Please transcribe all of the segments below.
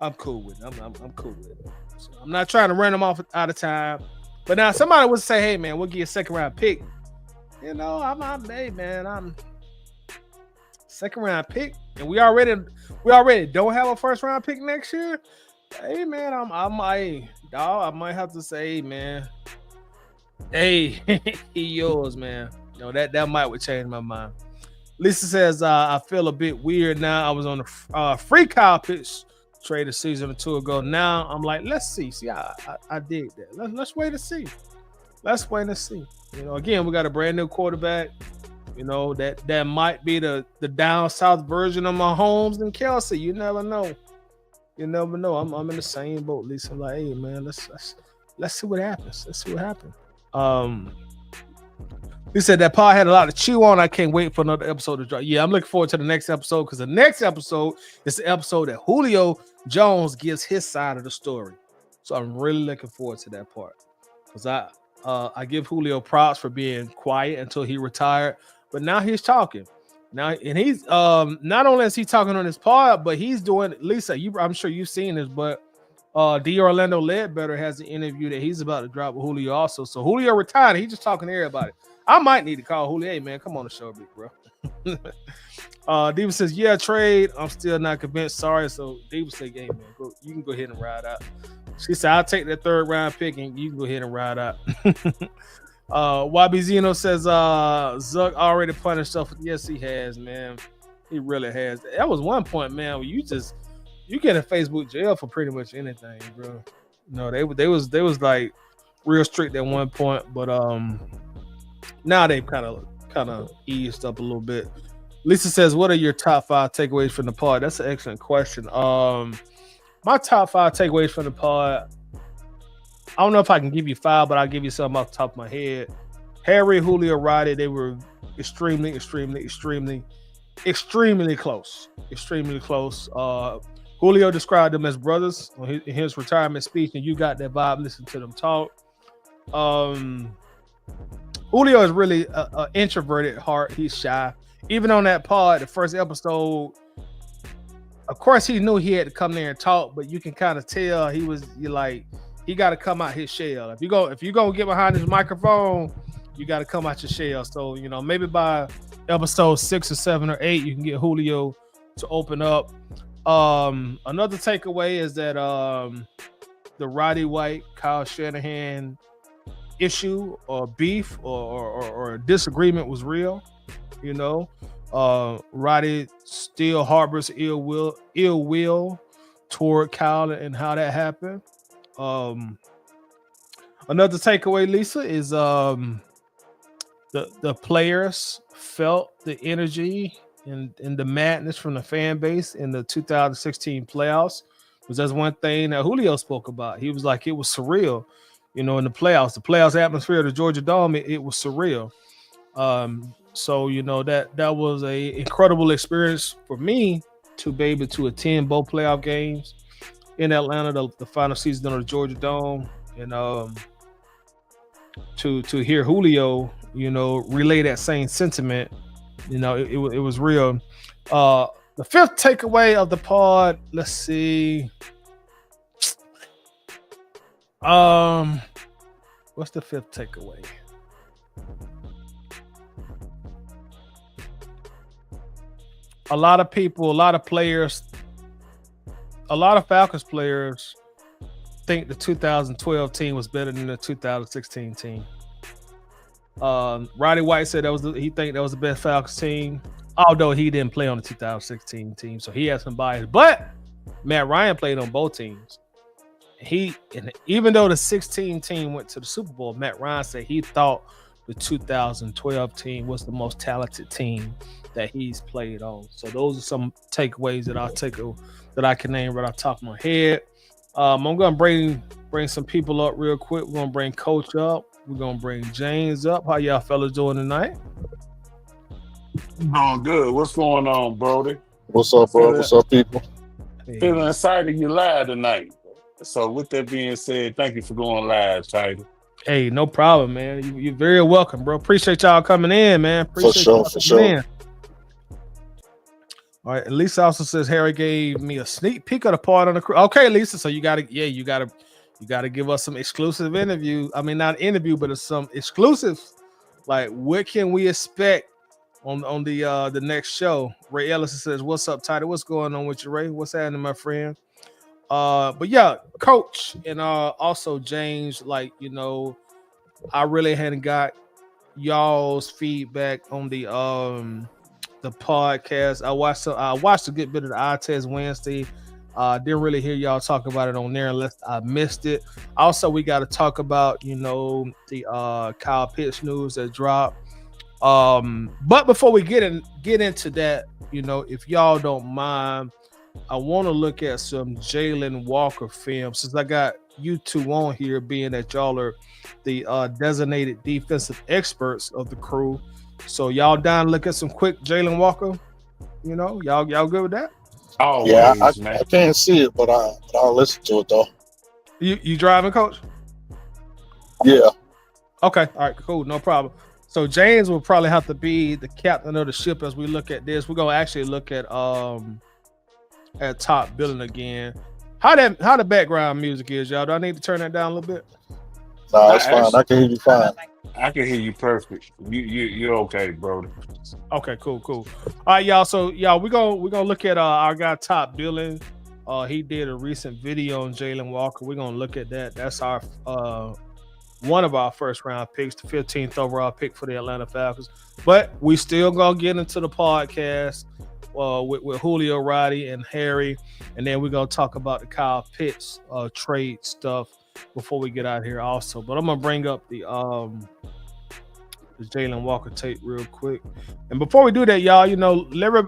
I'm cool with it. I'm cool with it. So I'm not trying to run them off out of time. But now somebody would say, "Hey man, we'll give you a second round pick." You know, hey man, I'm second round pick, and we already don't have a first round pick next year. Hey man, I might have to say, hey, man, hey, he yours, man. You know that might would change my mind. Lisa says, I feel a bit weird now. I was on the free Kyle Pitts trade a season or two ago. Now I'm like, let's see. See, I dig that. Let's wait and see. Let's wait and see. You know, again, we got a brand new quarterback. You know, that might be the down south version of Mahomes and Kelsey. You never know. You never know. I'm in the same boat, Lisa. I'm like, hey man, let's see what happens. Let's see what happens. He said that Paul had a lot to chew on. I can't wait for another episode to drop. Yeah, I'm looking forward to the next episode because the next episode is the episode that Julio Jones gives his side of the story. So I'm really looking forward to that part because I give Julio props for being quiet until he retired, but now he's talking. Now and he's not only is he talking on his pod, but he's doing. Lisa, I'm sure you've seen this, but D. Orlando Ledbetter has an interview that he's about to drop with Julio also. So Julio retired. He's just talking to everybody. I might need to call Julio. Hey, man, come on the show, big bro. Diva says, yeah, trade. I'm still not convinced. Sorry. So Diva said, hey, man, you can go ahead and ride out. She said, I'll take that third round pick and you can go ahead and ride out. YB Zeno says, Zuck already punished stuff. Yes, he has, man. He really has. That was one point, man, where you get in Facebook jail for pretty much anything, bro. No, they was like real strict at one point, but now they've kind of eased up a little bit. Lisa says, what are your top 5 takeaways from the pod? That's an excellent question. My top 5 takeaways from the pod, I don't know if I can give you 5, but I'll give you something off the top of my head. Harry, Julio, Roddy, they were extremely close. Extremely close. Julio described them as brothers in his retirement speech, and you got that vibe listening to them talk. Julio is really an introverted heart. He's shy. Even on that pod, the first episode, of course, he knew he had to come there and talk, but you can kind of tell he got to come out his shell. If you're gonna get behind his microphone, you got to come out your shell. So maybe by episode 6 or 7 or 8, you can get Julio to open up. Another takeaway is that the Roddy White, Kyle Shanahan issue or beef or disagreement was real. Roddy still harbors ill will toward Kyle and how that happened. Another takeaway, Lisa, is the players felt the energy and the madness from the fan base in the 2016 playoffs. Because that's one thing that Julio spoke about. He was like, it was surreal, in the playoffs atmosphere of the Georgia Dome, it was surreal. So that was a incredible experience for me to be able to attend both playoff games in Atlanta, the final season of the Georgia Dome, and to hear Julio, relay that same sentiment. It was real. The fifth takeaway of the pod, let's see. What's the fifth takeaway? A lot of people, a lot of players, a lot of Falcons players think the 2012 team was better than the 2016 team. Roddy White said he think that was the best Falcons team, although he didn't play on the 2016 team, so he has some bias. But Matt Ryan played on both teams. Even though the 16 team went to the Super Bowl, Matt Ryan said he thought the 2012 team was the most talented team that he's played on. So those are some takeaways that I can name right off the top of my head. I'm gonna bring some people up real quick. We're gonna bring Coach up. We're gonna bring James up. How y'all fellas doing tonight? Doing good. What's going on, Brody? What's up, bro? What's up, people? Feeling excited you live tonight. So with that being said, thank you for going live, Title. Hey, no problem, man. You're very welcome, bro. Appreciate y'all coming in, man. For sure. All right, and Lisa also says Harry gave me a sneak peek of the part on the crew. Okay, Lisa, so you gotta give us some exclusive interview. I mean, not interview, but some exclusives. Like, what can we expect on the next show? Ray Ellison says, "What's up, Tidy? What's going on with you, Ray? What's happening, my friend?" But yeah, Coach, and also James. Like, I really hadn't got y'all's feedback on the podcast. I watched a good bit of the eye test Wednesday. Didn't really hear y'all talk about it on there unless I missed it. Also, we got to talk about the Kyle Pitts news that dropped. But before we get into that, if y'all don't mind, I want to look at some Jalon Walker film since I got you two on here, being that y'all are the designated defensive experts of the crew. So y'all down to look at some quick Jalon Walker? Y'all good with that? Yeah, Always, man. I can't see it, but I'll listen to it though. You driving, Coach? Yeah. Okay, all right, cool, no problem. So James will probably have to be the captain of the ship as we look at this. We're gonna actually look at top billing again. How the background music is, y'all? Do I need to turn that down a little bit? No, it's fine. I can hear you fine. I can hear you perfect. You're okay, bro. Okay, cool. All right, y'all. So y'all, we're gonna look at our guy top billing. He did a recent video on Jalon Walker. We're gonna look at that. That's our one of our first round picks, the 15th overall pick for the Atlanta Falcons. But we still gonna get into the podcast with Julio, Roddy, and Harry, and then we're gonna talk about the Kyle Pitts trade stuff before we get out here also. But I'm gonna bring up the Jalon Walker tape real quick. And before we do that, y'all,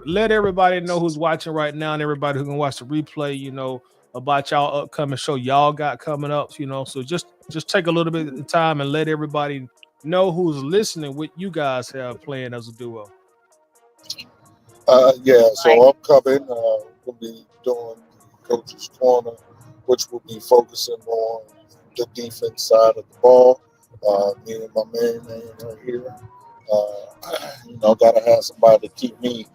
let everybody know who's watching right now and everybody who can watch the replay, about y'all upcoming show y'all got coming up, So just take a little bit of time and let everybody know who's listening what you guys have planned as a duo. So upcoming, we'll be doing the Coach's Corner, which will be focusing on the defense side of the ball. Me and my man right here. Gotta have somebody to keep me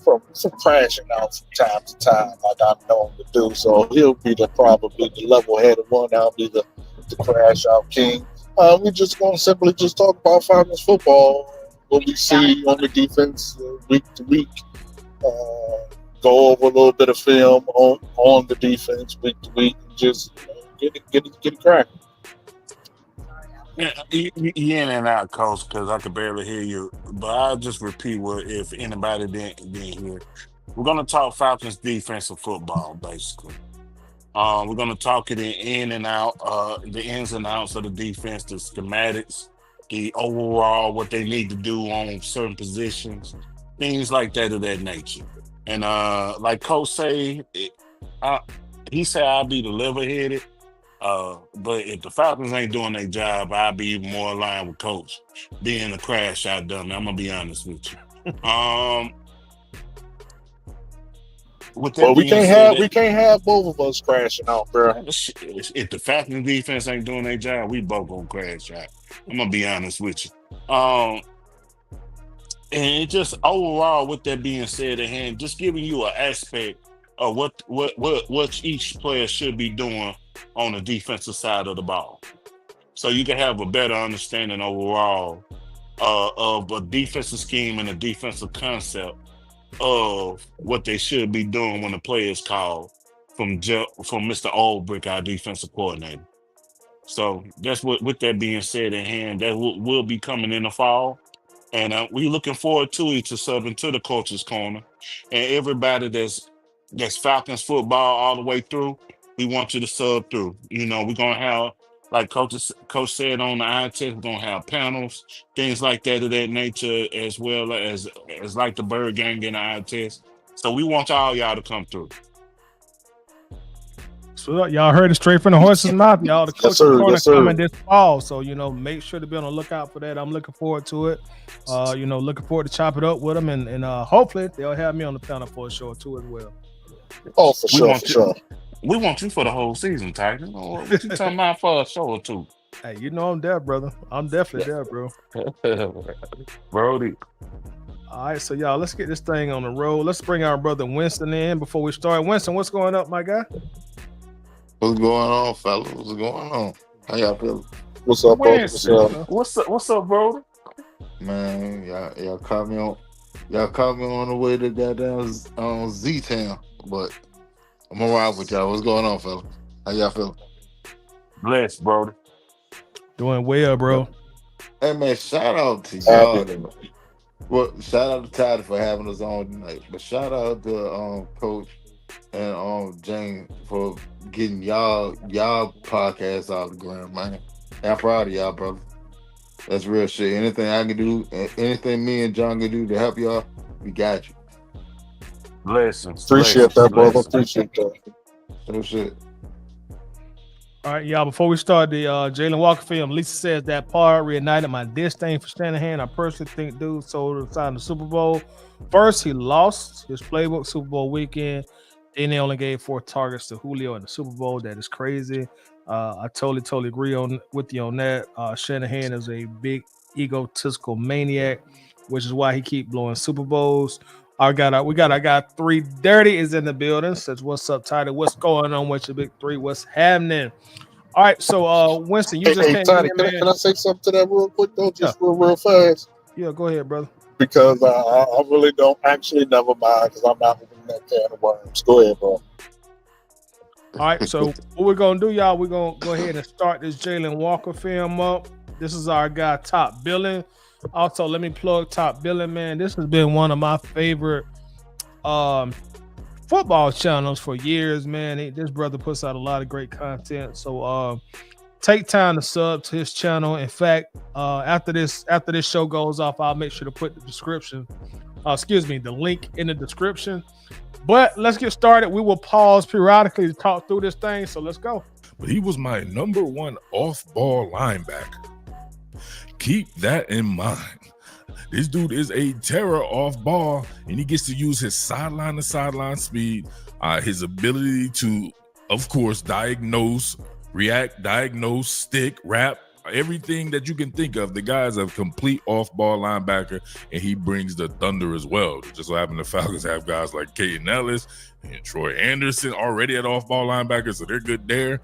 from crashing out from time to time, like I'm known to do. So he'll be probably the level-headed one. I'll be the crash out king. We're just gonna simply just talk about Falcons football, what we see on the defense week to week. Go over a little bit of film on the defense week to week, and just get it cracking. Yeah, you in and out, Coach, because I could barely hear you. But I'll just repeat what if anybody didn't hear. We're gonna talk Falcons defensive football, basically. We're gonna talk it in and out, the ins and outs of the defense, the schematics, the overall what they need to do on certain positions, things like that of that nature. And like Coach say, he said I'll be the level-headed. But if the Falcons ain't doing their job, I'll be even more aligned with Coach being a crash out dummy. I'm gonna be honest with you. We can't have both of us crashing out, bro. If the Falcons defense ain't doing their job, we both gonna crash out. I'm gonna be honest with you. And just overall, with that being said, and just giving you an aspect of what each player should be doing on the defensive side of the ball, so you can have a better understanding overall of a defensive scheme and a defensive concept of what they should be doing when the play is called from Mr. Olbrick, our defensive coordinator. So that's what. With that being said in hand, that will be coming in the fall, and we're looking forward to it, to subbing to the Coach's Corner, and everybody that's Falcons football all the way through. We want you to sub through. We're gonna have, like Coach said on the eye test, we're gonna have panels, things like that of that nature, as well as like the Bird Gang in the eye test. So we want y'all to come through. So y'all heard it straight from the horse's mouth, y'all. The Coach's Corner coming this fall. So make sure to be on the lookout for that. I'm looking forward to it. Looking forward to chop it up with them, and hopefully they'll have me on the panel for a show or two as well. Oh, for sure. We want you for the whole season, Tiger. What you talking about for a show or two? Hey, I'm there, brother. I'm definitely there, bro. Brody. All right, so y'all, let's get this thing on the road. Let's bring our brother Winston in before we start. Winston, what's going up, my guy? What's going on, fellas? What's going on? How y'all feeling? What's up, brother? What's Winston, up? what's up, bro? Man, y'all caught me on the way to goddamn Z-Town, but I'm around with y'all. What's going on, fellas? How y'all feeling? Bless, bro. Doing well, bro. Hey man, shout out to Happy. y'all. Well, shout out to Tyler for having us on tonight. But shout out to Coach and Jane for getting y'all podcast off the ground, man. I'm proud of y'all, brother. That's real shit. Anything I can do, anything me and John can do to help y'all, we got you. Blessings. Appreciate that, brother. Appreciate that. No shit. All right, y'all, before we start the Jalon Walker film, Lisa says that part reignited my disdain for Shanahan. I personally think dude sold aside the Super Bowl. First, he lost his playbook Super Bowl weekend. Then they only gave 4 targets to Julio in the Super Bowl. That is crazy. I totally agree with you on that. Shanahan is a big egotistical maniac, which is why he keep blowing Super Bowls. I got 3 Dirty is in the building. Says, what's up, Tyler? What's going on with your big 3? What's happening? All right, so Winston, you just Hey, came Tony, in, can man. I say something to that real quick, though? Just real fast. Yeah, go ahead, brother. Because I really don't actually never mind because I'm not opening that can of worms. Go ahead, bro. All right, so what we're gonna do, y'all, we're gonna go ahead and start this Jalon Walker film up. This is our guy Top Billing. Also, let me plug Top Billing, man. This has been one of my favorite football channels for years, man. This brother puts out a lot of great content. So take time to sub to his channel. In fact, after this show goes off, I'll make sure to put the link in the description. But let's get started. We will pause periodically to talk through this thing. So let's go. But he was my number 1 off-ball linebacker. Keep that in mind. This dude is a terror off ball, and he gets to use his sideline to sideline speed, his ability to, of course, diagnose, react, diagnose, stick, wrap, everything that you can think of. The guy's a complete off-ball linebacker, and he brings the thunder as well. It just so happen the Falcons have guys like Caden Ellis and Troy Anderson already at off-ball linebacker, so they're good there.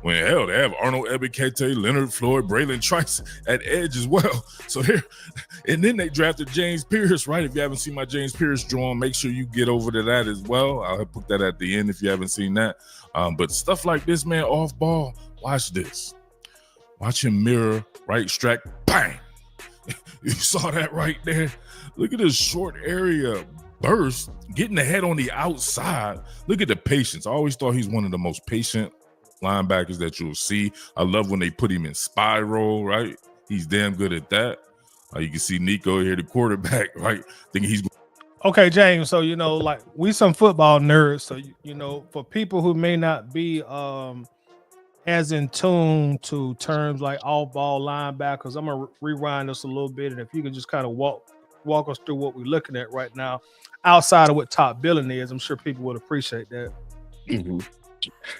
When hell, they have Arnold Ebikete, Leonard Floyd, Braylon Trice at edge as well. So here, and then they drafted James Pierce, right? If you haven't seen my James Pierce drawing, make sure you get over to that as well. I'll put that at the end if you haven't seen that. But stuff like this, man, off ball, watch this. Watch him mirror, right strike, bang. You saw that right there? Look at this short area burst, getting the head on the outside. Look at the patience. I always thought he's one of the most patient linebackers that you'll see. I love when they put him in spiral, right? He's damn good at that. You can see Nico here, the quarterback, right? Thinking he's Okay, James. So like we some football nerds. So for people who may not be as in tune to terms like off-ball linebackers, I'm gonna rewind this a little bit, and if you could just kind of walk us through what we're looking at right now, outside of what Top Billing is, I'm sure people would appreciate that. Mm-hmm.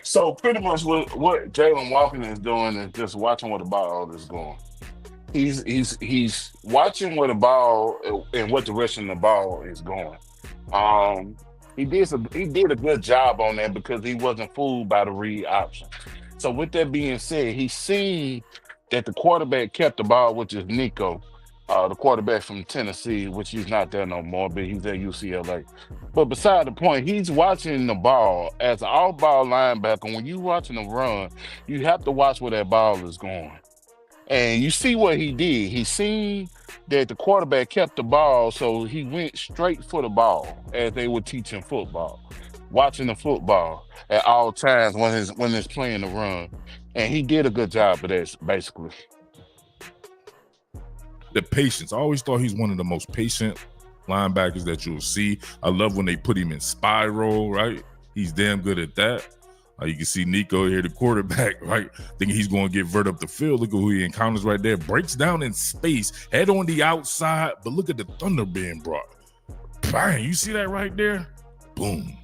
So pretty much what Jalon Walker is doing is just watching where the ball is going. He's watching where the ball and what direction the ball is going. He did a good job on that because he wasn't fooled by the read option. So with that being said, he seen that the quarterback kept the ball, which is Nico, the quarterback from Tennessee, which he's not there no more, but he's at UCLA. But beside the point, he's watching the ball as an off-ball linebacker. When you're watching him run, you have to watch where that ball is going. And you see what he did. He seen that the quarterback kept the ball, so he went straight for the ball as they were teaching football, watching the football at all times when it's playing the run. And he did a good job of that, basically. the patience. I always thought he's one of the most patient linebackers that you'll see. I love when they put him in spiral, right? He's damn good at that. You can see Nico here, the quarterback, right? Thinking he's going to get vert up the field. Look at who he encounters right there. Breaks down in space, head on the outside, but look at the thunder being brought. Bang, you see that right there? Boom.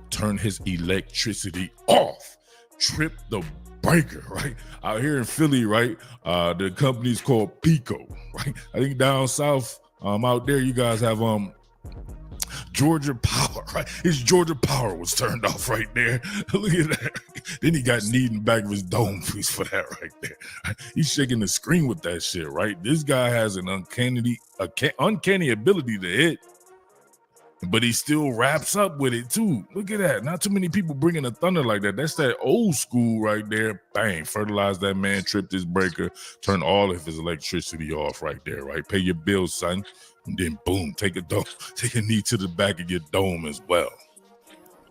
Turn his electricity off. Trip the breaker, right? Out here in Philly, right? The company's called Pico, right? I think down south, out there, you guys have Georgia Power, right? His Georgia Power was turned off right there. Look at that. Then he got kneed in the back of his dome piece for that right there. He's shaking the screen with that shit, right? This guy has an uncanny ability to hit, but he still wraps up with it too. Look at that. Not too many people bringing a thunder like that. That's that old school right there. Bang, fertilize that man, tripped his breaker, turn all of his electricity off right there, right? Pay your bills, son. And then boom, take a knee to the back of your dome as well.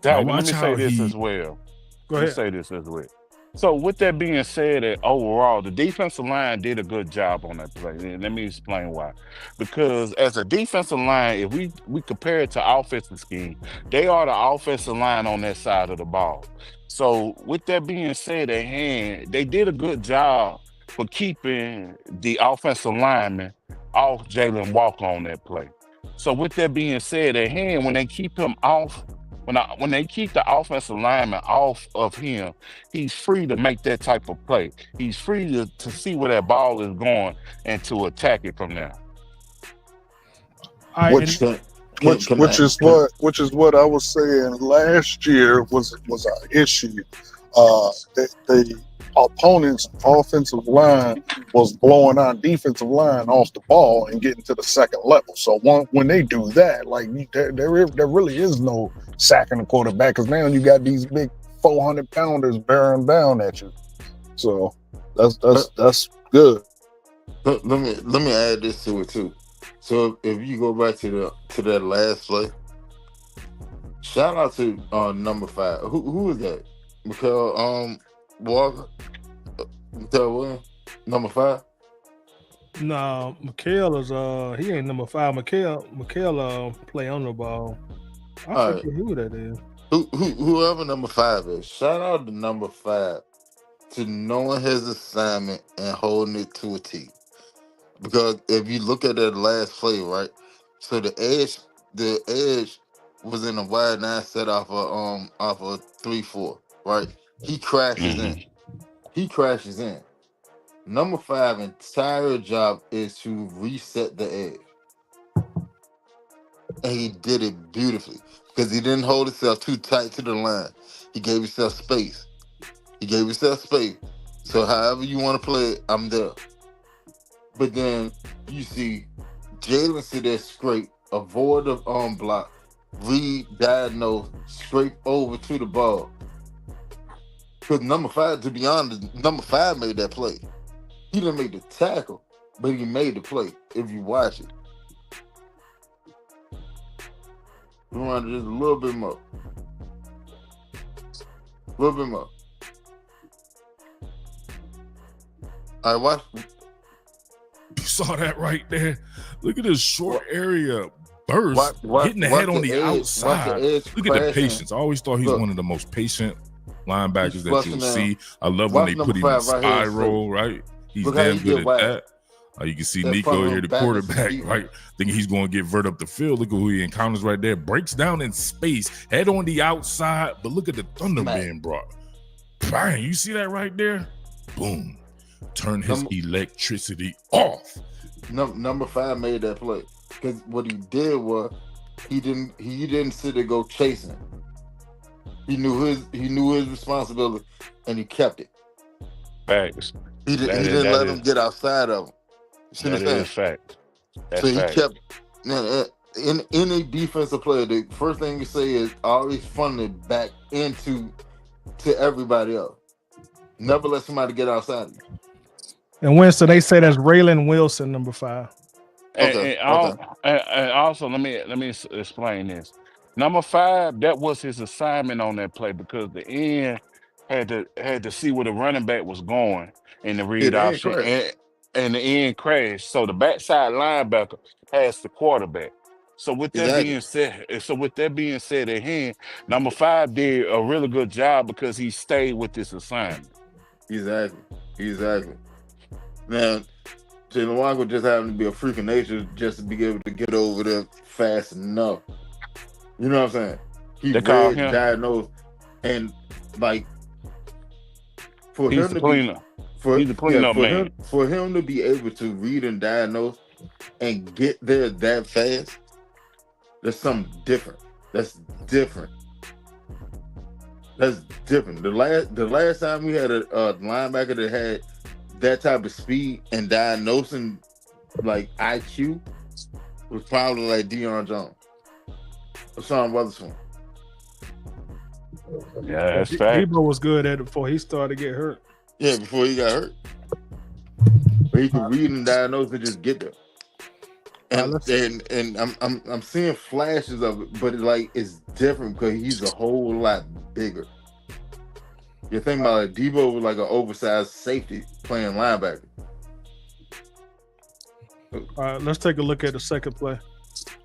Now Let watch me how say this he as well. Go Let me ahead. say this as well. So with that being said, that overall the defensive line did a good job on that play. And let me explain why. Because as a defensive line, if we compare it to offensive scheme, they are the offensive line on that side of the ball. So with that being said at hand, they did a good job for keeping the offensive lineman off Jalon Walker on that play. So with that being said at hand, when they keep him off, when they keep the offensive lineman off of him, he's free to make that type of play. He's free to see where that ball is going and to attack it from there. All right, Which and which is what I was saying last year was our issue. The opponent's offensive line was blowing our defensive line off the ball and getting to the second level. So when they do that, like there really is no sacking the quarterback, because now you got these big 400-pounders bearing down at you. So that's good. Let me add this to it too. So if you go back to that last play, shout out to number 5. Who is that? Mikael Walker. Mikael Williams, number 5. no, Mikael is he ain't number 5. Mikael play on the ball. I All forget who that is. Whoever number 5 is, shout out to number 5 to knowing his assignment and holding it to a T. Because if you look at that last play, right? So the edge was in a wide 9 set off a 3-4, right? He crashes in. Number 5 entire job is to reset the edge. And he did it beautifully because he didn't hold himself too tight to the line. He gave himself space. So however you want to play it, I'm there. But then you see Jalen sit there scrape, avoid the block, read, diagnose, straight over to the ball. Because number 5, to be honest, number 5 made that play. He didn't make the tackle, but he made the play. If you watch it, we run just a little bit more. All right, watch. You saw that right there. Look at this short area burst, hitting the watch head on the edge, outside. Look at the patience. I always thought he was one of the most patient linebackers that you'll see. I love when they put him in spiral, right? He's damn good at that. You can see Nico here, the quarterback, right? Thinking he's going to get vert up the field. Look at who he encounters right there. Breaks down in space, head on the outside, but look at the thunder being brought. Bang, you see that right there? Boom. Turn his electricity off. Number 5 made that play because what he did was he didn't sit there go chasing. He knew his responsibility and he kept it. Facts. He didn't let him get outside of him. That is fact. So he kept. In any defensive player, the first thing you say is always funnel it back to everybody else. Never let somebody get outside of you. And Winston, they say that's Raylan Wilson, number 5. And also, let me explain this. Number 5, that was his assignment on that play because the end had to see where the running back was going in the read option, and the end crashed. So the backside linebacker has the quarterback. So with that being said, at hand, number 5 did a really good job because he stayed with this assignment. Exactly. Now, Jalon Walker just happened to be a freak of nature just to be able to get over there fast enough. You know what I'm saying? He read, diagnosed, and like for him to be able to read and diagnose and get there that fast, That's something different. That's different. That's different. The last time we had a linebacker that had that type of speed and diagnosing like IQ was probably like Deion Jones or Sean Weatherspoon. Yeah, that's fact. Debo was good at it before he started to get hurt. Yeah, before he got hurt, but he could read and diagnose and just get there. And I'm seeing flashes of it, but it's different because he's a whole lot bigger. You're thinking about like Debo was like an oversized safety playing linebacker. All right, let's take a look at the second play.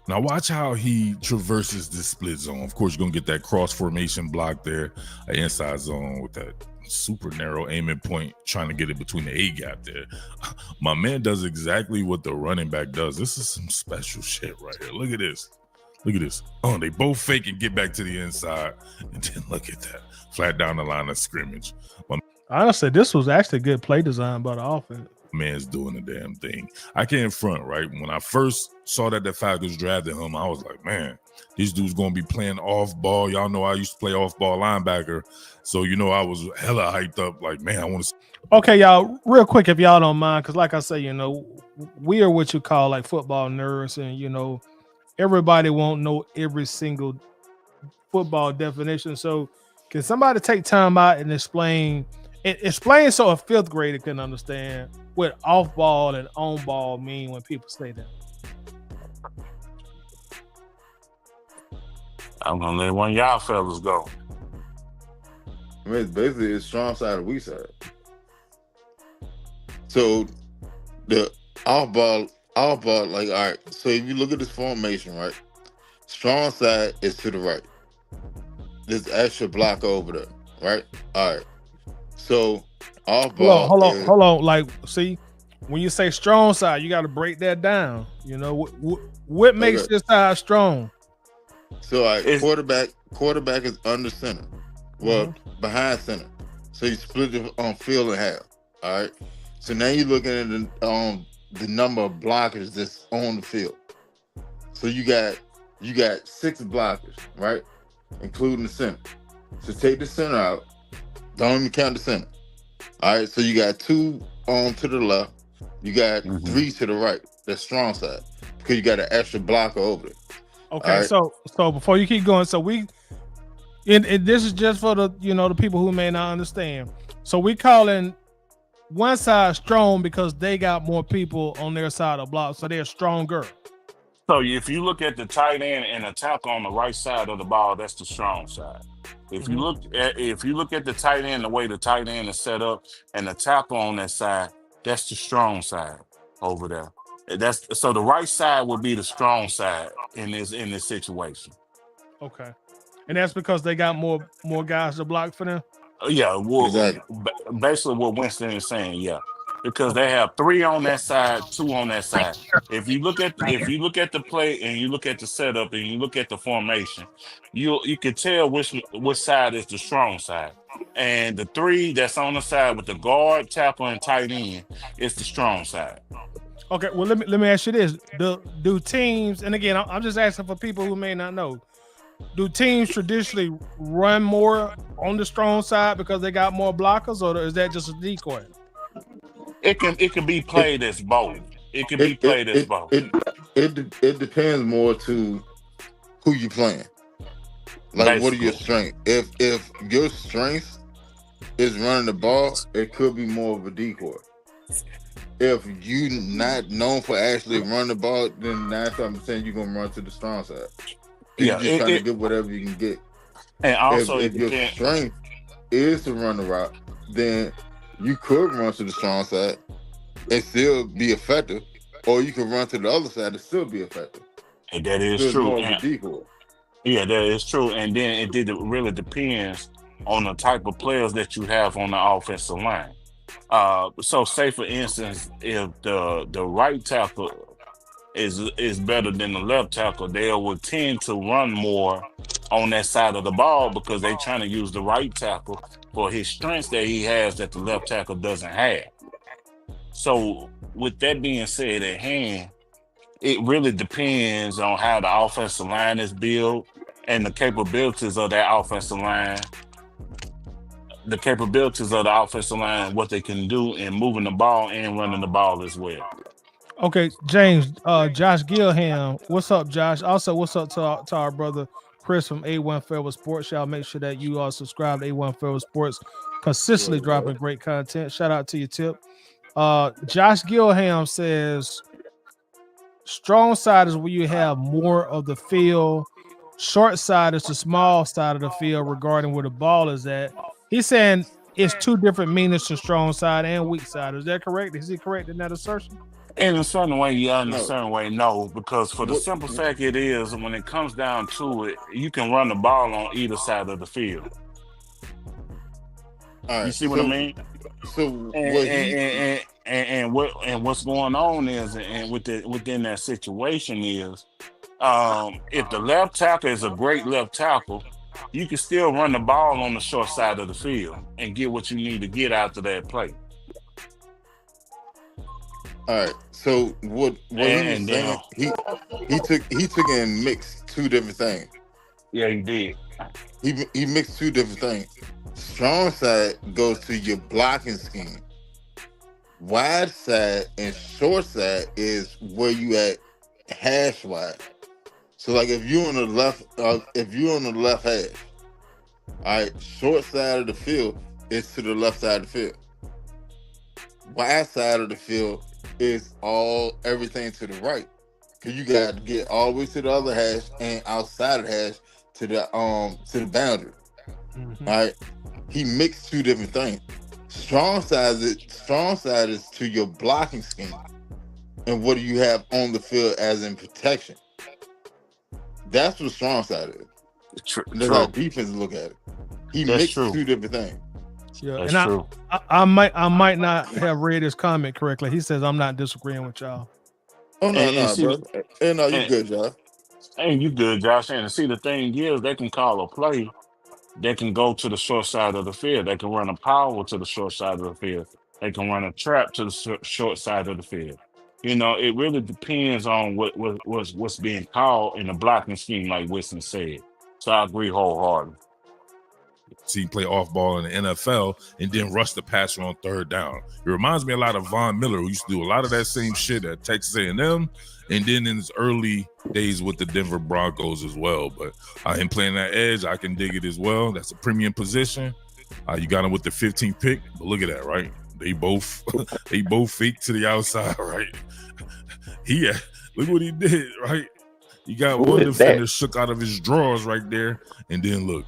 Now watch how he traverses this split zone. Of course, you're gonna get that cross formation block there, an inside zone with that super narrow aiming point, trying to get it between the A gap there. My man does exactly what the running back does. This is some special shit right here. Look at this. Look at this. Oh, they both fake and get back to the inside. And then look at that. Flat down the line of scrimmage. Honestly, this was actually good play design by the offense. Man's doing the damn thing. I can't front, right? When I first saw that the Falcons drafted him, I was like, man, this dude's gonna be playing off ball. Y'all know I used to play off ball linebacker, so I was hella hyped up. Like, man, I want to. Okay, y'all, real quick, if y'all don't mind, because like I say, we are what you call like football nerds, and everybody won't know every single football definition. So, can somebody take time out and explain so a fifth grader can understand what off ball and on ball mean when people say that? I'm gonna let one of y'all fellas go. I mean, it's basically it's strong side or weak side. So the off ball, like, all right. So if you look at this formation, right, strong side is to the right. There's extra block over there, right? All right. So off ball. Hold on. Like, see, when you say strong side, you got to break that down. What makes this side strong? So quarterback is under center. Well, behind center. So you split it on field in half. All right. So now you're looking at the number of blockers that's on the field. So you got 6 blockers, right? Including the center. So take the center out. Don't even count the center. All right. So you got 2 on to the left. You got 3 to the right. That's strong side because you got an extra blocker over there. Okay. Right. So before you keep going, so and this is just for the the people who may not understand. So we calling one side strong because they got more people on their side of the block, so they're stronger. So if you look at the tight end and a tackle on the right side of the ball, that's the strong side. If you look at the tight end, the way the tight end is set up, and the tackle on that side, that's the strong side over there. So the right side would be the strong side in this situation. Okay, and that's because they got more guys to block for them. Yeah, well, exactly. Basically what Winston is saying, yeah, because they have 3 on that side, 2 on that side. If you look at the play and you look at the setup and you look at the formation, you can tell which side is the strong side, and the 3 that's on the side with the guard, tackle, and tight end is the strong side. Okay, well let me ask you this: do teams? And again, I'm just asking for people who may not know. Do teams traditionally run more on the strong side because they got more blockers, or is that just a decoy? It can be played as both. It can be played as both. It depends more to who you playing. Like, basically, what are your strengths? If your strength is running the ball, it could be more of a decoy. If you not known for actually running the ball, then 9 times 10 you're gonna run to the strong side. You're just trying to get whatever you can get. And also, if your strength is to run the route, then you could run to the strong side and still be effective, or you can run to the other side and still be effective. And that is true. Yeah, that is true. And then it really depends on the type of players that you have on the offensive line. So say for instance, if the right tackle is better than the left tackle, they will tend to run more on that side of the ball because they're trying to use the right tackle for his strengths that he has that the left tackle doesn't have. So with that being said at hand, it really depends on how the offensive line is built and the capabilities of that offensive line, and what they can do in moving the ball and running the ball as well. Okay, James, Josh Gilham. What's up, Josh? Also, what's up to our brother Chris from A1 Fairwood Sports? Y'all make sure that you subscribe to A1 Fairwood Sports, consistently dropping great content. Shout out to you, Tip. Josh Gilham says strong side is where you have more of the field. Short side is the small side of the field regarding where the ball is at. He's saying it's two different meanings to strong side and weak side. Is that correct? Is he correct in that assertion? In a certain way, yeah. In a No. certain way, no. Because for the What? simple fact it is, when it comes down to it, you can run the ball on either side of the field. All You right. see what I mean? So what he And what's going on is, and within that situation is, if the left tackle is a great left tackle, you can still run the ball on the short side of the field and get what you need to get out of that play. all right. So what he was And then, saying, he took and mixed two different things. yeah, he did. He mixed two different things. Strong side goes to your blocking scheme. Wide side and short side is where you at hash wide. So like if you're on the left hash, all right, short side of the field is to the left side of the field. Wide side of the field is everything to the right. Cause you got to get all the way to the other hash and outside of the hash to the boundary. Mm-hmm. All right. He mixed two different things. Strong side is to your blocking scheme. And what do you have on the field as in protection? That's what strong side is. And that's how defense look at it. He mixed two different things. Yeah, That's and true. I might not have read his comment correctly. He says I'm not disagreeing with y'all. Oh no, And see, bro. No, you and, good, Josh. and you good, Josh. And see, the thing is, they can call a play. They can go to the short side of the field. They can run a power to the short side of the field. They can run a trap to the short side of the field. You know, it really depends on what's being called in the blocking scheme, like Winston said. So I agree wholeheartedly. See play off ball in the NFL and then rush the passer on third down. It reminds me a lot of Von Miller, who used to do a lot of that same shit at Texas A&M, and then in his early days with the Denver Broncos as well. But him playing that edge, I can dig it as well. That's a premium position. You got him with the 15th pick, but look at that, right? They both fake to the outside, right? Look what he did, right? You got one defender shook out of his drawers right there, and then look.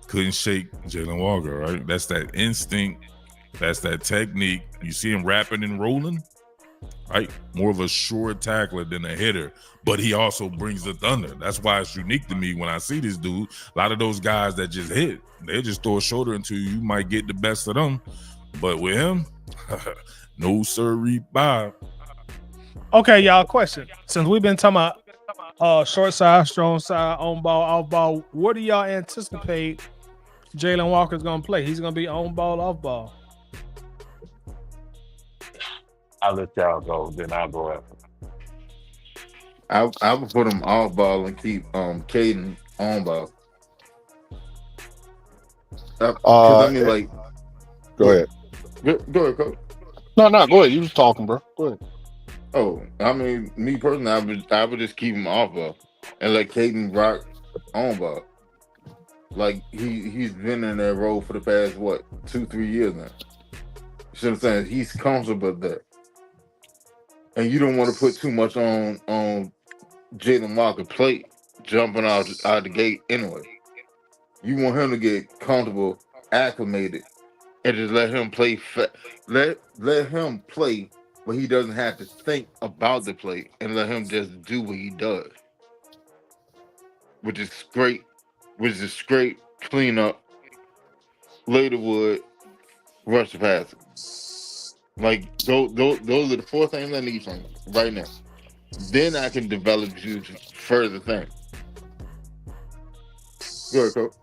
Couldn't shake Jalon Walker, right? That's that instinct. That's that technique. You see him rapping and rolling, right? More of a sure tackler than a hitter, but he also brings the thunder. That's why it's unique to me when I see this dude. A lot of those guys that just hit, they just throw a shoulder into you. You might get the best of them, but with him, no sirree, Bob. Okay, y'all. Question: since we've been talking about short side, strong side, on ball, off ball, what do y'all anticipate Jalon Walker's gonna play? He's gonna be on ball, off ball. I'll let y'all go, then I'll go after. I would put him off ball and keep Caden on ball. I mean, like, go ahead. Go ahead, Coach. No, go ahead. You was talking, bro. Go ahead. Oh, I mean, me personally, I would just keep him off ball and let Caden rock on ball. Like he's been in that role for the past 2-3 years now. You see what I'm saying? He's comfortable there, and you don't want to put too much on Jalon Walker plate jumping out the gate anyway. You want him to get comfortable, acclimated, and just let him play. Let him play, but he doesn't have to think about the play, and let him just do what he does, which is great. Which is straight, clean up, lay the wood, rush the passer. Like those are the 4 things I need from you right now. Then I can develop you to further things. Go ahead, Coach.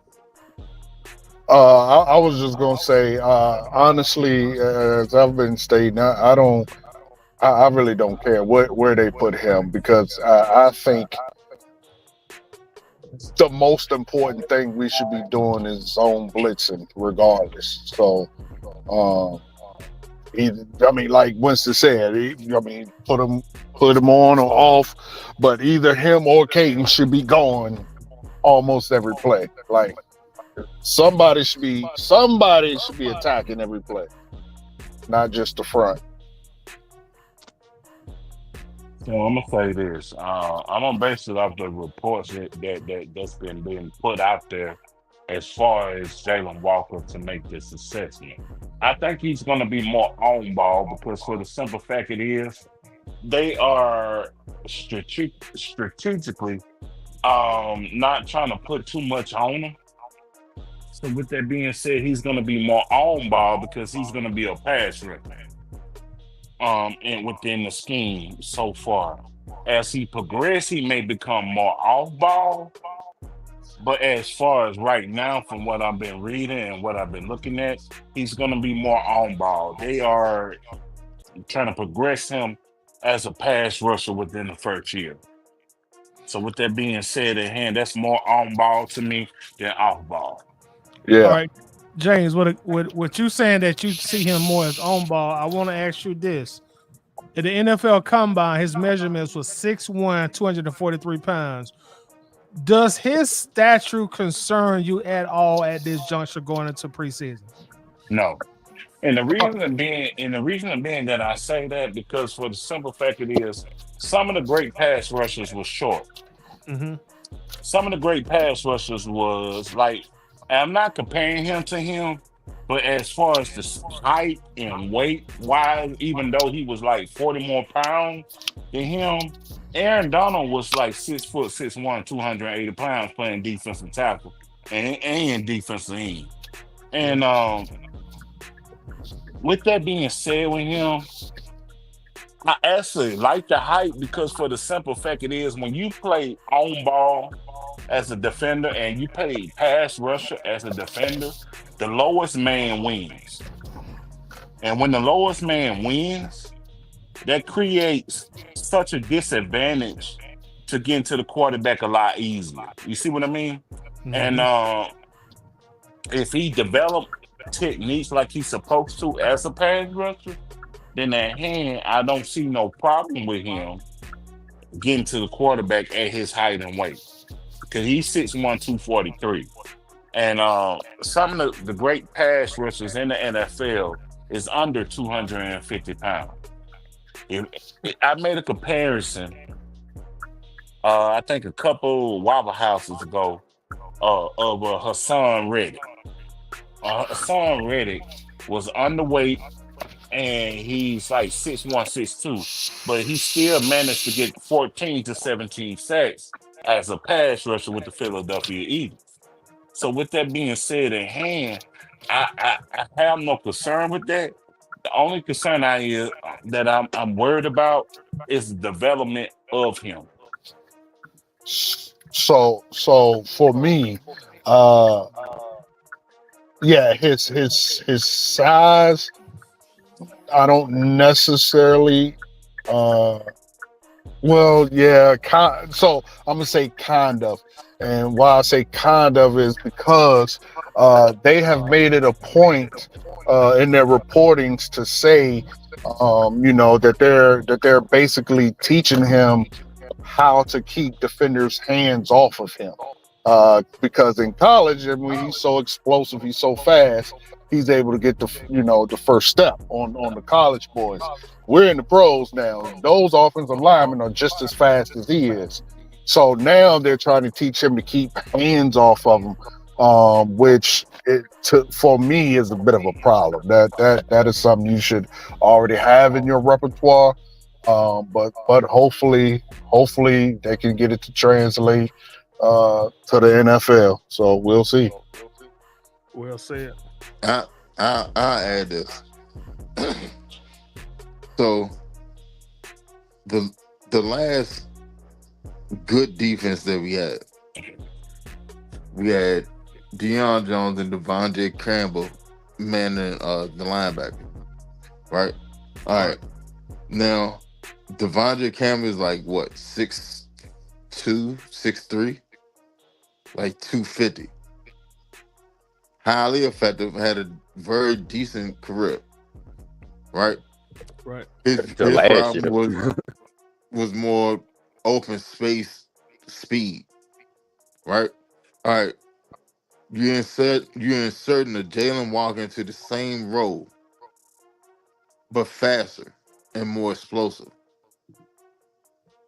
I was just gonna say, honestly, as I've been stating, I I really don't care where they put him because I think the most important thing we should be doing is zone blitzing, regardless. So, um, I mean, like Winston said, I mean, put him on or off, but either him or Caden should be going almost every play. Like somebody should be attacking every play, not just the front. So I'm gonna say this. I'm gonna base it off the reports that's been being put out there as far as Jalon Walker to make this assessment. I think he's gonna be more on ball because for the simple fact it is they are strategically not trying to put too much on him. So with that being said, he's gonna be more on ball because he's gonna be a pass rusher. And within the scheme so far. As he progresses, he may become more off ball. But as far as right now, from what I've been reading and what I've been looking at, he's going to be more on ball. They are trying to progress him as a pass rusher within the first year. So with that being said at hand, that's more on ball to me than off ball. All Yeah, right, James, what you saying that you see him more as on ball? I want to ask you this: at the NFL Combine, his measurements was 6'1", 243 pounds. Does his stature concern you at all at this juncture going into preseason? No. Uh, And the reason being that I say that because for the simple fact it is some of the great pass rushers were short. mhm. Some of the great pass rushers was like, and I'm not comparing him to him, but as far as the height and weight wise, even though he was like 40 more pounds than him, Aaron Donald was like 6 foot 6'1", 280 pounds playing defensive tackle and defensive end. And with that being said with him, I actually like the height because for the simple fact it is when you play on ball as a defender and you play pass rusher as a defender, the lowest man wins. And when the lowest man wins, that creates such a disadvantage to get into the quarterback a lot easier. You see what I mean? And Mhm. if he developed techniques like he's supposed to as a pass rusher, then at hand, I don't see no problem with him getting to the quarterback at his height and weight. Because he's 6'1", 243. And some of the great pass rushers in the NFL is under 250 pounds. I made a comparison, I think a couple Waffle Houses ago, of Hassan Reddick. Hassan Reddick was underweight and he's like 6'1", 6'2", but he still managed to get 14 to 17 sacks as a pass rusher with the Philadelphia Eagles. So with that being said in hand, I have no concern with that. The only concern that I'm worried about is the development of him. so for me, uh, yeah, his size, I don't necessarily. Uh, well, yeah, so I'm gonna say kind of, and why I say kind of is because they have made it a point in their reportings to say, that they're basically teaching him how to keep defenders' hands off of him. Because in college, I mean, he's so explosive, he's so fast, he's able to get the first step on the college boys. We're in the pros now. Those offensive linemen are just as fast as he is. So now they're trying to teach him to keep hands off of him, which for me is a bit of a problem. That is something you should already have in your repertoire. But hopefully they can get it to translate to the NFL. So we'll see. Well said. I'll add this. So the last good defense that we had Deion Jones and Devontae Campbell manning the linebacker, right? All right. Now, Devondre Campbell is like what 6'2", 6'3", like 250. Highly effective. Had a very decent career. Right. Right. Till His last problem year. was more open space speed. Right. All right. You're inserting a Jalon Walker into the same role, but faster and more explosive.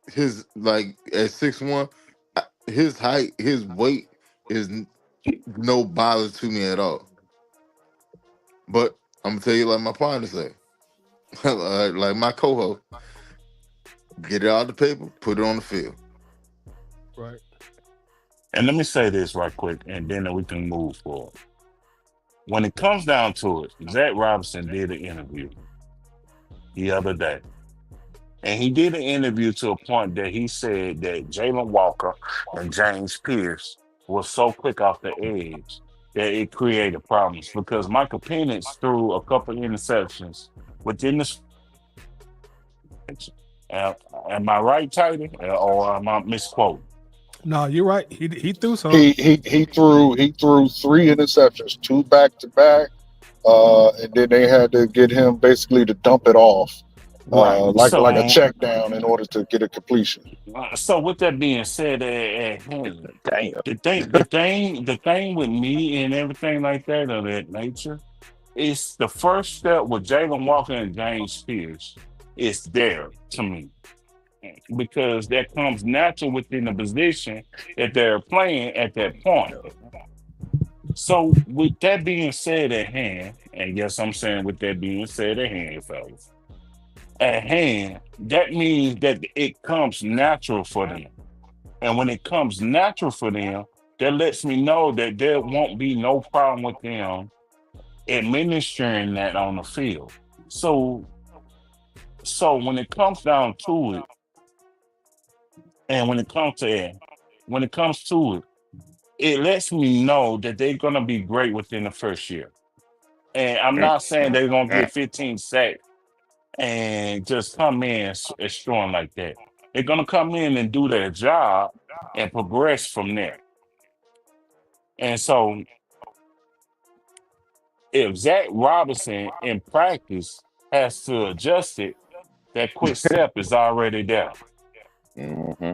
His like at 6'1", his height, his weight is no bother to me at all. But I'm gonna tell you like my partner say, like my co-host, get it out the paper, put it on the field. Right. And let me say this right quick, and then we can move forward. When it comes down to it, Zach Robinson did an interview the other day. And he did an interview to a point that he said that Jalon Walker and James Pierce was so quick off the edge that it created problems because Michael Penix threw a couple interceptions within the. Uh, am I right, Titan, or am I misquoting? No, you're right. He threw some. He threw 3 interceptions, 2 back to back, and then they had to get him basically to dump it off, Right. like a check down in order to get a completion. So with that being said, at hand, Damn. the thing with me and everything like that of that nature, it's the first step with Jalen Walker and James Spears. It's there to me because that comes natural within the position that they're playing at that point. So with that being said at hand, and yes, I'm saying with that being said at hand, fellas, at hand, that means that it comes natural for them. And when it comes natural for them, that lets me know that there won't be no problem with them administering that on the field. So when it comes down to it, and when it comes to it, it lets me know that they're gonna be great within the first year. And I'm not saying they're gonna get 15 sacks and just come in and strong like that. They're gonna come in and do their job and progress from there. And so if Zach Robinson in practice has to adjust it, that quick step is already there. Mm-hmm.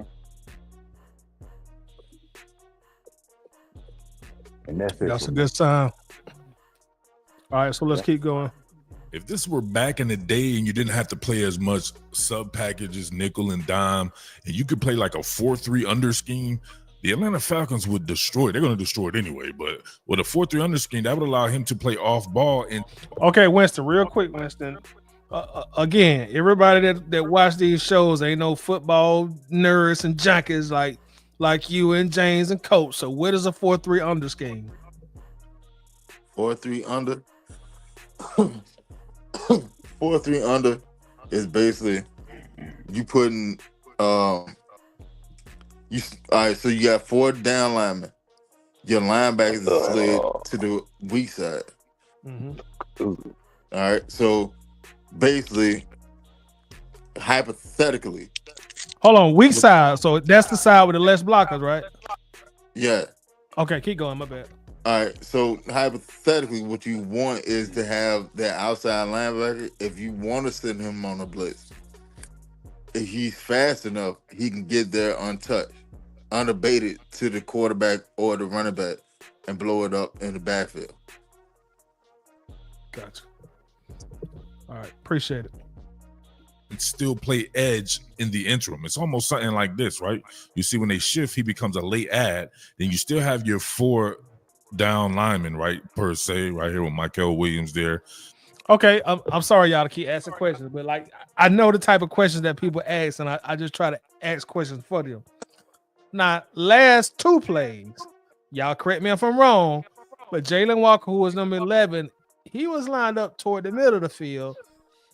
And that's it. That's for a me. good sign. All right, so let's keep going. If this were back in the day and you didn't have to play as much sub packages, nickel and dime, and you could play like a 4-3 under scheme, the Atlanta Falcons would destroy it. They're going to destroy it anyway, but with a 4-3 under scheme, that would allow him to play off ball. And Okay, Winston, real quick, Winston. Again, everybody that watch these shows ain't no football nerds and junkies like you and James and Coach. So what is a 4-3 under scheme? 4-3 under. 4-3 under is basically you putting you all right, so you got 4 down linemen. Your linebackers is slid to the weak side. Mm-hmm. All right, so basically, hypothetically, Hold on, weak side. So that's the side with the less blockers, right? yeah. Okay, keep going. My bad. All right, so hypothetically, what you want is to have that outside linebacker. If you want to send him on a blitz, if he's fast enough, he can get there untouched, unabated to the quarterback or the running back and blow it up in the backfield. Gotcha. All right, appreciate it. and still play edge in the interim. It's almost something like this, right? You see, when they shift, he becomes a late ad. Then you still have your 4 down linemen, right, per se, right here with Michael Williams there. Okay, I'm sorry, y'all, to keep asking questions, but like I know the type of questions that people ask, and I just try to ask questions for them. Now, last 2 plays, y'all correct me if I'm wrong, but Jalon Walker, who was number 11, he was lined up toward the middle of the field.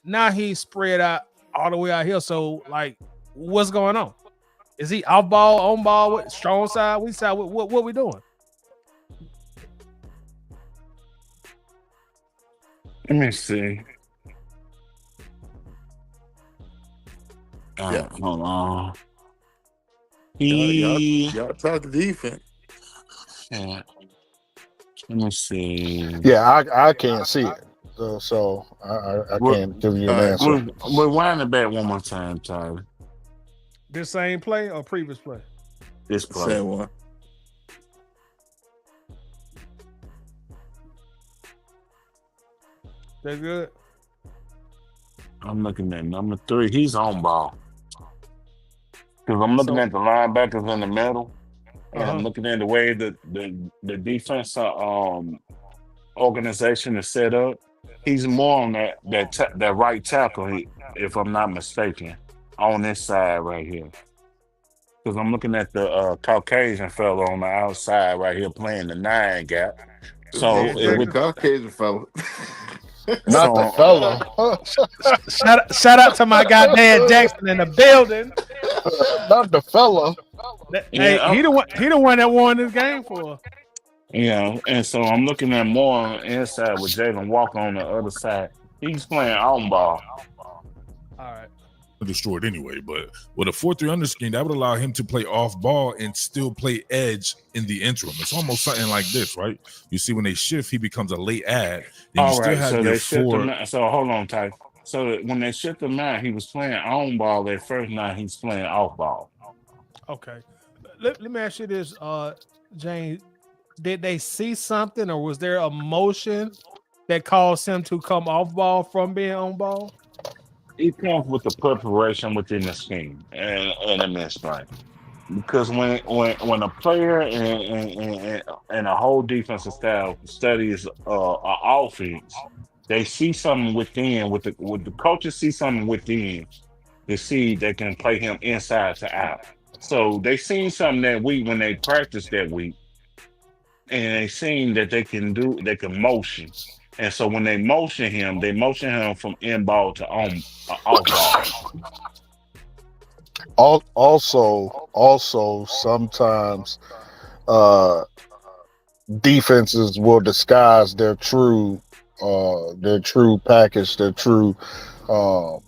Now he's spread out all the way out here. So, like, what's going on? Is he off ball, on ball, with strong side, weak side? What we doing? Let me see. Yeah, Hold on. y'all, y'all, He. y'all talk defense. Yeah, let me see. Yeah, I can't see it, so I What? can't give you All an right, answer. We're winding back one more time, Tyler. This same play or previous play? This play. same one. That's good. I'm looking at number 3. He's on ball. Because I'm looking So, at the linebackers in the middle, and I'm uh-huh. looking at the way the defense organization is set up. He's more on that right tackle, if I'm not mistaken, on this side right here. Because I'm looking at the Caucasian fellow on the outside right here playing the 9 gap. So Yeah, it The Jackson. would. Caucasian fella. Not the So fellow, Shout out to my guy Dan Jackson in the building. not the fellow. yeah, Hey, he the one that won this game for us. yeah, and so I'm looking at more inside with Jalon Walker on the other side. He's playing on ball. All right. Destroyed anyway. But with a 4-3 underscreen, that would allow him to play off ball and still play edge in the interim. It's almost something like this, right? You see, when they shift, he becomes a late ad. Then you All still right, have so your they shipped him 4. out. So hold on, Ty. So when they shipped him out, he was playing on ball that first night. He's playing off ball. Okay. Let me ask you this, Jane. Did they see something or was there a motion that caused him to come off ball from being on ball? It comes with the preparation within the scheme and a misplay. Because when a player and a whole defensive staff studies a offense, they see something within. With the coaches see something within to see they can play him inside to out. So they seen something that week when they practiced that week, and they seen that they can motion. And so when they motion him from in ball to on off ball. Also, sometimes uh, defenses will disguise their true package, their true um,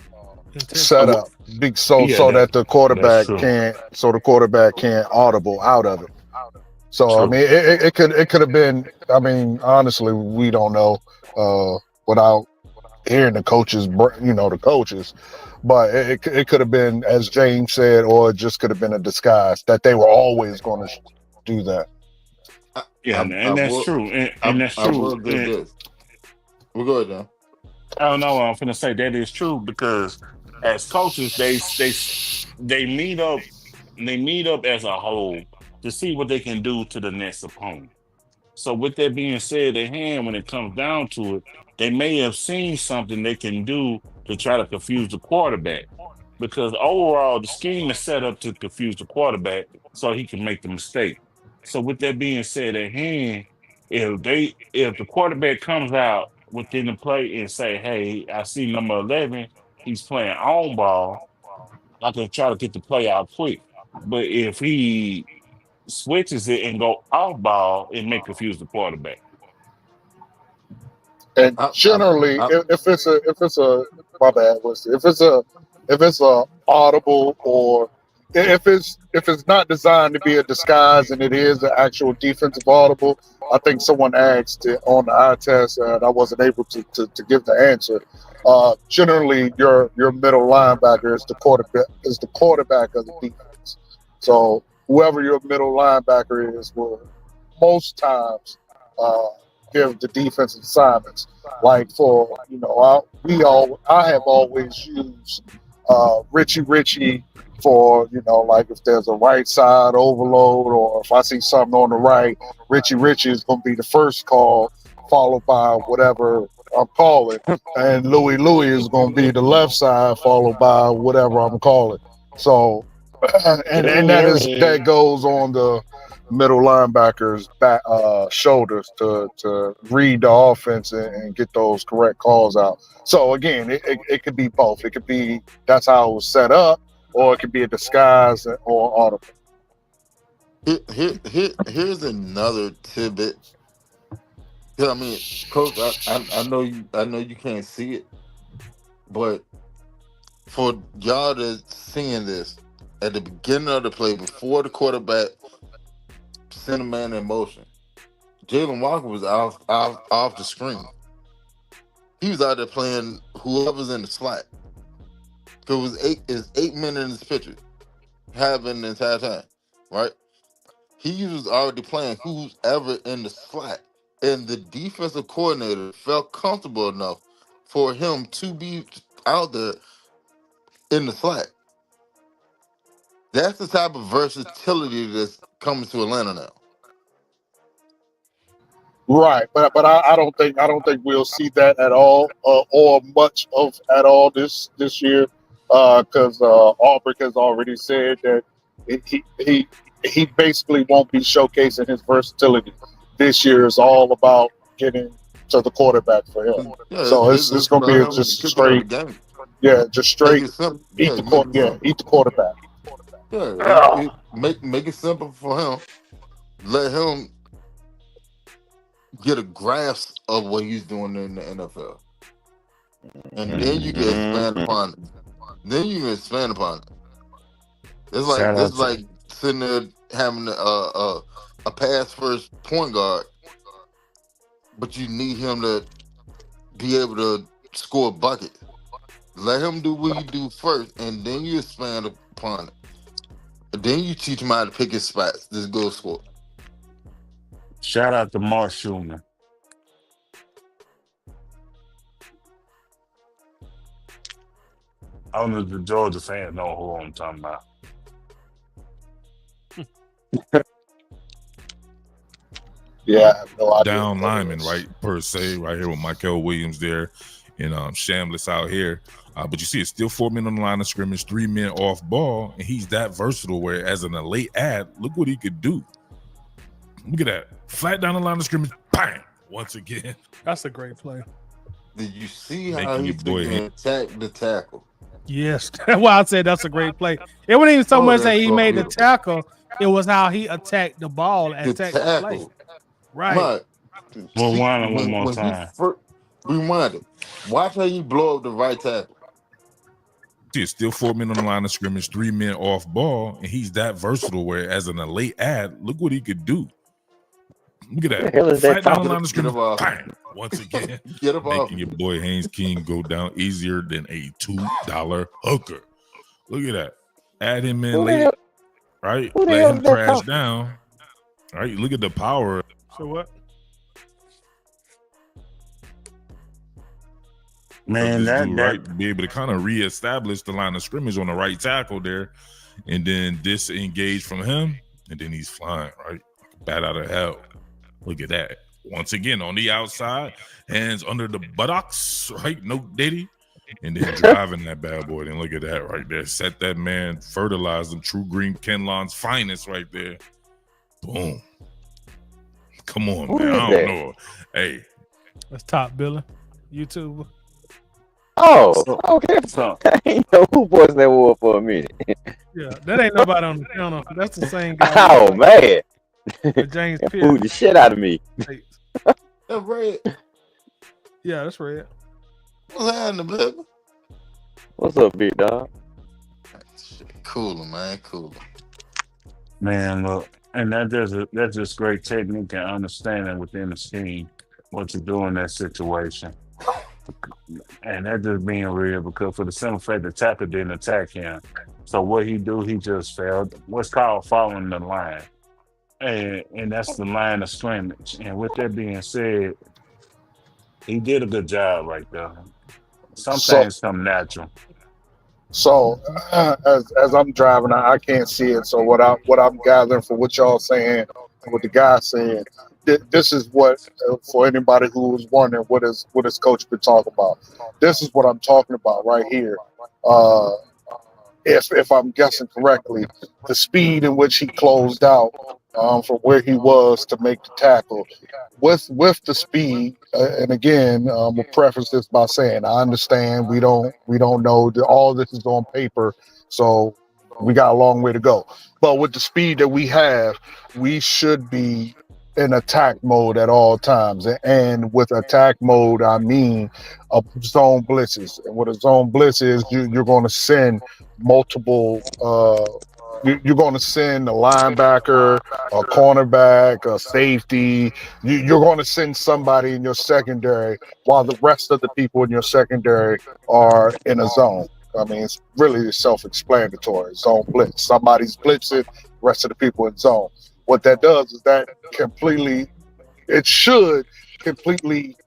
Intentions. setup, big Yeah, so that that's true. the quarterback can't audible out of it. So I True. mean, it could have been. I mean, honestly, we don't know without hearing the coaches, but it could have been, as James said, or it just could have been a disguise that they were always going to do that. Yeah, I and that's will. true. And that's I will true. give this. We'll go ahead, John. I don't know. I'm gonna say that is true because as coaches, they meet up. They meet up as a whole to see what they can do to the next opponent. So with that being said, at hand, when it comes down to it, they may have seen something they can do to try to confuse the quarterback. Because overall, the scheme is set up to confuse the quarterback so he can make the mistake. So with that being said, at hand, if the quarterback comes out within the play and say, "Hey, I see number 11, he's playing on ball," I can try to get the play out quick. But if he switches it and go off ball, it may confuse the quarterback. And I, I, generally, I, if it's a my bad, if it's a audible, or if it's not designed to be a disguise and it is an actual defensive audible. I think someone asked it on the eye test and I wasn't able to give the answer. Generally, your middle linebacker is the quarterback of the defense. So whoever your middle linebacker is will most times uh, give the defensive assignments. Like for I have always used Richie for like if there's a right side overload or if I see something on the right, Richie is going to be the first call, followed by whatever I'm calling, and Louis is going to be the left side, followed by whatever I'm calling. So, and that goes on the middle linebackers back shoulders to read the offense and get those correct calls out. So again, it could be both. It could be that's how it was set up, or it could be a disguise or audible. here's another tidbit. 'Cause, I mean, Coach, I know you can't see it, but for y'all to seeing this at the beginning of the play before the quarterback sent a man in motion. Jalon Walker was off the screen. He was out there playing whoever's in the slot. Because it's 8 men in this picture, having the entire time, right? He was already playing who's ever in the slot. And the defensive coordinator felt comfortable enough for him to be out there in the slot. That's the type of versatility that's coming to Atlanta now. Right, but I don't think we'll see that at all, or much of at all this year, because Aubrey has already said that he basically won't be showcasing his versatility this year. Is all about getting to the quarterback for him. Yeah, So it's it's going to about be him just kicking up the straight, game. just Make straight it simple. eat Yeah, the make it simple. eat the quarterback. Yeah, make it simple for him. Let him get a grasp of what he's doing in the NFL, and then you can expand upon it. Then you can expand upon it. It's like Shout this out is to like sitting there having a pass first point guard, but you need him to be able to score a bucket. Let him do what he do first, and then you expand upon it. And then you teach him how to pick his spots. This go score. shout out to Mark Schumann. I don't know if the Georgia fans know who I'm talking about. Yeah, I have no idea. Down who that lineman, is. right, per se, right here with Michael Williams there and Shambliss out here. But you see, it's still 4 men on the line of scrimmage, 3 men off ball, and he's that versatile where as an late ad, look what he could do. Look at that. Flat down the line of scrimmage, bang, once again. That's a great play. Did you see how Making he your boy took and attacked the tackle? Yes, that's why I said that's a great play. It wasn't even so Oh, much that's that he so made the beautiful. tackle; it was how he attacked the ball and The attacked the play. tackle. Right. Mike, see, Rewind it one more when he time. first rewind it, watch how you blow up the right tackle. See, it's still 4 men on the line of scrimmage, 3 men off ball, and he's that versatile where as an late ad, look what he could do. Look at What the that. hell is that Flat down the talking? line of Get scrimmage, him off. bang, once again. Get him off. Making your boy Haynes King go down easier than a $2 hooker. Look at that. Add him in Who the late, hell- right? who the Let hell him is that crash talking? down. Right? Look at the power. So what? Man, This that dude, right? To be able to kind of reestablish the line of scrimmage on the right tackle there, and then disengage from him, and then he's flying, right? Like a bat out of hell. Look at that. Once again, on the outside, hands under the buttocks, right? No Diddy. And then driving that bad boy. Then look at that right there. Set that man, fertilize them. True Green Kenlon's finest right there. Boom. Come on, Who man. is I don't that? know. Hey, That's Top Billing, YouTuber. Oh, So- okay. so I ain't know who voiced that war for a minute. Yeah, that ain't nobody on the channel. That's the same guy. Oh man, with James that Pierce. fooled the shit out of me. That red. Yeah, that's right. What's happening, baby? What's up, big dog? Shit, cooler, man. Cooler. man, look, and that's just great technique and understanding within the scheme what to do in that situation. And that just being real because for the simple fact the tackle didn't attack him. So what he do, he just failed what's called following the line. And that's the line of scrimmage. And with that being said, he did a good job right there. Some So- things come natural. So as I'm driving, I can't see it. So what I'm gathering for what y'all saying, and what the guy saying, this is what for anybody who was wondering what is Coach been talking about. This is what I'm talking about right here. If I'm guessing correctly, the speed in which he closed out from where he was to make the tackle, with the speed, and again, we'll preface this by saying I understand we don't know that all this is on paper, so we got a long way to go. But with the speed that we have, we should be in attack mode at all times. And with attack mode, I mean zone blitzes. And what a zone blitz is, you're going to send multiple. You're going to send a linebacker, a cornerback, a safety. You're going to send somebody in your secondary while the rest of the people in your secondary are in a zone. I mean, it's really self-explanatory. Zone blitz. Somebody's blitzing, rest of the people in zone. What that does is that it should completely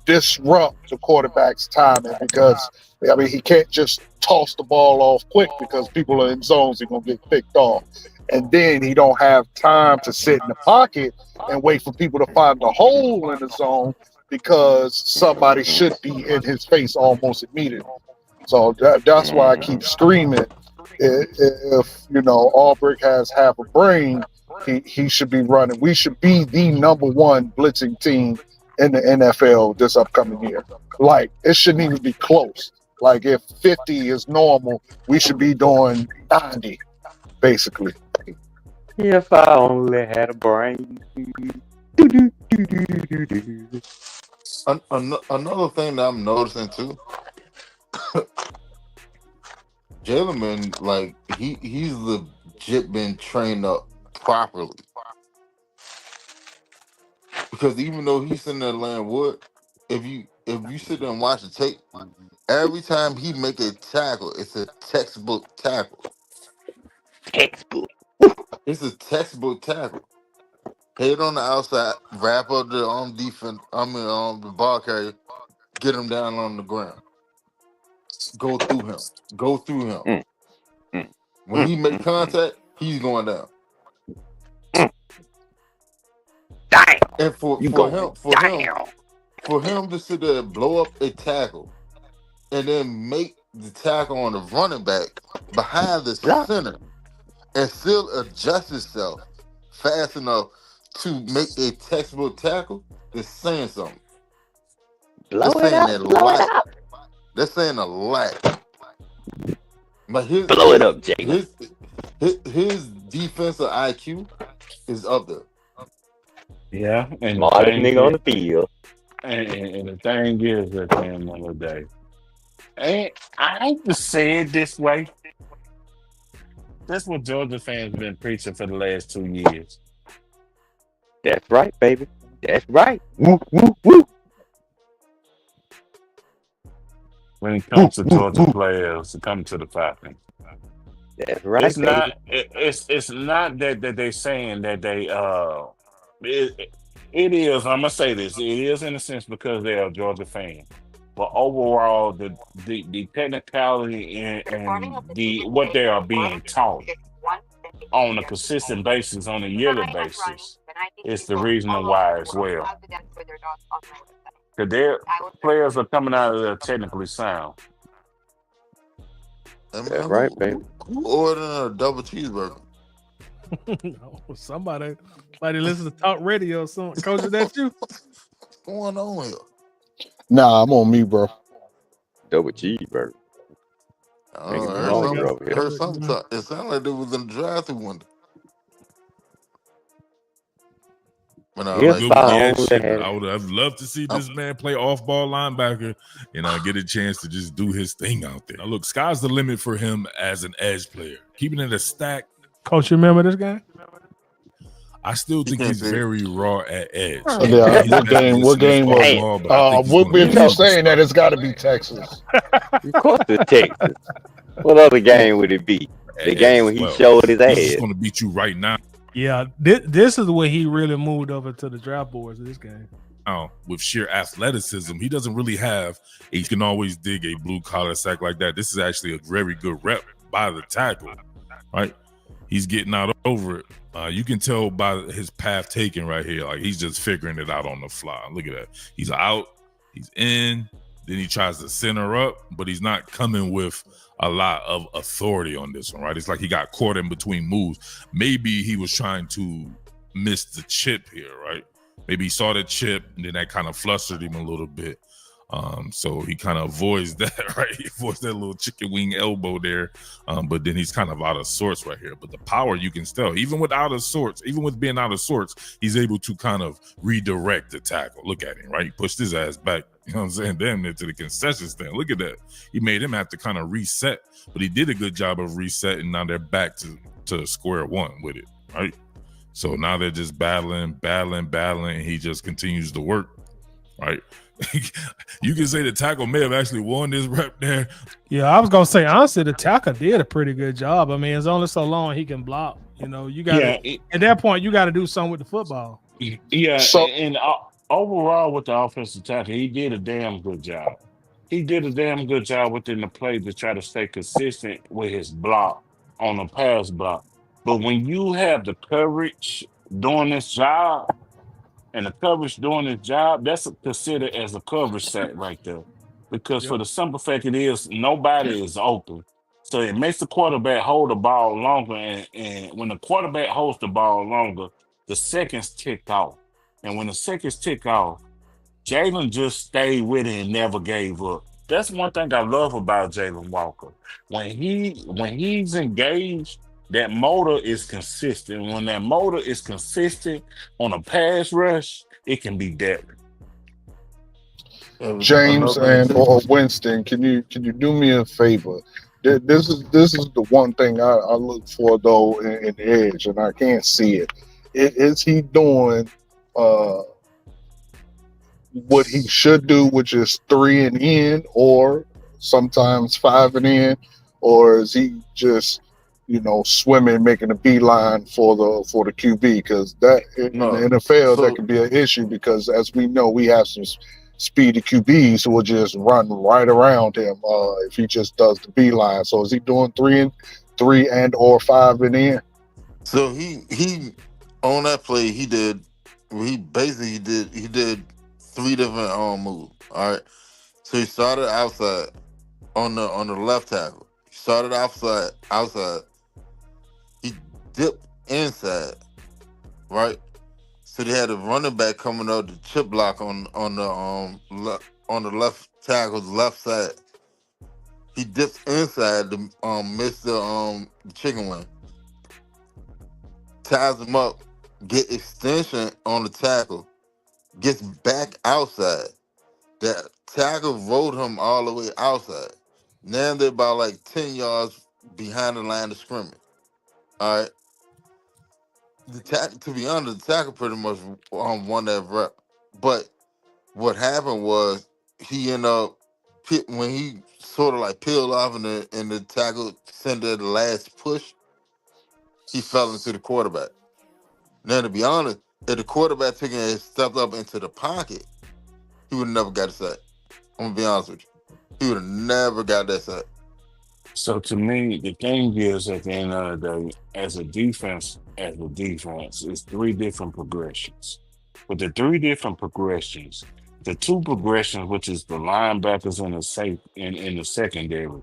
disrupt the quarterback's timing because, I mean, he can't just toss the ball off quick because people are in zones, he's going to get picked off. And then he don't have time to sit in the pocket and wait for people to find the hole in the zone because somebody should be in his face almost immediately. So that's why I keep screaming. If Albrecht has half a brain, he should be running. We should be the number one blitzing team in the NFL this upcoming year. Like, it shouldn't even be close. Like, if 50 is normal, we should be doing 90, basically. If I only had a brain. Another thing that I'm noticing too, Jalen, like he's legit been trained up properly. Because even though he's sitting there laying wood, if you sit there and watch the tape, every time he make a tackle, it's a textbook tackle. Textbook. It's a textbook tackle. Head on the outside, wrap up the defense. The ball carrier, get him down on the ground. Go through him. When he make contact, he's going down. Damn. And for him to sit there and blow up a tackle and then make the tackle on the running back behind the center and still adjust himself fast enough to make a textbook tackle, is saying something. They're saying a lot. But blow it up, Jay. His defensive IQ is up there. Yeah, and smartest nigga on the field. And the thing is, at the end of the day, and I hate to say it this way, that's what Georgia fans been preaching for the last 2 years. That's right, baby. That's right. Woo, woo, woo. When it comes to Georgia players to come to the Falcons, that's right. It's baby. not. It's not that they're saying that they. It is. I'm gonna say this. It is in a sense because they are a Georgia fan, but overall, the technicality and the what they are being taught on a consistent basis, on a yearly basis, is the reason why as well. Because their players are coming out of there technically sound. That's right, baby. Who ordering a double cheeseburger? Somebody listen to talk radio or something. Coach, is that you? What's going on here? Nah, I'm on me, bro. Double cheeseburger. I heard something. It sounded like they was in the drive-through window. I'd love to see this man play off-ball linebacker and get a chance to just do his thing out there. Now, look, sky's the limit for him as an edge player. Keeping it a stack. Coach, you remember this guy? I still think he's very raw at edge. Yeah, what game was it? If you're saying that, it's got to be Texas. Of course it's Texas. What other game would it be? The game when he showed his ass. He's going to beat you right now. Yeah, this is where he really moved over to the draft boards of this game. With sheer athleticism, he doesn't really have. He can always dig a blue collar sack like that. This is actually a very good rep by the tackle, right? He's getting out over it. You can tell by his path taken right here. Like, he's just figuring it out on the fly. Look at that. He's out. He's in. Then he tries to center up, but he's not coming with a lot of authority on this one, right? It's like he got caught in between moves. Maybe he was trying to miss the chip here, right? Maybe he saw the chip and then that kind of flustered him a little bit. So he kind of avoids that, right? He avoids that little chicken wing elbow there. But then he's kind of out of sorts right here. But the power you can still, even with being out of sorts, he's able to kind of redirect the tackle. Look at him, right? He pushed his ass back, you know what I'm saying? Damn near to the concession stand. Look at that. He made him have to kind of reset, but he did a good job of resetting. Now they're back to square one with it, right? So now they're just battling, and he just continues to work, right? You can say the tackle may have actually won this rep there. Yeah, I was gonna say honestly, the tackle did a pretty good job. I mean, it's only so long he can block. You know, you got at that point you got to do something with the football. Yeah, So and overall with the offensive tackle, he did a damn good job. He did a damn good job within the play to try to stay consistent with his block on the pass block. But when you have the coverage doing this job and the coverage doing this job, that's considered as a coverage sack right there. Because for Yep. the simple fact it is, nobody is open. So it makes the quarterback hold the ball longer. And when the quarterback holds the ball longer, the seconds tick off. And when the seconds tick off, Jalen just stayed with it and never gave up. That's one thing I love about Jalon Walker. When he's engaged, that motor is consistent. When that motor is consistent on a pass rush, it can be deadly. James Another thing and too. or Winston, can you do me a favor? This is the one thing I look for though in the edge, and I can't see it. Is he doing uh, what he should do, which is three and in, or sometimes five and in, or is he just swimming, making a beeline for the QB? Because that in the No. NFL that So could be an issue because as we know we have some speedy QBs who will just run right around him if he just does the beeline. So is he doing three and or five and in? so he on that play he basically did three different moves. All right. So he started outside on the left tackle. He started outside. He dipped inside, right? So they had a running back coming up the chip block on the left tackle's left side. He dips inside to miss the chicken wing, ties him up, get extension on the tackle, gets back outside. That tackle rolled him all the way outside. Now they're about like 10 yards behind the line of scrimmage. All right. To be honest, the tackle pretty much won that rep. But what happened was he ended up when he sort of like peeled off and the tackle sent the last push, he fell into the quarterback. Now to be honest, if the quarterback took and stepped up into the pocket, he would have never got a sack. I'm gonna be honest with you. He would have never got that sack. So to me, the thing is at the end of the day, as a defense, it's three different progressions. With the three different progressions, the two progressions, which is the linebackers and the safe in the secondary,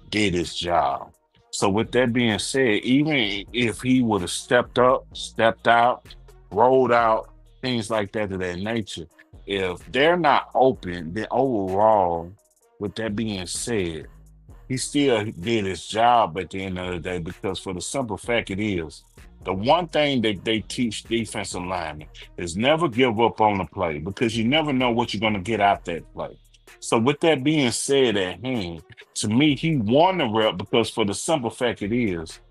did his job. So with that being said, even if he would have stepped up, stepped out, rolled out, things like that of that nature, if they're not open, then overall, with that being said, he still did his job at the end of the day because for the simple fact it is the one thing that they teach defensive linemen is never give up on the play because you never know what you're going to get out that play. So with that being said at hand, to me, he won the rep because for the simple fact it is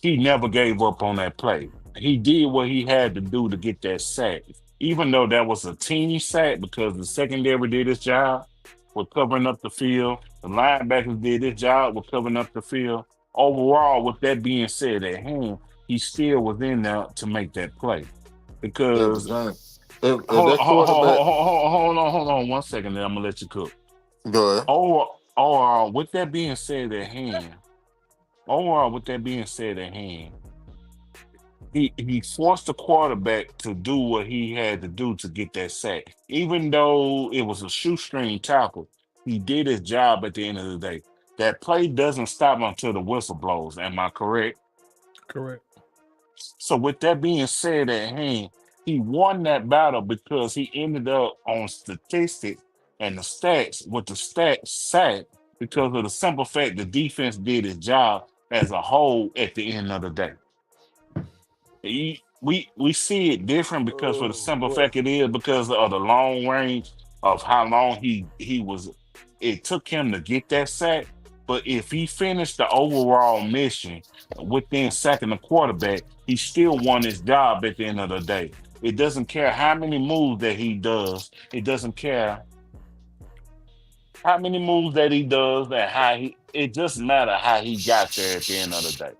he never gave up on that play. He did what he had to do to get that sack, even though that was a teeny sack because the secondary did its job with covering up the field. The linebackers did their job with covering up the field. Overall, with that being said at hand, he still was in there to make that play. Yeah, but Because Johnny, if that quarterback hold on 1 second, then I'm gonna let you cook. go ahead. Overall, with that being said at hand, overall, with that being said at hand, he forced the quarterback to do what he had to do to get that sack. Even though it was a shoestring tackle, he did his job at the end of the day. That play doesn't stop until the whistle blows. Am I correct? Correct. So with that being said at hand, he won that battle because he ended up on statistics And the stats sack because of the simple fact the defense did its job as a whole at the end of the day. We see it different because for the Oh simple boy. fact it is because of the long range of how long he was. It took him to get that sack, but if he finished the overall mission within sacking the quarterback, he still won his job at the end of the day. It doesn't care how many moves that he does. It doesn't care how many moves that he does and how he. It doesn't matter how he got there at the end of the day.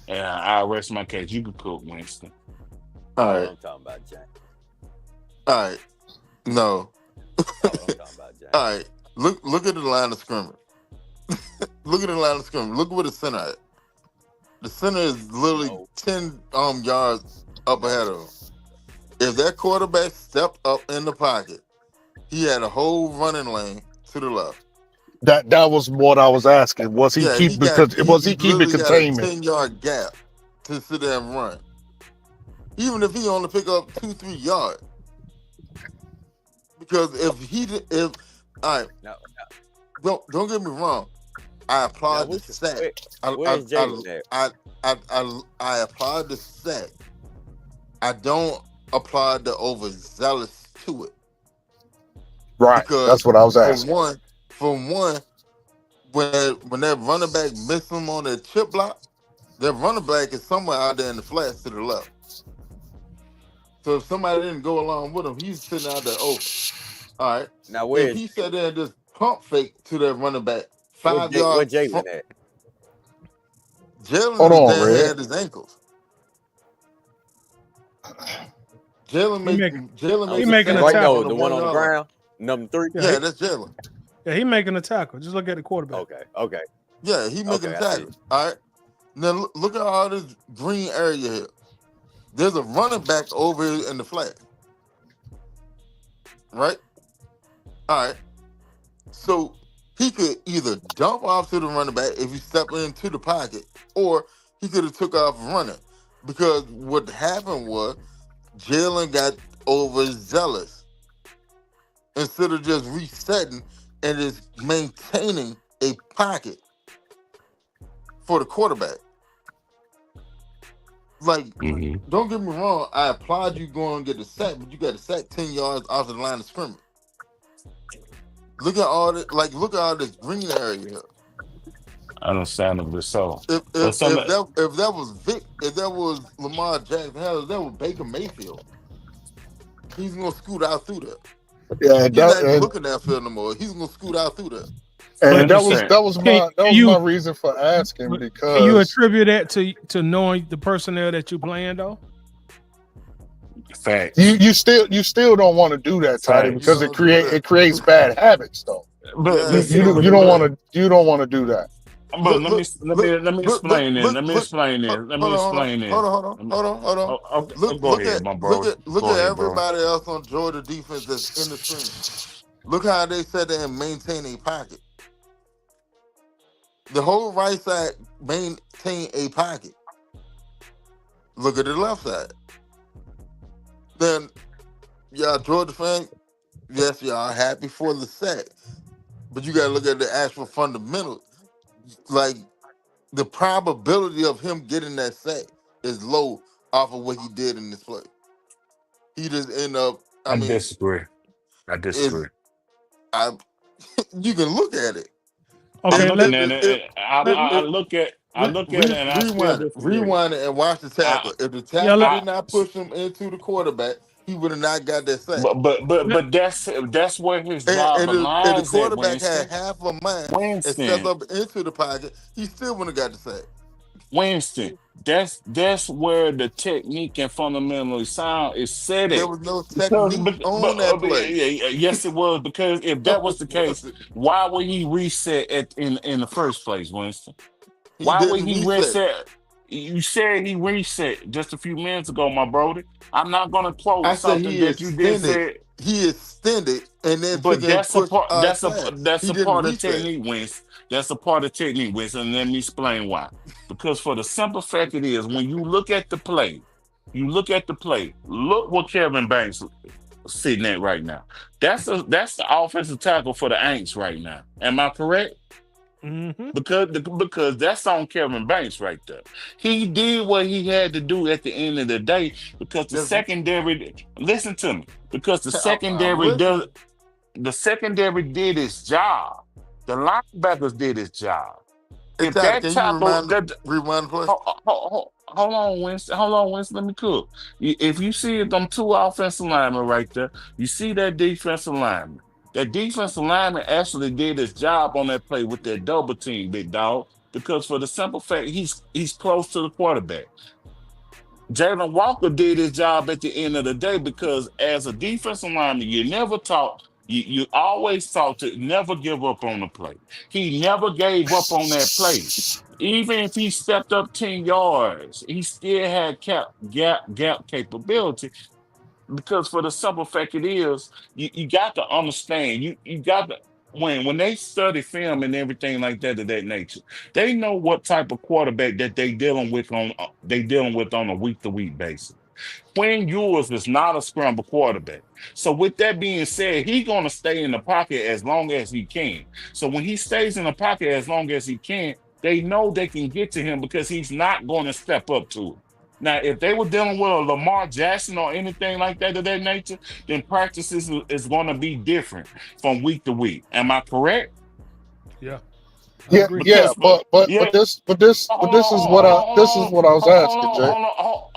And I rest my case. You can cook, Winston. That's All what right, I'm talking about, James. all right. No, That's what I'm talking about, James. all right. Look at the line of scrimmage. Look at the line of scrimmage. Look where the center at. The center is literally No. 10 yards up ahead of him. If that quarterback stepped up in the pocket, he had a whole running lane to the left. That was what I was asking. Was he Yeah, keeping literally had a containment? 10-yard gap to sit there and run. Even if he only pick up 2-3 yards. Because if all right, No. don't get me wrong. I applaud the Now, sack. where's Jalen at? I applaud the sack. I don't applaud the overzealous to it. Right. Because That's what I was asking. for one, when that running back missed him on that chip block, that running back is somewhere out there in the flats to the left. So if somebody didn't go along with him, he's sitting out there open. All right. Now, If where's he sat there and just pump fake to that running back, where 5 yards Jalen from at? Jalen Hold was on, there and Red. had his ankles. Jalen He make make- Jalen he makes making a Right tackle. now, the one on the ground, number 3. Yeah, Yeah, that's Jalen. Yeah, he making a tackle. Just look at the quarterback. Okay. Yeah, he making Okay, a I see tackle. All right. Now look at all this green area here. There's a running back over here in the flat. Right? All right. So he could either dump off to the running back if he stepped into the pocket, or he could have took off running. Because what happened was Jalen got overzealous. Instead of just resetting and just maintaining a pocket for the quarterback. Like, don't get me wrong, I applaud you going and get the sack, but you got to sack 10 yards off the line of scrimmage. Look at all this green area here. Understandably so. If But some that was Lamar Jackson, hell, if that was Baker Mayfield, he's gonna scoot out through there. Yeah, He's not even looking at field no more. He's gonna scoot out through there. and that Understand. was Can my reason for asking, Can you because attribute that to knowing the personnel that you playing though? Facts. you still don't want to do that, Toddy, Facts. because it creates bad habits though. But Yeah, You don't want to do that. But let me explain this. Let me explain this. Hold on. Okay, go ahead, my bro. Look Go at ahead, bro. everybody else on Georgia defense that's in the screen. Look how they sat there and maintain a pocket. The whole right side maintain a pocket. Look at the left side. Then, y'all Georgia fan, yes, y'all happy for the sack. But you got to look at the actual fundamentals. Like, the probability of him getting that sack is low off of what he did in this play. He just end up, I disagree. You can look at it. Okay, I look at it and I still disagree. Rewind it and watch the tackle. If the tackle did not push him into the quarterback, he would have not got that sack. But that's where his job And if lies the at, quarterback had Winston. half a mind and stepped up into the pocket, he still wouldn't have got the sack. Winston, that's where the technique and fundamentally sound is set There at. was no technique on that play. Yes, it was, because if that was the case, why would he reset in the first place, Winston? Why would he reset? You said he reset just a few minutes ago, my brody. I'm not gonna quote something that you just said. He extended and then But that's a part. That's a He part of didn't reset. technique, Winston. That's a part of technique, Winston. And let me explain why. Because for the simple fact it is, when you look at the play, look what Kevin Banks sitting at right now. That's the offensive tackle for the Aints right now. Am I correct? Mm-hmm. Because that's on Kevin Banks right there. He did what he had to do at the end of the day because the Yes, secondary. Listen to me. Because I'm listening. the secondary did its job. The linebackers did its job. Hey, If Tyler, that can you tackle that rewind the play? hold on, Winston. Hold on, Winston. Let me cook. If you see them two offensive linemen right there, you see that defensive lineman. That defensive lineman actually did his job on that play with that double team, big dog. Because for the simple fact he's close to the quarterback. Jalon Walker did his job at the end of the day because as a defensive lineman, you never taught. You always taught to never give up on the play. He never gave up on that play. Even if he stepped up 10 yards, he still had gap capability because for the simple fact it is, you got to understand, you got to when they study film and everything like that of that nature, they know what type of quarterback that they dealing with on a week to week basis. Quinn Ewers is not a scramble quarterback. So with that being said, he's gonna stay in the pocket as long as he can. So when he stays in the pocket as long as he can, they know they can get to him because he's not going to step up to it. Now, if they were dealing with a Lamar Jackson or anything like that of that nature, then practices is going to be different from week to week. Am I correct? Yeah. I Yeah, agree. yeah, Because yeah, but this is what I was asking, Jay.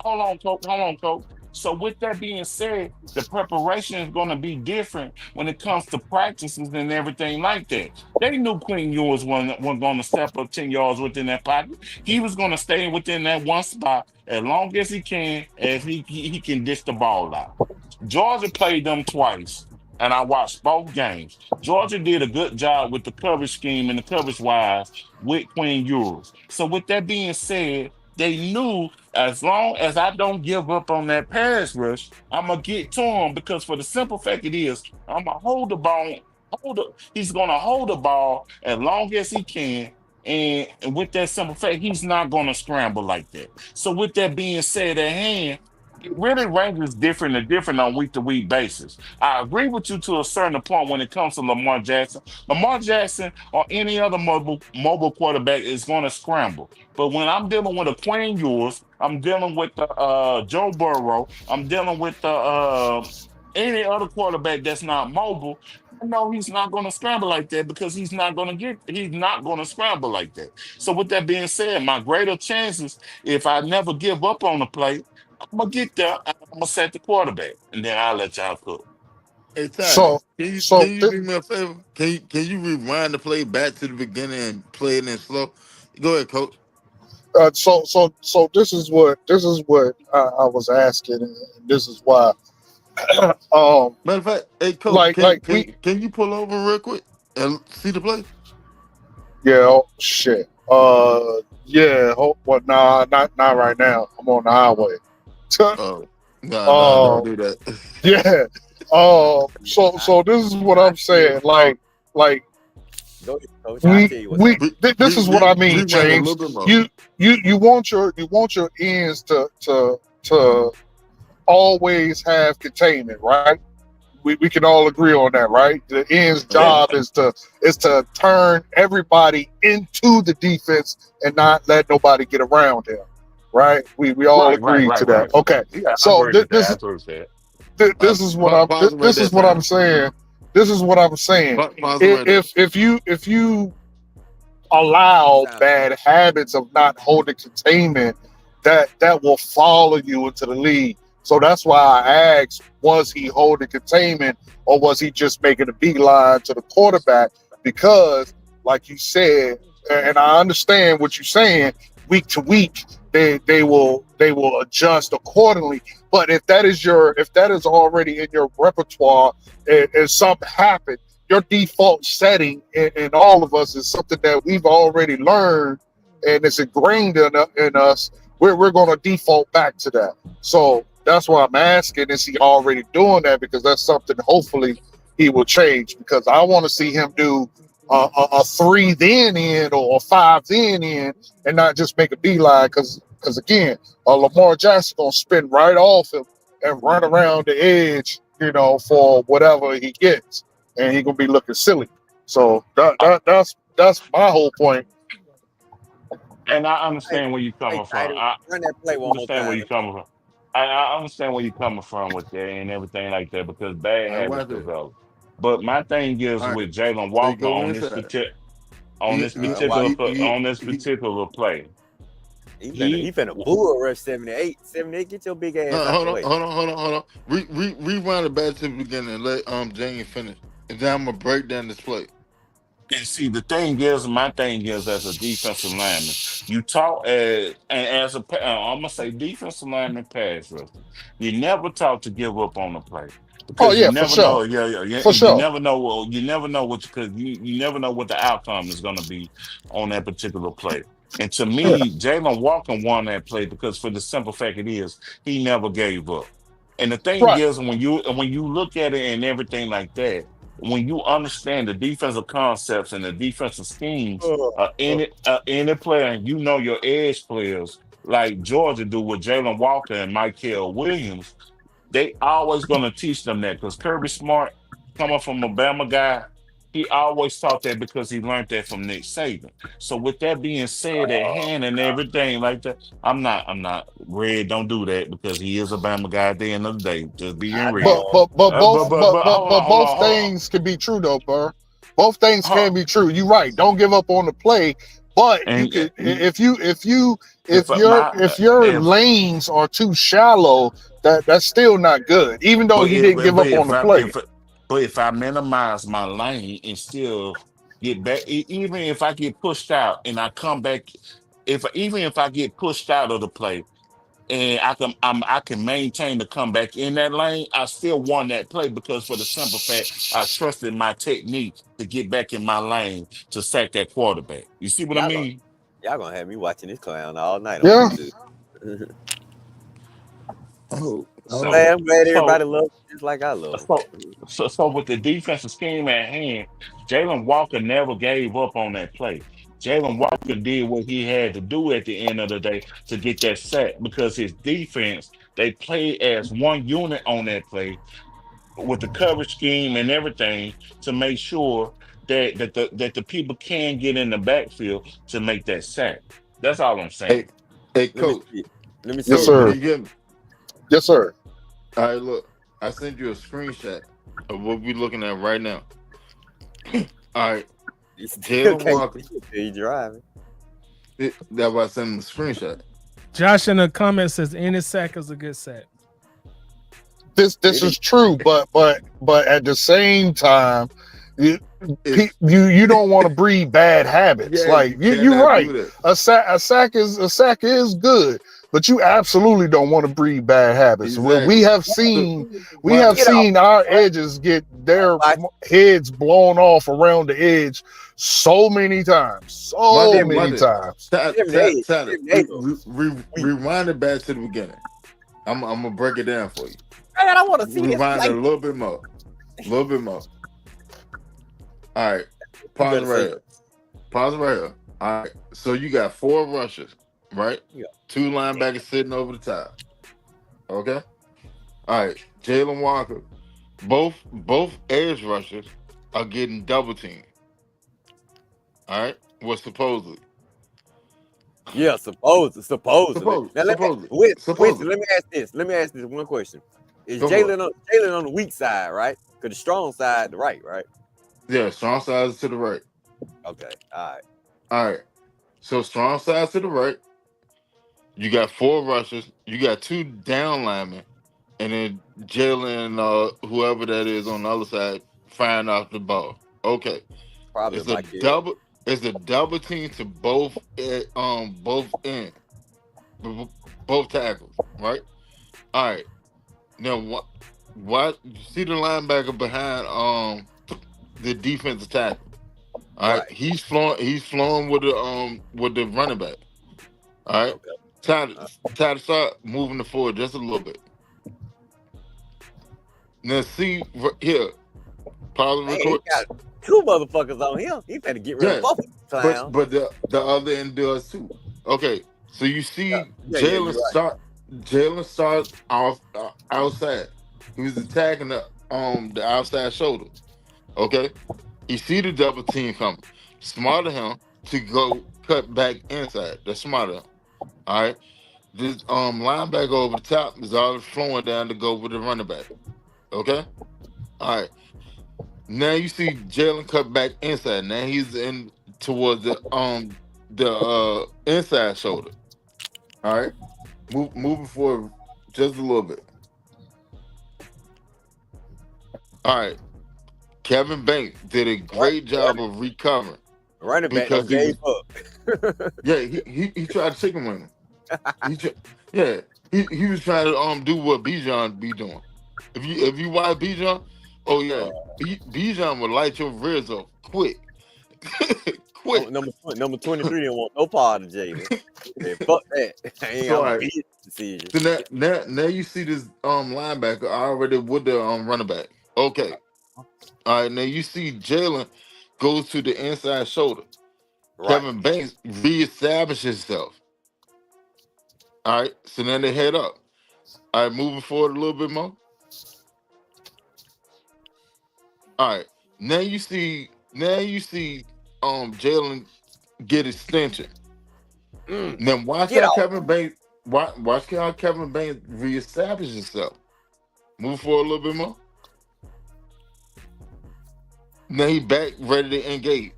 hold on, coach. Hold on, coach. So with that being said, the preparation is going to be different when it comes to practices and everything like that. They knew Quinn Ewers wasn't going to step up 10 yards within that pocket. He was going to stay within that one spot as long as he can, as he can dish the ball out. Georgia played them twice, and I watched both games. Georgia did a good job with the coverage scheme and the coverage wise with Quinn Ewers. So with that being said, they knew as long as I don't give up on that pass rush, I'm gonna get to him because for the simple fact it is, I'm gonna hold the ball. He's gonna hold the ball as long as he can. And with that simple fact, he's not gonna scramble like that. So with that being said at hand, it really ranges different and different on week to week basis. I agree with you to a certain point when it comes to Lamar Jackson. Lamar Jackson or any other mobile quarterback is going to scramble. But when I'm dealing with a Quinn Ewers, I'm dealing with the Joe Burrow, I'm dealing with the any other quarterback that's not mobile. I know he's not going to scramble like that because he's not going to scramble like that. So with that being said, my greater chances if I never give up on the play, I'm gonna get there. I'm gonna set the quarterback, and then I'll let y'all cook. Hey, Tyler, So can so you thi- do me a favor? Can you rewind the play back to the beginning and play it in slow? Go ahead, coach. so this is what I was asking, and this is why. um, Matter of fact, hey, coach, like can like can we can you pull over real quick and see the play? yeah, oh, shit. Yeah. Well, nah, not right now. I'm on the highway. Oh, no, don't do that. Yeah. So this is what I'm saying. Like Go ahead, coach. I'll tell you what's happening. this is what I mean, Rewind it a James. little bit more. You want your ends to always have containment, right? We can all agree on that, right? The end's Yeah, job is to turn everybody into the defense and not let nobody get around him, right? We all agree to that. right. Okay, Yeah, I so agree with that. I agree with that. this is what Pause it right this there, is what I'm Tyler. saying. This is what I'm saying. Pause it right there. If you allow Sound bad habits of not holding containment, that will follow you into the league. So that's why I asked, was he holding containment or was he just making a beeline to the quarterback? Because, like you said, and I understand what you're saying, week to week they will adjust accordingly. But if that is already in your repertoire and something happened, your default setting in all of us is something that we've already learned and it's ingrained in us. We're going to default back to that. So that's why I'm asking, is he already doing that? Because that's something hopefully he will change. Because I want to see him do a 3 then in or a 5 then in and not just make a beeline. Because again, Lamar Jackson going to spin right off him and run around the edge, for whatever he gets, and he gonna be looking silly. So that's my whole point. And I Hey, understand where you're hey, coming from. Title, run that play one more Understand where time. you're coming from. I understand where you're coming from with that and everything like that because bad All right, habits watch this. develop. But my thing is All right, with Jalen so you Walker go on this inside. particular He he Watch. on this particular play, He he finna bull rush 78. 78, get your big ass no, out hold the on, way. hold on. Rewind it back to the beginning and let Jane finish. And then I'm gonna break down this play. and see, the thing is, my thing is, as a defensive lineman, you talk as I'm gonna say defensive lineman pass rusher. You never talk to give up on the play Oh because you yeah, for never know. sure, Yeah, for you sure. never know. You never know what because you never know what the outcome is gonna be on that particular play. And to Yeah, me, Jalen Walker won that play because for the simple fact it is he never gave up. And the thing right, is, when you look at it and everything like that when you understand the defensive concepts and the defensive schemes any player, and you know your edge players like Georgia do with Jalen Walker and Michael Williams, they always going to teach them that because Kirby Smart, coming from a Bama guy, he always taught that because he learned that from Nick Saban. So with that being said, at hand and everything like that, I'm not Red. Don't do that because he is a Bama guy. At the end of the day, just being I but real. know but but both but but Hold but on, hold both on, hold on. things can be true though, Burr. Both things Huh. can be true. You're right. Don't give up on the play, but you And could you, if your if lanes are too shallow, that's still not good. Even though but he if didn't give but up on if the I play. if I minimize my lane and still get back, even if I get pushed out and I come back, if I get pushed out of the play and I can maintain to come back in that lane, I still won that play because for the simple fact I trusted my technique to get back in my lane to sack that quarterback. You see what I y'all gonna mean? y'all gonna have me watching this clown all night on Yeah, YouTube. Oh, hold So on. I'm glad so everybody loves it just like I love So, so with the defensive scheme at hand, Jalen Walker never gave up on that play. Jalen Walker did what he had to do at the end of the day to get that sack because his defense, they played as one unit on that play with the coverage scheme and everything to make sure that the people can get in the backfield to make that sack. That's all I'm Hey, saying. hey, Let me coach, see it. Let me yes, see it. coach, sir. can you get me? Yes, sir. All right, look, I sent you a screenshot of what we're looking at right now. All right, You still Jalen can't Walker. see it till you driving. That's why I sent him a screenshot. Josh in the comments says any sack is a good sack. This It is. is true, but at the same time, you It's you don't want to breed bad habits. yeah, Like you you're cannot do right. that. A sack is good, but you absolutely don't want to breed bad habits. We Exactly. have So seen my Get off. our edges get their Watch. heads blown off around the edge so many times, so Monday, many Monday, times. We rewind it back to the beginning. I'm gonna break it down for you. man, I want to see this Rewind it play. a little bit more. A little bit more. All right. You Pause better it right say here. Pause it right here. All right. So you got 4 rushers, right? Yeah. 2 linebackers sitting over the top. Okay. All right. Jalen Walker. Both edge rushers are getting double teamed. All right. Well, supposedly. Yeah, supposedly. Now Supposedly. Winston, Supposedly. let me ask this one question. Is Go for it. Jalen on the weak side, right? Because the strong side, the right, right? Yeah, strong sides to the right. Okay, all right. All right. So strong sides to the right. You got 4 rushers. You got 2 down linemen, and then Jalen, whoever that is on the other side, firing off the ball. Okay, Probably it's a Mike Hill. double. It's a double team to both both ends, both tackles. Right. All right. Now what? You see the linebacker behind the defensive tackle. All right. Right. He's flowing with the running back. All right. Okay. Time to start moving the forward just a little bit. Now see here, pause the Man, he record. got 2 motherfuckers on him. He better get rid of Yeah, both of them clowns. but the other end does too. Okay, so you see Yeah, Jalen you're right. start. Jalen starts off outside. He was attacking the outside shoulder. Okay, he see the double team coming. Smarter him to go cut back inside. That's smarter. All right. This linebacker over the top is always flowing down to go with the running back. Okay. All right. Now you see Jalen cut back inside. Now he's in towards the inside shoulder. All right. Moving forward just a little bit. All right. Kevin Banks did a great job of recovering. Running back Because he gave was- up. Yeah, he tried to chicken wing him. He was trying to do what Bijan be doing. If you watch Bijan, oh yeah, Bijan will light your rears up quick. Quick. Number 23 didn't want no part of Jalen. Fuck that. Ain't So, got all a right. decision. So now you see this linebacker already with the running back. Okay. All right, now you see Jalen goes to the inside shoulder. Right. Kevin Banks reestablishes himself. All right, so then they head up. All right, moving forward a little bit more. All right, now you see Jalen get extension. Then watch Get how off. Kevin Banks watch how Kevin Banks reestablishes himself. Move forward a little bit more. Now he back ready to engage.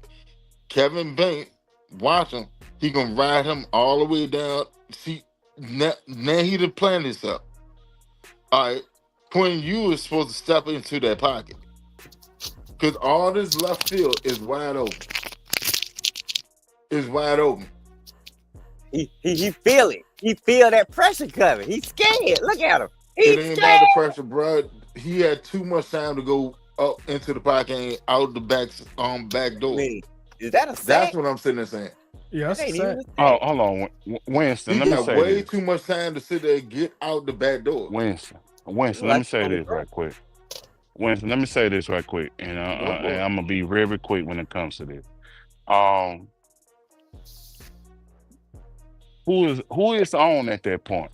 Kevin Banks, watch him. He gonna ride him all the way down. See, now he done planned this up. All right, Quinn, you is supposed to step into that pocket because all this left field is wide open. It's wide open. He feel it. He feel that pressure coming. He's scared. Look at him. It He's ain't scared. about the pressure, bro. He had too much time to go up into the pocket and out the back door. Man, is that a sack? That's what I'm sitting there saying. Yeah, that's Ain't sad. even a sack. Oh, hold on, Winston. He Let me got say way this. too much time to sit there and get out the back door. Winston, let me say this right quick. Winston, let me say this right quick, and I'm gonna be very quick when it comes to this. Who is on at that point?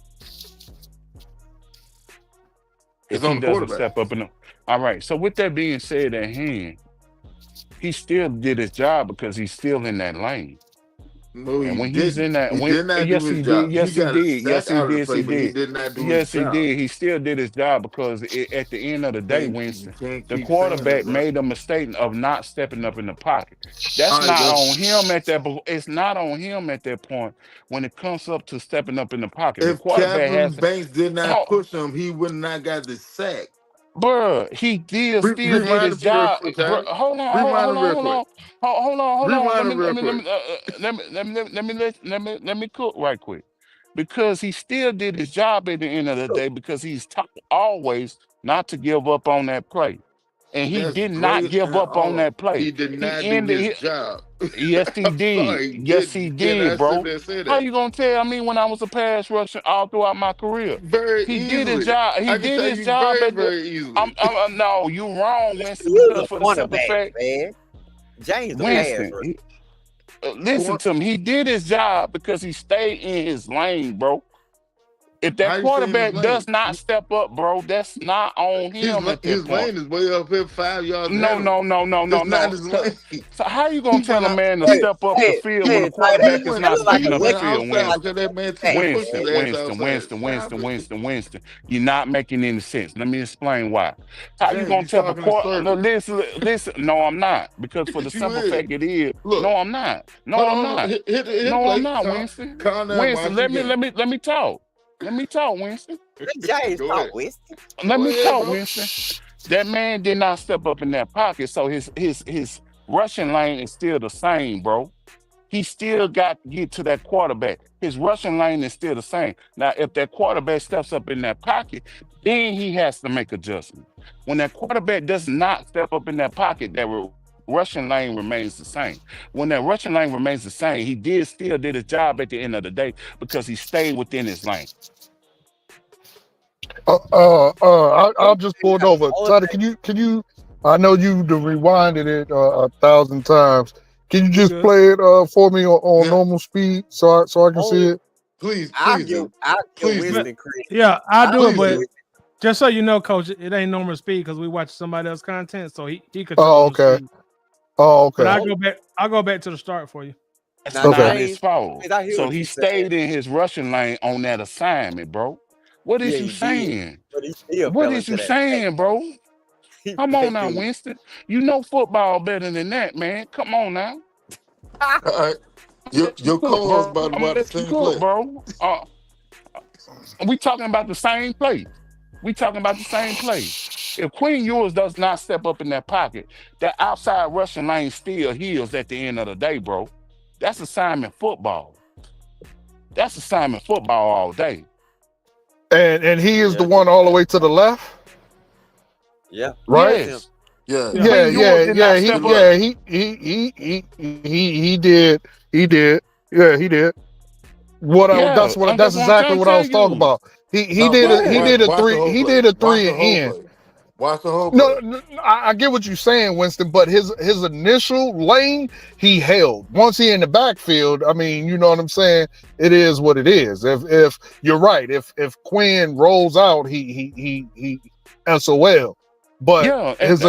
If It's on he the doesn't quarterback. step up in the, all right. So with that being said at hand, he still did his job because he's still in that lane. No, And he when didn't. he's in that, He when, did not yes, do he his did. job. Yes, He he got a did. Yes, sack he out of the did. play, He but he did. did not do Yes, his he job. did. He still did his job because at the end of the day, You Winston, can't the keep quarterback saying that, bro. made a mistake of not stepping up in the pocket. That's All right, not bro. on him at that. It's not on him at that point when it comes up to stepping up in the pocket. The If quarterback Kevin has to. Banks did not Oh, push him, he would not got the sack. bruh, he still did Rewind his it real job. quick, Bruh, Tyler. hold on, Rewind it real hold quick. on. Hold on. Rewind it real quick. Let me cook right quick. Because he still did his job at the end of the day because he's taught always not to give up on that play. And he That's did not great give and up on all. that play. He did He not do ended his job. yes, he I'm did. sorry, he Yes, didn't. he You did, cannot sit bro. there and say How that. you gonna tell me when I was a pass rusher all throughout my career? Very He did his easily. job. He I can did tell his you job very, at the. very easily. No, you wrong, Winston. You Because the for the simple cornerback, fact, man. James the pass Winston, rusher. listen to me. He did his job because he stayed in his lane, bro. If How that you stay in his quarterback does lane? not step up, bro, that's not on him at that His point. lane is way up here 5 yards No. ahead of him. That's not his lane. So how you gonna He tell went a out. man to Hey, step up the field when the Tyler, quarterback He is went. that not look like stepping a up He the went Western. field, outside Like Winston? because that man took hey, him pushed his ass outside. Winston. You're not making any sense. Let me explain why. How you James, gonna you tell a talking in quarter? No, circles. listen. No, I'm not. Because for the Yes, you simple is. fact it is, Look, no, I'm not. No, hold I'm on. not. Hit the No, I'm plate. not, Winston. Calm down. Winston, Watch the game. let me talk. Let me talk, Winston. James Go talk ahead. Winston. Let Go me ahead, talk, bro. Winston. That man did not step up in that pocket, so his rushing lane is still the same, bro. He still got to get to that quarterback. His rushing lane is still the same. Now, if that quarterback steps up in that pocket, then he has to make adjustments. When that quarterback does not step up in that pocket, that rushing lane remains the same. When that rushing lane remains the same, he still did his job at the end of the day because he stayed within his lane. I just pulled over. Tyler, can you? I know you rewinded it 1,000 times. Can you just good. play it for me on Yeah. normal speed so I can see it? Please, I'll please give do. I'll give Please do. Winston credit. Yeah, I do it, Please but do. just so you know, Coach, it ain't normal speed because we watch somebody else's content, so he Oh, controls the okay. speed. Oh, But okay. I'll go back to the start for you. That's Now the Okay. not thing his fault. is, I hear So what he you're saying. stayed in his rushing lane on that assignment, bro. What Yeah, is you he did, saying? but he still What fell is into you that pack. saying, bro? He Come on fake now, dude. Winston. You know football better than that, man. Come on now. All right. I'm gonna let you Your cook, co-host bro. about to I'm gonna watch the let you same cook, play. bro. We talking about the same play. We talking about the same play. If Quinn Ewers does not step up in that pocket, that outside rushing lane still heals at the end of the day, bro. That's assignment football. That's assignment football all day. And he is the Yeah, one all the way to the left, yeah, right? that's him. Yes. Yeah. Yeah. Yeah, Quinn Ewers yeah, did yeah. not He, To step the up. yeah, left. he did. He did. Yeah, he did. Yeah, That's that's what I'm exactly trying to what I tell was talking you. about. He No, did it. He Yeah. did a watch the three. whole He play. did a Watch three the and whole in. play. Watch the whole No, play. I get what you're saying, Winston, but his initial lane he held. Once he in the backfield, I mean, you know what I'm saying? It is what it is. If you're right, if Quinn rolls out, he SOL. But Yeah. his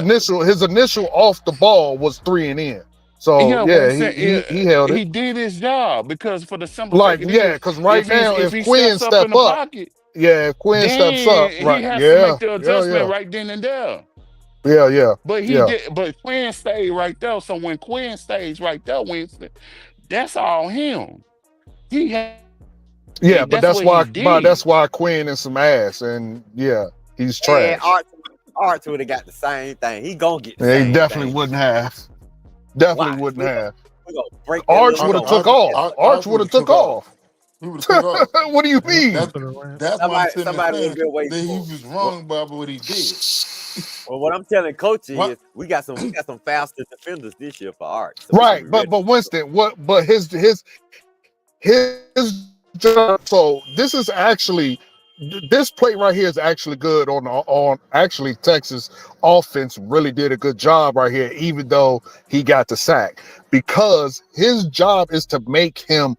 initial off the ball was 3 and in. So Yeah, yeah, Winston, he held it. he did his job because for the simple Like, fact it yeah, is, because right now if if he Quinn steps up in step the up, pocket, yeah, if Quinn steps up, then he right, has to yeah, make the yeah, adjustment yeah, right then and there. yeah, yeah, But he yeah. did, but Quinn stayed right there. So when Quinn stays right there, Winston, that's all him. Yeah, but That's what he that's did. why Quinn is some ass, and yeah, he's And trash. Arch would have got the same thing. He gonna get the He same definitely thing. wouldn't have. Definitely Watch. wouldn't have. We gonna break that Arch little would have nose. took Arch, off. Arch, Arch Arch would would have have took took off. off. He would have took off. What do you That's mean? For the Rams. why I'm Somebody in saying good way that he for. was wrong about what he did. Well, what I'm telling Coach What? is we got some faster defenders this year for Arch, so we gonna Right, be but ready. Winston, what? But his job. So this is actually this play right here is actually good on actually Texas offense really did a good job right here, even though he got the sack, because his job is to make him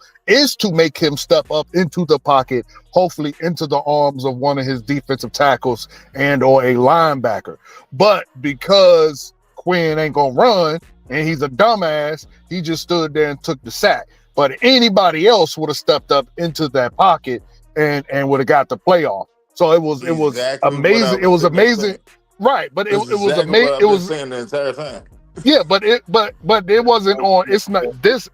step up into the pocket, hopefully into the arms of one of his defensive tackles and or a linebacker. But because Quinn ain't gonna run and he's a dumbass, he just stood there and took the sack. But anybody else would have stepped up into that pocket and would have got the playoff. So it was Exactly what amazing. I've It was been amazing, saying. right? But That's it was exactly what amazing. I've It been was saying the entire time. yeah, but it wasn't on. It's not this.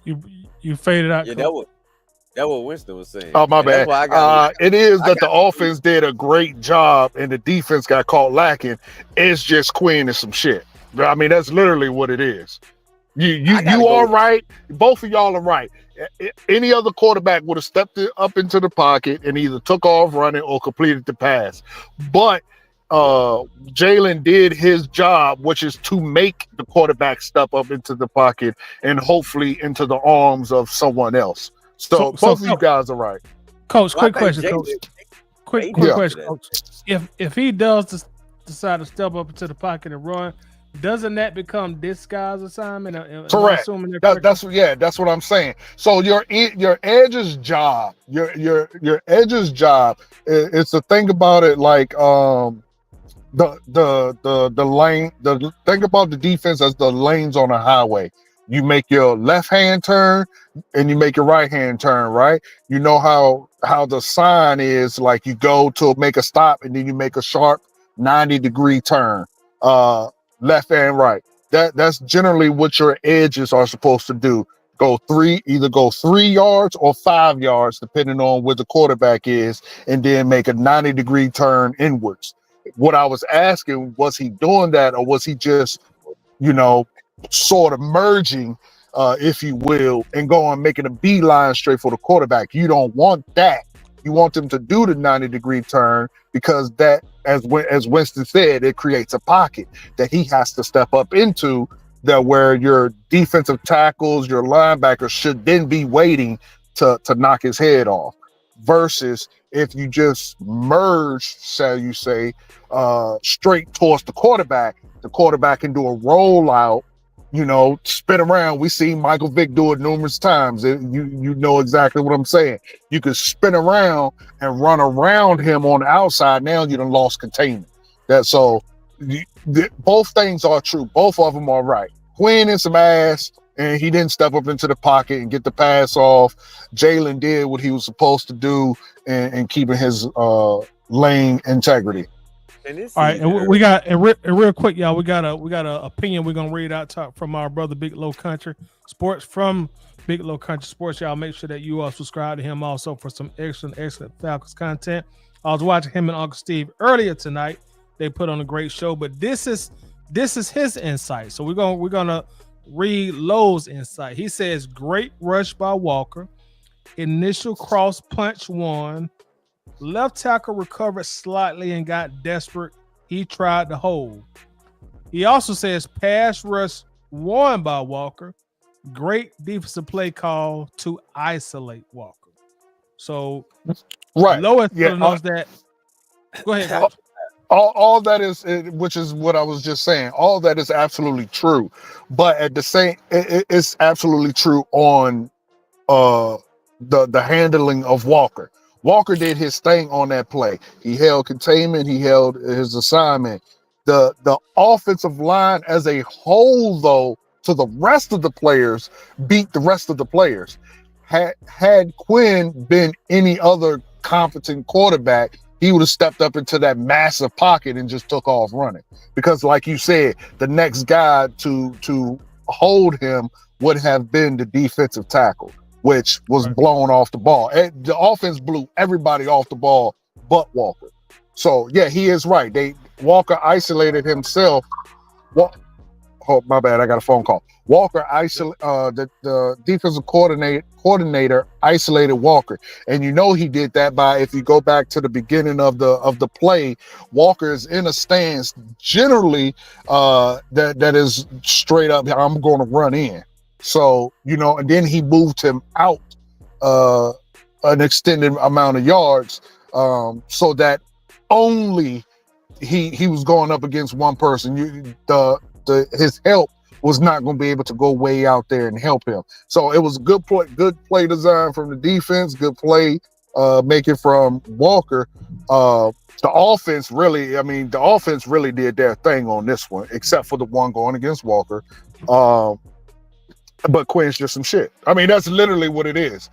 You faded out. Yeah, Coach. that what Winston was saying. Oh, my And that's bad. why I got. It is I that the got. offense did a great job and the defense got caught lacking. It's just Quinn and some shit. I mean, that's literally what it is. I gotta You go. are right. Both of y'all are right. Any other quarterback would have stepped up into the pocket and either took off running or completed the pass. But Jalon did his job, which is to make the quarterback step up into the pocket and hopefully into the arms of someone else. So So both of you guys are right. Coach, Well, I quick think question, Coach. Quick Yeah. question, Coach. If he does decide to step up into the pocket and run, doesn't that become this guy's assignment? Am I Correct. assuming that correctly? That's what I'm saying. So your edge's job, your edge's job is to think about it like the lane. The think about the defense as the lanes on a highway. You make your left hand turn and you make your right hand turn, right? You know how the sign is, like you go to make a stop and then you make a sharp 90-degree turn, left and right. That's generally what your edges are supposed to do. Either go 3 yards or 5 yards, depending on where the quarterback is, and then make a 90-degree turn inwards. What I was asking, was he doing that, or was he just, sort of merging, if you will, and making a beeline straight for the quarterback? You don't want that. You want them to do the 90-degree turn, because that, as Winston said, it creates a pocket that he has to step up into, that where your defensive tackles, your linebackers should then be waiting to knock his head off. Versus if you just merge, shall you say, straight towards the quarterback can do a rollout spin around. We seen Michael Vick do it numerous times. You know exactly what I'm saying. You could spin around and run around him on the outside. Now you done lost containment. Both things are true. Both of them are right. Quinn is some ass, and he didn't step up into the pocket and get the pass off. Jalon did what he was supposed to do and keeping his lane integrity. And this All right, and season, we got and real quick, y'all. We got a opinion we're gonna read out from our brother Big Low Country Sports from Big Low Country Sports. Y'all make sure that you subscribe to him also for some excellent Falcons content. I was watching him and Uncle Steve earlier tonight. They put on a great show, but this is his insight. So we're gonna read Low's insight. He says, "Great rush by Walker, initial cross punch won." Left tackle recovered slightly and got desperate. He tried to hold. He also says pass rush won by Walker. Great defensive play call to isolate Walker. So, right. Lois telling us that. Go ahead, Coach. All that is, which is what I was just saying. All that is absolutely true, but at the same, it's absolutely true on the handling of Walker. Walker did his thing on that play. He held containment. He held his assignment. The offensive line as a whole, though, to the rest of the players, beat the rest of the players. Had Quinn been any other competent quarterback, he would have stepped up into that massive pocket and just took off running. Because, like you said, the next guy to hold him would have been the defensive tackle, which was blown off the ball. The offense blew everybody off the ball but Walker. So, yeah, he is right. Walker isolated himself. Oh, my bad. I got a phone call. Walker the defensive coordinator isolated Walker, and he did that by, if you go back to the beginning of the play, Walker is in a stance generally that is straight up. I'm going to run in. So and then he moved him out an extended amount of yards, so that only he was going up against one person. His help was not going to be able to go way out there and help him. So it was good play design from the defense, good play making from Walker. The offense really did their thing on this one, except for the one going against Walker. But Quinn's just some shit. I mean, that's literally what it is.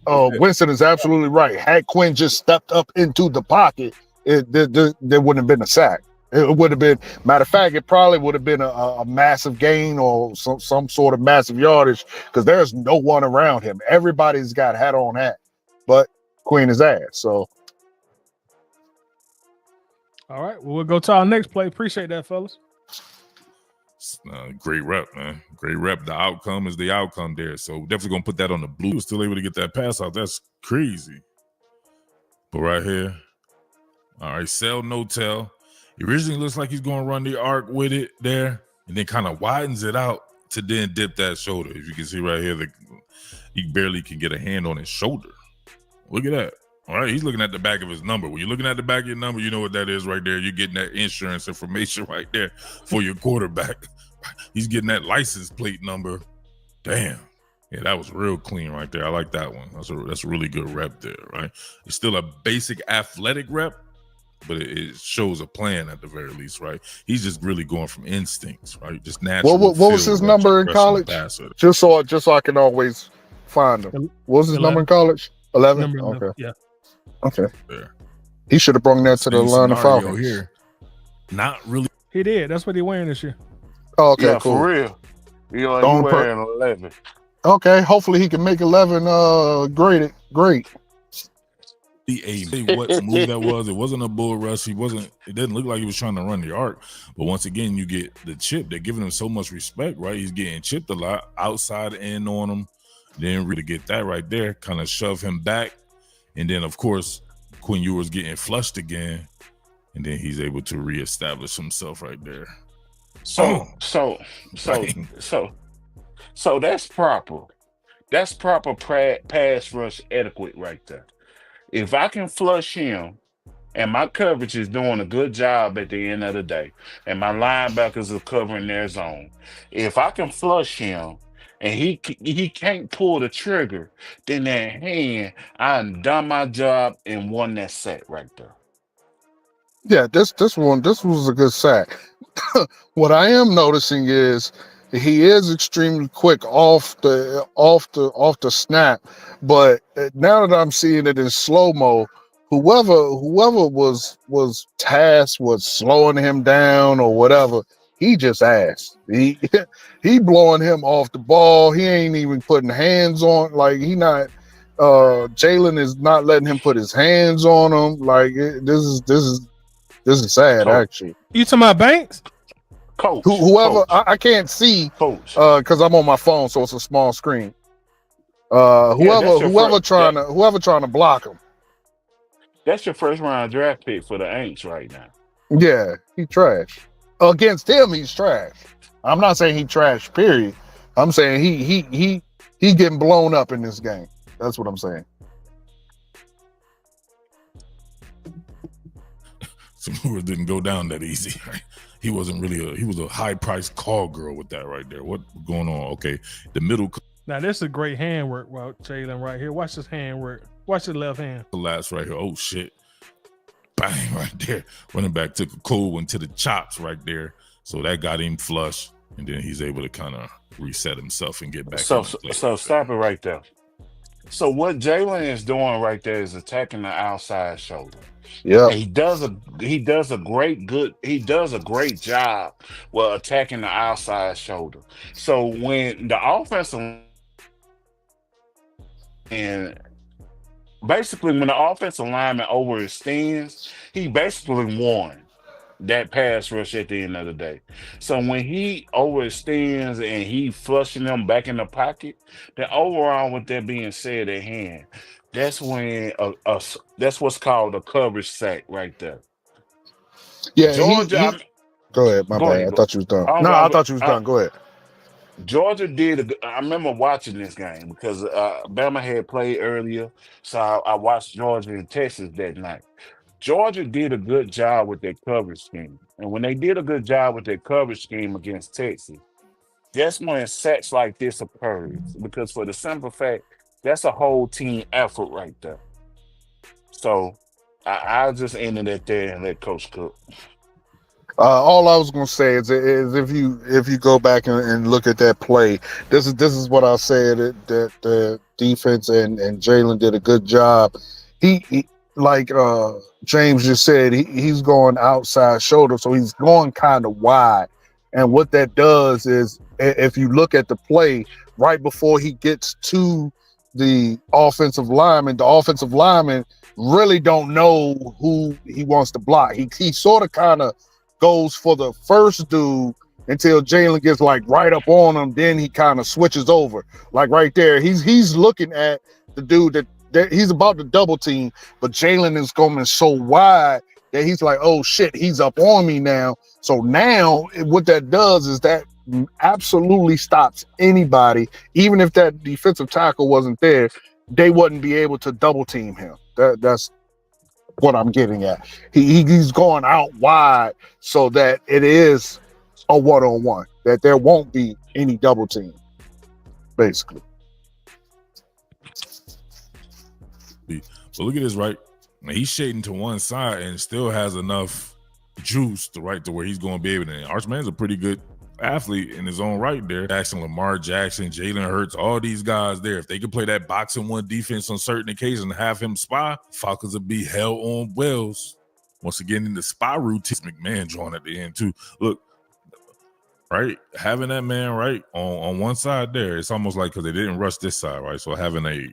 Winston is absolutely right. Had Quinn just stepped up into the pocket, there wouldn't have been a sack. It would have been, matter of fact, it probably would have been a massive gain or some sort of massive yardage, because there's no one around him. Everybody's got hat on hat, but Quinn is ass. So, all right, well, we'll go to our next play. Appreciate that, fellas. Great rep, man. Great rep. The outcome is the outcome there. So definitely gonna put that on the blue. He was still able to get that pass out. That's crazy. But right here, all right, sell, no tell. He originally looks like he's going to run the arc with it there, and then kind of widens it out to then dip that shoulder. If you can see right here, he barely can get a hand on his shoulder. Look at that. All right, he's looking at the back of his number. When you're looking at the back of your number, you know what that is right there. You're getting that insurance information right there for your quarterback. He's getting that license plate number. Damn. Yeah, that was real clean right there. I like that one. That's a really good rep there, right? It's still a basic athletic rep, but it shows a plan at the very least, right? He's just really going from instincts, right? Just natural. What was his number in college? Just so I can always find him. What was his number in college? 11? Okay. Yeah. Okay. Yeah. He should have brought that to the Atlanta Falcons. Here. Not really. He did. That's what he's wearing this year. Oh, okay, yeah, cool. For real. He wearing 11. Okay, hopefully he can make 11 great. What move that was. It wasn't a bull rush. It didn't look like he was trying to run the arc. But once again, you get the chip. They're giving him so much respect, right? He's getting chipped a lot, outside in on him. Then really get that right there, kind of shove him back. And then, of course, Quinn Ewers getting flushed again. And then he's able to reestablish himself right there. So that's proper. That's proper pass rush etiquette right there. If I can flush him and my coverage is doing a good job at the end of the day, and my linebackers are covering their zone. If I can flush him and he can't pull the trigger, then that hand, I done my job and won that set right there. Yeah, this was a good sack. What I am noticing is he is extremely quick off the snap, but now that I'm seeing it in slow mo, whoever was tasked with slowing him down or whatever, he just asked. He blowing him off the ball. He ain't even putting hands on. Like he not. Jalen is not letting him put his hands on him. Like this is sad, Coach, actually. You talking about Banks? Whoever coach, I can't see coach. because I'm on my phone, so it's a small screen. Yeah, that's your Whoever first. trying to block him. That's your first round draft pick for the Aints right now. Yeah, he trash. Against him, he's trash. I'm not saying he trash. Period. I'm saying he getting blown up in this game. That's what I'm saying. Some moves didn't go down that easy. Right? He wasn't really he was a high priced call girl with that right there. What going on? Okay, the middle Now this is a great handwork, Jalen, right here. Watch this handwork. Watch the left hand. collapse right here. Oh shit! Bang right there. Running back took a cool one to the chops right there. So that got him flush, and then he's able to kind of reset himself and get back. So stop it right there. So what Jalen is doing right there is attacking the outside shoulder. Yeah. And he does a great job with attacking the outside shoulder. So when the offensive and basically when the offensive lineman overextends, he basically won that pass rush at the end of the day. So when he overextends and he flushing them back in the pocket, then overall, with that being said at hand, that's when that's what's called a coverage sack right there. Yeah. Georgia, Go ahead. My go bad. ahead. I thought you was done. I'm, No, I I'm, thought you was I, done. Go ahead. Georgia did. I remember watching this game because Bama had played earlier, so I watched Georgia and Texas that night. Georgia did a good job with their coverage scheme, and when they did a good job with their coverage scheme against Texas, that's when sacks like this occurs. Because for the simple fact, that's a whole team effort right there. So I'll just end it at there and let Coach cook. All I was gonna say is if you go back and look at that play, this is what I said that the defense and Jalen did a good job. He like James just said, he's going outside shoulder, so he's going kind of wide. And what that does is, if you look at the play right before he gets to the offensive lineman really don't know who he wants to block. He sort of kind of goes for the first dude until Jalen gets like right up on him. Then he kind of switches over, like right there. He's looking at the dude that he's about to double team, but Jalen is going so wide that he's like, oh shit, he's up on me now. So now what that does is that absolutely stops anybody, even if that defensive tackle wasn't there, they wouldn't be able to double team him. That's what I'm getting at. He's going out wide so that it is a one-on-one, that there won't be any double team, basically. So look at this, right? He's shading to one side and still has enough juice to where he's going to be able to. Archman's a pretty good athlete in his own right there. Jackson, Lamar Jackson, Jalen Hurts, all these guys there. If they could play that boxing one defense on certain occasions and have him spy, Falcons would be hell on wells. Once again, in the spy routine, McMahon drawing at the end too. Look, right? Having that man right on one side there, it's almost like because they didn't rush this side, right? So having a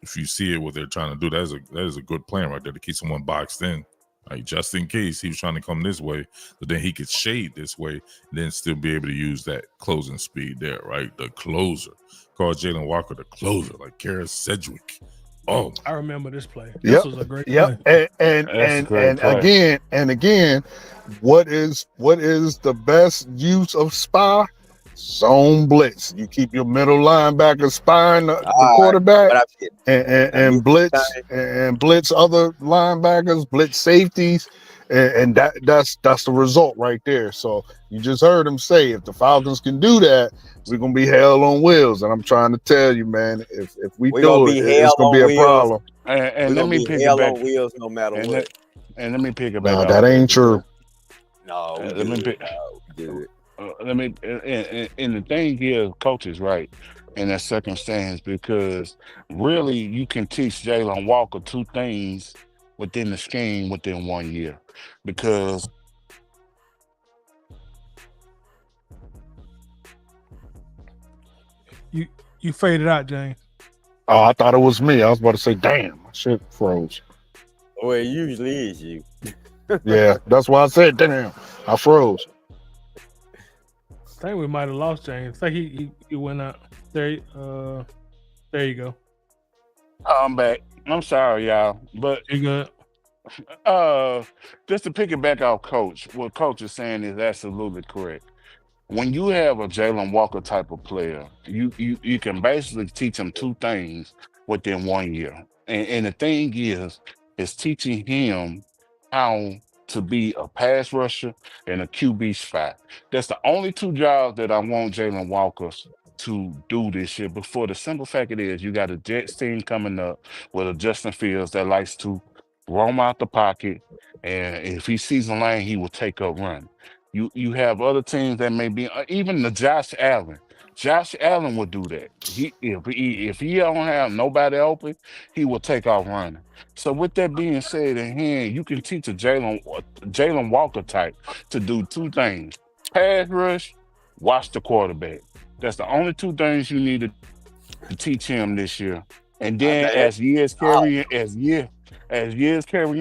if you see it what they're trying to do, that is a good plan right there to keep someone boxed in. Right, just in case he was trying to come this way, but then he could shade this way and then still be able to use that closing speed there, right? The closer. Call Jalon Walker the closer, like Kara Sedgwick. Oh, I remember this play. Yep. This was a great play. And again, what is the best use of spy? zone blitz. You keep your middle linebacker spying the All right, quarterback, but and blitz other linebackers, blitz safeties, and that's the result right there. So you just heard him say, if the Falcons can do that, we're gonna be hell on wheels. And I'm trying to tell you, man, if we we're do gonna it, be it's hell gonna be on a wheels. problem. And We're let gonna me be pick it hell back. on wheels no matter And what. let me pick it back No, off that that ain't true. No, we let me good. pick. We good. Let me. And the thing here, coach is right in that circumstance because really you can teach Jalon Walker two things within the scheme within 1 year because You faded out, James. Oh, I thought it was me. I was about to say, damn, my shit froze. Well, it usually is you. Yeah, that's why I said, damn, I froze. I think we might have lost James. I think he went out. There you go. I'm back. I'm sorry, y'all, but You good? just to pick it back off, coach. What coach is saying is absolutely correct. When you have a Jalon Walker type of player, you can basically teach him two things within 1 year. And the thing is teaching him how to be a pass rusher and a QB spot. That's the only two jobs that I want Jalon Walker to do this year. But for the simple fact it is, you got a Jets team coming up with a Justin Fields that likes to roam out the pocket. And if he sees a lane, he will take up run. You have other teams that may be even the Josh Allen. Josh Allen would do that. If he don't have nobody open, he will take off running. So with that being said, in hand, you can teach a Jalon Walker type to do two things: pass rush, watch the quarterback. That's the only two things you need to teach him this year. And then as years carry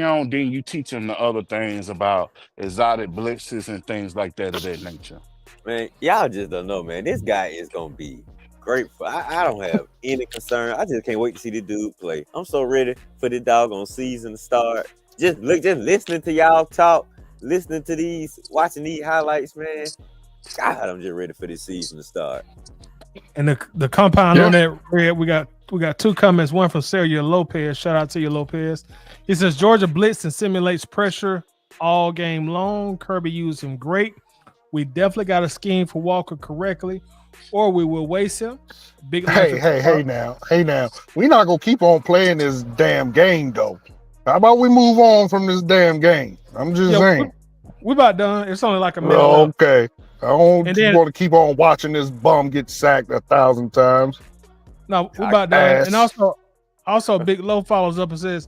on, then you teach him the other things about exotic blitzes and things like that of that nature. Man, y'all just don't know, man. This guy is gonna be great. I don't have any concern. I just can't wait to see the dude play. I'm so ready for the doggone season to start. Just listening to y'all talk, watching these highlights, man. God, I'm just ready for this season to start. And the compound on that red, we got two comments. One from Celia Lopez. Shout out to you, Lopez. He says Georgia blitz and simulates pressure all game long. Kirby used him great. We definitely got a scheme for Walker correctly, or we will waste him. Hey now. We're not gonna keep on playing this damn game though. How about we move on from this damn game? I'm just saying. We're about done. It's only like a minute left. Okay. I don't want to keep on watching this bum get sacked 1,000 times. No, we're about done. And also Big Low follows up and says,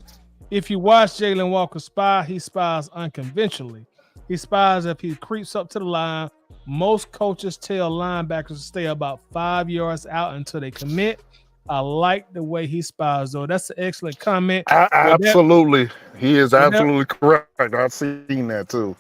if you watch Jalon Walker spy, he spies unconventionally. He spies if he creeps up to the line. Most coaches tell linebackers to stay about 5 yards out until they commit. I like the way he spies, though. That's an excellent comment. Absolutely. He is absolutely correct. I've seen that too.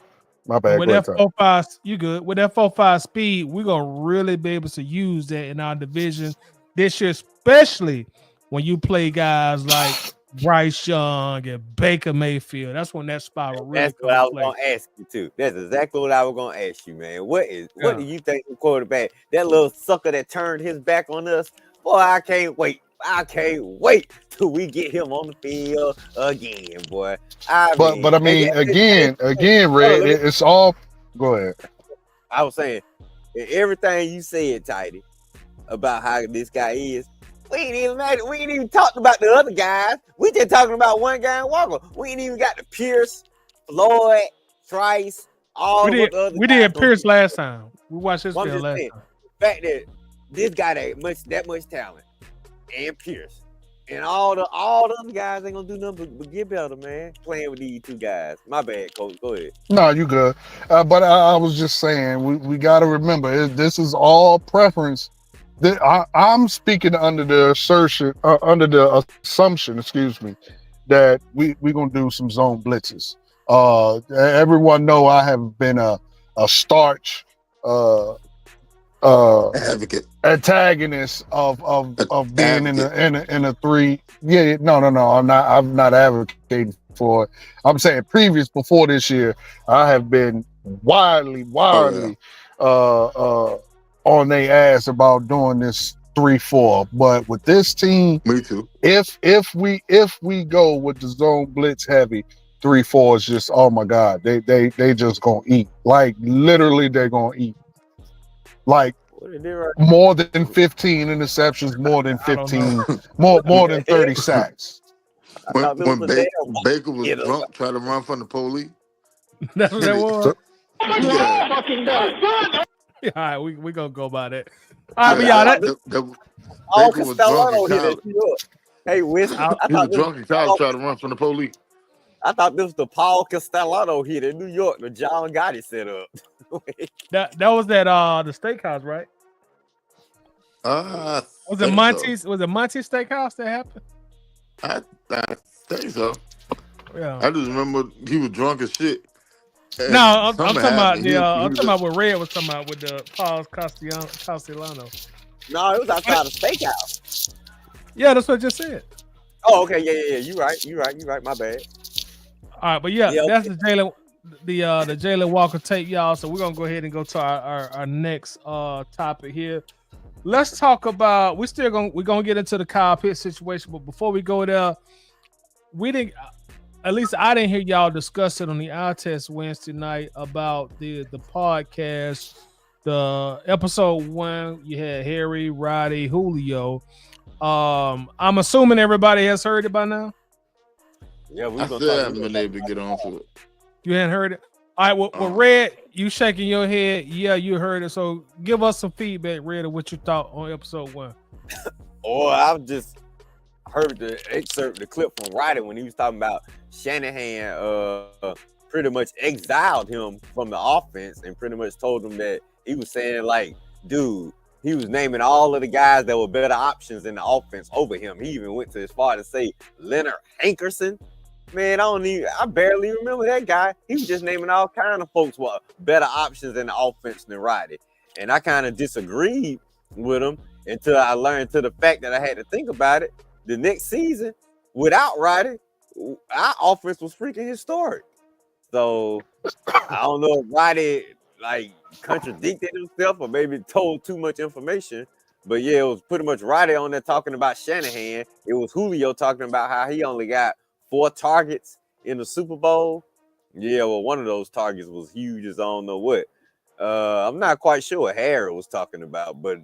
My bad. With that 4.5, you good. With that 4.5 speed, we're gonna really be able to use that in our division this year, especially when you play guys like Bryce Young and Baker Mayfield. That's when that spot will really. That's what I was gonna ask you too. That's exactly what I was gonna ask you, man. What do you think the quarterback, that little sucker that turned his back on us? Boy, I can't wait till we get him on the field again, boy. But I mean, again, Red, it's all. Go ahead. I was saying everything you said, Tidy, about how this guy is. We ain't even talked about the other guys. We just talking about one guy in Walker. We ain't even got the Pierce, Floyd, Trice, all the other. We did Pierce last time. We watched his film last time. The fact that this guy that much talent, and Pierce, and all the other guys ain't gonna do nothing but get better, man. Playing with these two guys. My bad, coach. Go ahead. No, you good. But I was just saying, we got to remember this is all preference. I'm speaking under the assumption, that we're gonna do some zone blitzes. Everyone know I have been a starch advocate, antagonist of being in a three. Yeah, no, I'm not advocating for it. I'm saying before this year, I have been widely on their ass about doing this 3-4. But with this team, Me too. if we go with the zone blitz heavy, 3-4 is just, oh my God, they just gonna eat. Like literally they're gonna eat. Like What they did right? more than 15 interceptions, more than I don't know. 15, more than 30 sacks. I When thought this was when a ba- damn Baker was get up. drunk, trying to run from the police. That's what that was. So, Yeah, All right, we gonna go by that. All right, but yeah. y'all, thought that Paul Baker was drunk in Castellano hit college. it. You up. Hey, Winston, I, I He thought was this drunk in college, trying to run from the police. I thought this was the Paul Castellano hit in New York. The John Gotti set up. that was that the steakhouse, right? I Was it think Monty's? Was it Monty's Steakhouse that happened? so. I think so. Yeah. I just remember he was drunk as shit. And No, I'm something talking about happened. the. He I'm was talking about what Red was talking about with the Paul Castellano. No, it was outside the steakhouse. Yeah, that's what I just said. Oh, okay, yeah. You right. My bad. All right, but yeah, Yeah, that's the Jalon Walker tape, y'all. So we're gonna go ahead and go to our next topic here. Let's talk about. We're gonna get into the Kyle Pitts situation, but before we go there, we didn't. At least I didn't hear y'all discuss it on the eye test Wednesday night about the podcast. The episode 1, you had Harry, Roddy, Julio. I'm assuming everybody has heard it by now. Yeah, we I gonna still talk. haven't been able to get onto it. You hadn't heard it? All right, well, Red, you shaking your head. Yeah, you heard it. So give us some feedback, Red, of what you thought on episode 1. Or I've just heard the excerpt, the clip from Roddy when he was talking about Shanahan pretty much exiled him from the offense and pretty much told him that he was saying, like, dude, he was naming all of the guys that were better options in the offense over him. He even went to as far to say Leonard Hankerson. Man, I barely remember that guy. He was just naming all kind of folks with better options in the offense than Roddy. And I kind of disagreed with him until I learned to the fact that I had to think about it. The next season, without Roddy, our offense was freaking historic. So I don't know if Roddy like contradicted himself or maybe told too much information. But yeah, it was pretty much Roddy on there talking about Shanahan. It was Julio talking about how he only got 4 targets in the Super Bowl. Yeah, well, one of those targets was huge as I don't know what. I'm not quite sure what Harry was talking about, but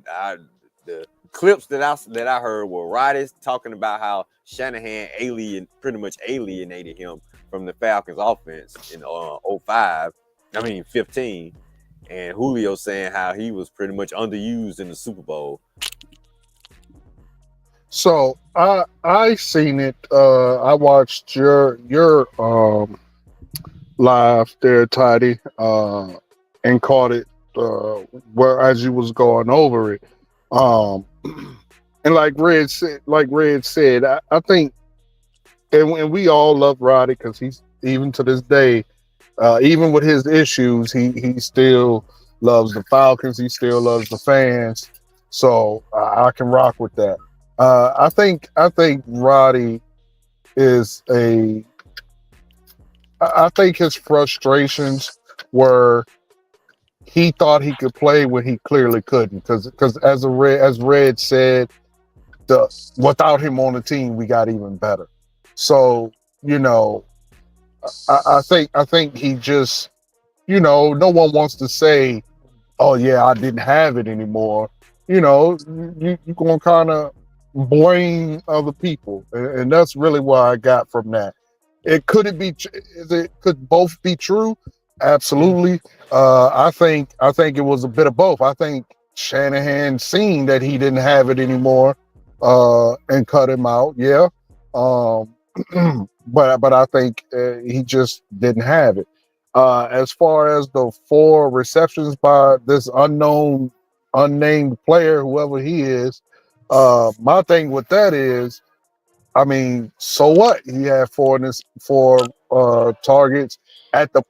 the clips that I heard were Roddy talking about how Shanahan pretty much alienated him from the Falcons offense in 15, and Julio saying how he was pretty much underused in the Super Bowl. So I seen it. I watched your live there, Tidy, and caught it where as you was going over it. And like Red said, I think, and we all love Roddy because he's, even to this day, even with his issues, he still loves the Falcons. He still loves the fans. So I can rock with that. I think Roddy is I think his frustrations were he thought he could play when he clearly couldn't, because as Red said, without him on the team, we got even better. So I think he just no one wants to say, oh yeah, I didn't have it anymore. You're gonna kind of blame other people, and that's really what I got from that. Could both be true? Absolutely. I think it was a bit of both. I think Shanahan seen that he didn't have it anymore, and cut him out. Yeah. But I think he just didn't have it. As far as the 4 receptions by this unnamed player, whoever he is, my thing with that is, I mean, so what? He had 4 targets at the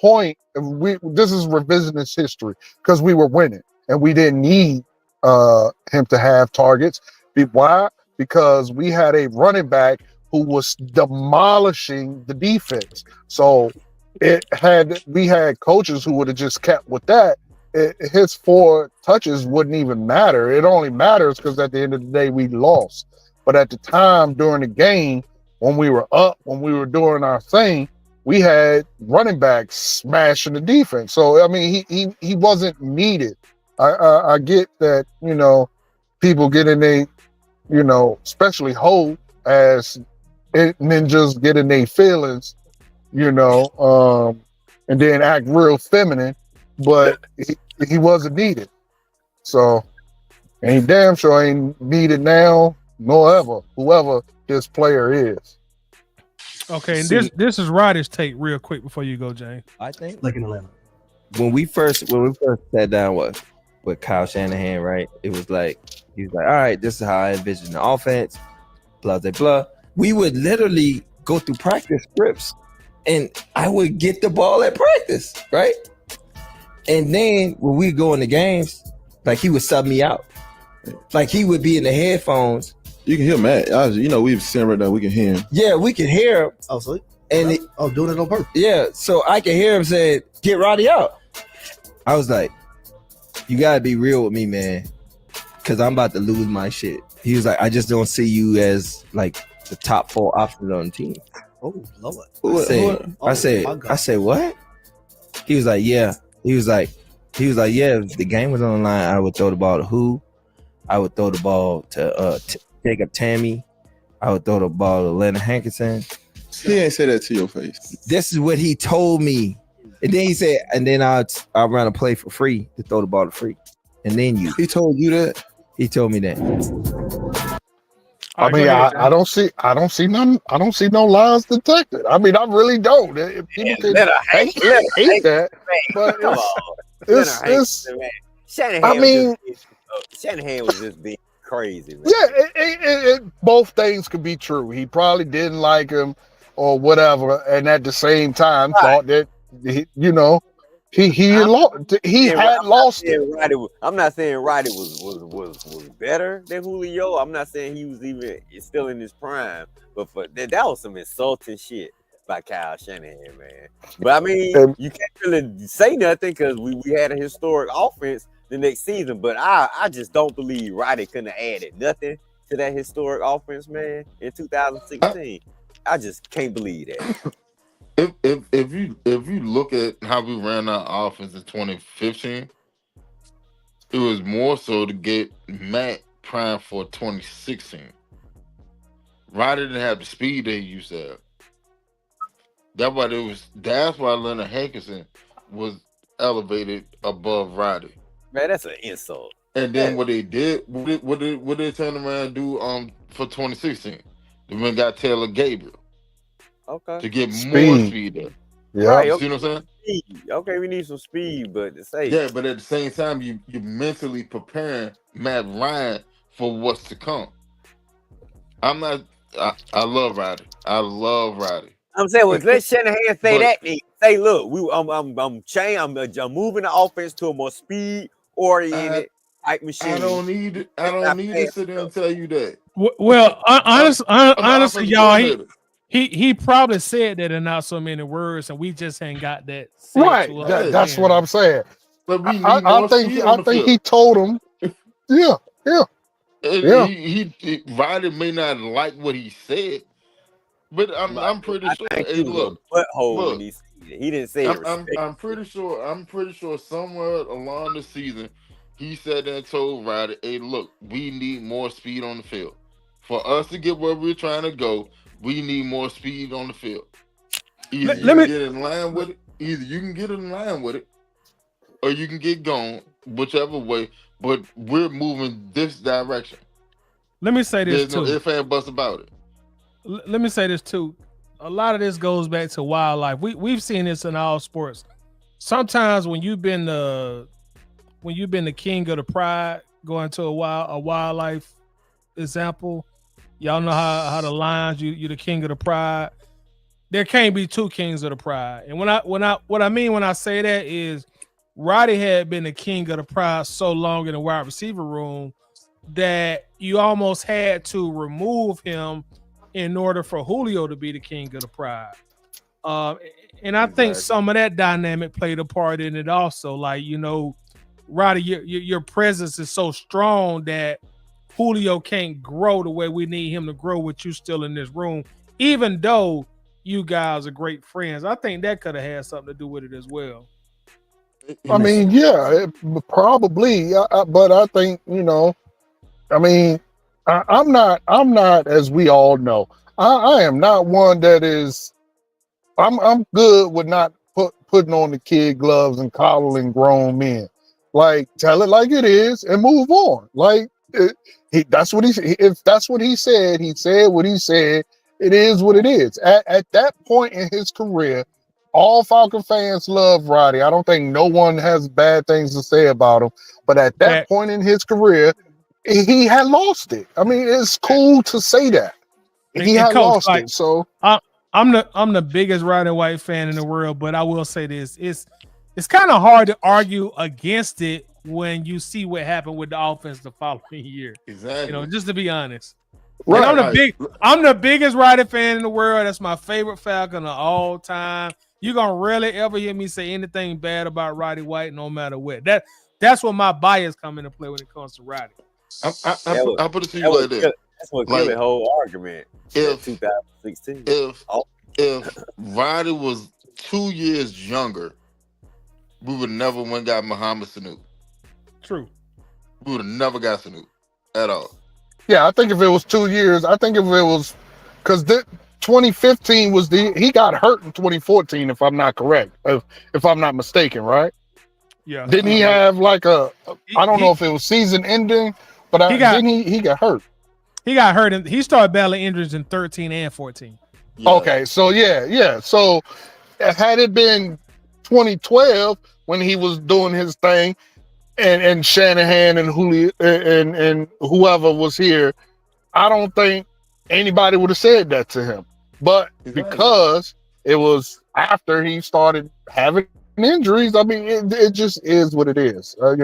point. This is revisionist history because we were winning and we didn't need him to have targets. Why? Because we had a running back who was demolishing the defense. So we had coaches who would have just kept with that, his 4 touches wouldn't even matter. It only matters because at the end of the day we lost. But at the time during the game, when we were up, when we were doing our thing, we had running backs smashing the defense. So I mean, he wasn't needed. I get that, people get in they, especially Hope as ninjas get in their feelings, and then act real feminine, but he wasn't needed. So, and he damn sure ain't needed now, nor ever, whoever this player is. Okay, and this is Roddy's take real quick before you go, Jane. I think Like in Atlanta. when we first sat down with Kyle Shanahan, right? It was like he was like, all right, this is how I envision the offense, blah blah blah. We would literally go through practice scripts, and I would get the ball at practice, right? And then when we go in the games, like he would sub me out, like he would be in the headphones. You can hear Matt. We've seen right now. We can hear him. Yeah, we can hear him. Oh, so And doing it on purpose. yeah, so I can hear him say, "Get Roddy out." I was like, "You gotta be real with me, man, because I'm about to lose my shit." He was like, "I just don't see you as like the top 4 options on the team." Oh Lord. I said, what? He was like, yeah. He was like, yeah. If the game was on the line, I would throw the ball to who? I would throw the ball to Jacob Tammy. I would throw the ball to Leonard Hankinson. He ain't say that to your face. This is what he told me. And then he said, and then I'll run a play for free to throw the ball to free. And then He told you that? he told me that. I mean, I don't see no lies detected. I mean, I really don't. People can hate that, but it's Shanahan Shanahan was just being crazy, man. yeah. It both things could be true. He probably didn't like him or whatever, and at the same time thought that he had lost it. I'm not saying Roddy was better than Julio. I'm not saying he was even still in his prime. But that was some insulting shit by Kyle Shanahan, man. But I mean, you can't really say nothing because we had a historic offense the next season. But I just don't believe Roddy couldn't have added nothing to that historic offense, man, in 2016. I just can't believe that. If you look at how we ran our offense in 2015, it was more so to get Matt primed for 2016. Roddy didn't have the speed that he used to have. That's why Leonard Hankinson was elevated above Roddy. Man, that's an insult. And then what they did, what they turn around and do for 2016? They went and got Taylor Gabriel. Okay. To get more speed there. Yeah. Right, You see what I'm saying? Speed. Okay, we need some speed, but to say But at the same time, you're mentally preparing Matt Ryan for what's to come. I love Roddy. I love Roddy. I'm saying, let Shanahan say that. Then. Say, look, I'm moving the offense to a more speed oriented type machine. I don't need to sit there and tell you that. Well, honestly, y'all, he probably said that in not so many words, and we just ain't got that. Right. That's what I'm saying. But we need I think he told him. Yeah. He Roddy may not like what he said, but I'm pretty sure. Hey, look, he didn't say it. I'm pretty sure somewhere along the season he said and told Roddy, "Hey, look, we need more speed on the field. For us to get where we're trying to go, we need more speed on the field. Either you can get in line with it, or you can get gone, whichever way. But we're moving this direction." Let me say this too. There's no ifs and buts about it. Let me say this too. A lot of this goes back to wildlife. We've seen this in all sports. Sometimes when you've been the king of the pride, going to a wildlife example, y'all know how the lions, you're the king of the pride. There can't be two kings of the pride. And what I mean when I say that is Roddy had been the king of the pride so long in the wide receiver room that you almost had to remove him in order for Julio to be the king of the pride. And I think some of that dynamic played a part in it also. Like, Roddy, your presence is so strong that Julio can't grow the way we need him to grow with you still in this room, even though you guys are great friends. I think that could have had something to do with it as well. I mean, yeah, probably. But I think, I mean, I'm not, as we all know, I am not one that is. I'm good with not putting on the kid gloves and coddling grown men. Like, tell it like it is and move on. Like, that's what if that's what he said what he said. It is what it is. At that point in his career, all Falcon fans love Roddy. I don't think no one has bad things to say about him. But at that point in his career, he had lost it. I mean, it's cool to say that. He had Coach, lost it. So I'm the biggest Roddy White fan in the world, but I will say this: it's kind of hard to argue against it when you see what happened with the offense the following year. Exactly. Just to be honest. Right. I'm the biggest Roddy fan in the world. That's my favorite Falcon of all time. You're gonna rarely ever hear me say anything bad about Roddy White, no matter what. That's where my bias come into play when it comes to Roddy. I put it to you like this. That's what killed the whole argument. If 2016, if Roddy was 2 years younger, we would never win got Muhammad Sanu. True. We would have never got Sanu at all. Yeah, I think if it was 2 years, I think if it was because 2015 was he got hurt in 2014, if I'm not correct, if I'm not mistaken, right? Yeah. Didn't he have like I don't know if it was season ending, but he got hurt. He got hurt and he started battling injuries in 13 and 14. Yeah. Okay, so yeah. So had it been 2012 when he was doing his thing, and Shanahan and Julio and whoever was here, I don't think anybody would have said that to him. But because it was after he started having injuries, I mean, it just is what it is. But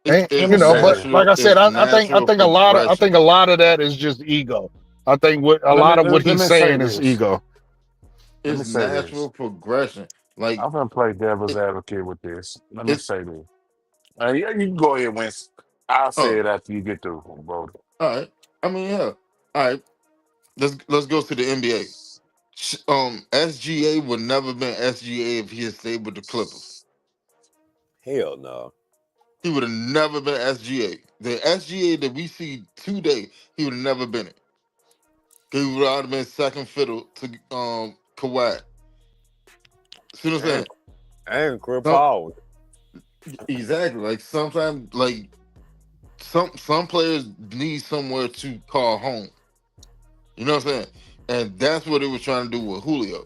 like I said, I think a lot of that is just ego. I think a lot of what he's saying is ego. It's natural progression. Like, I'm gonna play devil's advocate with this. Let me say this. You can go ahead, Winston. I'll say it after you get through, bro. All right. I mean, yeah. All right. Let's go to the NBA. SGA would never been SGA if he had stayed with the Clippers. Hell no. He would have never been SGA. The SGA that we see today, he would have never been it. He would have been second fiddle to Kawhi. See what I'm saying? And Chris Paul. Exactly. Like sometimes, like some players need somewhere to call home. You know what I'm saying? And that's what it was trying to do with Julio.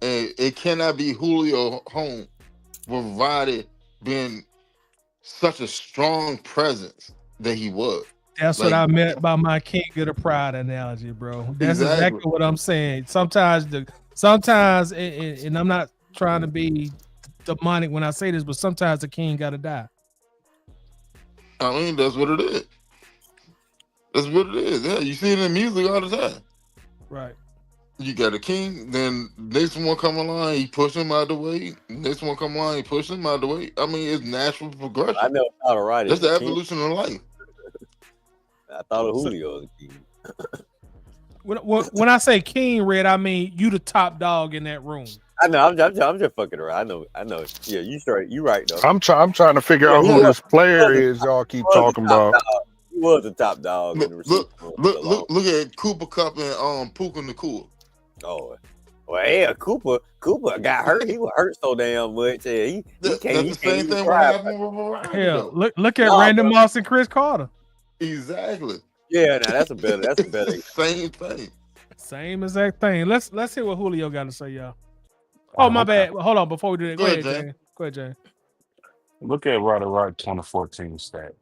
And it cannot be Julio home with Roddy being such a strong presence that he was. That's what I meant by my king of the pride analogy, bro. That's exactly what I'm saying. Sometimes, and I'm not trying to be demonic when I say this, but sometimes the king got to die. I mean, that's what it is. That's what it is. Yeah, you see it in music all the time. Right. You got a king, then next one come along, he push him out the way. Next one come along, he push him out the way. I mean, it's natural progression. I know how to write it. That's the evolution of life. I thought of Julio as a king. When I say king, Red, I mean you the top dog in that room. I know. I'm just fucking around. I know. Yeah, you straight. You right though. I'm trying to figure out who this player is. Y'all keep talking about. He was the top dog. Look at Cooper Cup and Puka Nacua. Oh, well, yeah, Cooper got hurt. He was hurt so damn much. Yeah, he that's can't. The same thing what happened with Roddy. Hell, look at Randy Moss and Chris Carter. Exactly. Yeah, now that's a better. Same thing. Same exact thing. Let's hear what Julio got to say, y'all. Oh, my bad. Hold on, before we do that, go ahead, Jay. Go ahead, Jay. Look at Roddy Wright 2014 stat.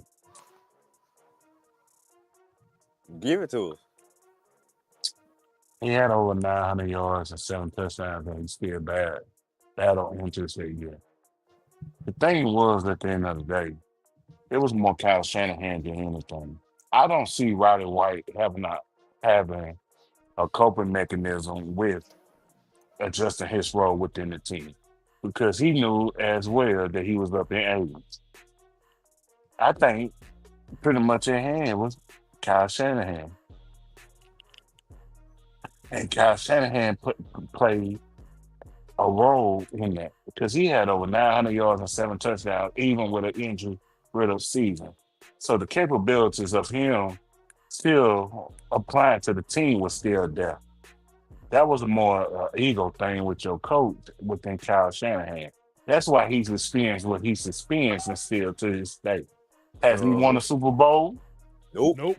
Give it to us. He had over 900 yards and 7 touchdowns, and he's still bad. Battle into that year. The thing was, at the end of the day, it was more Kyle Shanahan than anything. I don't see Roddy White having a coping mechanism with adjusting his role within the team because he knew as well that he was up in age. I think pretty much in hand was Kyle Shanahan. And Kyle Shanahan played a role in that because he had over 900 yards and 7 touchdowns, even with an injury-riddled season. So the capabilities of him still applying to the team was still there. That was a more ego thing with your coach within Kyle Shanahan. That's why he's experienced what he's experienced and still to this day. Has he won a Super Bowl? Nope. Nope.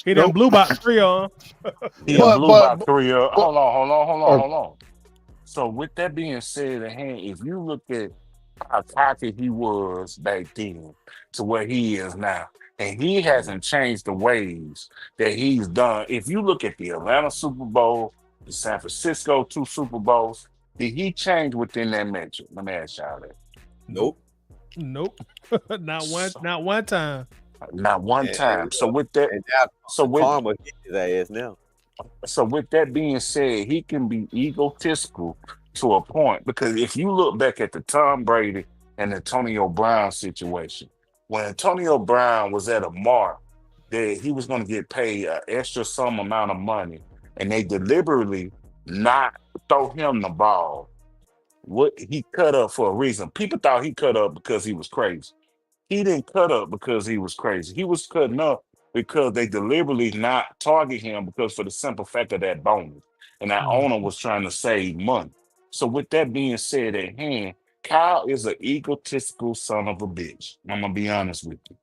He done blew by 3 on. He Yeah. blew by 3. but Hold on. So with that being said, if you look at how cocky he was back then to where he is now, and he hasn't changed the ways that he's done. If you look at the Atlanta Super Bowl, the San Francisco 2 Super Bowls, did he change within that metric? Let me ask y'all that. Nope. Nope. Not one time. Not one time. So with that, And now so with Karma hit his ass now. So with that being said, he can be egotistical to a point because if you look back at the Tom Brady and Antonio Brown situation, when Antonio Brown was at a mark that he was going to get paid an extra sum amount of money, and they deliberately not throw him the ball, what he cut up for a reason. People thought he cut up because he was crazy. He didn't cut up because he was crazy. He was cutting up because they deliberately not target him because for the simple fact of that bonus. And that owner was trying to save money. So with that being said at hand, Kyle is an egotistical son of a bitch. I'm gonna be honest with you.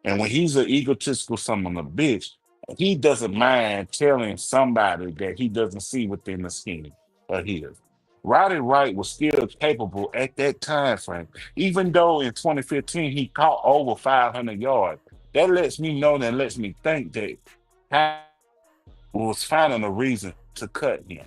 And when he's an egotistical son of a bitch, he doesn't mind telling somebody that he doesn't see within the scheme of his. Roddy Wright was still capable at that time frame, even though in 2015 he caught over 500 yards. That lets me know and lets me think that Kyle was finding a reason to cut him.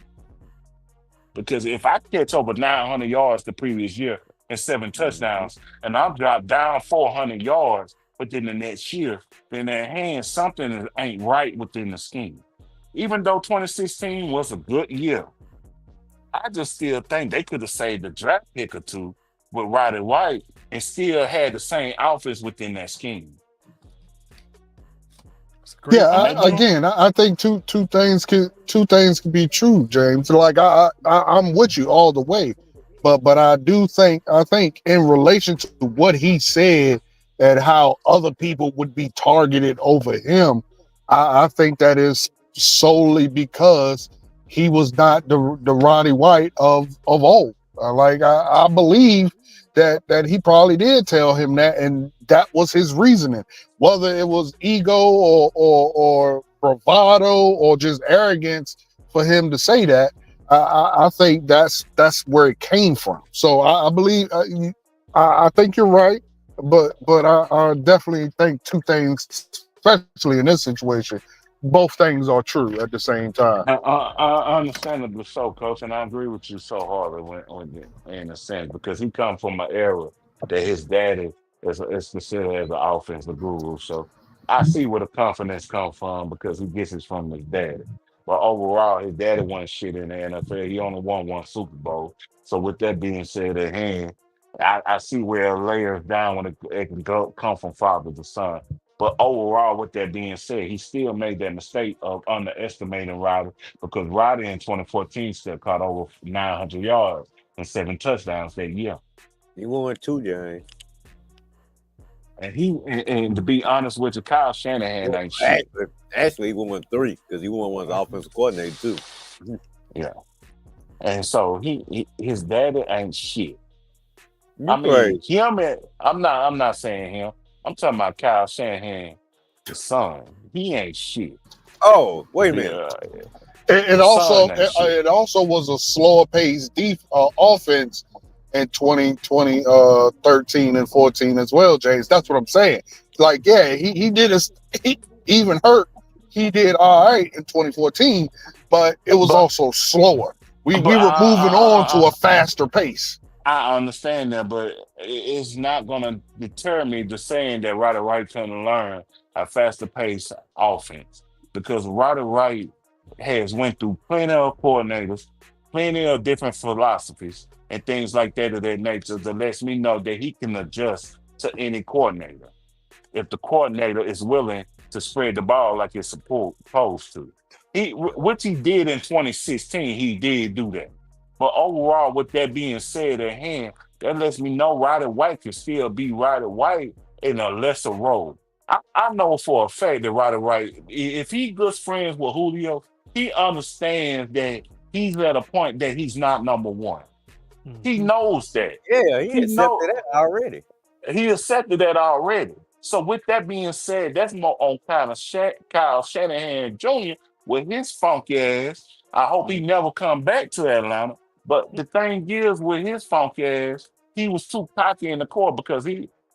Because if I catch over 900 yards the previous year and 7 touchdowns, and I'm dropped down 400 yards within the next year, then at hand something ain't right within the scheme. Even though 2016 was a good year, I just still think they could have saved a draft pick or two with Roddy White and still had the same offense within that scheme. Yeah, And they did. I think two things can be true, James. Like I'm with you all the way, but I think in relation to what he said and how other people would be targeted over him, I think that is solely because he was not the Roddy White of old. I believe that he probably did tell him that, and that was his reasoning. Whether it was ego or bravado or just arrogance for him to say that, I think that's where it came from. So I believe I think you're right, but I definitely think two things, especially in this situation, both things are true at the same time. Understandably so, Coach, and I agree with you so hard in a sense because he come from an era that his daddy is considered as an offensive guru. So I see where the confidence comes from because he gets it from his daddy. But overall, his daddy won shit in the NFL. He only won 1 Super Bowl. So with that being said at hand, I see where it layers down when it can come from father to son. But overall, with that being said, he still made that mistake of underestimating Roddy because Roddy in 2014 still caught over 900 yards and 7 touchdowns that year. He won 2, James. And to be honest with you, Kyle Shanahan Well, ain't shit. actually, he won 3 because he won one as offensive coordinator too. Yeah. And so his daddy ain't shit. You I mean, crazy. I'm not saying him. I'm talking about Kyle Shanahan, the son. He ain't shit. Oh, wait a minute. Yeah, It the also son ain't shit. it also was a slower paced offense in 13 and 14 as well, James. That's what I'm saying. Like, yeah, he did he even hurt. He did all right in 2014, but it was But also slower. We but were moving on to a faster pace. I understand that, but it's not going to deter me to saying that Roddy Wright couldn't learn a faster pace offense because Roddy Wright has went through plenty of coordinators, plenty of different philosophies and things like that of that nature that lets me know that he can adjust to any coordinator. if the coordinator is willing to spread the ball like it's supposed to. Which he did in 2016, he did do that. But overall, with that being said at hand, that lets me know Roddy White can still be Roddy White in a lesser role. I know for a fact that Roddy White, if he good friends with Julio, he understands that he's at a point that he's not number one. He knows that. Yeah, he He accepted know that already. he accepted that already. So with that being said, that's more on kind of Kyle Shanahan Jr. with his funky ass. I hope he never come back to Atlanta. But the thing is, with his funky ass, he was too cocky in the court because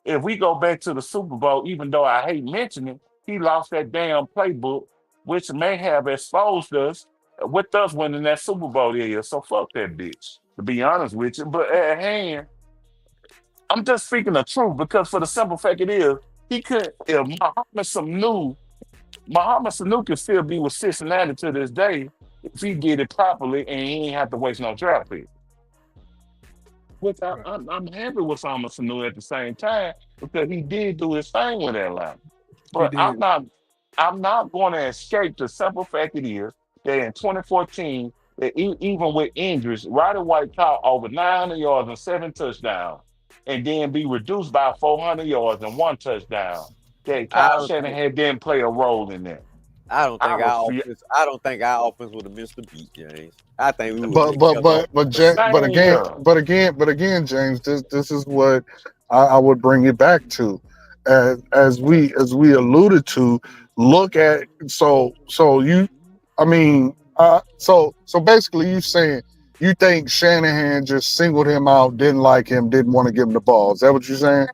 if we go back to the Super Bowl, even though I hate mentioning it, he lost that damn playbook, which may have exposed us with us winning that Super Bowl year. So fuck that bitch, to be honest with you. But at hand, I'm just speaking the truth because for the simple fact it is, he could, if Muhammad Sanu could still be with Cincinnati to this day if he did it properly and he ain't have to waste no draft pick. Which I'm happy with Muhammad Sanu at the same time because he did do his thing with Atlanta. But I'm not going to escape the simple fact it is that in 2014, that even with injuries, Roddy White caught over 900 yards and 7 touchdowns, and then be reduced by 400 yards and 1 touchdown. That Kyle Shanahan didn't play a role in that. I don't think our offense would have missed the beat, James. I think we would. But again, James, this is what I would bring it back to, as we alluded to. Look at so basically you saying you think Shanahan just singled him out, didn't like him, didn't want to give him the ball. Is that what you're saying?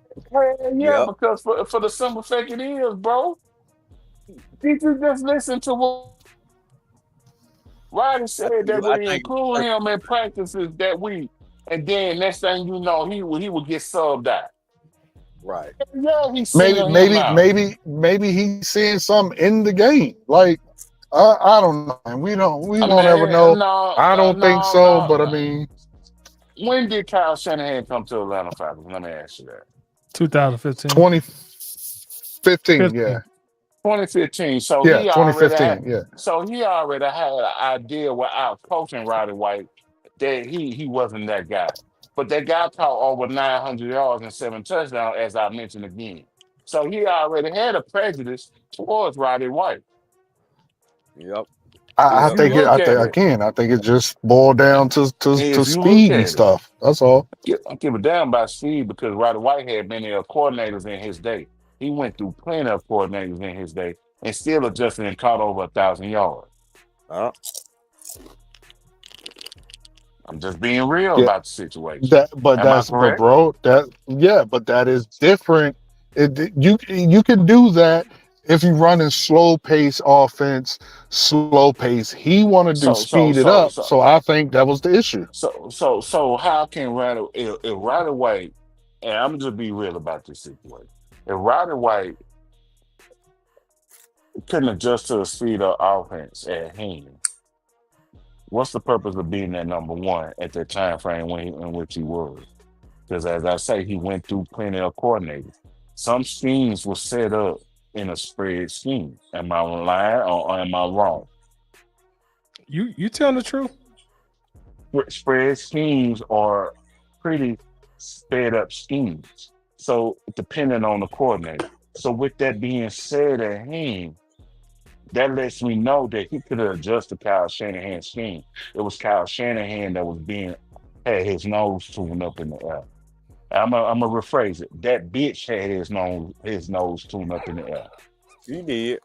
Yeah, because for the simple fact it is, bro. Did you just listen to what Roddy said that we include him in practices that week, and then next thing you know, he would get subbed out. Right. Yeah, he's maybe he's seeing something in the game. Like I don't know. We won't ever know. I don't think so, but I mean, when did Kyle Shanahan come to Atlanta Falcons? Let me ask you that. 2015. 2015, yeah. 2015. So yeah, he 2015, So he already had an idea without coaching Roddy White that he wasn't that guy. But that guy caught over 900 yards and 7 touchdowns, as I mentioned again. So he already had a prejudice towards Roddy White. Yep. I think it just boiled down to speed and stuff. That's all. I give a damn about speed because Roddy White had many coordinators in his day. He went through plenty of coordinators in his day and still adjusted and caught over 1,000 yards. I'm just being real about the situation. But that is different. You can do that if you run in slow pace offense, slow pace. He wanted to speed it up, so I think that was the issue. So how can if Roddy White, and I'm just be real about this situation. If Roddy White couldn't adjust to the speed of offense at hand, what's the purpose of being that number one at that time frame in which he was? Because as I say, he went through plenty of coordinators. Some schemes were set up in a spread scheme. Am I lying or am I wrong? You telling the truth? Spread schemes are pretty sped up schemes. So depending on the coordinator. So with that being said at hand, that lets me know that he could have adjusted Kyle Shanahan's scheme. It was Kyle Shanahan that had his nose tuned up in the air. I'm gonna rephrase it. That bitch had his nose tuned up in the air. He did.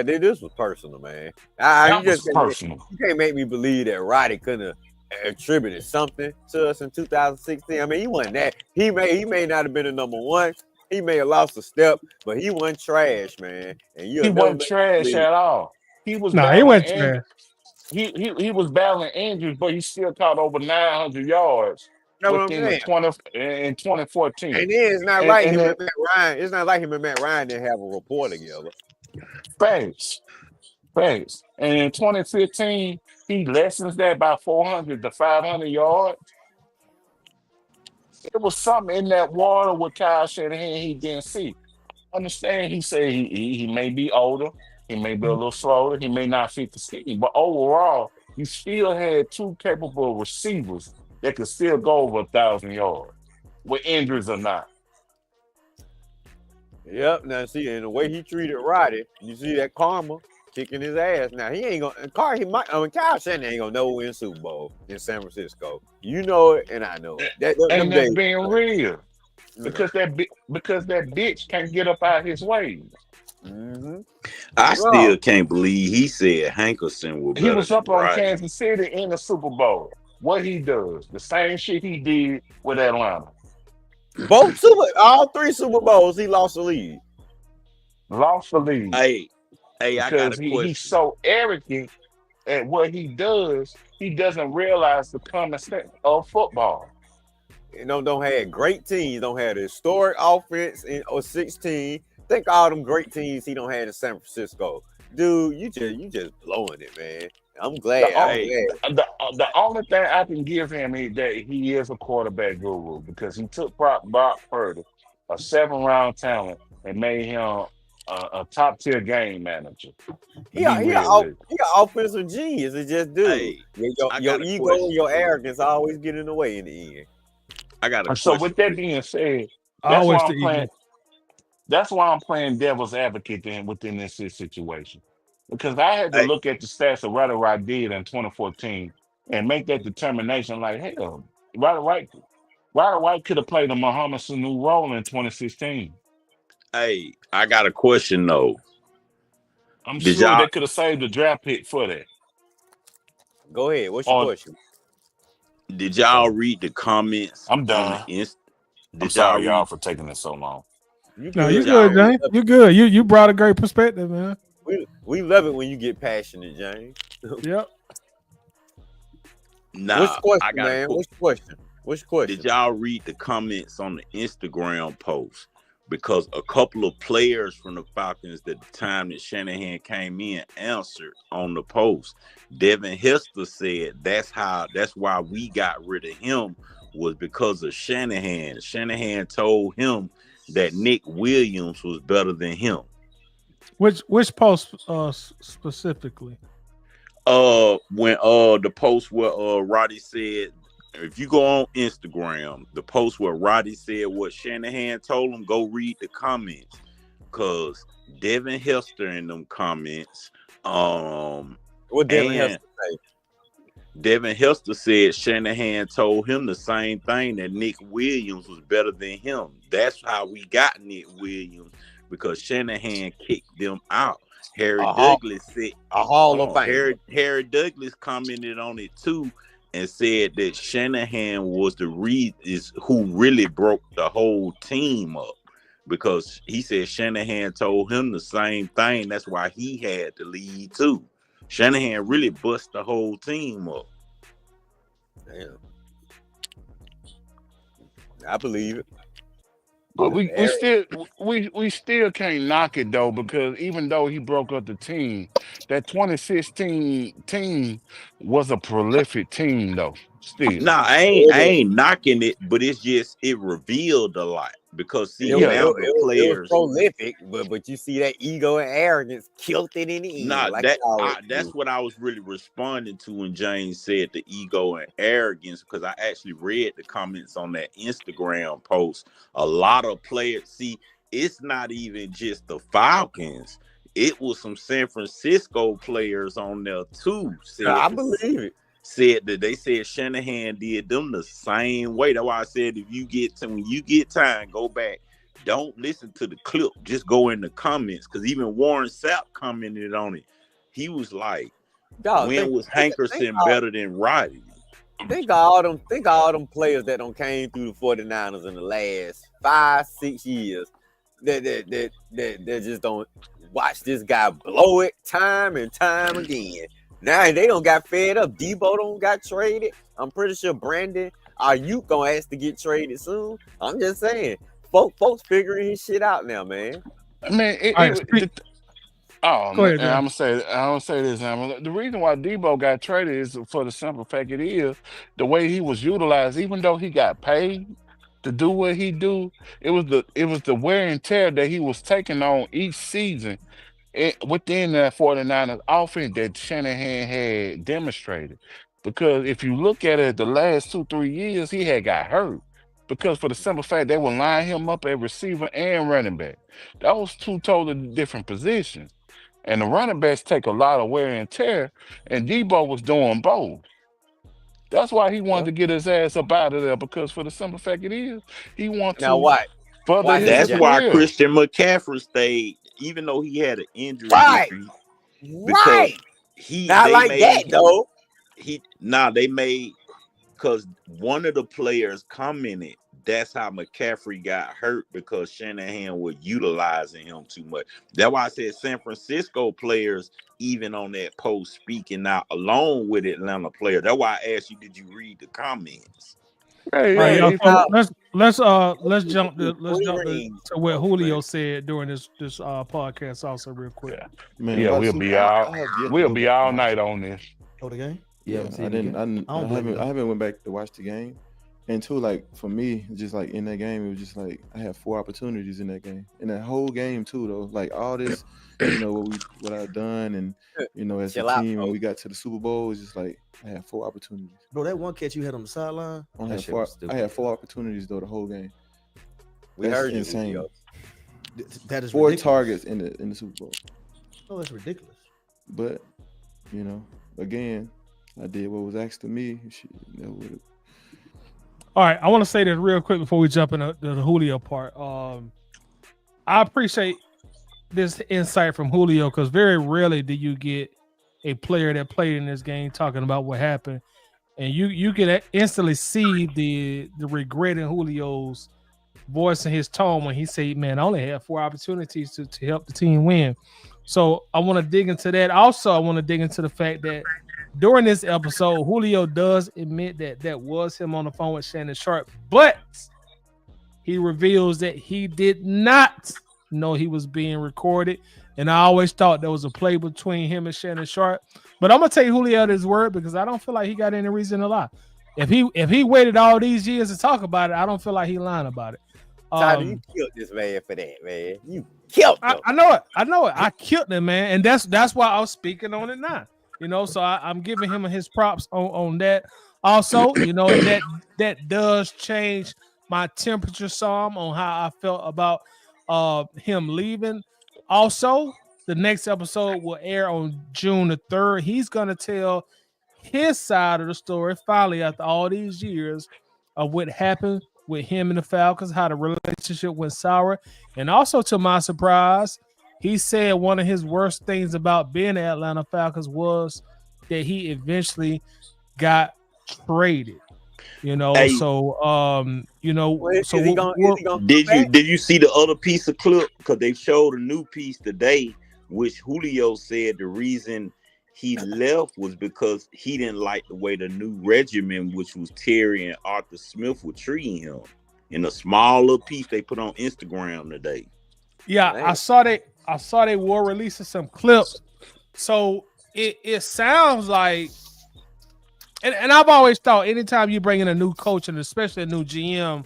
This was personal, man. Personal. You can't make me believe that Roddy couldn't have attributed something to us in 2016. I mean, he wasn't that. He may not have been a number one. He may have lost a step, but he wasn't trash, man. And he wasn't trash at all. He was he wasn't trash. He was battling injuries, but he still caught over 900 yards. In 2014. And then it's not like him and Matt Ryan. It's not like him and Matt Ryan didn't have a rapport together. Thanks. And in 2015, he lessens that by 400 to 500 yards. It was something in that water with Kyle Shanahan he didn't see. understand he said he may be older, he may be a little slower, he may not fit the scheme, but overall, you still had two capable receivers that could still go over 1,000 yards with injuries or not. Yep. Now see, and the way he treated Roddy, you see that karma kicking his ass. Now he ain't gonna. Kyle Shanahan ain't gonna know win Super Bowl in San Francisco. You know it, and I know it. Them And that's days. being real. Yeah. Because that bitch can't get up out his way. Mm-hmm. I Bro, still can't believe he said Hankerson was He better was than up on Roddy. Kansas City in the Super Bowl. What he does, the same shit he did with Atlanta. all 3 Super Bowls, he lost the lead. Lost the lead Hey, I got because a he's question. so arrogant at what he does, he doesn't realize the common sense of football. You know, don't have great teams. Don't have the historic offense in 16. Think all them great teams he don't have in San Francisco. Dude, you just blowing it, man. I'm glad. The only thing I can give him is that he is a quarterback guru because he took Brock Purdy, a 7-round talent, and made him a top tier game manager. He an offensive genius. It's just, dude, Hey, your ego and your arrogance always get in the way in the end. I got a So question. with that being said, Always the ego. that's why I'm playing devil's advocate within this situation. Because I had to look at the stats of what I did in 2014 and make that determination like, hell, Ryder White could have played a Muhammad Sanu role in 2016. Hey, I got a question though. I'm Did sure y'all they could have saved the draft pick for that. Go ahead. What's your question? did y'all read the comments I'm on done. the Inst? I'm Did sorry, y'all y'all, read? for taking it so long. No, you good, James. You good. You brought a great perspective, man. We love it when you get passionate, James. Yep. Nah, What's the question, I got man? a What's your question? What's your question? Did y'all read the comments on the Instagram post? Because a couple of players from the Falcons at the time that Shanahan came in answered on the post. Devin Hester said that's why we got rid of him was because of Shanahan. Shanahan told him that Nick Williams was better than him. Which post specifically? When the post where Roddy said, if you go on Instagram, the post where Roddy said what Shanahan told him, go read the comments. Cause Devin Hester in them comments, what Devin Hester say? Devin Hester said Shanahan told him the same thing, that Nick Williams was better than him. That's how we got Nick Williams, because Shanahan kicked them out. Harry Douglas said a Hall of Fame. Harry Douglas commented on it too and said that Shanahan was the reason who really broke the whole team up, because he said Shanahan told him the same thing. That's why he had to lead too. Shanahan really bust the whole team up. Damn. I believe it. But we still can't knock it though, because even though he broke up the team, that 2016 team was a prolific team though. Still. Nah, I ain't knocking it, but it's just it revealed a lot, because see now the players it was prolific, but you see that ego and arrogance killed it in the end. Nah, like that's what I was really responding to when James said the ego and arrogance, because I actually read the comments on that Instagram post. A lot of players, see, it's not even just the Falcons. It was some San Francisco players on there too. I believe it. Said that they said Shanahan did them the same way. That's why I said when you get time, go back. Don't listen to the clip. Just go in the comments, because even Warren Sapp commented on it. He was like, "When was Hankerson better than Roddy?" Think all them players that don't came through the 49ers in the last 5-6 years that just don't watch this guy blow it time and time again. Now they don't got fed up. Debo don't got traded. I'm pretty sure Brandon Ayuk gonna ask to get traded soon. I'm just saying, folks figuring his shit out now, man. I mean, I'm gonna say this. The reason why Debo got traded is for the simple fact it is the way he was utilized. Even though he got paid, to do what he do. It was the wear and tear that he was taking on each season within that 49ers offense that Shanahan had demonstrated. Because if you look at it, the last 2-3 years, he had got hurt. Because for the simple fact they would line him up at receiver and running back. That was two totally different positions. And the running backs take a lot of wear and tear, and Debo was doing both. That's why he wanted Yeah. to get his ass up out of there, because for the simple fact it is, he want Now to further watch this, his That's John. why career. Christian McCaffrey stayed, even though he had an injury Right, history, because not they like that made though. they made because one of the players commented that's how McCaffrey got hurt, because Shanahan was utilizing him too much. That's why I said San Francisco players, even on that post, speaking out along with Atlanta players. That's why I asked you, did you read the comments? Hey, All right, hey, y'all. if So you let's jump to what Julio said during this podcast also real quick. Man, yeah, about the we'll Super be Bowl, out. I have yet to We'll go be back and all watch night it. on this. Oh, the game? Yeah, haven't seen I it didn't. again? I I don't blame haven't. you. I haven't went back to watch the game. And two, like for me, just like in that game, it was just like I had 4 opportunities in that game. In that whole game too, though. Like all this, what I've done, and as a Chill out, team, when bro. we got to the Super Bowl, it's just like I had 4 opportunities. Bro, that one catch you had on the sideline, I That had shit 4. was stupid. I had 4 opportunities though the whole game. We That's heard you, insane. Julio. that is 4 ridiculous. targets in the Super Bowl. Oh, that's ridiculous. But again, I did what was asked of me. Shit, that would've- All right, I want to say this real quick before we jump into the Julio part. I appreciate this insight from Julio, because very rarely do you get a player that played in this game talking about what happened, and you can instantly see the regret in Julio's voice and his tone when he said, "Man, I only had 4 opportunities to help the team win." So I want to dig into that. Also, I want to dig into the fact that during this episode, Julio does admit that was him on the phone with Shannon Sharp, but he reveals that he did not know he was being recorded. And I always thought there was a play between him and Shannon Sharp. But I'm gonna take Julio at his word, because I don't feel like he got any reason to lie. If he waited all these years to talk about it, I don't feel like he lying about it. Tyler, you killed this man for that, man. You killed him. I know it. I killed him, man, and that's why I was speaking on it now. So I'm giving him his props on that. Also, that does change my temperature some on how I felt about him leaving. Also, the next episode will air on June the 3rd. He's gonna tell his side of the story finally after all these years of what happened with him and the Falcons, how the relationship went sour. And also, to my surprise, he said one of his worst things about being the Atlanta Falcons was that he eventually got traded. Hey, So did you see the other piece of clip? Because they showed a new piece today, which Julio said the reason he left was because he didn't like the way the new regimen, which was Terry and Arthur Smith, were treating him. In a small little piece they put on Instagram today. Yeah, I saw they were releasing some clips. So it sounds like, and I've always thought anytime you bring in a new coach, and especially a new GM,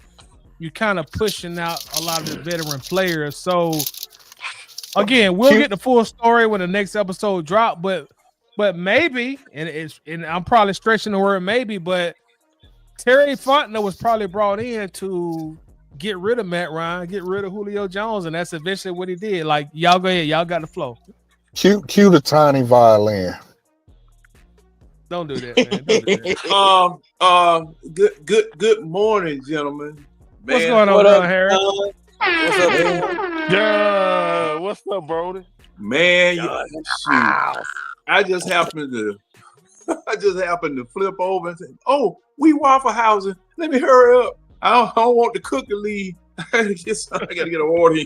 you kind of pushing out a lot of the veteran players. So again, we'll get the full story when the next episode drop, but maybe, and I'm probably stretching the word maybe, but Terry Fontenot was probably brought in to get rid of Matt Ryan, get rid of Julio Jones, and that's eventually what he did. Like, y'all go ahead, y'all got the flow. Cue the tiny violin. Don't do that, man. Don't do that. Good morning, gentlemen. Man, What's going on, Harry? What's up, man? Yeah, what's up, Brody? Man, shoot. I just happened to flip over and say, "Oh, we Waffle Housing. Let me hurry up. I don't want the cook to leave. I gotta get an order."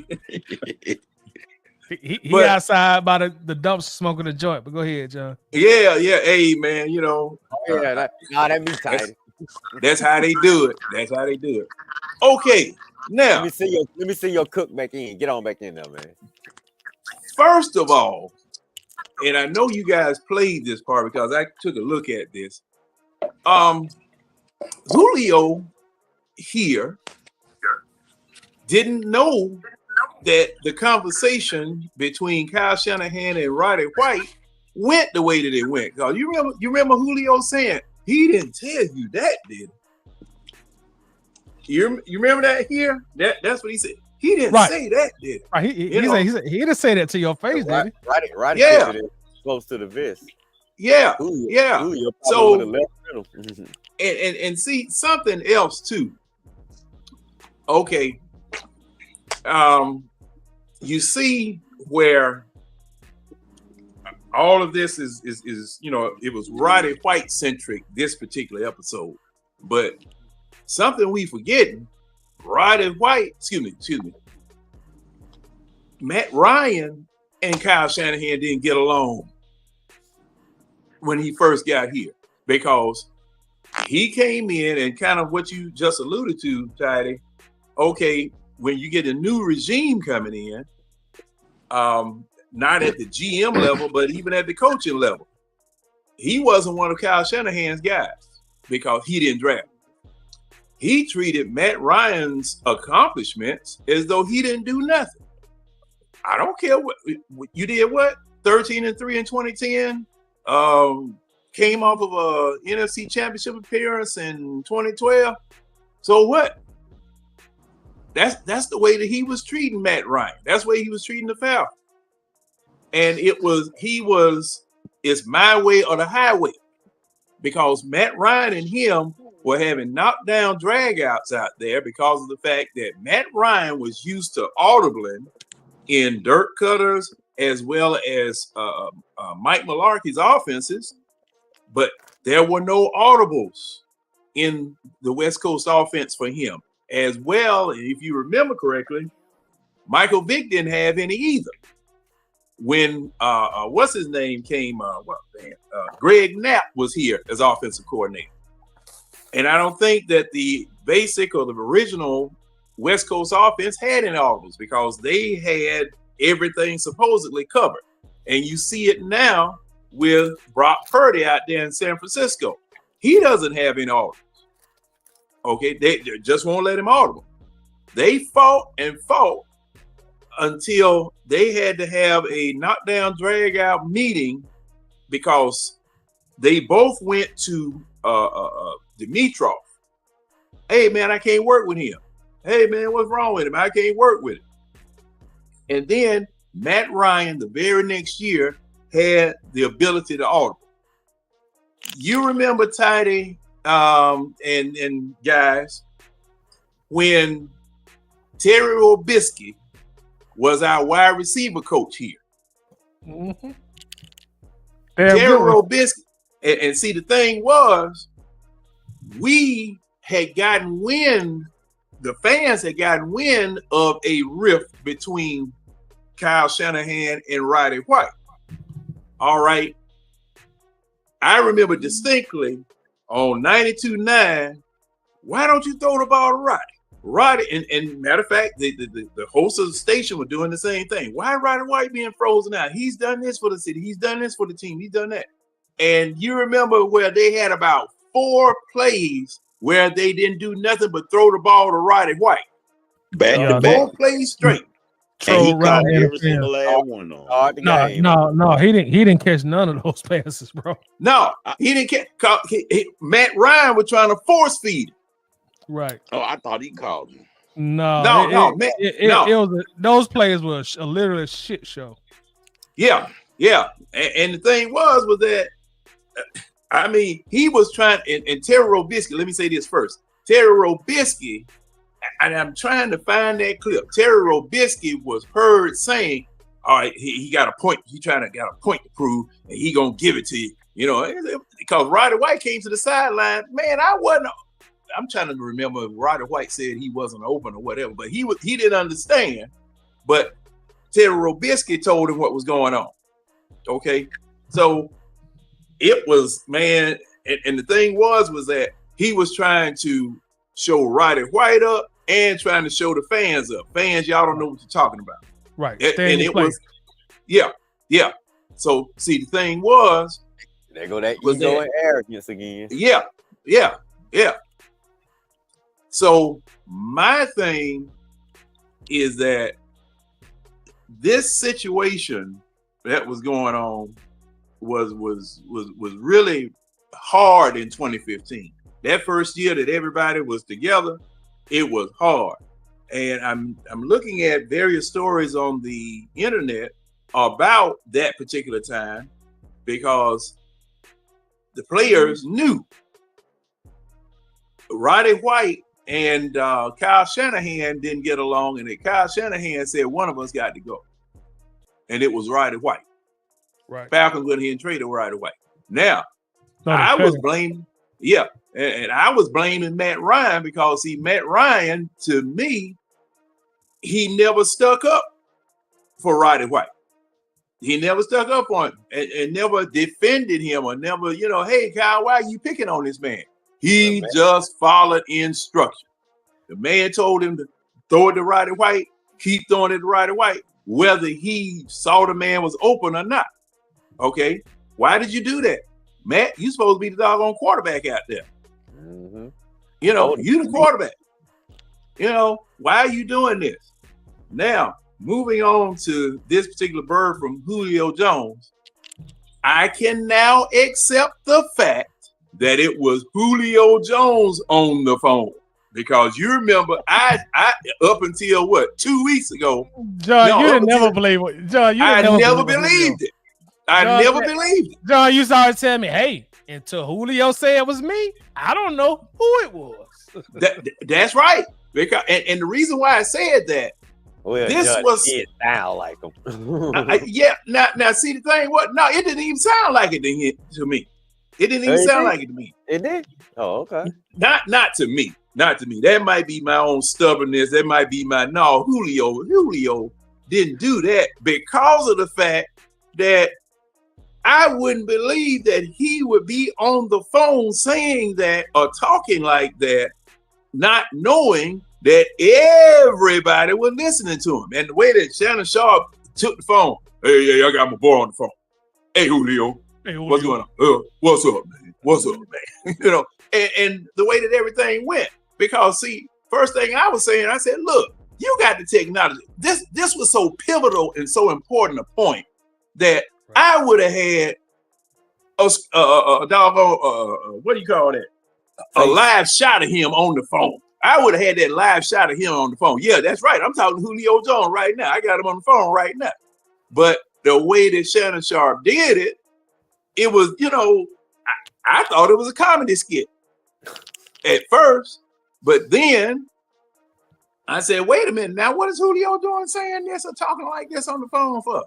He outside by the dumpster smoking a joint, but go ahead, John. Yeah. Hey, man, that be tight. That's how they do it. Okay, now let me see your cook back in. Get on back in there, man. First of all, and I know you guys played this part because I took a look at this. Julio here didn't know that the conversation between Kyle Shanahan and Roddy White went the way that it went. Cause you remember Julio saying he didn't tell you that, did he? You remember that here? That's what he said. He didn't say that, did he? Right. He didn't say that to your face, did he? Roddy Yeah. Close to the vest. Yeah. Julio So would've left middle. and see something else too. Okay. You see where all of this is it was Roddy White centric this particular episode, but something we forgetting, Roddy White, excuse me, Matt Ryan and Kyle Shanahan didn't get along when he first got here, because he came in and kind of what you just alluded to, Tidy. Okay, when you get a new regime coming in, not at the GM level, but even at the coaching level, he wasn't one of Kyle Shanahan's guys because he didn't draft. He treated Matt Ryan's accomplishments as though he didn't do nothing. I don't care what you did. What 13-3 in 2010. Came off of a NFC Championship appearance in 2012. So what? That's the way that he was treating Matt Ryan. That's the way he was treating the Falcons. And it's my way or the highway, because Matt Ryan and him were having knockdown dragouts out there because of the fact that Matt Ryan was used to audibling in dirt cutters as well as Mike Mularkey's offenses, but there were no audibles in the West Coast offense for him. As well, if you remember correctly, Michael Vick didn't have any either. When what's his name came, Greg Knapp was here as offensive coordinator, and I don't think that the basic or the original West Coast offense had any audibles because they had everything supposedly covered. And you see it now with Brock Purdy out there in San Francisco. He doesn't have any audibles. Okay, they just won't let him audible. They fought and fought until they had to have a knockdown drag out meeting because they both went to Dimitrov. Hey man, I can't work with him. Hey man, what's wrong with him? I can't work with him. And then Matt Ryan, the very next year, had the ability to audible. You remember, Tidy, and guys, when Terry Robisky was our wide receiver coach here. Mm-hmm. Terry Robisky, and see, the thing was, we had gotten wind, the fans had gotten wind of a rift between Kyle Shanahan and Roddy White. All right. I remember distinctly on 92.9, why don't you throw the ball to Roddy? Roddy, and matter of fact, the host of the station were doing the same thing. Why Roddy White being frozen out? He's done this for the city. He's done this for the team. He's done that. And you remember where they had about 4 plays where they didn't do nothing but throw the ball to Roddy White. Back to back. 4 plays straight. And he caught every single last one on. No, he didn't catch none of those passes, bro. No, he didn't catch. Matt Ryan was trying to force feed him. Right. Oh, I thought he called him. No. It was those plays were literally a shit show. Yeah. And the thing was that I mean, he was trying, and Terry Robisky, let me say this first. Terry Robisky, and I'm trying to find that clip. Terry Robisky was heard saying, all right, he got a point. He got a point to prove, and he gonna give it to you. You know, because Roddy White came to the sideline. Man, I'm trying to remember if Roddy White said he wasn't open or whatever, but he didn't understand. But Terry Robisky told him what was going on. Okay, so it was, man, and the thing was that he was trying to show Roddy White up and trying to show the fans up. Fans, y'all don't know what you're talking about. Right. And it was, yeah. So see, the thing was, there go that ego and arrogance again. Yeah. So my thing is that this situation that was going on was really hard in 2015. That first year that everybody was together, it was hard. And I'm looking at various stories on the internet about that particular time because the players knew Roddy White and Kyle Shanahan didn't get along, and Kyle Shanahan said one of us got to go, and it was Roddy White. Right. Falcons went ahead and traded Roddy White. Now, I was blaming, and I was blaming Matt Ryan because Matt Ryan, to me, he never stuck up for Roddy White. He never stuck up on him and never defended him or never, hey, Kyle, why are you picking on this man? He just followed instructions. The man told him to throw it to Roddy White, keep throwing it to Roddy White, whether he saw the man was open or not. Okay, why did you do that? Matt, you supposed to be the doggone quarterback out there. Mm-hmm. You the quarterback. Why are you doing this? Now, moving on to this particular bird from Julio Jones, I can now accept the fact that it was Julio Jones on the phone. Because you remember, I up until 2 weeks ago, John, you didn't never believe it. John, you I didn't never believed it. I never believed it. John, you started telling me, hey, until Julio said it was me, I don't know who it was. That's right. Because and the reason why I said that, it sound like him. Now see the thing. It didn't even sound like it to me. It didn't even sound like it to me. It did. Oh, okay. Not to me. Not to me. That might be my own stubbornness. That might be Julio didn't do that because of the fact that I wouldn't believe that he would be on the phone saying that or talking like that, not knowing that everybody was listening to him. And the way that Shannon Sharp took the phone, hey, I got my boy on the phone. Hey, Julio. What's going on? What's up, man? What's up, man? And the way that everything went. Because, see, first thing I was saying, I said, look, you got the technology. This was so pivotal and so important a point that I would have had a doggone, what do you call that? A live shot of him on the phone. I would have had that live shot of him on the phone. Yeah, that's right. I'm talking to Julio Jones right now. I got him on the phone right now. But the way that Shannon Sharp did it, it was, I thought it was a comedy skit at first. But then I said, wait a minute. Now, what is Julio doing saying this or talking like this on the phone for?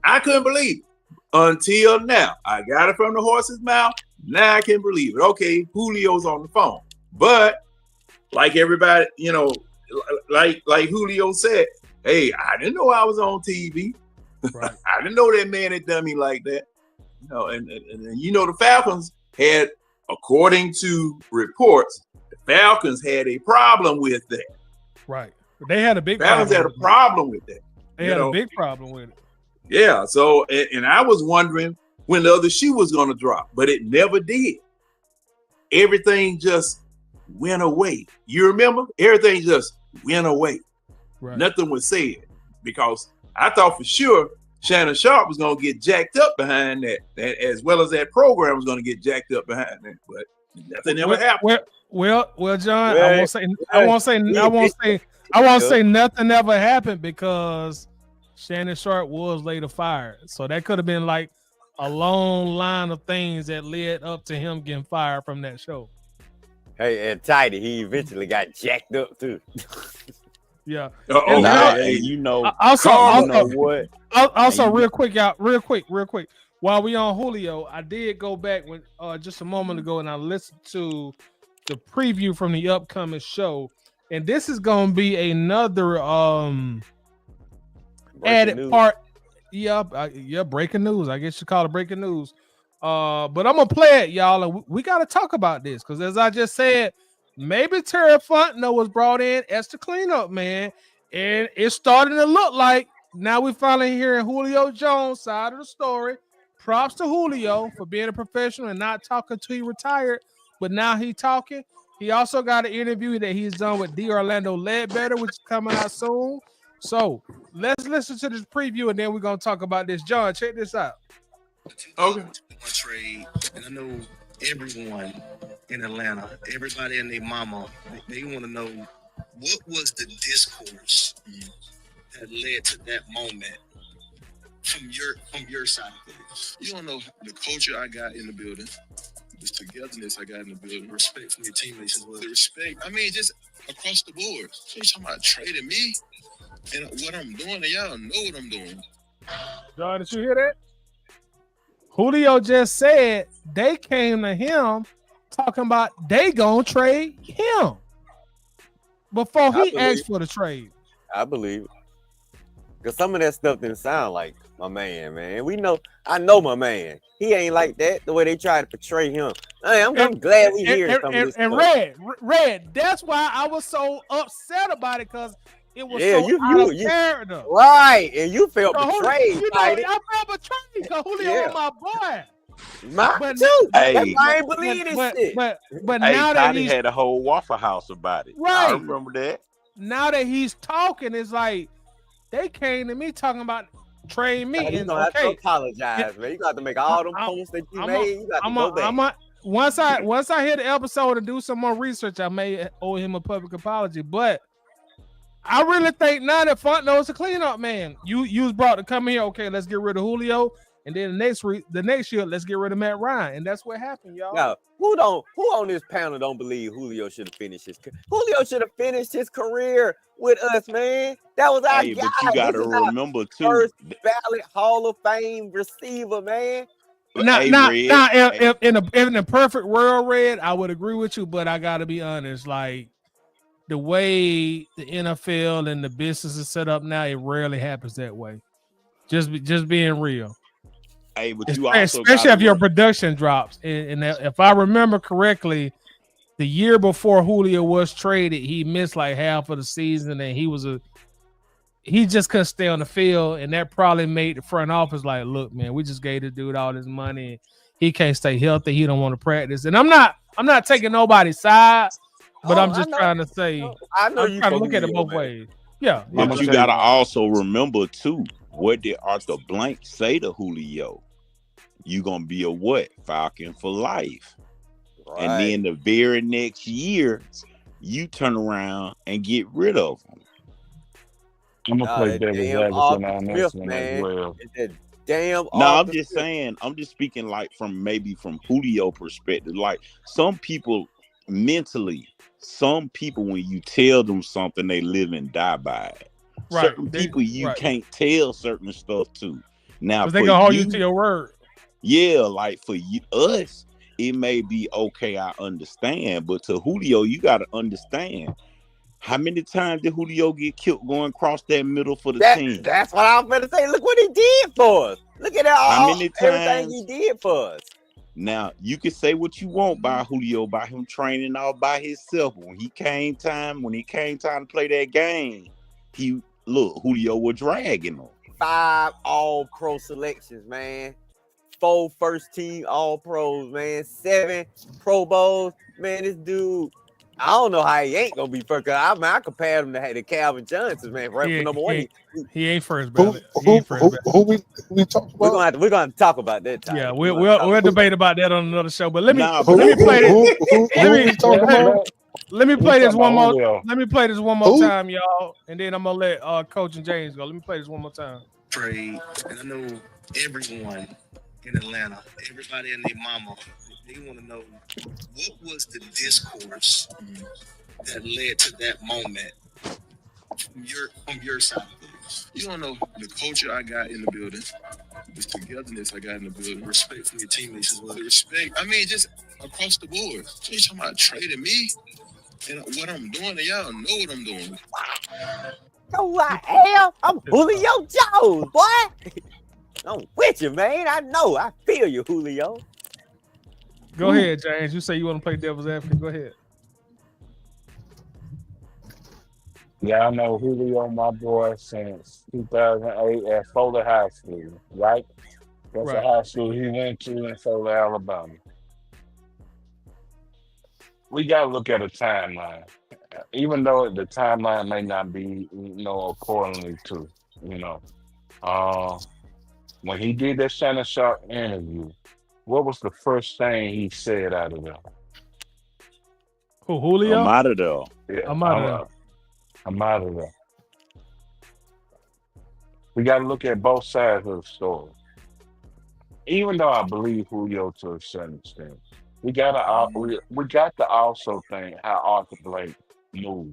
I couldn't believe it until now. I got it from the horse's mouth. Now I can believe it. Okay, Julio's on the phone. But like everybody, like Julio said, hey, I didn't know I was on TV. Right. I didn't know that man had done me like that. And the Falcons had, according to reports, the Falcons had a problem with that. Right. They had a big Falcons problem. Had a problem with that. They had a big problem with it. Yeah. So, and I was wondering when the other shoe was going to drop, but it never did. Everything just went away. You remember? Everything just went away. Right. Nothing was said because I thought for sure Shannon Sharp was going to get jacked up behind that, as well as that program was going to get jacked up behind that. But nothing ever happened. Well, John, I won't say nothing ever happened because Shannon Sharp was later fired. So that could have been like a long line of things that led up to him getting fired from that show. Hey, and Tidy, he eventually got jacked up too. Yeah. Also, real quick, y'all, real quick. While we on Julio, I did go back when just a moment ago and I listened to the preview from the upcoming show, and this is gonna be another added news. Part. Yeah, breaking news. I guess you call it breaking news. But I'm gonna play it, y'all, and we got to talk about this because, as I just said, maybe Terry Fontenot was brought in as the cleanup man, and it's starting to look like now we're finally hearing Julio Jones' side of the story. Props to Julio for being a professional and not talking till he retired, but now he talking. He also got an interview that he's done with D. Orlando Ledbetter, which is coming out soon. So let's listen to this preview, and then we're gonna talk about this. John, check this out. Okay. Trade, and I know everyone in Atlanta, everybody and their mama, they want to know what was the discourse that led to that moment from your side of things. You don't know the culture I got in the building, this togetherness I got in the building, Respect from your teammates as well. the respect. I mean, just across the board. So you talking about trading me and what I'm doing, and y'all know what I'm doing. John, did you hear that? Julio just said they came to him talking about they gonna trade him before he asked for the trade. I believe it. Because some of that stuff didn't sound like my man. I know my man. He ain't like that, the way they try to portray him. I'm glad we hear some of this and stuff. Red, that's why I was so upset about it, because it was you character. Right, and you felt betrayed. I felt betrayed because Julio was my boy. Mine too. Hey, that's why I ain't believe this shit. But hey, now that Toddy he's had a whole Waffle House about it. Right. I remember that. Now that he's talking, it's like they came to me talking about trade me. You gonna have to apologize, man. You got to make all them posts that you made. You got to go back. Once I hear the episode and do some more research, I may owe him a public apology. But I really think now that Fontenot's a cleanup man. You was brought to come here. Okay, let's get rid of Julio, and then the next year, let's get rid of Matt Ryan, and that's what happened, y'all. Now, who on this panel don't believe Julio should have finished his career with us, man? That was our guy. But you got to remember too, first ballot Hall of Fame receiver, man. If in a perfect world, Red, I would agree with you, but I got to be honest, like the way the NFL and the business is set up now, it rarely happens that way. Just being real. Hey, but you also especially if your production drops. And if I remember correctly, the year before Julio was traded, he missed like half of the season, and he just couldn't stay on the field, and that probably made the front office like, look, man, we just gave the dude all this money. He can't stay healthy. He don't want to practice. And I'm not taking nobody's side, but I'm just trying to say, I know I'm you trying to look at it both ways. Yeah. But you got to also remember too, what did Arthur Blank say to Julio? You gonna be a what? Falcon for life. Right. And then the very next year, you turn around and get rid of him. I'm gonna play devil's advocate on this one as well. I'm just saying. I'm just speaking like from Julio perspective. Like some people mentally, when you tell them something, they live and die by it. Right. Certain people you can't tell certain stuff to. Now they gonna hold you to your word. Yeah, like for us, it may be okay. I understand, but to Julio, you got to understand. How many times did Julio get killed going across that middle for the team? That's what I was going to say. Look what he did for us. Look at everything he did for us. Now, you can say what you want about Julio, by him training all by himself. When he came time to play that game, Julio was dragging him. 5 All-Pro selections, man. 4 first-team All-Pros, man. 7 Pro Bowls. Man, this dude, I don't know how he ain't gonna be first. I compared him to Calvin Johnson, man. Right for number 1. He ain't first ballot. Who we talk about? We're gonna talk about that time. Yeah, we'll debate about that on another show. But let me play this. Let me play this one more. Let me play this one more time, y'all, and then I'm gonna let Coach and James go. Let me play this one more time. Trade, and I know everyone in Atlanta, everybody and their mama, they want to know what was the discourse that led to that moment from your side of things. You don't know the culture I got in the building, this togetherness I got in the building, respect from your teammates as well. The respect. I mean, just across the board. So you talking about trading me and what I'm doing, and y'all know what I'm doing. Know who I am? I'm Julio Jones, boy. I'm with you, man. I know. I feel you, Julio. Go ahead, James. You say you want to play devil's advocate. Go ahead. Yeah, I know Julio, my boy, since 2008 at Fuller High School, right? That's the high school he went to in Fuller, Alabama. we got to look at a timeline, even though the timeline may not be, accordingly to, you know, uh, when he did that Shannon Sharp interview, what was the first thing he said out of there? Who, I'm Julio? out of there. Yeah, I'm out of there. I'm out of there. We got to look at both sides of the story. Even though I believe Julio to a certain extent, we got to also think how Arthur Blake moves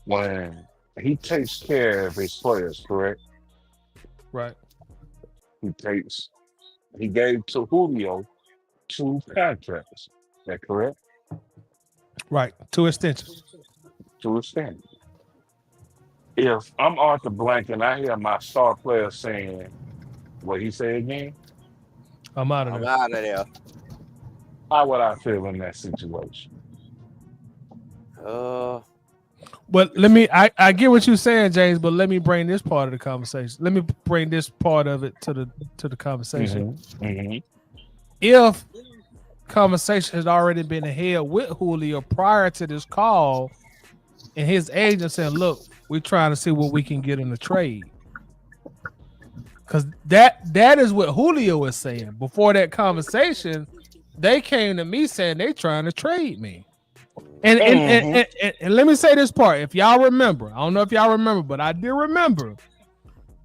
when he takes care of his players. Correct? Right. He gave to Julio 2 contracts. Is that correct? Right. 2 extensions. 2 extensions. If I'm Arthur Blank and I hear my star player saying what he said again, I'm out of I'm there. out of there. how would I feel in that situation? But I get what you're saying, James, but let me bring this part of the conversation. Let me bring this part of it to the conversation. If conversation has already been held with Julio prior to this call, and his agent said, look, we're trying to see what we can get in the trade. Because that is what Julio is saying. Before that conversation, they came to me saying they trying to trade me. And let me say this part. If y'all remember, I don't know if y'all remember, but I do remember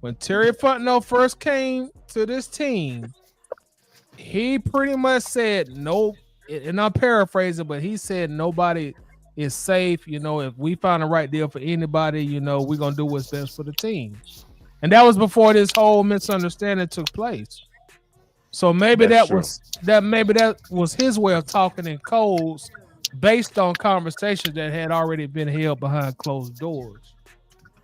when Terry Fontenot first came to this team, he pretty much said no, and I'm paraphrasing, but he said nobody is safe. If we find the right deal for anybody, we're gonna do what's best for the team. And that was before this whole misunderstanding took place. So maybe that was his way of talking in codes based on conversations that had already been held behind closed doors.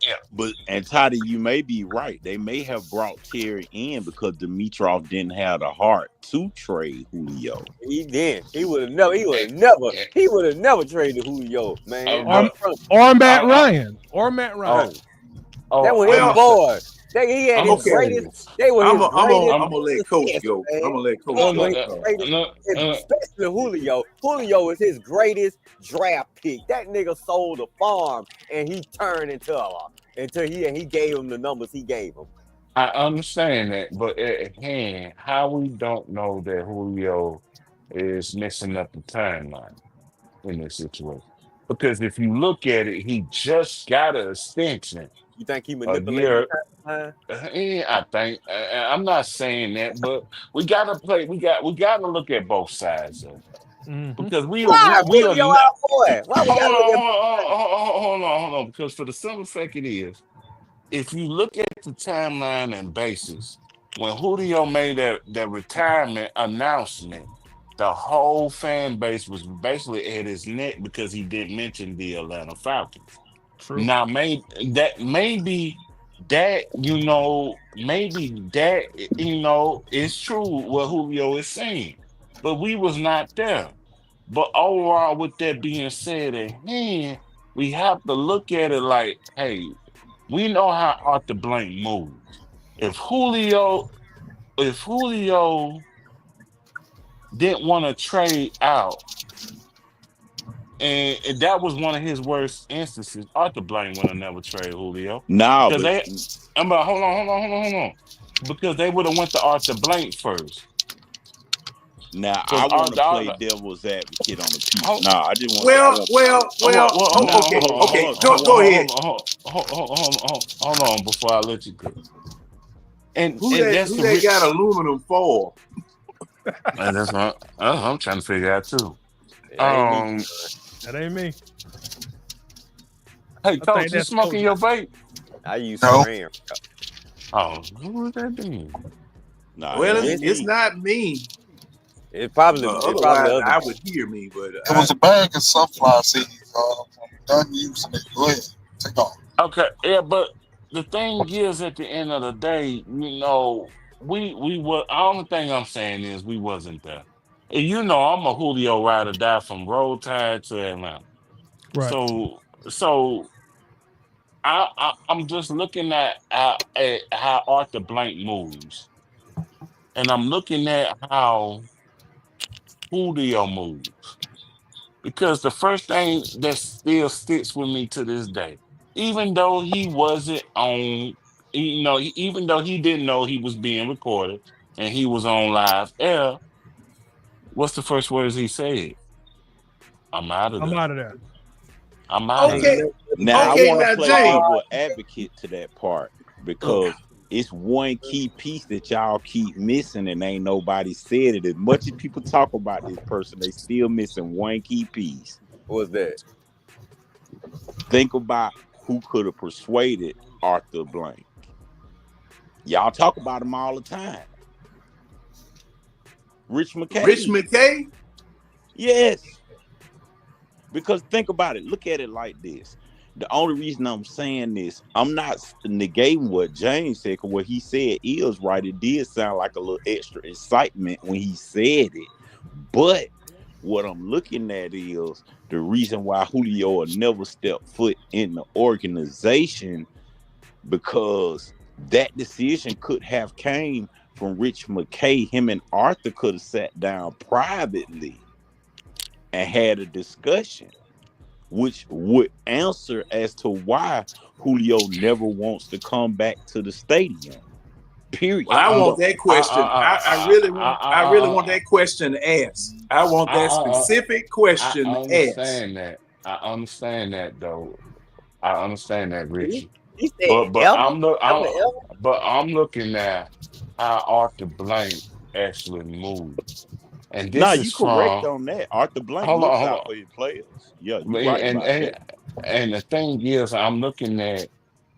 Yeah, but Toddy, you may be right. They may have brought Terry in because Dimitrov didn't have the heart to trade Julio. He did. He would have never traded Julio, man. Or Matt Ryan. That was his boy. He had his greatest. They were his greatest. I'm gonna let Coach go. I'm gonna let Coach go. Especially Julio. Julio is his greatest draft pick. That nigga sold a farm and he turned until he gave him the numbers he gave him. I understand that, but again, how we don't know that Julio is messing up the timeline in this situation? Because if you look at it, he just got an extension. You think he manipulated the timeline? I think I'm not saying that, but we gotta play. We got to look at both sides of it. Because we are not. Hold on. Because for the simple fact it is, if you look at the timeline and basis, when Julio made that retirement announcement, the whole fan base was basically at his neck because he didn't mention the Atlanta Falcons. True. Now, maybe that is true what Julio is saying, but we was not there. But overall, with that being said, we have to look at it like, hey, we know how Arthur Blank moves. If Julio didn't want to trade out, and that was one of his worst instances, Arthur Blank would have never traded Julio. Hold on. Because they would have went to Arthur Blank first. Now I want to play devil's advocate on the piece. I just want. Okay. Go ahead. Hold on before I let you go. And who that got aluminum foil? And that's what I'm trying to figure out too. That ain't me. Hey, Coach, you smoking your vape? I use Saran. Oh, who would that be? It's not me. It probably. Otherwise, I would hear me, but it was a bag of sunflower seeds. I'm done using it. Go ahead, take off. Okay, yeah, but the thing is, at the end of the day, we were. The only thing I'm saying is we wasn't there. And I'm a Julio ride or die from Roll Tide to Atlanta. Right. So I'm just looking at how Arthur Blank moves, and I'm looking at how Julio moves. Because the first thing that still sticks with me to this day, even though he wasn't on, even though he didn't know he was being recorded and he was on live air, what's the first words he said? I'm out of I'm there. out of there. I'm out of Okay, there. Now I okay, want to now play James. devil advocate to that part because it's one key piece that y'all keep missing and ain't nobody said it. As much as people talk about this person, they still missing one key piece. What's that? Think about who could have persuaded Arthur Blank. Y'all talk about him all the time. Rich McKay. Rich McKay? Yes. Because think about it. Look at it like this. The only reason I'm saying this, I'm not negating what James said, because what he said is right. It did sound like a little extra excitement when he said it. But what I'm looking at is the reason why Julio will never step foot in the organization, because that decision could have came from Rich McKay. Him and Arthur could have sat down privately and had a discussion, which would answer as to why Julio never wants to come back to the stadium. Period. Well, I want that question. I really want that question asked. I want that specific question I asked. understand that. I understand that though. I understand that, Richie. He said But ever, I'm ever. but I'm looking at how Arthur Blank actually moved. And Nah, this you is correct from on that. Arthur Blank hold on, looks hold out on. for his players. Yeah, you And right and about and, that. and the thing is, I'm looking at,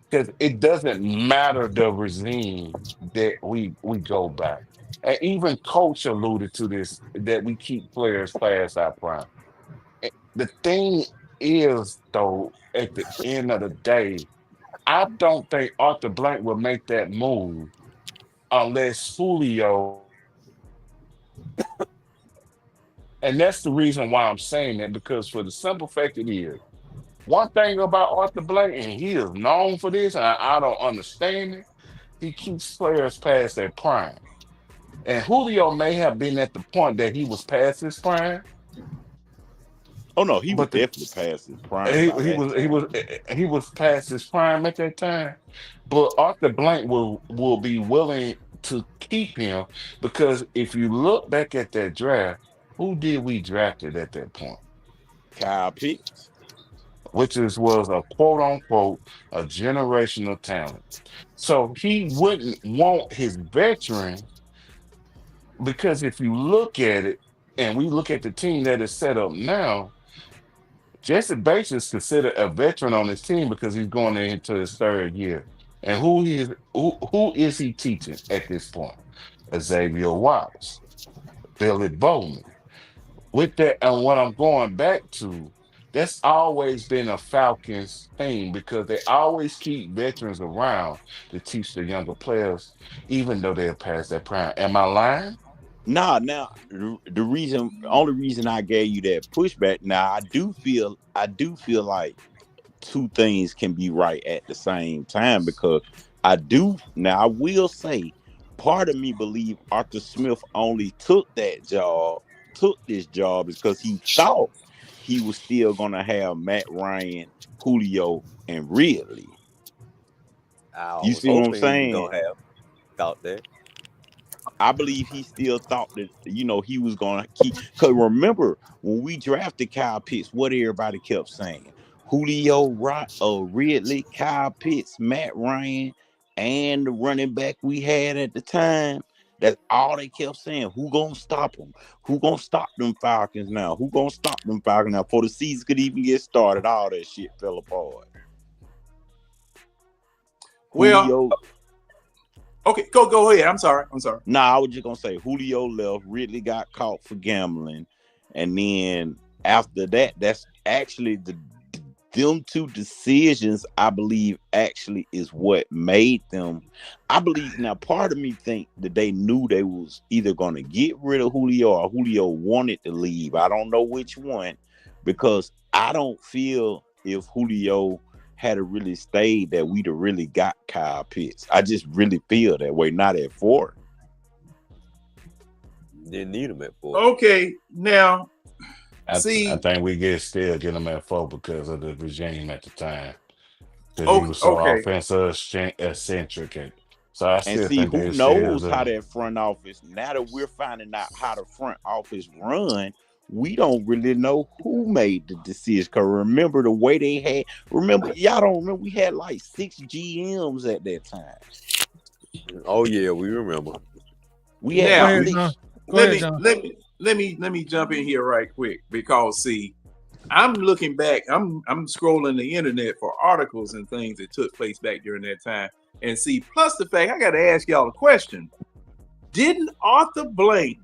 because it doesn't matter the regime that we go by. And even coach alluded to this, that we keep players past our prime. The thing is, though, at the end of the day, I don't think Arthur Blank will make that move unless Julio. And that's the reason why I'm saying that, because for the simple fact it is, one thing about Arthur Blank, and he is known for this, and I don't understand it, he keeps players past their prime. And Julio may have been at the point that he was past his prime, Oh no, he was but the definitely past his prime he, by he that was he time. was he was past his prime at that time. But Arthur Blank will be willing to keep him, because if you look back at that draft, who did we drafted at that point? Kyle Pitts. Which was a quote unquote a generational talent. So he wouldn't want his veteran, because if you look at it, and we look at the team that is set up now, Jesse Bates is considered a veteran on his team because he's going into his third year. And who is he teaching at this point? Xavier Wallace, Billy Bowman. With that, and what I'm going back to, that's always been a Falcons thing, because they always keep veterans around to teach the younger players, even though they're past their prime. Am I lying? Nah, now only reason I gave you that pushback. Now I do feel like two things can be right at the same time, because I will say, part of me believe Arthur Smith only took this job because he thought he was still gonna have Matt Ryan, Julio, and Ridley. I You was see what I'm hoping he was saying? gonna have thought that. I believe he still thought that, he was gonna keep. Cause remember when we drafted Kyle Pitts, what everybody kept saying: Julio, Ridley, Kyle Pitts, Matt Ryan, and the running back we had at the time. That's all they kept saying. Who gonna stop them? Who gonna stop them Falcons now? Who gonna stop them Falcons now? Before the season could even get started, all that shit fell apart. Well, Julio. Okay, go ahead. I'm sorry. Nah, I was just gonna say Julio left. Ridley got caught for gambling, and then after that, that's actually them two decisions. I believe actually is what made them. I believe now. Part of me think that they knew they was either gonna get rid of Julio or Julio wanted to leave. I don't know which one, because I don't feel if Julio had it really stayed that we'd have really got Kyle Pitts. I just really feel that way, not at 4. Didn't need him at 4. Okay, now I see. think we still get him at 4 because of the regime at the time. Because he was so Okay. offensive eccentric. And so I And still see, think who they still knows how that front office, now that we're finding out how the front office run, we don't really know who made the decision. Because remember the way they had, y'all don't remember, we had like 6 GMs at that time. Oh yeah, we remember. We had Now, let me jump in here right quick, because see, I'm looking back, I'm scrolling the internet for articles and things that took place back during that time. And see, plus the fact I got to ask y'all a question. Didn't Arthur Blank,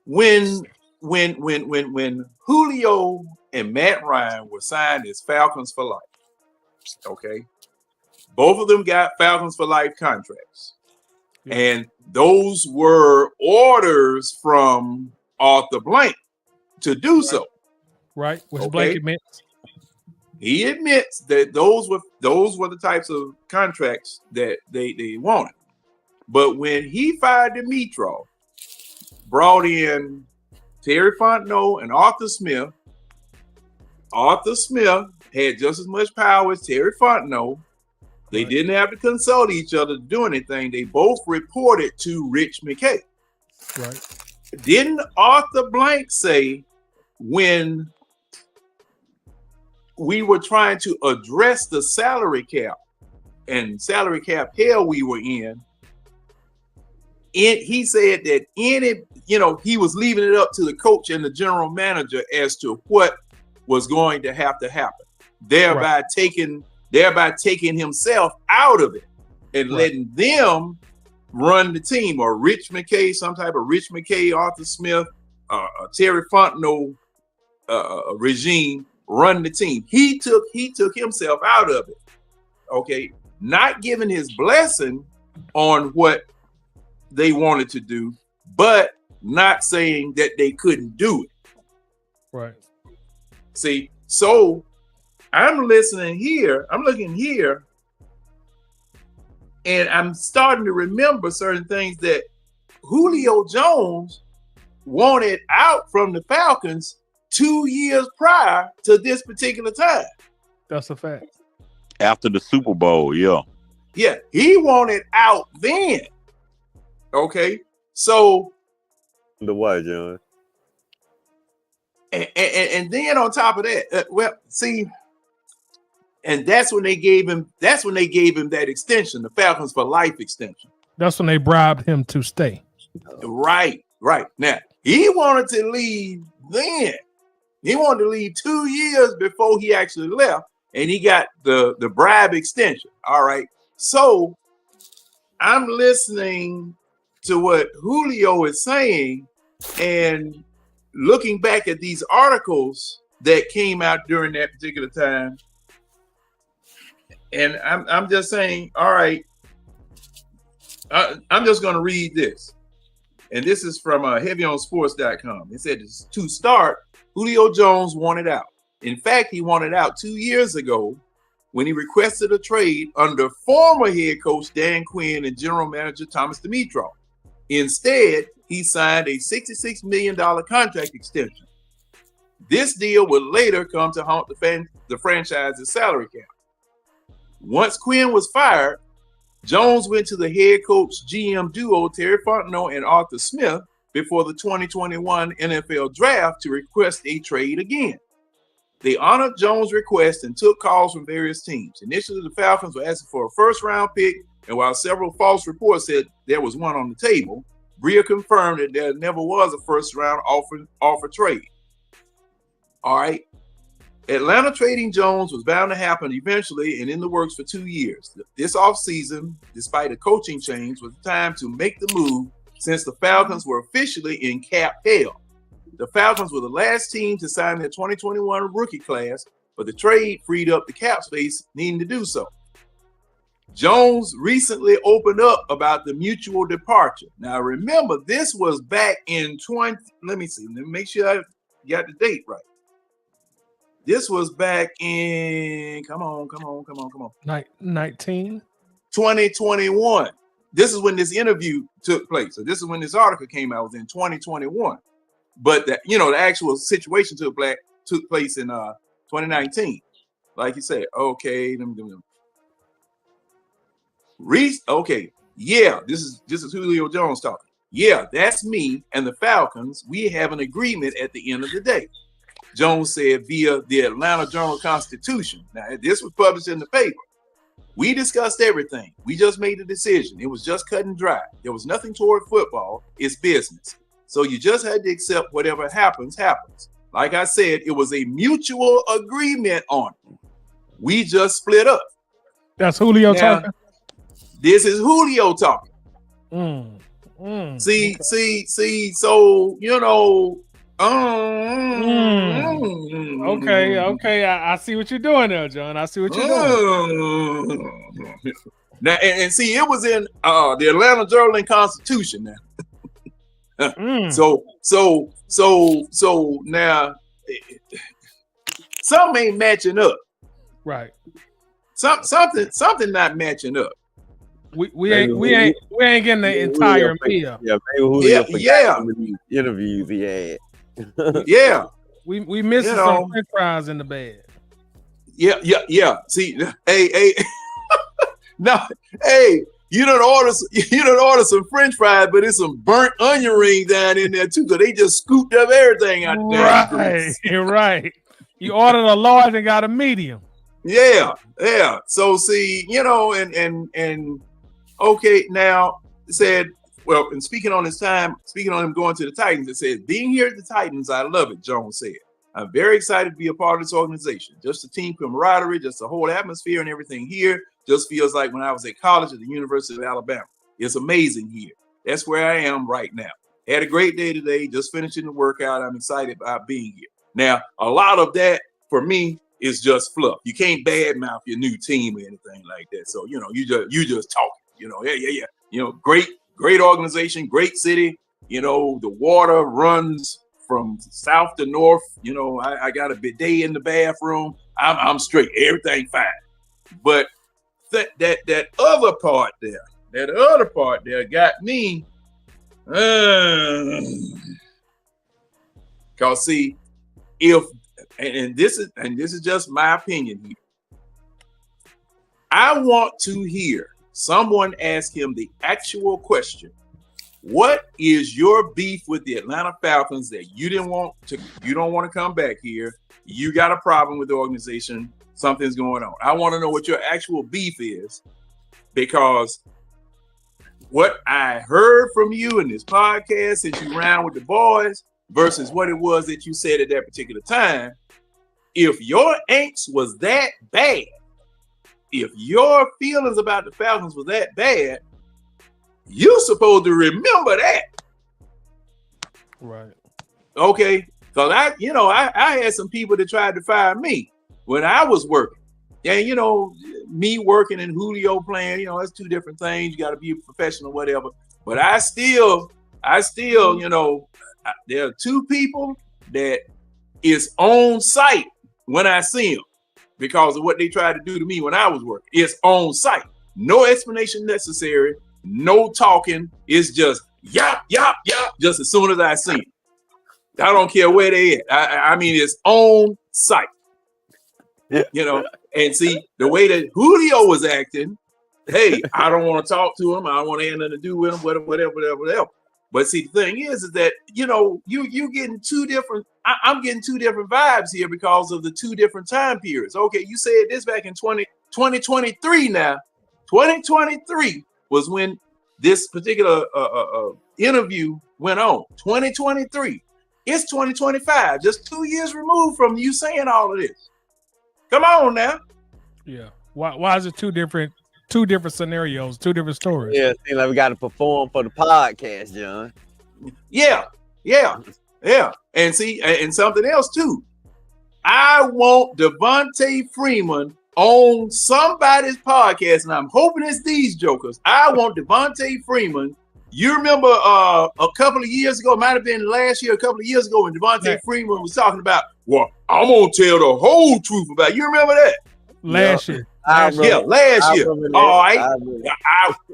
when Julio and Matt Ryan were signed as Falcons for life, okay, both of them got Falcons for life contracts, and those were orders from Arthur Blank to do so. Right, which Okay. Blank admits. He admits that those were the types of contracts that they wanted. But when he fired Dimitrov, brought in Terry Fontenot and Arthur Smith had just as much power as Terry Fontenot. They didn't have to consult each other to do anything. They both reported to Rich McKay. Right. Didn't Arthur Blank say, when we were trying to address the salary cap and salary cap hell we were in, he said that he was leaving it up to the coach and the general manager as to what was going to happen, thereby taking himself out of it and letting them run the team, or Rich McKay, some type of Rich McKay, Arthur Smith, Terry Fontenot regime run the team. He took himself out of it. Okay, not giving his blessing on what they wanted to do, but not saying that they couldn't do it. Right. See, so I'm listening here, I'm looking here, and I'm starting to remember certain things that Julio Jones wanted out from the Falcons 2 years prior to this particular time. That's a fact. After the Super Bowl, yeah. Yeah, he wanted out then. Okay, so the what, John? And then on top of that, and that's when they gave him that extension, the Falcons for life extension. That's when they bribed him to stay. Right. Now, he wanted to leave then. He wanted to leave 2 years before he actually left, and he got the bribe extension. All right. So I'm listening to what Julio is saying and looking back at these articles that came out during that particular time. And I'm just saying, all right, I'm just going to read this. And this is from heavyonsports.com. It said, to start, Julio Jones wanted out. In fact, he wanted out 2 years ago when he requested a trade under former head coach Dan Quinn and general manager Thomas Dimitrov. Instead, he signed a $66 million contract extension. This deal would later come to haunt the franchise's salary cap. Once Quinn was fired, Jones went to the head coach GM duo Terry Fontenot and Arthur Smith before the 2021 NFL draft to request a trade again. They honored Jones' request and took calls from various teams. Initially, the Falcons were asking for a first-round pick, and while several false reports said there was one on the table, Bria confirmed that there never was a first-round offer trade. All right. Atlanta trading Jones was bound to happen eventually and in the works for 2 years. This offseason, despite a coaching change, was the time to make the move since the Falcons were officially in cap hell. The Falcons were the last team to sign their 2021 rookie class, but the trade freed up the cap space needing to do so. Jones recently opened up about the mutual departure. Now, remember, this was back in let me make sure I got the date right. This was back in, come on. 19. 2021. this is when this interview took place. So this is when this article came out. It was in 2021. But the actual situation took place in 2019. Like you said, okay, Reese, okay, yeah, this is Julio Jones talking. Yeah, that's me and the Falcons. We have an agreement at the end of the day. Jones said via the Atlanta Journal-Constitution. Now, this was published in the paper. We discussed everything. We just made a decision. It was just cut and dry. There was nothing toward football. It's business. So you just had to accept whatever happens, happens. Like I said, it was a mutual agreement on it. We just split up. That's Julio talking? This is Julio talking. See, so, Okay. I see what you're doing there, John. I see what you're doing. Now, and see, it was in the Atlanta Journal-Constitution now. So now something ain't matching up. Right. Something not matching up. We ain't getting the entire meal. Yeah, maybe Julio yeah. some of these interviews he had. Yeah. We missing some French fries in the bed. Yeah. See, hey, no, hey, you don't order some French fries, but it's some burnt onion ring down in there too, because they just scooped up everything out there. Right. You ordered a large and got a medium. Yeah. So see, and okay, now it said, well, and speaking on him going to the Titans, it says, being here at the Titans, I love it, Jones said. I'm very excited to be a part of this organization. Just the team camaraderie, just the whole atmosphere and everything here just feels like when I was at college at the University of Alabama. It's amazing here. That's where I am right now. Had a great day today, just finishing the workout. I'm excited about being here. Now, a lot of that for me is just fluff. You can't badmouth your new team or anything like that. So, you just talking, yeah. Great organization, great city. The water runs from south to north. I got a bidet in the bathroom. I'm straight. Everything fine. But that other part there got me. Cause see, and this is just my opinion here. I want to hear someone ask him the actual question. What is your beef with the Atlanta Falcons that you don't want to come back here? You got a problem with the organization. Something's going on. I want to know what your actual beef is, because what I heard from you in this podcast since you ran with the boys versus what it was that you said at that particular time. If your angst was that bad, if your feelings about the Falcons was that bad, you're supposed to remember that. Right. Okay. Because I had some people that tried to fire me when I was working. And me working and Julio playing, that's two different things. You got to be a professional, whatever. But I still, there are two people that is on site when I see them because of what they tried to do to me when I was working. It's on site. No explanation necessary. No talking. It's just yop, yop, yop, just as soon as I see them. I don't care where they at. I mean, it's on site. And see, the way that Julio was acting, hey, I don't want to talk to him. I don't want to have nothing to do with him, whatever. But see, the thing is that, you getting two different, I'm getting two different vibes here because of the two different time periods. Okay, you said this back in 2023 now. 2023 was when this particular interview went on. 2023. It's 2025, just 2 years removed from you saying all of this. Come on now. Yeah. Why is it two different scenarios, two different stories? Yeah, it seems like we got to perform for the podcast, John. Yeah. And see, and something else too. I want Devontae Freeman on somebody's podcast, and I'm hoping it's these jokers. I want Devontae Freeman. You remember a couple of years ago, it might have been last year, a couple of years ago, when Devontae Freeman was talking about, well, I'm going to tell the whole truth about it. You remember that? Last year. Last year. All right.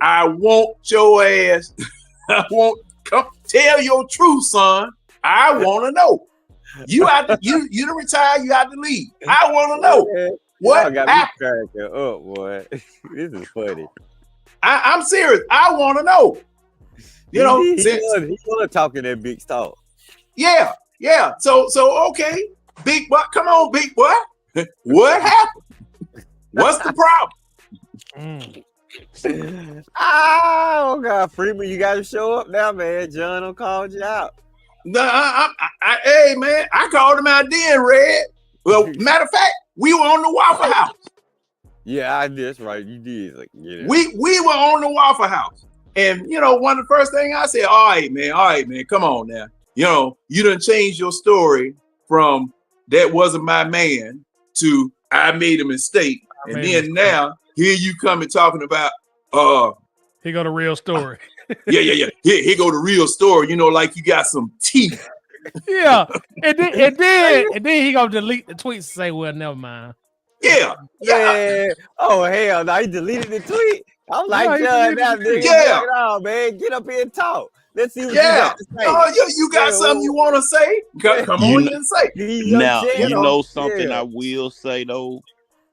I want your ass. I want come tell your truth, son. I want to know. You out to you to retire, you out to leave. I want to know what got happened. me cracking up, boy. This is funny. I'm serious. I want to know. You know, he was talking that big talk. Yeah. So okay, big boy, come on, big boy. What happened? What's the problem? Oh God, Freeman, you got to show up now, man. John done called you out. No, hey man, I called him out then, Red. Well, matter of fact, we were on the Waffle House. Yeah, that's right. You did. Like, yeah. We were on the Waffle House, and you know, one of the first things I said, all right, man, come on now. You know, you done changed your story from that wasn't my man to I made a mistake, and then now here you coming talking about here go the real story. yeah. Here go the real story. You know, like you got some teeth. Yeah, and then he gonna delete the tweets and say, "Well, never mind." Yeah. Oh hell, no, he deleted the tweet. I'm like, John, now nigga, on, man, get up here and talk. Let's see what you got to say. Oh, you got something you want to say? Come on and say. Now, you know something I will say though.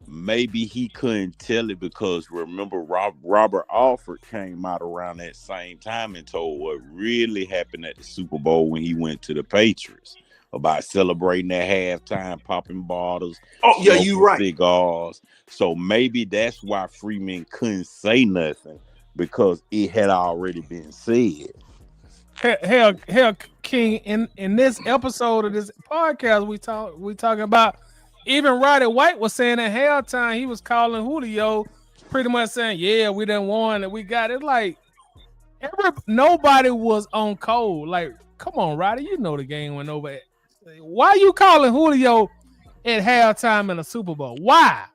Maybe he couldn't tell it because remember Robert Alford came out around that same time and told what really happened at the Super Bowl when he went to the Patriots about celebrating at halftime, popping bottles. Oh, yeah, you right. Cigars. So maybe that's why Freeman couldn't say nothing because it had already been said. Hell, King, in this episode of this podcast, we talking about. Even Roddy White was saying at halftime, he was calling Julio, pretty much saying, "Yeah, we done won and we got it." Like nobody was on cold. Like, come on, Roddy, you know the game went over. Why are you calling Julio at halftime in a Super Bowl? Why?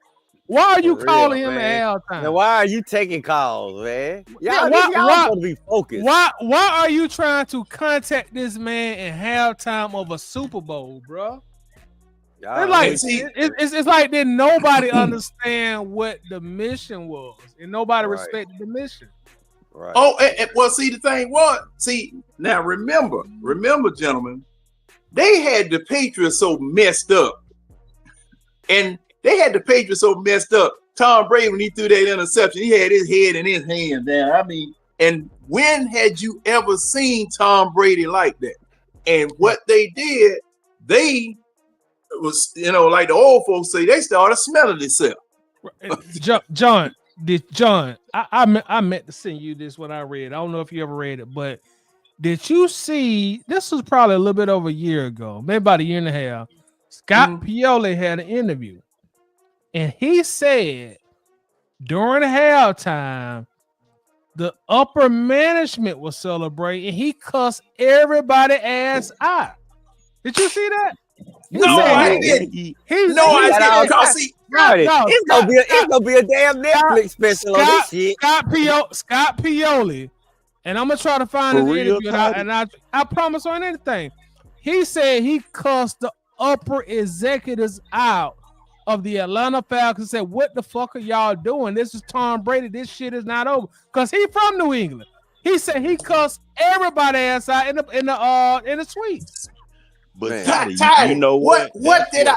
Why are you calling him at halftime? Now, why are you taking calls, man? Y'all supposed to be focused. Why are you trying to contact this man at halftime of a Super Bowl, bro? It's like that nobody understand what the mission was, and nobody respected the mission. Right. Oh, well, see, the thing was, now remember, gentlemen, they had the Patriots so messed up, and Tom Brady, when he threw that interception, he had his head and his hand down. I mean, and when had you ever seen Tom Brady like that? And what they did, they was, you know, like the old folks say, they started smelling themselves. John, I meant to send you this when I read. I don't know if you ever read it, but did you see? This was probably a little bit over a year ago, maybe about a year and a half. Scott Pioli had an interview, and he said during halftime, the upper management was celebrating. He cussed everybody ass out. Did you see that? I didn't. It's gonna be a damn Netflix special on this shit. Scott Pioli, and I'm gonna try to find his interview, and I promise on anything. He said he cussed the upper executives out of the Atlanta Falcons. Said, "What the fuck are y'all doing? This is Tom Brady. This shit is not over." Cause he from New England. He said he cussed everybody ass out in the suite. But Toddy, you know what did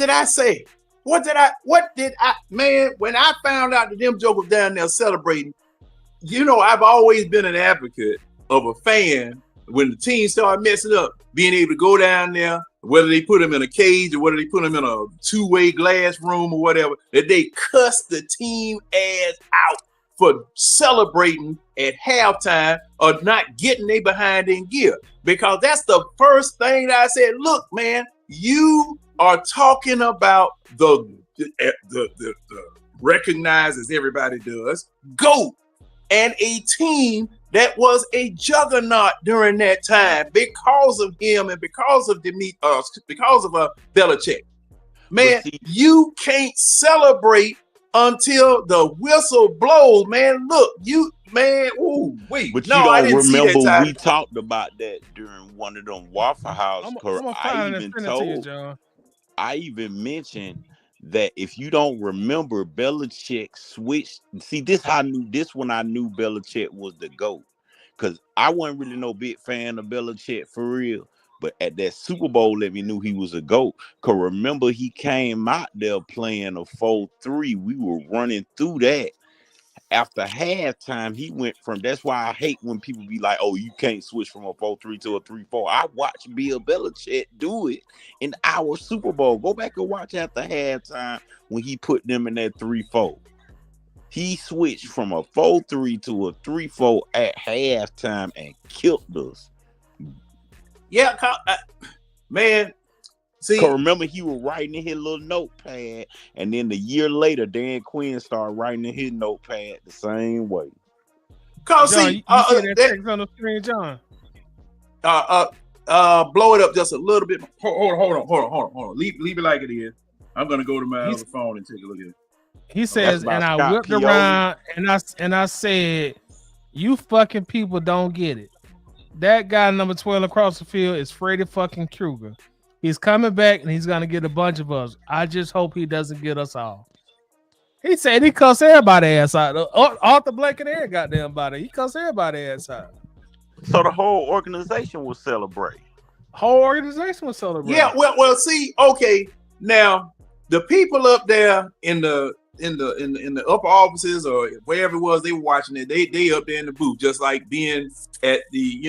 I say? What did I man, when I found out that them jokers down there celebrating, you know, I've always been an advocate of a fan when the team started messing up, being able to go down there, whether they put them in a cage or whether they put them in a two-way glass room or whatever, that they cuss the team ass out for celebrating at halftime or not getting they behind in gear. Because that's the first thing that I said, look, man, you are talking about the recognized as everybody does, GOAT, and a team that was a juggernaut during that time because of him and because of Belichick. Man, you can't celebrate until the whistle blows, man. Look, but you don't remember we talked about that during one of them Waffle House. I even mentioned that if you don't remember, Belichick switched. See, this when I knew Belichick was the GOAT. Because I wasn't really no big fan of Belichick for real. But at that Super Bowl, let me knew he was a GOAT. Because remember, he came out there playing a 4-3. We were running through that. After halftime, he went from. That's why I hate when people be like, "Oh, you can't switch from a 4-3 to a 3-4." I watched Bill Belichick do it in our Super Bowl. Go back and watch after halftime when he put them in that 3-4. He switched from a 4-3 to a 3-4 at halftime and killed us. Yeah, man. See, cause remember he was writing in his little notepad, and then the year later, Dan Quinn started writing in his notepad the same way. Cause John, see, you see that text on the screen, John? Blow it up just a little bit. Hold on. Leave it like it is. I'm gonna go to my other phone and take a look at it. He says, and I Scott whipped Pioli. around and I said, "You fucking people don't get it. That guy number 12 across the field is Freddy fucking Krueger. He's coming back and he's gonna get a bunch of us. I just hope he doesn't get us all." He said he cussed everybody ass out. Arthur Blank and every goddamn body. He cussed everybody ass out. So the whole organization was celebrating. Whole organization was celebrating. Yeah, well, see, okay, now the people up there in the upper offices or wherever it was they were watching it, they up there in the booth, just like being at the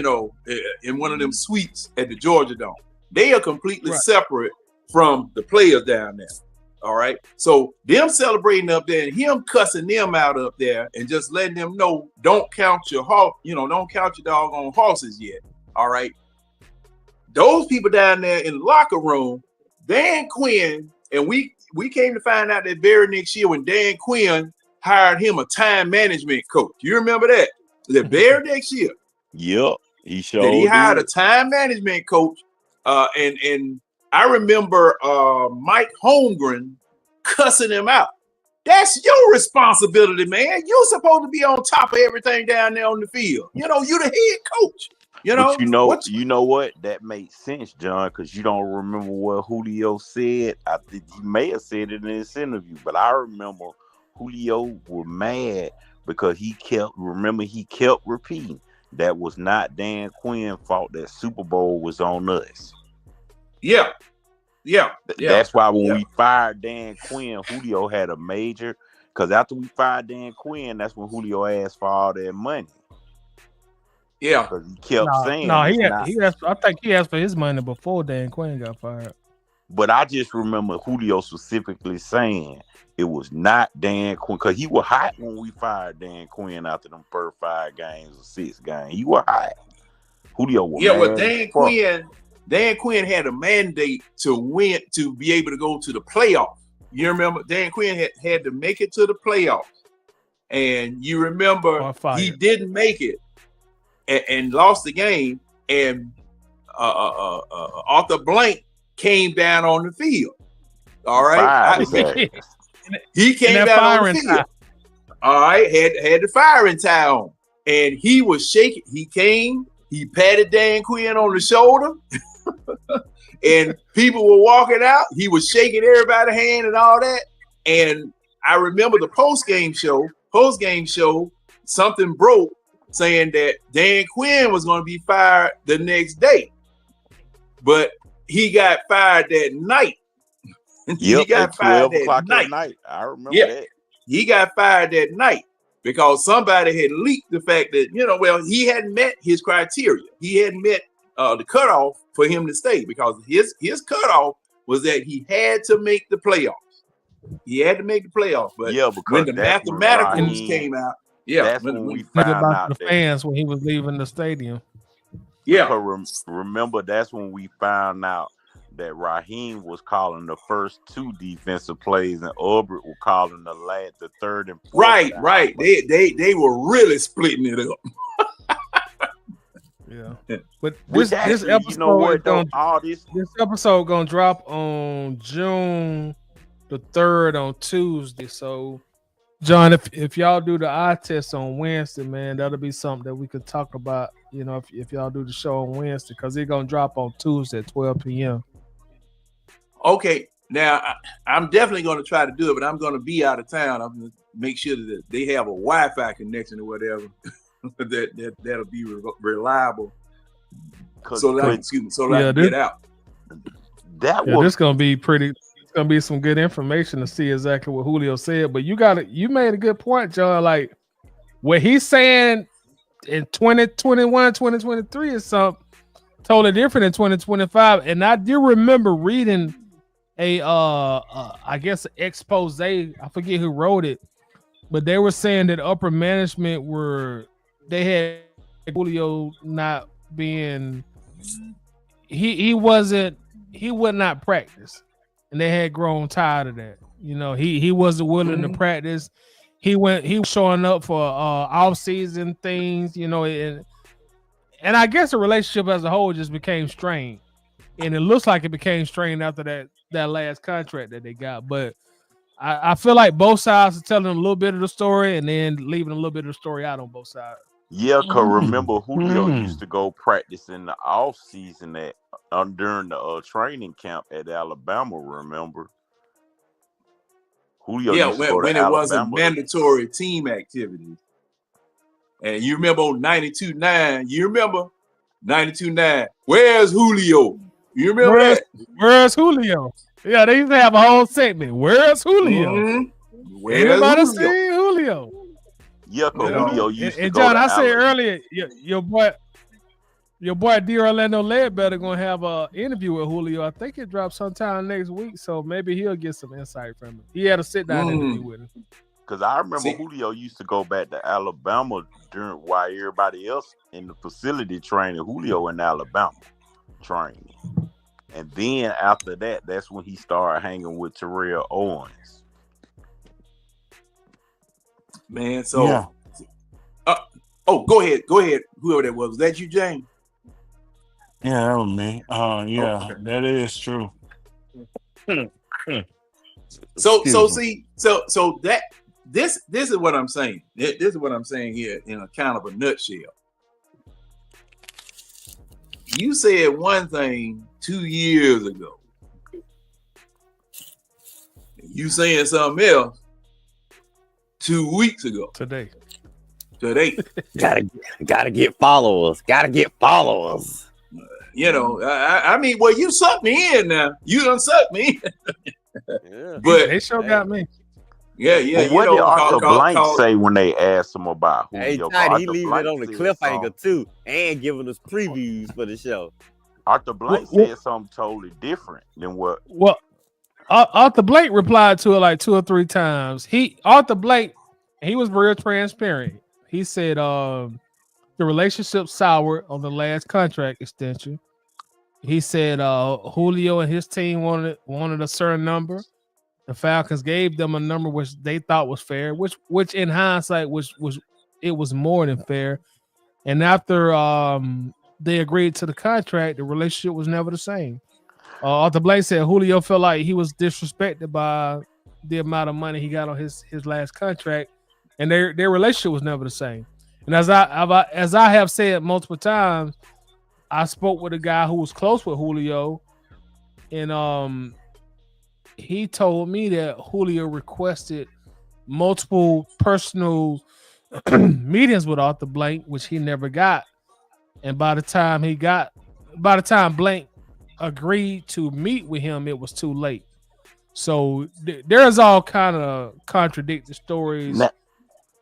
in one of them suites at the Georgia Dome. They are completely separate from the players down there. All right, so them celebrating up there and him cussing them out up there and just letting them know, don't count your doggone horses yet. All right, those people down there in the locker room, Dan Quinn, and we came to find out that very next year when Dan Quinn hired him a time management coach. You remember that? The very next year. Yep, he showed. That he hired a time management coach, and I remember Mike Holmgren cussing him out. That's your responsibility, man. You're supposed to be on top of everything down there on the field. You the head coach. But you know what? That makes sense, John, because you don't remember what Julio said. I think he may have said it in this interview, but I remember Julio was mad because he kept repeating that was not Dan Quinn's fault that Super Bowl was on us. Yeah. That's why when we fired Dan Quinn, Julio had a major. Because after we fired Dan Quinn, that's when Julio asked for all that money. Yeah, because he kept saying. I think he asked for his money before Dan Quinn got fired. But I just remember Julio specifically saying it was not Dan Quinn because he was hot when we fired Dan Quinn after them first 5 games or 6 games. He was hot. Julio was well, Dan Quinn had a mandate to win, to be able to go to the playoffs. You remember Dan Quinn had to make it to the playoffs, and you remember he didn't make it and lost the game. And Arthur Blank came down on the field. All right, he came down on the field. All right, had the firing tie on, and he was shaking. He came. He patted Dan Quinn on the shoulder. And people were walking out. He was shaking everybody's hand and all that. And I remember the post-game show, something broke saying that Dan Quinn was going to be fired the next day. But he got fired that night. He got fired that night. I remember that. He got fired that night because somebody had leaked the fact that, he hadn't met his criteria. He hadn't met the cutoff for him to stay because his cutoff was that he had to make the playoffs. He had to make the playoffs. But when the mathematicals came out, that's when we found out the fans when he was leaving the stadium. Yeah. Remember, that's when we found out that Raheem was calling the first 2 defensive plays and Albert was calling the third and fourth. Right. They were really splitting it up. Yeah, but this episode this episode gonna drop on June the 3rd on Tuesday. So, John, if y'all do the eye test on Wednesday, man, that'll be something that we could talk about. If y'all do the show on Wednesday, because it's gonna drop on Tuesday at 12 p.m. Okay, Now, I'm definitely going to try to do it, but I'm going to be out of town. I'm going to make sure that they have a Wi-Fi connection or whatever that'll be reliable. So that I can get out. This gonna be pretty. It's gonna be some good information to see exactly what Julio said. But you made a good point, John. Like what he's saying in 2021, 2023 is something totally different in 2025. And I do remember reading I guess an expose. I forget who wrote it, but they were saying that upper management they had Julio not being he would not practice, and they had grown tired of that. You know, he wasn't willing to practice. He was showing up for off season things, you know, and I guess the relationship as a whole just became strained, and it looks like it became strained after that last contract that they got. But I feel like both sides are telling a little bit of the story and then leaving a little bit of the story out on both sides. Yeah, because remember, Julio used to go practice in the off season during the training camp at Alabama. Remember, Julio used to go to when it Alabama. was a mandatory team activity. And you remember on 92.9? You remember 92.9? Where's Julio? You remember that? Where's Julio? Yeah, they used to have a whole segment. Where's Julio? Where's Anybody Julio? see Julio? Yeah, because Julio used to and go John, to I said Alabama. earlier, your boy D. Orlando Ledbetter gonna have an interview with Julio. I think it drops sometime next week, so maybe he'll get some insight from him. He had a sit down interview with him. Because I remember Julio used to go back to Alabama while everybody else in the facility training. Julio in Alabama training. And then after that, that's when he started hanging with Terrell Owens. Man, so go ahead. Whoever that was that you, James? Yeah, that was me. Okay. That is true. So that this is what I'm saying. This is what I'm saying here in a kind of a nutshell. You said one thing 2 years ago. You saying something else 2 weeks ago. Today. Gotta get followers. Gotta get followers. You know, I mean, well, you sucked me in now. You done sucked me in. But they sure got me. Yeah. Well, what did Arthur Blank say when they asked him about Julio? Hey, he leaving it on the cliffhanger too, and giving us previews for the show. Arthur Blank said something totally different than what. Well, Arthur Blank replied to it like 2 or 3 times. Arthur Blank, he was real transparent. He said the relationship soured on the last contract extension. He said Julio and his team wanted a certain number. The Falcons gave them a number which they thought was fair, which in hindsight was more than fair. And after they agreed to the contract, the relationship was never the same. Arthur Blank said Julio felt like he was disrespected by the amount of money he got on his last contract, and their relationship was never the same. And as I have said multiple times, I spoke with a guy who was close with Julio, and he told me that Julio requested multiple personal meetings with Arthur Blank, which he never got. And by the time Blank agreed to meet with him, it was too late. So there's all kind of contradicting stories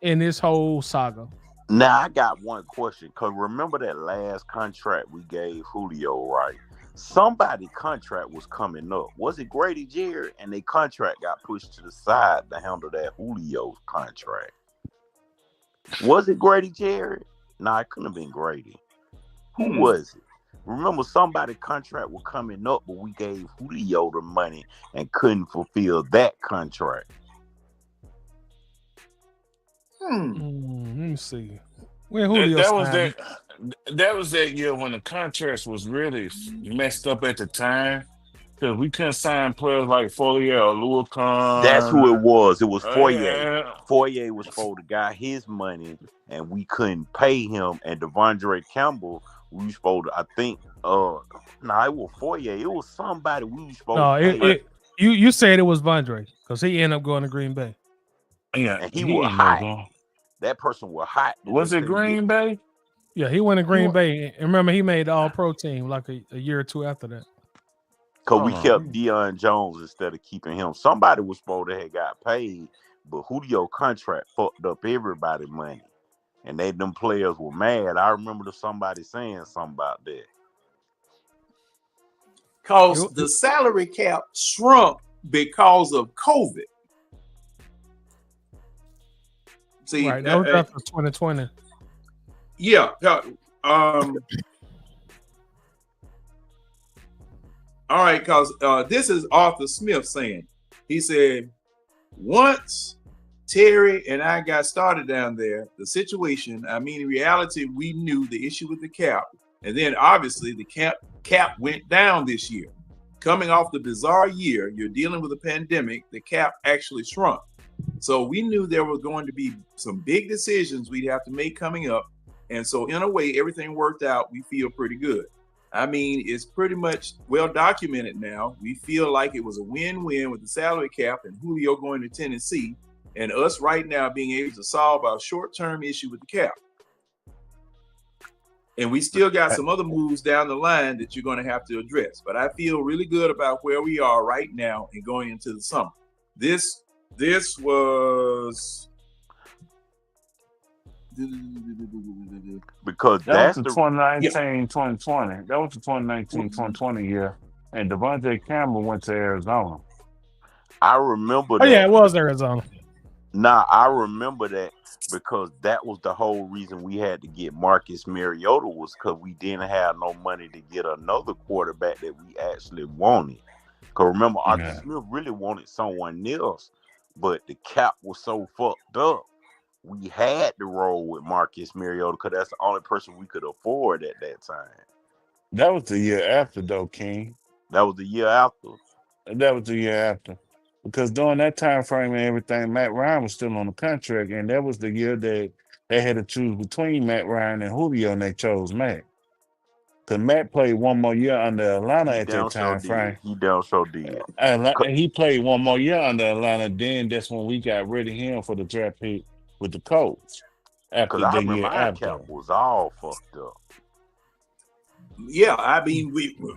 in this whole saga. Now I got one question, because remember that last contract we gave Julio, right? Somebody contract was coming up. Was it Grady Jarrett? And their contract got pushed to the side to handle that Julio contract. Was it Grady Jarrett? No, it couldn't have been Grady. Who was it? Remember, somebody contract was coming up, but we gave Julio the money and couldn't fulfill that contract. Let me see. When Julio that was that year when the contracts was really messed up at the time, because we couldn't sign players like Fourier or Louis Kahn. That's who it was. It was Fourier. Fourier was supposed to got his money, and we couldn't pay him. And Devondre Campbell, we were supposed to, I think, it was Fourier. It was somebody we were supposed to pay. You said it was Vondre because he ended up going to Green Bay. Yeah, and he he was ain't no hot. going. That person was hot. that Was they it couldn't get. Green Bay? Yeah, he went to Green went- Bay. And remember, he made the All-Pro team like a year or two after that. Because we Hold kept on. Deion Jones instead of keeping him. Somebody was supposed to have got paid, but Julio contract fucked up everybody money. And them players were mad. I remember somebody saying something about that. Because the salary cap shrunk because of COVID. See, Right, that was after 2020. Yeah. All right, because this is Arthur Smith saying. He said, once Terry and I got started down there, the situation, I mean, in reality, we knew the issue with the cap. And then obviously the cap went down this year. Coming off the bizarre year, you're dealing with a pandemic, the cap actually shrunk. So we knew there was going to be some big decisions we'd have to make coming up. And so in a way, everything worked out. We feel pretty good. I mean, it's pretty much well documented now. We feel like it was a win-win with the salary cap and Julio going to Tennessee and us right now being able to solve our short-term issue with the cap. And we still got some other moves down the line that you're going to have to address. But I feel really good about where we are right now and going into the summer. This was because that that's was the the 2019, 2020. That was the 2019, 2020 year. And Devontae Campbell went to Arizona. I remember Oh, that. yeah, it was Arizona. Nah, I remember that because that was the whole reason we had to get Marcus Mariota was because we didn't have no money to get another quarterback that we actually wanted. Because remember, Arthur Smith really wanted someone else, but the cap was so fucked up. We had to roll with Marcus Mariota because that's the only person we could afford at that time. That was the year after, though, King. That was the year after. That was the year after. Because during that time frame and everything, Matt Ryan was still on the contract, and that was the year that they had to choose between Matt Ryan and Julio, and they chose Matt. Because Matt played one more year under Atlanta at that time frame. He damn sure did. And he played one more year under Atlanta. Then that's when we got rid of him for the draft pick with the Colts. After Because I the remember year our after. cap was all fucked up. Yeah, I mean,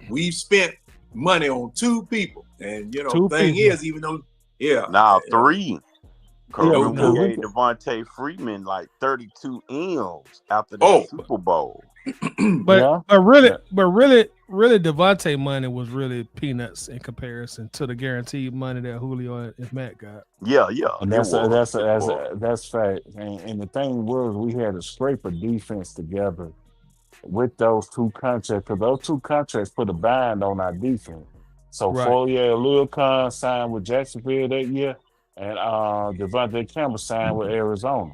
we spent money on two people, and thing is, even though now 3. Because remember we we gave Devontae Freeman like 32 M's after that Super Bowl. But really, Devontae money was really peanuts in comparison to the guaranteed money that Julio and Matt got. Yeah. And that's fact. And the thing was, we had to scrape a defense together with those two contracts, because those two contracts put a bind on our defense. So Fourier Lil Khan signed with Jacksonville that year, and Devontae Campbell signed with Arizona.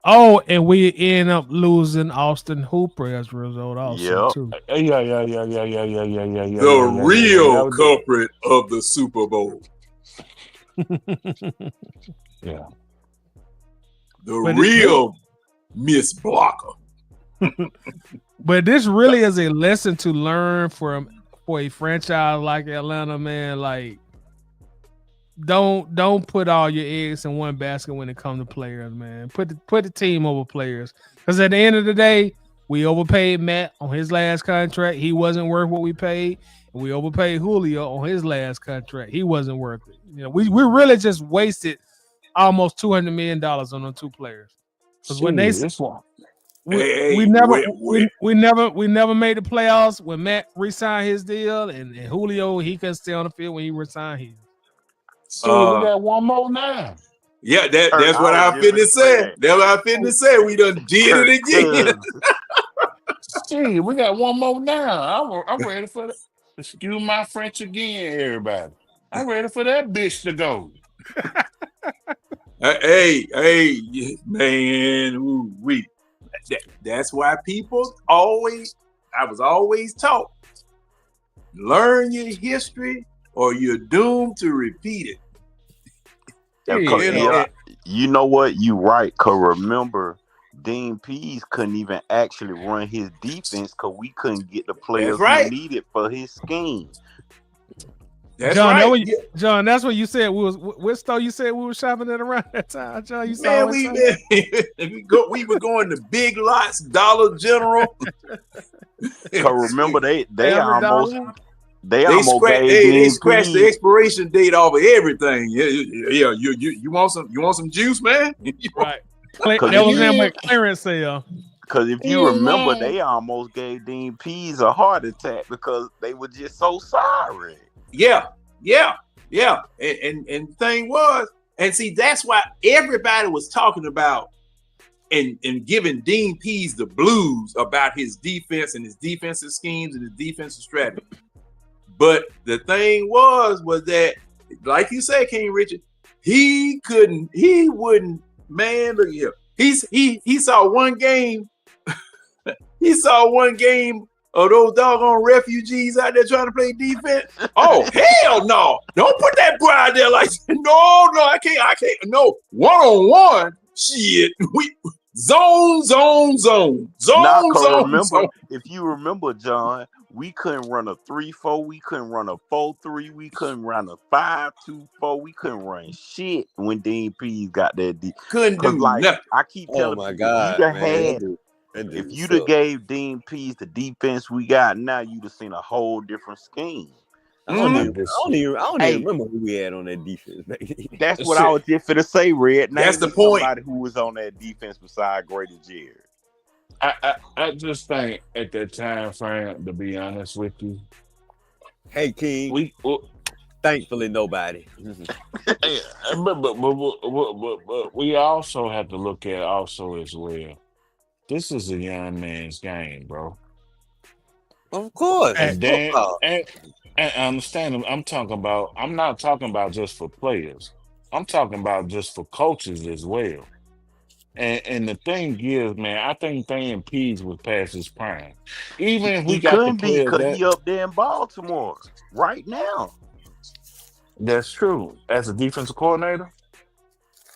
Oh, and we end up losing Austin Hooper as a result also too. Yeah. The real culprit of the Super Bowl. Yeah. The real Miss Blocker. But this really is a lesson to learn for a franchise like Atlanta, man. Like, don't put all your eggs in one basket when it comes to players, man. Put the team over players, because at the end of the day, we overpaid Matt on his last contract. He wasn't worth what we paid, and we overpaid Julio on his last contract. He wasn't worth it. We really just wasted almost $200 million on those two players. Because when they we never made the playoffs when Matt re-signed his deal, and Julio, he couldn't stay on the field when he re-signed his. We got one more now. Yeah, that's what I finna say. That's what I finna say. We done did it again. Gee, we got one more now. I'm ready for that. Excuse my French again, everybody. I'm ready for that bitch to go. Hey, man, that's why I was always taught, learn your history or you're doomed to repeat it. You know what? You right. Because remember, Dean Pease couldn't even actually run his defense because we couldn't get the players he needed for his scheme. That's John, right. John, that's what you said. We was what store you said we were shopping at around that time. John, you saw Man, it. we were going to Big Lots, Dollar General. Cause remember they Family almost Dollar. they almost gave They Dean scratched the Pease. expiration date off of everything. Yeah. You want some juice, man? Right. Cause That if was in you my clearance sale. Cause if you remember, they almost gave Dean Pease a heart attack because they were just so sorry. Yeah. And the thing was, and see, that's why everybody was talking about and giving Dean Pease the blues about his defense and his defensive schemes and his defensive strategy. But the thing was that, like you said, King Richard, he wouldn't, man, look here. He saw one game. He saw one game of those doggone refugees out there trying to play defense. Oh, hell no. Don't put that boy out there like, no, I can't. No, one-on-one, shit. Zone. Remember, if you remember, John, we couldn't run a 3-4, we couldn't run a 4-3, we couldn't run a 5-2-4, we couldn't run shit when Dean Pease got that deep. Couldn't do nothing. I keep telling people, if you'd have gave Dean Pease the defense we got now, you'd have seen a whole different scheme. I don't even remember who we had on that defense. That's what I was just finna say, Red. Now that's the point. Somebody who was on that defense beside Grady Jarrett. I just think at that time frame, to be honest with you, hey King, thankfully nobody. but we also have to look at also as well. This is a young man's game, bro. Of course, and I understand. I'm not talking about just for players. I'm talking about just for coaches as well. And the thing is, man, I think Dean Pease was past his prime. Even if we got the players because he up there in Baltimore right now. That's true. As a defensive coordinator,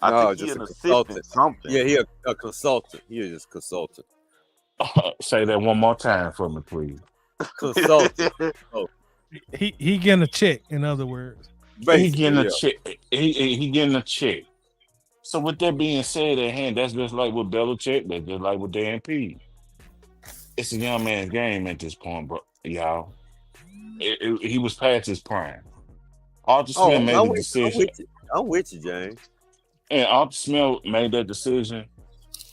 I think he's an assistant, something. Yeah, he a consultant. He is just consultant. Say that one more time for me, please. Consultant. He getting a check. In other words, he getting a check. He getting a check. So with that being said, at hand, that's just like with Belichick. That's just like with Dan Pease. It's a young man's game at this point, bro. Y'all, he was past his prime. Arthur Smith made the decision. I'm with you, James. And Arthur Smith made that decision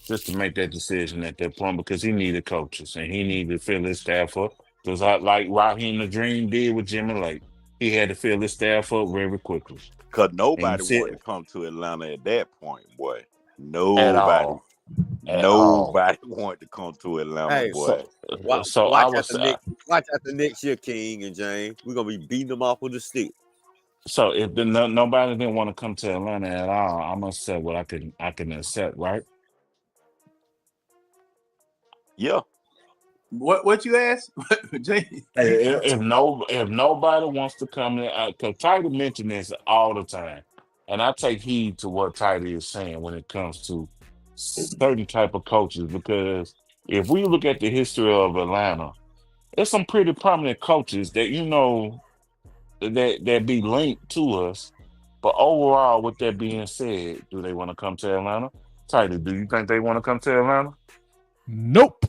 just to make that decision at that point because he needed coaches and he needed to fill his staff up. Because like Raheem the Dream did with Jimmy Lake, he had to fill his staff up very quickly. Because nobody wanted to come to Atlanta at that point, boy. Nobody wanted to come to Atlanta, boy. Watch after next year, King and James. We're going to be beating them off with a stick. So if nobody didn't want to come to Atlanta at all, I'm gonna say what I can accept, right? Yeah. What you asked, James? If nobody wants to come in, because Title mentioned this all the time, and I take heed to what Title is saying when it comes to certain type of coaches. Because if we look at the history of Atlanta, there's some pretty prominent coaches that that be linked to us. But overall, with that being said, do they want to come to Atlanta? Title, do you think they want to come to Atlanta? Nope.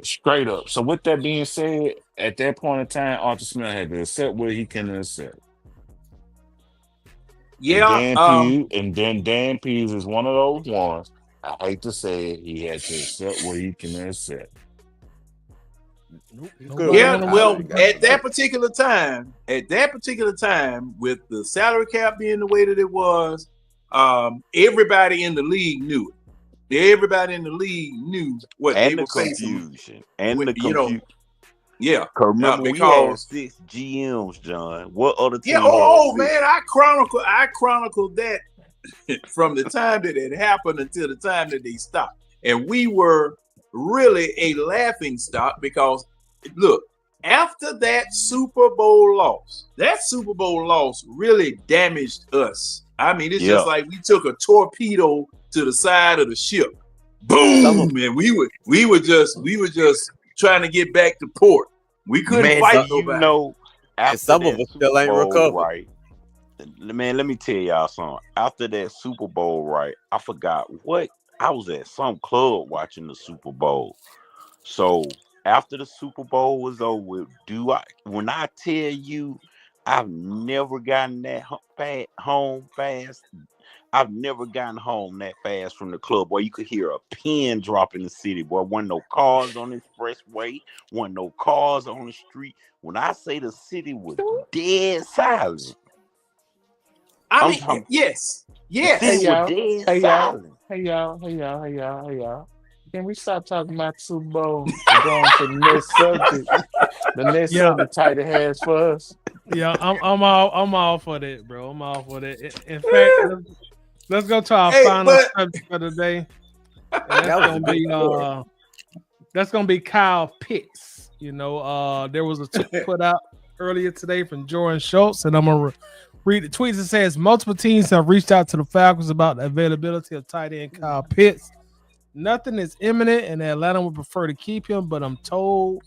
Straight up. So with that being said, at that point in time, Arthur Smith had to accept what he can accept. Yeah. And then Dan Pease is one of those ones. I hate to say it, he had to accept what he can accept. Yeah, well, at that particular time, with the salary cap being the way that it was, everybody in the league knew it. Everybody in the league knew what and they the were facing. Confusion. And the confusion. Yeah. Remember, we had 6 GMs, John. What other team? Yeah, man, I chronicled that from the time that it happened until the time that they stopped. And we were really a laughing stock because, look, after that Super Bowl loss really damaged us. I mean, it's just like we took a torpedo to the side of the ship. Boom! And we were just trying to get back to port. We couldn't fight nobody. after some of that us Super still ain't Bowl, recovered. right? Man, let me tell y'all something. After that Super Bowl, right? I forgot what I was at some club watching the Super Bowl. So after the Super Bowl was over, when I tell you I've never gotten that home fast. I've never gotten home that fast from the club. Boy, you could hear a pin drop in the city. Boy, wasn't no cars on the expressway. Wasn't no cars on the street. When I say the city was dead silent, I I'm mean, talking. yes, The city Hey yes. was y'all. dead Hey y'all. silent. Hey y'all. Hey y'all. Hey y'all. Hey y'all. Can we stop talking about Super Bowl and go on to the next subject? The next Yeah, subject Titan has for us. yeah, I'm all for that, bro. I'm all for that. In fact, let's go to our Hey, final but subject for the day, and That was a good score. that's gonna be Kyle Pitts. You know, there was a tweet put out earlier today from Jordan Schultz, and I'm gonna read the tweet. It says multiple teams have reached out to the Falcons about the availability of tight end Kyle Pitts. Nothing is imminent, and Atlanta would prefer to keep him, but I'm told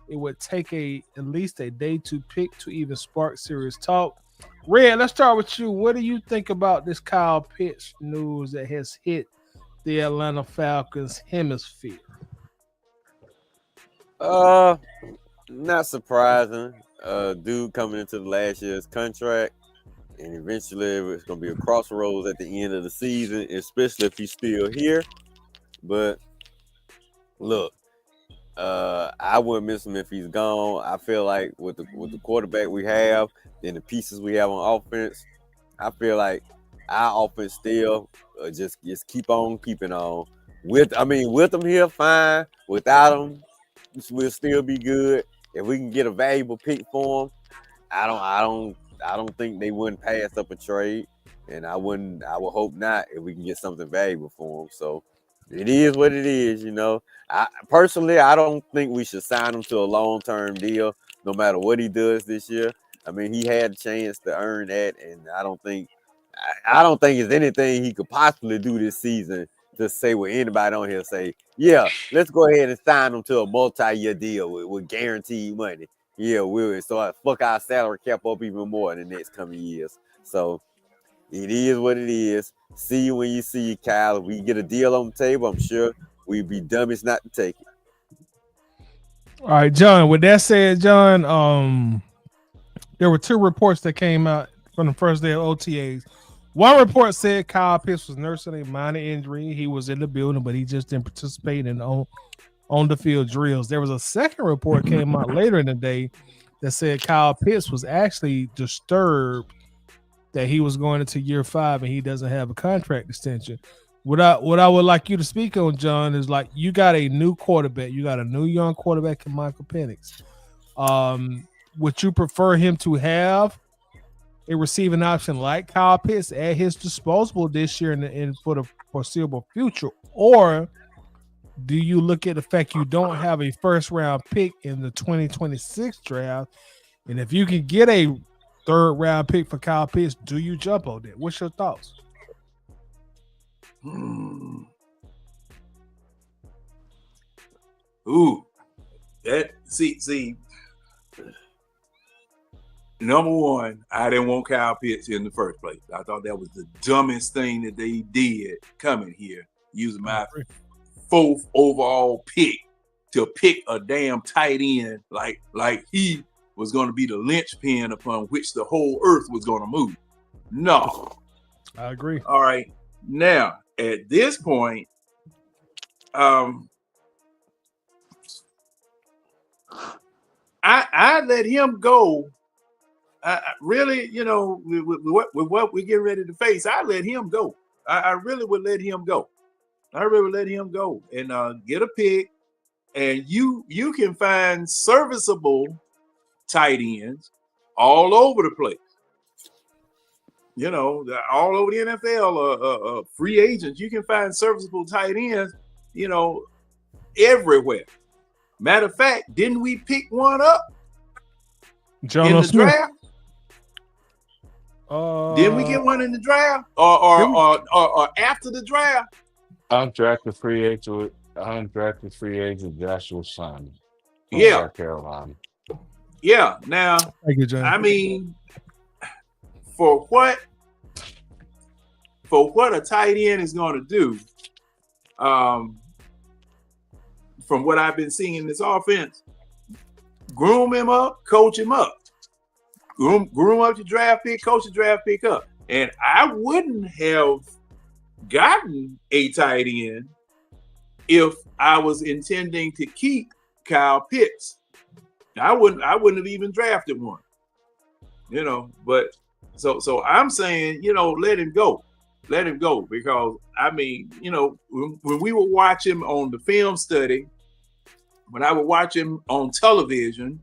it would take at least a day to pick to even spark serious talk. Red, let's start with you. What do you think about this Kyle Pitts news that has hit the Atlanta Falcons hemisphere? Not surprising. Dude coming into the last year's contract, and eventually it's gonna be a crossroads at the end of the season, especially if he's still here. But look, I wouldn't miss him if he's gone. I feel like with the quarterback we have and the pieces we have on offense, I feel like our offense still just keep on keeping on. With him here, fine. Without him, we'll still be good. If we can get a valuable pick for him, I don't think they wouldn't pass up a trade, and I would hope not if we can get something valuable for him. So it is what it is, you know. I personally don't think we should sign him to a long-term deal, no matter what he does this year. I mean, he had a chance to earn that, and I don't think it's anything he could possibly do this season to say what anybody on here say, yeah, let's go ahead and sign him to a multi-year deal with guaranteed money. Yeah, we'll start fuck our salary cap up even more in the next coming years. So it is what it is. See you when you see you, Kyle. If we get a deal on the table, I'm sure we'd be dummies not to take it. All right, John. With that said, John, there were two reports that came out from the first day of OTAs. One report said Kyle Pitts was nursing a minor injury. He was in the building, but he just didn't participate in on the field drills. There was a second report came out later in the day that said Kyle Pitts was actually disturbed that he was going into year 5 and he doesn't have a contract extension. What I would like you to speak on, John, is like you got a new quarterback. You got a new young quarterback in Michael Penix. Would you prefer him to have a receiving option like Kyle Pitts at his disposal this year and for the foreseeable future? Or do you look at the fact you don't have a first-round pick in the 2026 draft, and if you can get a third-round pick for Kyle Pitts, do you jump on that? What's your thoughts? Ooh, that see. Number one, I didn't want Kyle Pitts in the first place. I thought that was the dumbest thing that they did coming here, using my 4th overall pick to pick a damn tight end like he was going to be the linchpin upon which the whole earth was going to move. No. I agree. All right. Now, at this point, I let him go. I really, you know, with what we're getting ready to face, I let him go. I really would let him go. I really would let him go and get a pick, and you can find serviceable tight ends all over the place. You know, all over the NFL, free agents. You can find serviceable tight ends, you know, everywhere. Matter of fact, didn't we pick one up John in the Smith. draft? Didn't we get one in the draft or after the draft? Undrafted free agent Joshua Simon from Yeah. South Carolina. Yeah. Now, Thank you, John. I mean, for what a tight end is going to do, from what I've been seeing in this offense, groom him up, coach him up. Groom up your draft pick, coach your draft pick up. And I wouldn't have gotten a tight end if I was intending to keep Kyle Pitts. I wouldn't have even drafted one. But so I'm saying, let him go. Let him go, because I mean, when we would watch him on the film study, when I would watch him on television,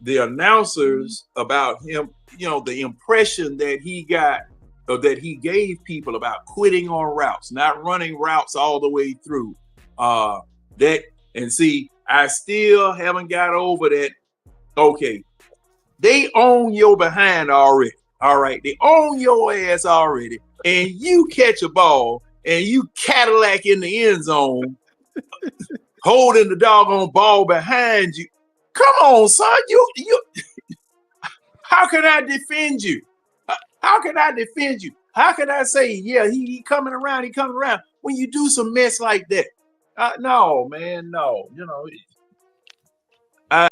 the announcers about him, the impression that he got, or that he gave people about quitting on routes, not running routes all the way through. I still haven't got over that. Okay, they own your behind already. All right, they own your ass already, and you catch a ball and you Cadillac in the end zone, holding the doggone ball behind you. Come on, son. You. How can I defend you? How can I defend you? How can I say, yeah, he coming around, when you do some mess like that? No, man, no. Bye.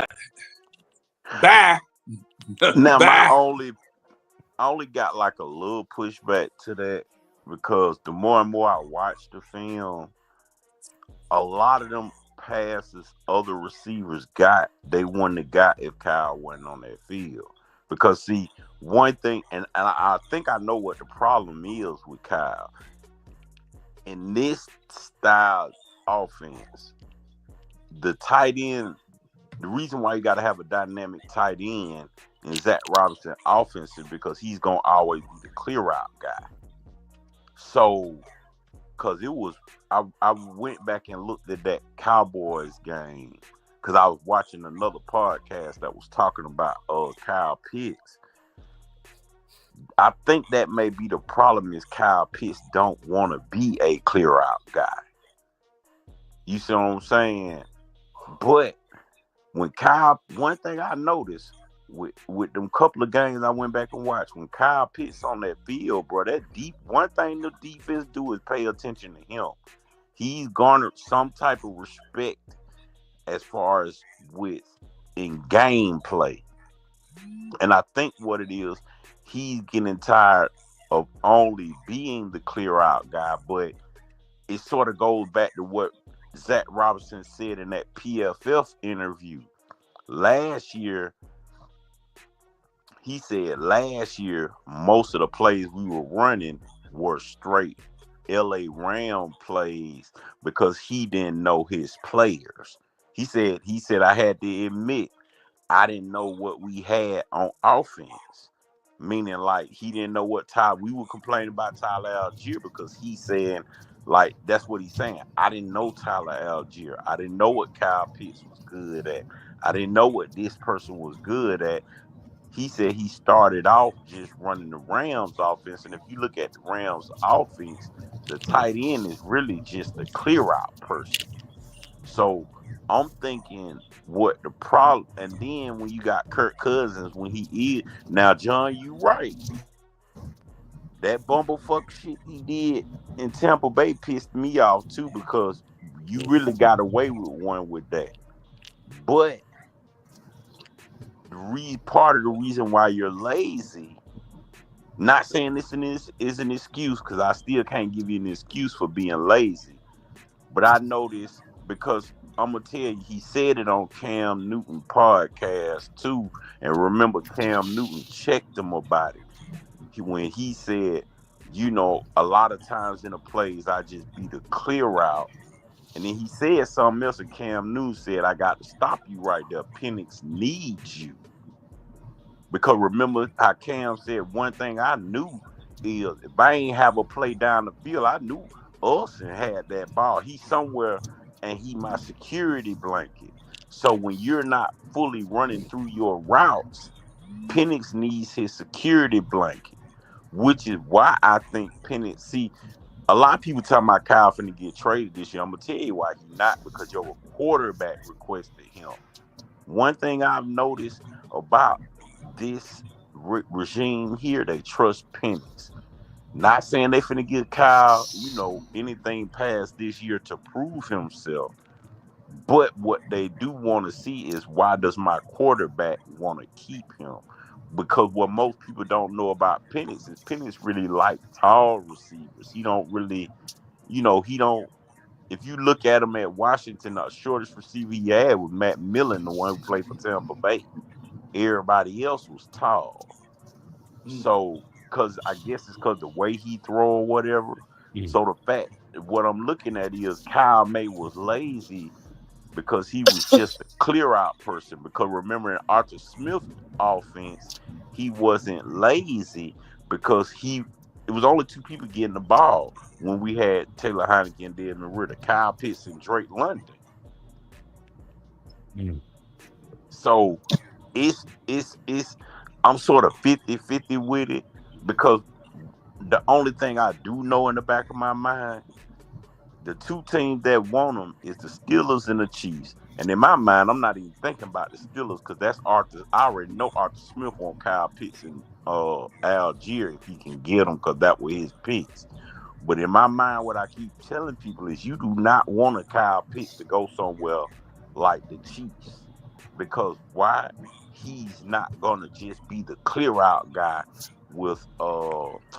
Now, Bye. I only got like a little pushback to that, because the more and more I watch the film, a lot of them passes other receivers got, they wouldn't have got if Kyle wasn't on that field. Because see, one thing, and I think I know what the problem is with Kyle. In this style offense, the tight end, the reason why you got to have a dynamic tight end in Zach Robinson offense is because he's going to always be the clear route guy. So, because I went back and looked at that Cowboys game, because I was watching another podcast that was talking about Kyle Pitts. I think that may be the problem, is Kyle Pitts don't want to be a clear out guy. You see what I'm saying? But when one thing I noticed with them couple of games I went back and watched, when Kyle Pitts on that field, bro, one thing the defense do is pay attention to him. He's garnered some type of respect as far as in gameplay. And I think what it is, he's getting tired of only being the clear out guy, but it sort of goes back to what Zach Robinson said in that PFF interview. Last year, he said most of the plays we were running were straight LA Ram plays because he didn't know his players. He said, I had to admit, I didn't know what we had on offense. Meaning, like, he didn't know what we were complaining about Tyler Algier, because he's saying, like, that's what he's saying. I didn't know Tyler Algier. I didn't know what Kyle Pitts was good at. I didn't know what this person was good at. He said he started off just running the Rams offense. And if you look at the Rams offense, the tight end is really just a clear out person. So I'm thinking what the problem, and then when you got Kirk Cousins, when he is, now John, you right. That bumblefuck shit he did in Tampa Bay pissed me off too, because you really got away with one with that. But part of the reason why you're lazy, not saying this is an excuse, because I still can't give you an excuse for being lazy, but I noticed, because I'm gonna tell you, he said it on Cam Newton podcast too, and remember Cam Newton checked him about it when he said, a lot of times in the plays I just be the clear route, and then he said something else, and Cam Newton said, I got to stop you right there. Penix needs you. Because remember how Cam said, one thing I knew is if I ain't have a play down the field, I knew Olsen had that ball. He's somewhere, and he my security blanket. So when you're not fully running through your routes, Penix needs his security blanket, which is why I think Penix, see, a lot of people talking about Kyle finna get traded this year. I'm going to tell you why he's not, because your quarterback requested him. One thing I've noticed, about this regime here. They trust Penix. Not saying they finna get Kyle, anything past this year to prove himself. But what they do want to see is, why does my quarterback want to keep him? Because what most people don't know about Penix is Penix really like tall receivers. He don't really, he don't. If you look at him at Washington, the shortest receiver he had was Matt Millen, the one who played for Tampa Bay. Everybody else was tall. So, because I guess it's because the way he throw or whatever. So the fact, what I'm looking at is Kyle May was lazy because he was just a clear out person. Because remember, in Arthur Smith's offense, he wasn't lazy because it was only two people getting the ball when we had Taylor Heineke and Desmond Ridder, Kyle Pitts and Drake London. So it's I'm sort of 50-50 with it, because the only thing I do know in the back of my mind, the two teams that want them is the Steelers and the Chiefs. And in my mind, I'm not even thinking about the Steelers, because that's Arthur. I already know Arthur Smith want Kyle Pitts and Algier if he can get them, because that was his picks. But in my mind, what I keep telling people is, you do not want a Kyle Pitts to go somewhere like the Chiefs. Because why? He's not gonna just be the clear out guy with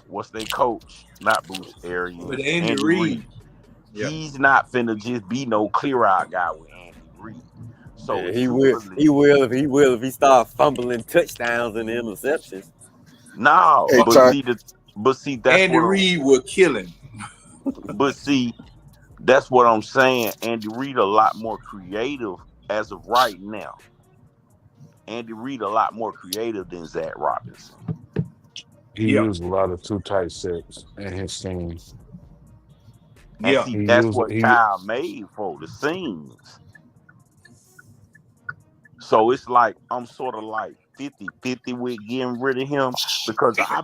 what's their coach? Not Bruce With Arians, Andy Andy Reid. Reid. Yeah. He's not finna just be no clear out guy with Andy Reid. So Yeah, he will. truthfully, He will if he start fumbling touchdowns and interceptions. no. Hey, But Ty. see, that's Andy what Reid will kill him. But see, that's what I'm saying. Andy Reid a lot more creative as of right now. Andy Reid a lot more creative than Zach Robinson. He used a lot of two tight sets in his team. And Yeah. see, He that's used what he Kyle made for the scenes. So it's like I'm sort of like 50-50 with getting rid of him, because I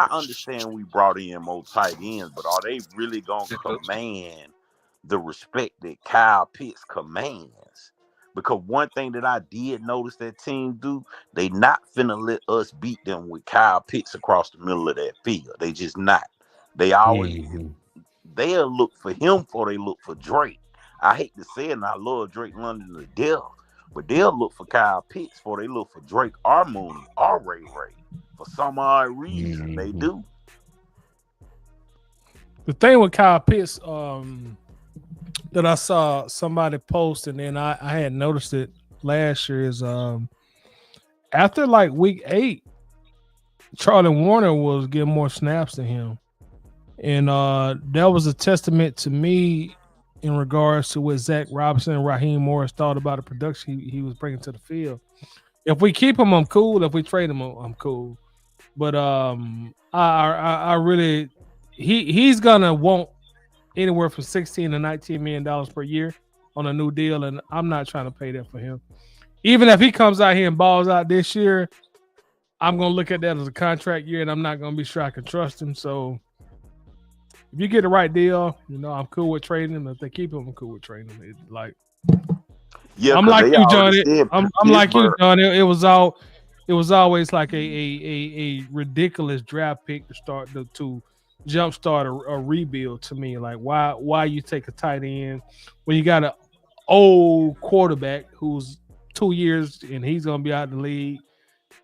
understand we brought in more tight ends, but are they really gonna command the respect that Kyle Pitts commands? Because one thing that I did notice that team do, they not finna let us beat them with Kyle Pitts across the middle of that field. They just not. They always they'll look for him before they look for Drake. I hate to say it, and I love Drake London to death, but they'll look for Kyle Pitts before they look for Drake or Mooney or Ray Ray. For some odd reason, they do. The thing with Kyle Pitts, that I saw somebody post, and then I had noticed it last year, is after like week 8, Charlie Warner was getting more snaps than him. And that was a testament to me in regards to what Zach Robinson and Raheem Morris thought about the production he was bringing to the field. If we keep him, I'm cool. If we trade him, I'm cool. But I really, he's gonna want anywhere from $16 to $19 million per year on a new deal, and I'm not trying to pay that for him. Even if he comes out here and balls out this year, I'm gonna look at that as a contract year, and I'm not gonna be sure I can trust him. So if you get the right deal, I'm cool with trading him. If they keep him, I'm cool with trading him. It's like, Yeah, I'm like you, John. I'm like you, Pittsburgh. John. It was always like a ridiculous draft pick to start to jumpstart a rebuild to me. Like, why you take a tight end when you got an old quarterback who's 2 years and he's gonna be out of the league,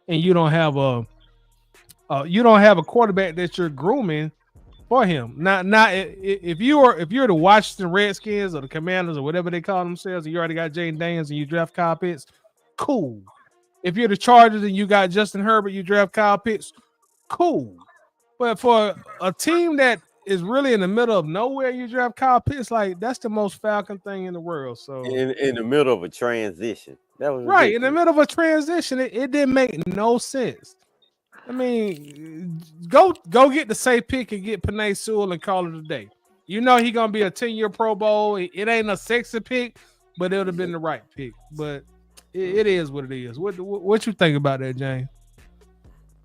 and you don't have a quarterback that you're grooming for him. Not if you're the Washington Redskins or the Commanders or whatever they call themselves, and you already got Jaden Daniels and you draft Kyle Pitts, cool. If you're the Chargers and you got Justin Herbert, you draft Kyle Pitts, cool. But for a team that is really in the middle of nowhere, you draft Kyle Pitts, like, that's the most Falcon thing in the world. So In the middle of a transition, that was right ridiculous. in the middle of a transition, it didn't make no sense. I mean, go get the safe pick and get Penei Sewell and call it a day. He gonna be a 10-year Pro Bowl. It ain't a sexy pick, but it would have been the right pick. But it is what it is. What you think about that, James?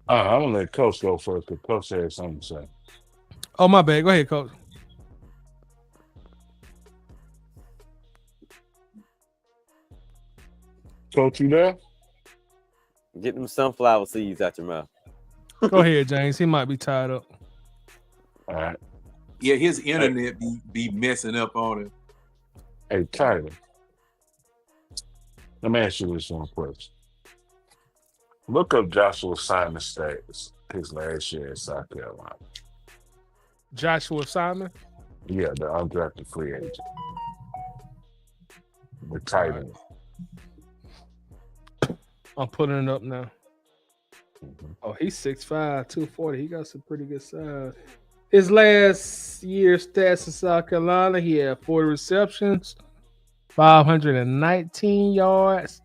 I'm gonna let Coach go first, because Coach had something to say. Oh, my bad. Go ahead, Coach. Coach, you there? Get them sunflower seeds out your mouth. Go ahead, James. He might be tied up. All right. Yeah, his internet be messing up on him. Hey, Tyler. Let me ask you this one question. Look up Joshua Simon's stats his last year at South Carolina. Joshua Simon? Yeah, the undrafted free agent. The tight end. I'm putting it up now. Oh, he's 6'5", 240. He got some pretty good size. His last year's stats in South Carolina, he had 40 receptions, 519 yards,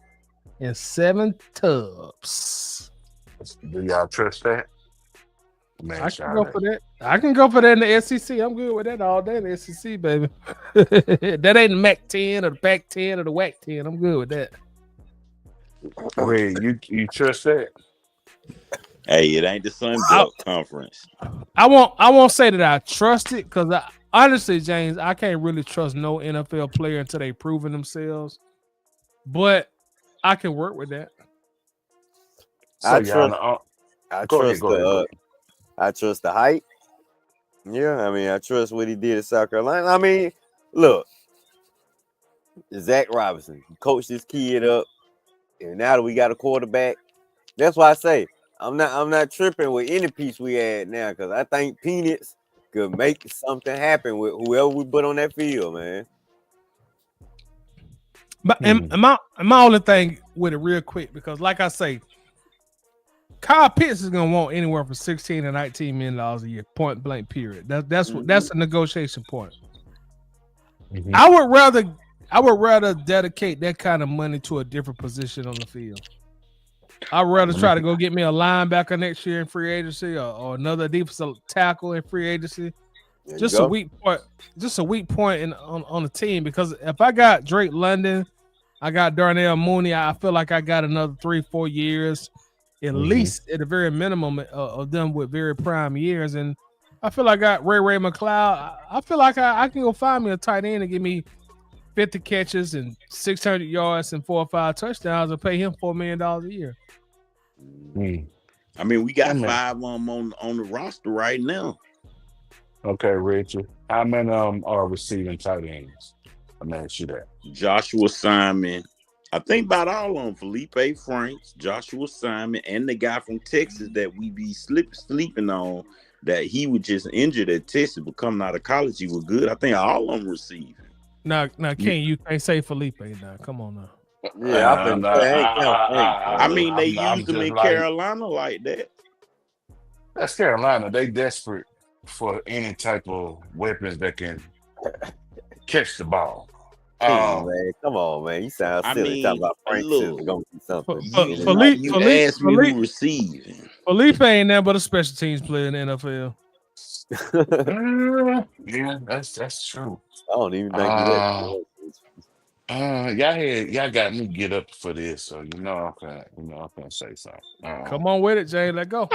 and 7 tubs. Do y'all trust that? Man, I can go for that. I can go for that in the SEC. I'm good with that all day in the SEC, baby. That ain't the MAC 10 or the Pac 10 or the WAC 10. I'm good with that. Wait, you trust that? Hey, it ain't the Sun Belt Conference. I won't say that I trust it because honestly, James, I can't really trust no NFL player until they proven themselves. But I can work with that. I trust the height. Yeah, I mean, I trust what he did at South Carolina. I mean, look, Zach Robinson coached this kid up, and now that we got a quarterback, that's why I say I'm not tripping with any piece we had now because I think Peanuts could make something happen with whoever we put on that field, man. But and my only thing with it real quick, because like I say, Kyle Pitts is gonna want anywhere from $16 to $19 million a year, point blank. Period. That's a negotiation point. Mm-hmm. I would rather dedicate that kind of money to a different position on the field. I'd rather try to go get me a linebacker next year in free agency or another defensive tackle in free agency. Just a weak point on the team, because if I got Drake London, I got Darnell Mooney, I feel like I got another 3-4 years at least at the very minimum of them with very prime years. And I feel like I got Ray McLeod. I feel like I can go find me a tight end and give me 50 catches and 600 yards and 4 or 5 touchdowns and pay him $4 million a year. I mean, we got 5 of them on the roster right now. Okay, Richard. How many are receiving tight ends? I'm gonna ask you that. Joshua Simon. I think about all of them. Felipe Franks, Joshua Simon, and the guy from Texas that we be sleeping on, that he was just injured at Texas, but coming out of college, he was good. I think all of them receiving. Now, King, you can't say Felipe now. Come on now. Yeah, I mean, they used him in Carolina like that. That's Carolina. They desperate for any type of weapons that can catch the ball. Man, come on, man. You sound silly. Talking about Frank Silver going to do something. You asked me who receiving. Felipe ain't nothing but a special teams player in the NFL. Yeah, that's true. I don't even think y'all got me get up for this, so I'm gonna say something. Come on with it, Jay. Let go.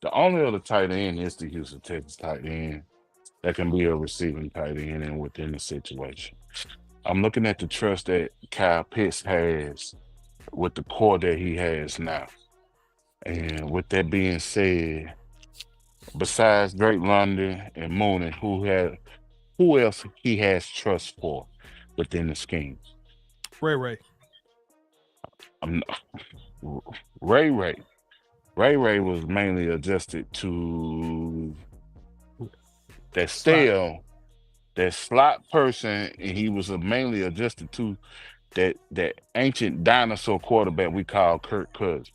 The only other tight end is the Houston Texans tight end that can be a receiving tight end and within the situation. I'm looking at the trust that Kyle Pitts has with the core that he has now. And with that being said, besides Drake London and Mooney, who else he has trust for within the scheme? Ray. Ray was mainly adjusted to that slot person, and he was mainly adjusted to that ancient dinosaur quarterback we call Kirk Cousins.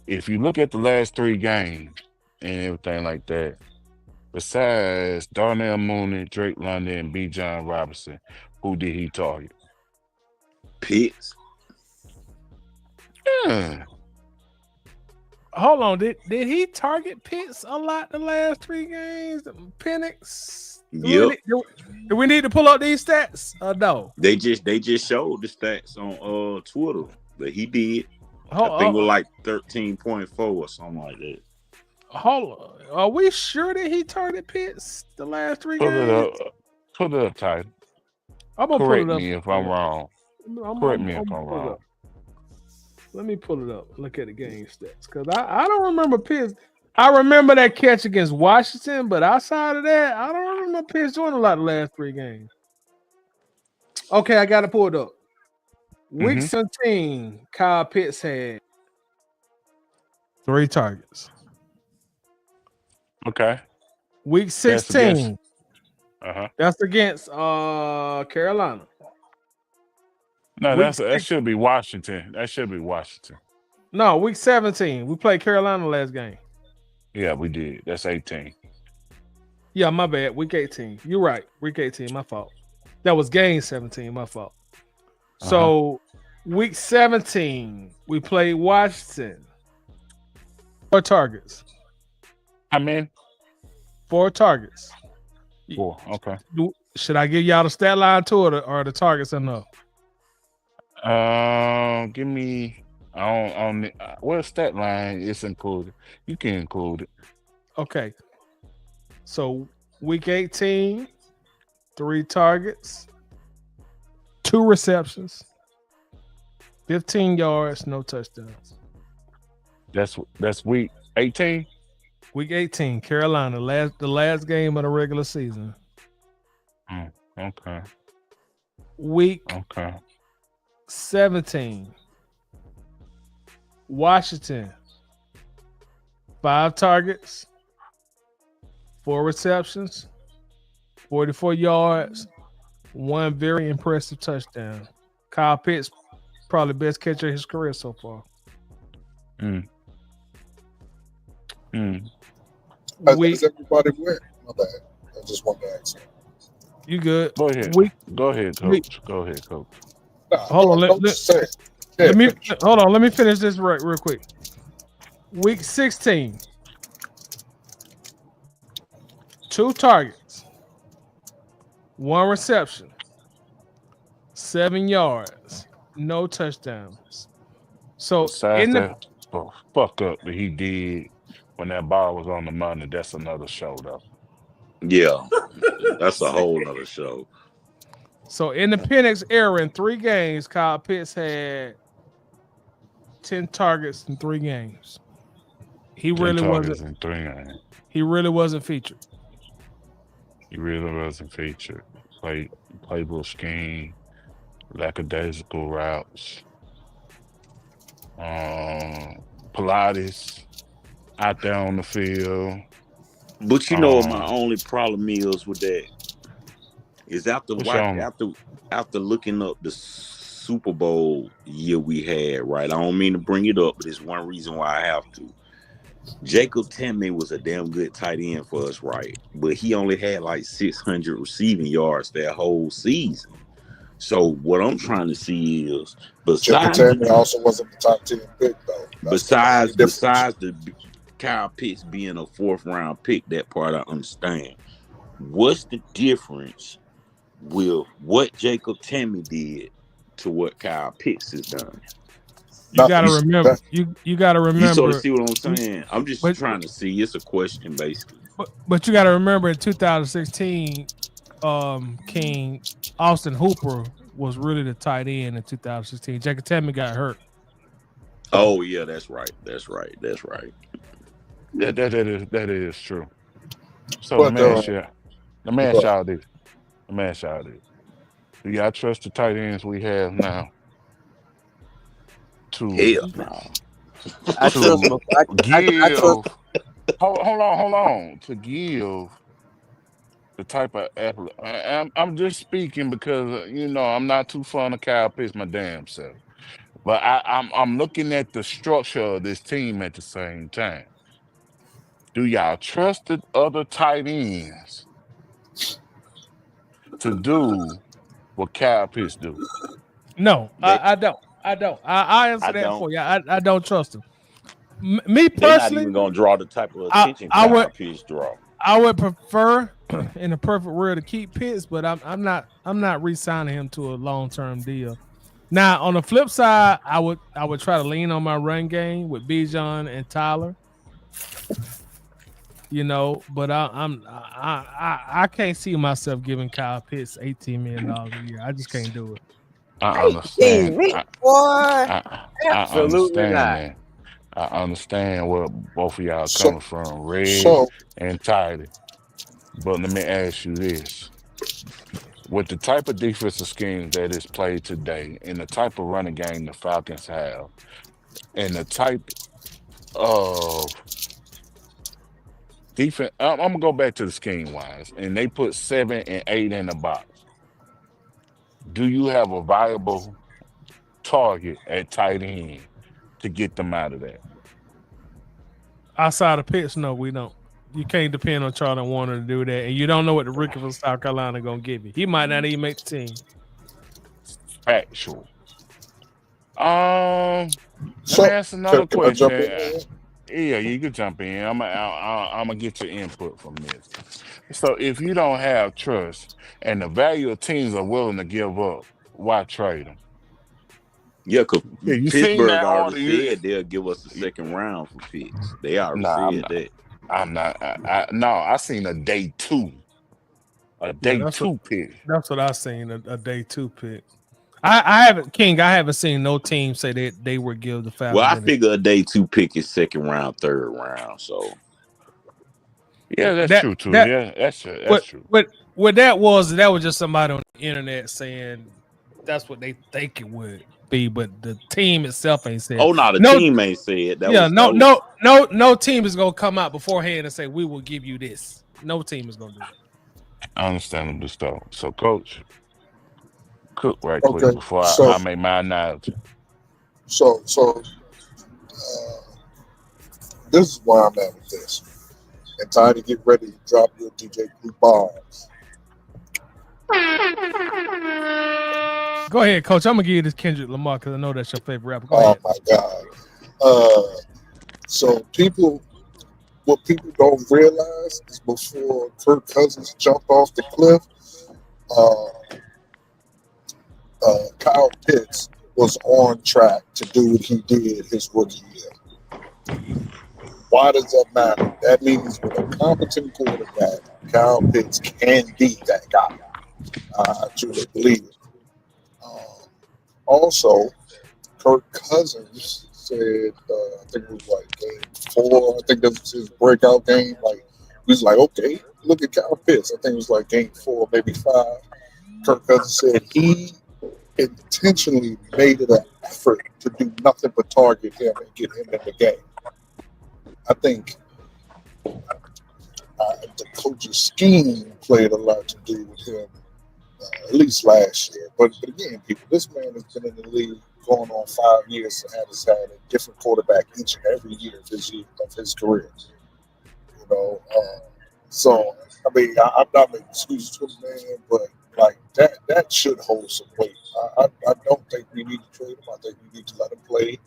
If you look at the last 3 games and everything like that, besides Darnell Mooney, Drake London, and B. John Robinson, who did he target? Pitts. Hold on, did he target Pitts a lot the last 3 games? Penix. Yep. Do we need to pull up these stats? No. They just showed the stats on Twitter that he did. I think it was like 13.4 or something like that. Hold on. Are we sure that he targeted Pitts the last 3 Put it games? up. Put it up, Titan. I'm gonna pull Correct it up. me if I'm wrong. Correct me if I'm pull it wrong. up. Let me pull it up. Look at the game stats because I don't remember Pitts. I remember that catch against Washington, but outside of that, I don't remember Pitts doing a lot the last 3 games. Okay, I got it pulled up. Week 17, Kyle Pitts had 3 targets. Okay. Week That's 16, against. that's against Carolina. No, Week that should be Washington. That should be Washington. No, week 17. We played Carolina last game. Yeah, we did. That's 18. Yeah, my bad. Week 18. You're right. Week 18, my fault. That was game 17, my fault. So week 17, we played Washington. 4 targets. How many? 4 targets. 4. Okay. Should I give y'all the stat line too, or the targets enough? Give me on the well, stat line is included. You can include it. Okay. So week 18, 3 targets, 2 receptions, 15 yards, no touchdowns. That's week 18. Week 18, Carolina, the last game of the regular season. Okay. Week 17, Washington, 5 targets, 4 receptions, 44 yards, 1 very impressive touchdown. Kyle Pitts, probably best catcher of his career so far. Has everybody went? My bad. I just wanted to ask. You good? Go ahead. Go ahead, coach. Go ahead, coach. Hold on. Let me finish this real quick. Week 16, 2 targets, 1 reception, 7 yards, no touchdowns. So Besides that fuck up that he did when that ball was on the money, that's another show though. Yeah, that's a whole other show. So in the Penix era, in 3 games, Kyle Pitts had 10 targets in 3 games. He really wasn't. In 3 games. He really wasn't featured. He really wasn't featured. Playbook scheme, lackadaisical routes, Pilates out there on the field. But you know what my only problem is with that is after looking up the Super Bowl year we had, right? I don't mean to bring it up, but it's one reason why I have to. Jacob Temmy was a damn good tight end for us, right? But he only had like 600 receiving yards that whole season. So what I'm trying to see is, besides Temmy also wasn't the top 10 pick though. Besides the Kyle Pitts being a 4th round pick, that part I understand. What's the difference with what Jacob Temmy did to what Kyle Pitts has done? You gotta remember. You gotta remember. You sort of see what I'm saying. I'm just trying to see. It's a question, basically. But you gotta remember in 2016, King Austin Hooper was really the tight end in 2016. Jacob Temmy got hurt. Oh yeah, that's right. That's right. That is true. So let me ask y'all this. Do y'all trust the tight ends we have now? Hell no. Hold on. To give the type of athlete, I'm just speaking because I'm not too fond of Kyle Pitts my damn self, but I'm looking at the structure of this team at the same time. Do y'all trust the other tight ends to do what Kyle Pitts do? No, I don't. I answer that for you. I don't trust him. Me personally, they're not even gonna draw the type of attention Kyle Pitts draw. I would prefer, in the perfect world, to keep Pitts, but I'm not re-signing him to a long-term deal. Now, on the flip side, I would try to lean on my run game with Bijan and Tyler. But I can't see myself giving Kyle Pitts $18 million a year. I just can't do it. I understand. Boy, I absolutely understand not. that. I understand where both of y'all So, coming from, Red so and Tidy. But let me ask you this. With the type of defensive scheme that is played today and the type of running game the Falcons have and the type of defense, I'm going to go back to the scheme wise, and they put 7 and 8 in the box. Do you have a viable target at tight end to get them out of that? Outside of Pitts, no, we don't. You can't depend on Charlie Warner to do that, and you don't know what the rookie from South Carolina gonna give you. He might not even make the team. Factual. Let So, me ask another can I jump question. in there? Yeah, you can jump in. I'm gonna get your input from this. So, if you don't have trust and the value of teams are willing to give up, why trade them? Yeah, because Yeah, you seen Pittsburgh that already order? said they'll give us a second round for picks. They already Nah, said that. I'm not. No, I seen a day two Yeah, that's what pick. I seen a day 2 pick. I haven't seen no team say that they would give the Falcons. Well, I figure a day 2 pick is second round, third round. So Yeah, that's true too. That Yeah, that's true. What that was just somebody on the internet saying that's what they think it would be, but the team itself ain't said. oh no, the team ain't said that. Yeah, was no team is gonna come out beforehand and say we will give you this. No team is gonna do that. Understandable stuff. So, Coach, cook right quick Okay, before so I make my analogy. so this is where I'm at with this. And time to get ready to drop your DJ Blue bombs. Go ahead, Coach. I'm gonna give you this Kendrick Lamar because I know that's your favorite rapper. Go Oh ahead. my God. So what people don't realize is before Kirk Cousins jumped off the cliff, Kyle Pitts was on track to do what he did his rookie year. Why does that matter? That means with a competent quarterback, Kyle Pitts can be that guy. I truly believe it. Also, Kirk Cousins said, I think it was like game 4. I think that was his breakout game. Like he was like, okay, look at Kyle Pitts. I think it was like game 4, maybe 5. Kirk Cousins said he intentionally made it an effort to do nothing but target him and get him in the game. I think the coach's scheme played a lot to do with him, at least last year. But again, people, this man has been in the league going on 5 years and has had a different quarterback each and every year of his career. So I mean, I'm not making excuses for the man, but like that should hold some weight. I don't think we need to trade him. I think we need to let him play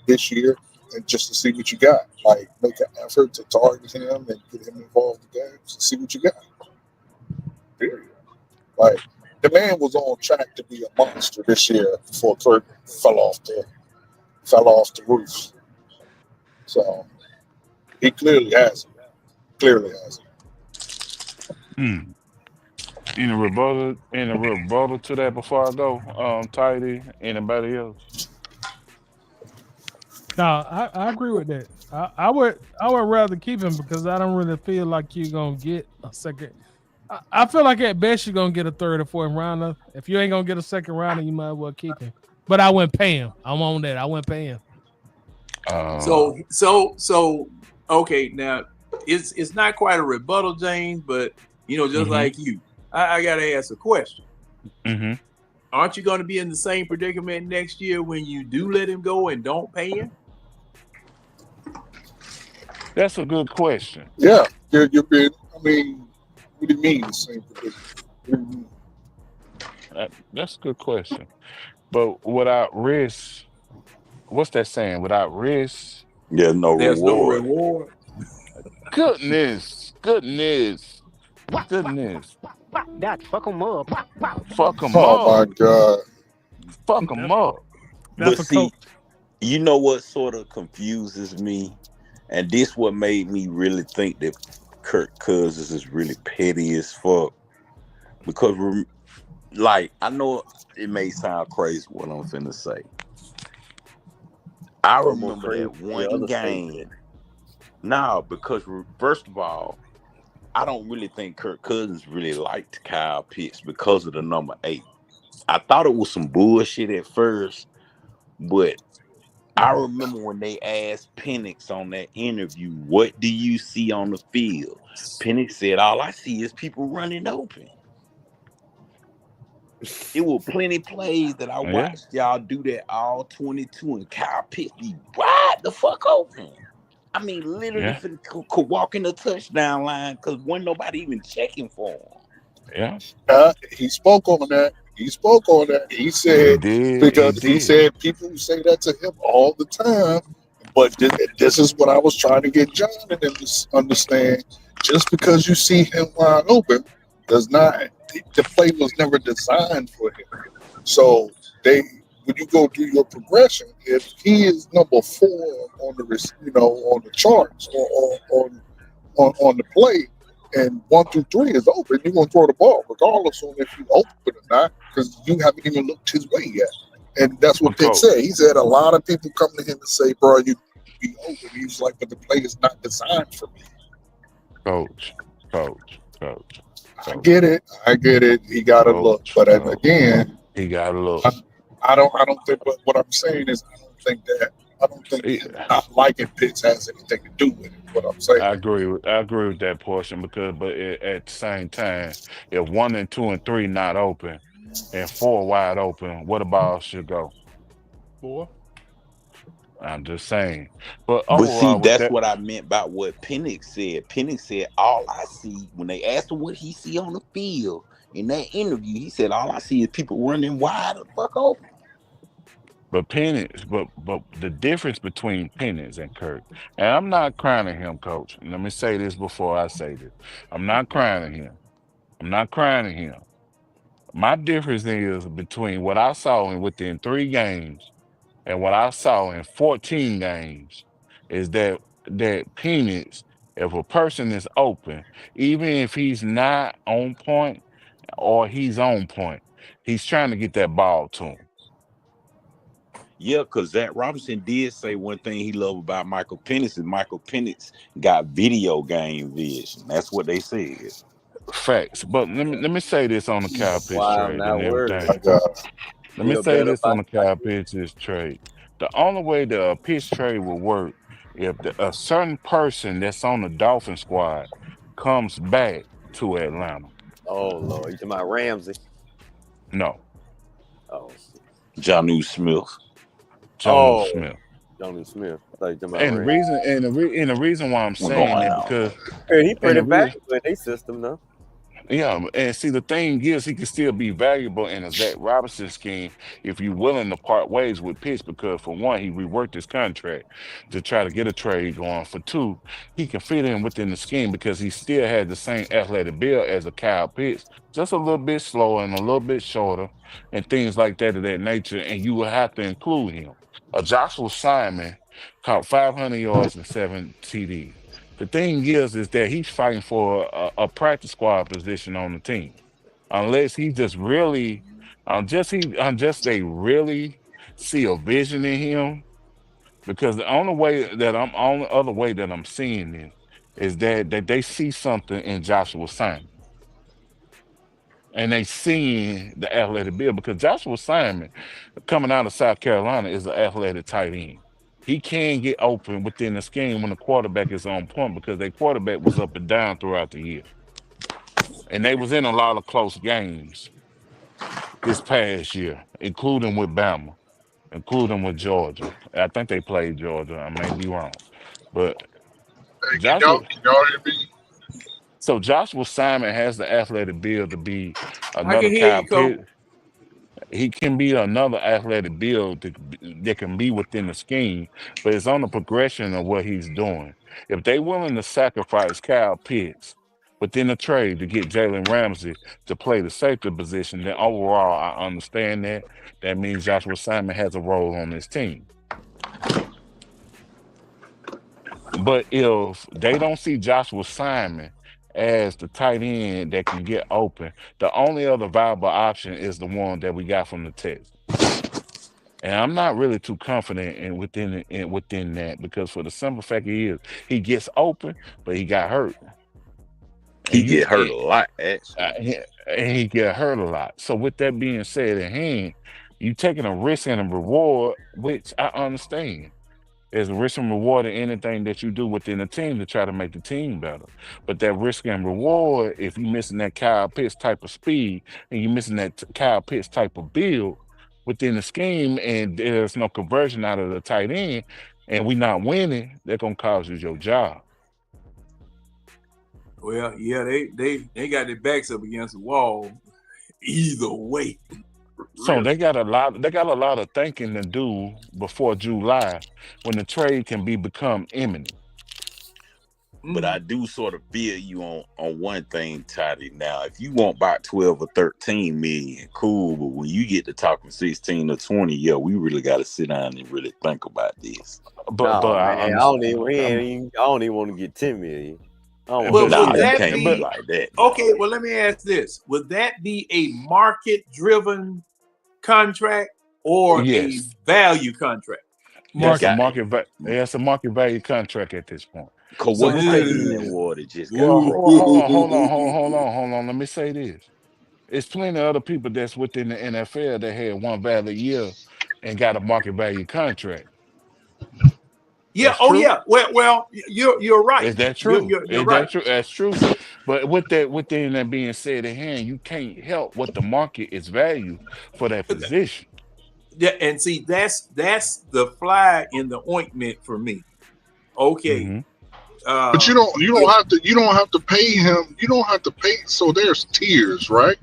this year and just to see what you got. Like make an effort to target him and get him involved in games and see what you got. Period. Like the man was on track to be a monster this year before Kirk fell off the roof. So he clearly has it. Any rebuttal to that before I go? Tidy, anybody else? No, I agree with that. I would rather keep him because I don't really feel like you're gonna get a second. I feel like at best you're gonna get a third or fourth rounder. If you ain't gonna get a second rounder, you might as well keep him. But I wouldn't pay him. I'm on that. I wouldn't pay him. So okay, now it's not quite a rebuttal, James, but just like you, I gotta ask a question. Mm-hmm. Aren't you going to be in the same predicament next year when you do let him go and don't pay him? That's a good question. Yeah, you're being. I mean, what do you mean the same predicament? That's a good question. But without risk, what's that saying? Without risk, there's no reward. Goodness. That fuck them up. Fuck them Oh up. my God. Fuck them up. But see, you know what sort of confuses me, and this what made me really think that Kirk Cousins is really petty as fuck because, like, I know it may sound crazy what I'm finna say. I Or more remember crazy that than the one other game. statement. No, because first of all, I don't really think Kirk Cousins really liked Kyle Pitts because of the number 8. I thought it was some bullshit at first, but I remember when they asked Penix on that interview, "What do you see on the field?" Penix said, "All I see is people running open." It was plenty plays that I Yeah. watched y'all do that all 22, and Kyle Pitts be wide the fuck open. I mean, literally Yeah. could walk in the touchdown line because wasn't nobody even checking for him. Yeah. He spoke on that. He spoke on that. He He said, did. He because he did. said people say that to him all the time. But this is what I was trying to get John and them to understand. Just because you see him wide open does not, the play was never designed for him. So when you go do your progression, if he is number 4 on on the charts or on the play, and 1 through 3 is open, you're gonna throw the ball regardless on if you open or not, because you haven't even looked his way yet. And that's what Pitt said. He said a lot of people come to him and say, "Bro, you be open." He was like, "But the play is not designed for me." Coach. I get it. He got to look, but again, he got to look. I don't think. But what I'm saying is, I don't think him not liking Pitts has anything to do with it. What I'm saying. I agree with that portion but at the same time, if 1 and 2 and 3 not open and 4 wide open, what the ball should go? 4. I'm just saying. But But see, overall, with that's that, what I meant by what Penix said. Penix said, "All I see," when they asked him what he see on the field in that interview, he said, "All I see is people running wide the fuck open." but Penix, but the difference between Penix and Kirk, and I'm not crying at him, Coach. Let me say this before I say this. I'm not crying at him. I'm not crying at him. My difference is between what I saw within 3 games and what I saw in 14 games is that Penix, if a person is open, even if he's not on point or he's on point, he's trying to get that ball to him. Yeah, because Zach Robinson did say one thing he loved about Michael Penix is Michael Penix got video game vision. That's what they said. Facts. But let me say this on the Kyle Pitts Why I'm trade and not worried. everything. Let me Feel say better this on about the Kyle Pitts trade. The only way the Pitts trade will work if a certain person that's on the Dolphin squad comes back to Atlanta. Oh Lord, you talking about Ramsey? No, Oh, Jonnu Smith. Jalon Smith. Johnny Smith. I thought you talking about And the Ramsey. reason and the reason why I'm What's saying going that on? because Yeah, he and pretty the reason valuable in their system though. Yeah, and see the thing is, he can still be valuable in a Zach Robinson scheme if you're willing to part ways with Pitts. Because for one, he reworked his contract to try to get a trade going. For two, he can fit in within the scheme because he still had the same athletic build as a Kyle Pitts, just a little bit slower and a little bit shorter, and things like that of that nature. And you will have to include him. Joshua Simon caught 500 yards and 7 TD. The thing is that he's fighting for a practice squad position on the team, unless he just really, unless they really see a vision in him. Because the only other way that I'm seeing this is that they see something in Joshua Simon, and they seeing the athletic build. Because Joshua Simon, coming out of South Carolina, is an athletic tight end. He can get open within the scheme when the quarterback is on point because their quarterback was up and down throughout the year. And they was in a lot of close games this past year, including with Bama, including with Georgia. I think they played Georgia. I may be wrong. But Hey, Joshua can y'all hear me? so Joshua Simon has the athletic build to be I another can hear Kyle you, Coach. Pitt. He can be another athletic build that can be within the scheme, but it's on the progression of what he's doing. If they willing to sacrifice Kyle Pitts within the trade to get Jalen Ramsey to play the safety position, then overall I understand that. That means Joshua Simon has a role on this team. But if they don't see Joshua Simon as the tight end that can get open, the only other viable option is the one that we got from the Texans. And I'm not really too confident within that because for the simple fact he gets open, but he got hurt. He get hurt a lot, actually. And he get hurt a lot. So with that being said in hand, you taking a risk and a reward, which I understand. There's a risk and reward in anything that you do within a team to try to make the team better. But that risk and reward, if you're missing that Kyle Pitts type of speed and you're missing that Kyle Pitts type of build within the scheme and there's no conversion out of the tight end and we not winning, they're going to cause you your job. Well, yeah, they got their backs up against the wall either way. So they got a lot of thinking to do before July when the trade can become imminent. But I do sort of feel you on one thing, Toddy. Now, if you want about 12 or 13 million, cool. But when you get to talking 16 or 20, yeah, we really got to sit down and really think about this. But I don't even want to get 10 million. Would that be like that? Okay, well, let me ask this: would that be a market-driven contract or a value contract? It's a market value contract at this point. Because what the water just got hold on. Let me say this. It's plenty of other people that's within the NFL that had one valid year and got a market value contract. Yeah. Yeah. Well, you're right. Is that true? You're right. That's true. But within that being said in hand, you can't help what the market is valued for that position. Yeah, and see, that's the fly in the ointment for me. Okay. Mm-hmm. But you don't have to pay him. You don't have to pay. So there's tiers, right?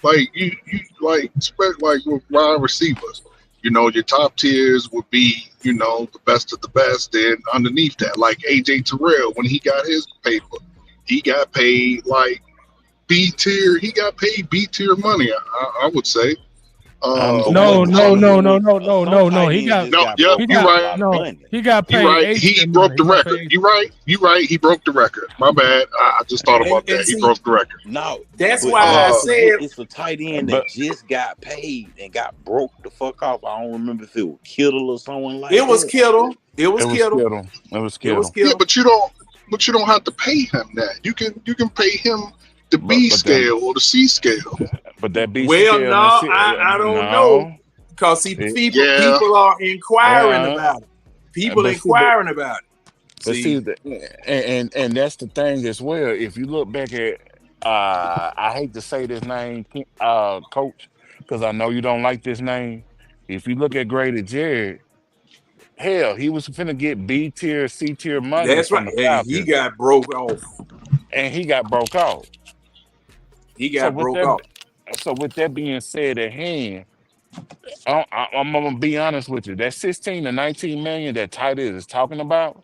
Like you like with wide receivers. You know, your top tiers would be, you know, the best of the best. Then underneath that, like AJ Terrell, when he got his paper, he got paid like B tier. He got paid B tier money. I would say. No. He got paid. Right. He broke the record. You right. He broke the record. My bad. I just thought about that. He broke the record. No, that's why I said it's a tight end that just got paid and got broke the fuck off. I don't remember if it was Kittle or someone like that. It was Kittle. Yeah, but you don't have to pay him that. You can pay him the B scale or the C scale. But that B scale. Well, no, I don't know. Because see, people are inquiring about it. People inquiring about it. But see, and that's the thing as well. If you look back at, I hate to say this name, Coach, because I know you don't like this name. If you look at Grady Jarrett, hell, he was finna get B tier, C tier money. That's right. And he got broke off. So with that being said at hand, I'm gonna be honest with you. That 16 to 19 million that tight end is talking about,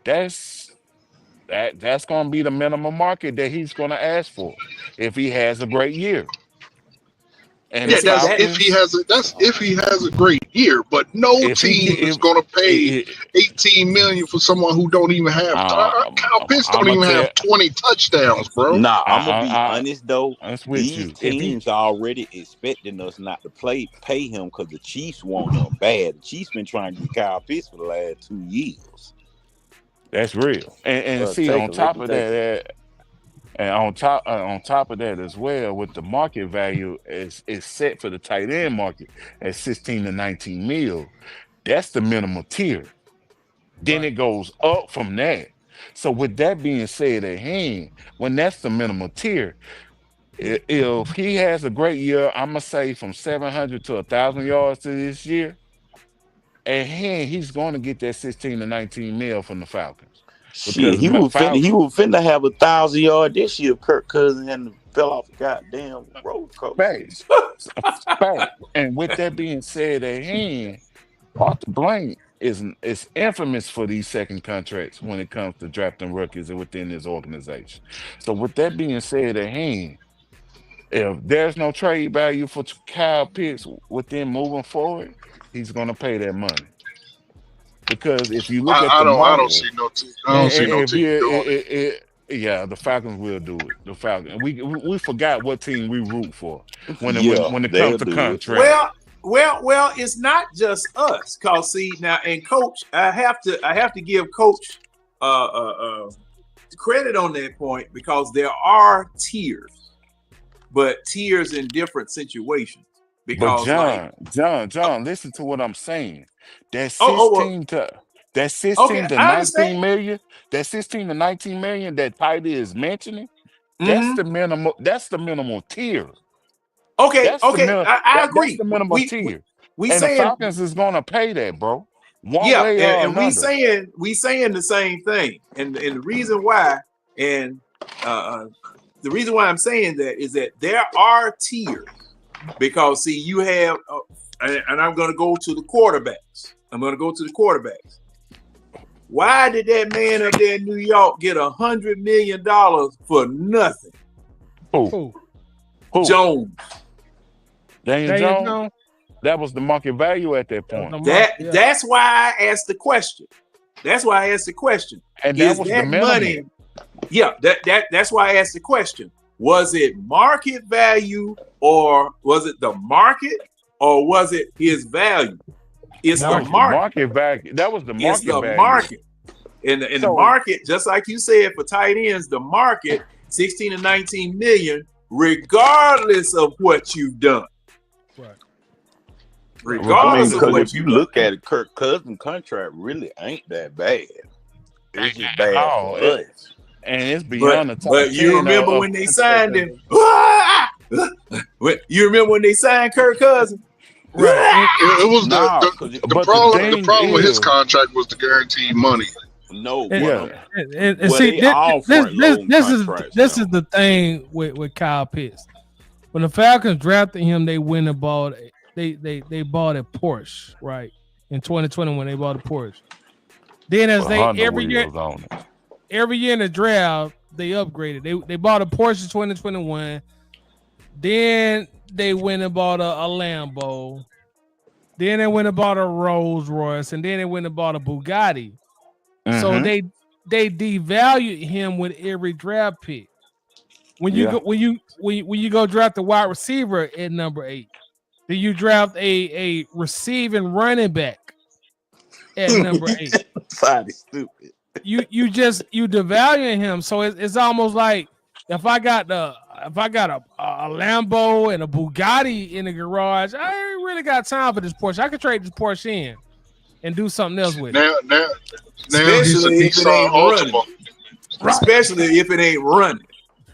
that's gonna be the minimum market that he's gonna ask for if he has a great year. And yeah, if he has a great year, but no team is going to pay $18 million for someone who don't even have Kyle Pitts don't even have 20 touchdowns, bro. Nah, I'm gonna be honest though. These teams already expecting us not to pay him because the Chiefs want him bad. The Chiefs been trying to get Kyle Pitts for the last 2 years. That's real. And see, on top of that. And on top of that as well, with the market value is set for the tight end market at 16 to 19 mil. That's the minimum tier. Then it goes up from that. So with that being said at hand, when that's the minimum tier, if he has a great year, I'm gonna say from 700 to 1,000 yards to this year, at hand he's going to get that 16 to 19 mil from the Falcons. Shit, he was finna have 1,000 yards this year. Kirk Cousins and fell off the goddamn road coach. And with that being said, at hand, Arthur Blank is infamous for these second contracts when it comes to drafting rookies within his organization. So with that being said, at hand, if there's no trade value for Kyle Pitts within moving forward, he's going to pay that money. Because if you look at I don't see no team. Yeah, the Falcons will do it. The Falcons. We forgot what team we root for when Yeah, it they'll comes to do it. contract. Well, it's not just us. Cause see now, and Coach, I have to give Coach credit on that point because there are tiers, but tiers in different situations. But Because John, listen to what I'm saying. That well, 16 to that okay, 16 to I 19 understand. million, that 16 to 19 million that Tidy is mentioning, Mm-hmm. That's the minimum tier. Okay, That's the minimum. I That's agree. the minimum tier. We And the saying Falcons is gonna pay that, bro. One yeah, way or and we another. saying the same thing, and the reason why, and the reason why I'm saying that is that there are tiers because see you have, and I'm going to go to the quarterbacks. Why did that man up there in New York get $100 million for nothing? Who? Jones. Daniel Jones? That was the market value at that point. That's why I asked the question. And that was the minimum. Money? Yeah, that's why I asked the question. Was it market value, or was it the market, or was it his value? It's the market value. That was the market it's the value. Market. In the market, just like you said for tight ends, the market 16 to 19 million, regardless of what you've done. Right. Regardless of what if you look at it, Kirk Cousins' contract really ain't that bad. It's just bad for us. And it's beyond the top 10. But you remember when they signed him? You remember when they signed Kirk Cousins? Right. It was the problem with his contract was the guaranteed money. No, and see, this is the thing with Kyle Pitts. When the Falcons drafted him, they went and bought they bought a Porsche, right? In 2020 when they bought a Porsche. Then as they every year in the draft, they upgraded. They bought a Porsche in 2021. Then they went and bought a Lambo. Then they went and bought a Rolls Royce, and then they went and bought a Bugatti. Mm-hmm. So they devalued him with every draft pick. When you go draft the wide receiver at number 8, then you draft a receiving running back at number 8. Sorry, stupid. You devaluing him. So it's almost like if I got a Lambo and a Bugatti in the garage, I ain't really got time for this Porsche. I could trade this Porsche in and do something else with it. Now Especially if it ain't running. Especially if it ain't running.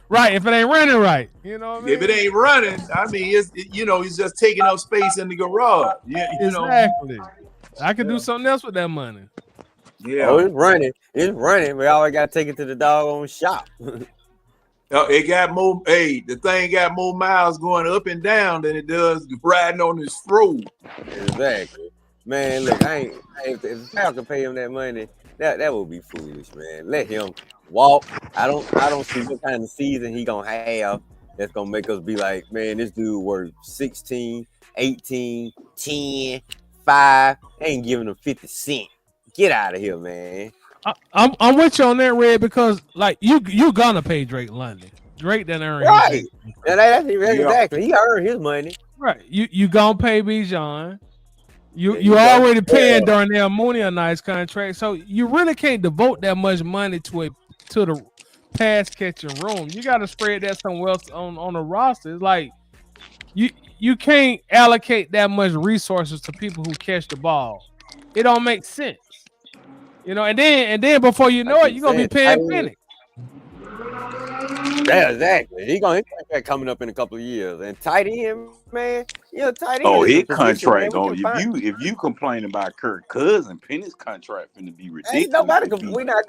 Right, if it ain't running right. You know what I mean? If it ain't running, I mean, it's just taking up space in the garage. Yeah, exactly. I could do something else with that money. Yeah. Oh, it's running. We always got to take it to the doggone shop. It got more. Hey, the thing got more miles going up and down than it does riding on this road. Exactly, man. Look, I ain't if I can pay him that money, that would be foolish, man. Let him walk. I don't see what kind of season he gonna have that's gonna make us be like, man, this dude worth 16, 18, 10, 5. Ain't giving him 50 cents. Get out of here, man. I'm with you on that, Red, because like you gonna pay Drake London. Drake done earned right. That's exactly. He earned his money. Right. You gonna pay Bijan. You already paying Darnell Mooney a nice contract, so you really can't devote that much money to the pass catching room. You got to spread that somewhere else on the roster. It's like you can't allocate that much resources to people who catch the ball. It don't make sense. You know, and then before you know it, you're gonna be paying Penix. Yeah, exactly. He gonna contract coming up in a couple of years. And tight end, man, tight end. Oh, his contract on if you complain about Kirk Cousins, Penny's contract finna be ridiculous. Ain't nobody we not.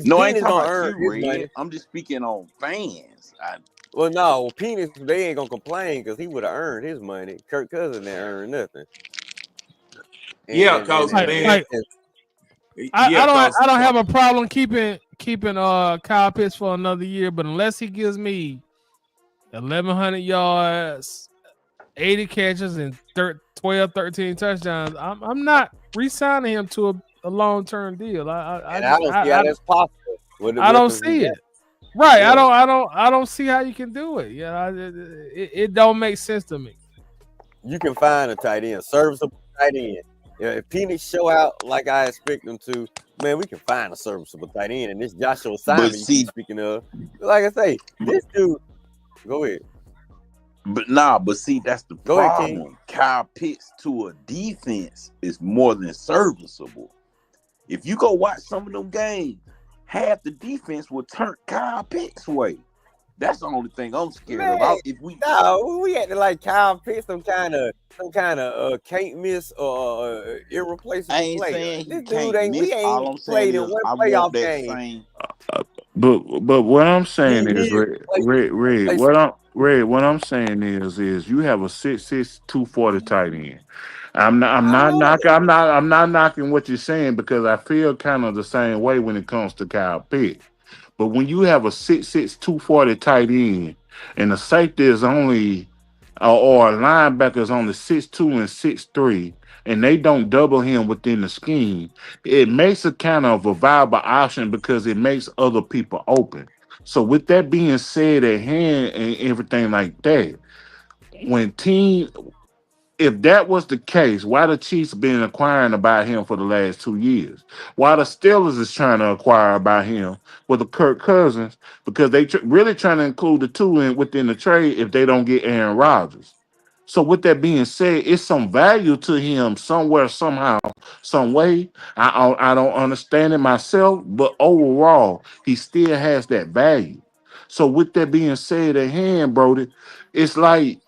No, I ain't talking about you, Red. I'm just speaking on fans. Well, no, Penix, they ain't gonna complain because he would have earned his money. Kirk Cousins didn't earn nothing. I don't have a problem keeping Kyle Pitts for another year, but unless he gives me 1,100 yards, 80 catches, and 13 touchdowns, I'm not re-signing him to a long-term deal. I don't see it. Right. Yeah. I don't see how you can do it. Yeah, it don't make sense to me. You can find a tight end, serviceable tight end. Yeah, if Penix show out like I expect them to, man, we can find a serviceable tight end. And this Joshua Simon But you see, keep speaking of, like I say, this dude. Go ahead. but see, that's the Go ahead, King. problem. Kyle Pitts to a defense is more than serviceable. If you go watch some of them games, half the defense will turn Kyle Pitts' way. That's the only thing I'm scared of. If we acting like Kyle Pitts some kind of can't miss or irreplaceable I ain't player. saying This he dude can't miss. we All ain't I'm saying played in is one I want playoff that game. same. But what I'm saying He is, is Red. What I'm saying is, you have a 6'6", 240 tight end. I'm not knocking what you're saying because I feel kind of the same way when it comes to Kyle Pitts. But when you have a 6'6", 240 tight end and the safety is only or a linebacker is only 6'2" and 6'3", and they don't double him within the scheme, it makes it kind of a viable option because it makes other people open. So with that being said at hand and everything like that, when team if that was the case, why the Chiefs been inquiring about him for the last 2 years? Why the Steelers is trying to acquire about him with the Kirk Cousins? Because they really trying to include the two within the trade if they don't get Aaron Rodgers. So with that being said, it's some value to him somewhere, somehow, some way. I don't understand it myself, but overall, he still has that value. So with that being said at hand, Brody, it's like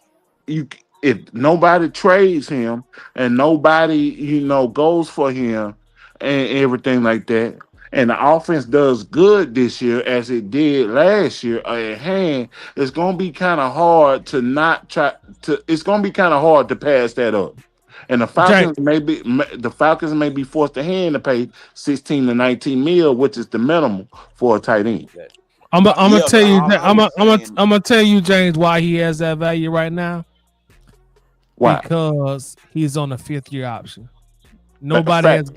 you if nobody trades him and nobody goes for him and everything like that, and the offense does good this year as it did last year at hand, it's gonna be kind of hard to not try to. It's gonna be kind of hard to pass that up. And the Falcons may be forced to hand to pay 16 to 19 mil, which is the minimum for a tight end. I'm gonna tell you that I'm saying- gonna tell you, James, why he has that value right now. Why? Because he's on a 5th-year option. Nobody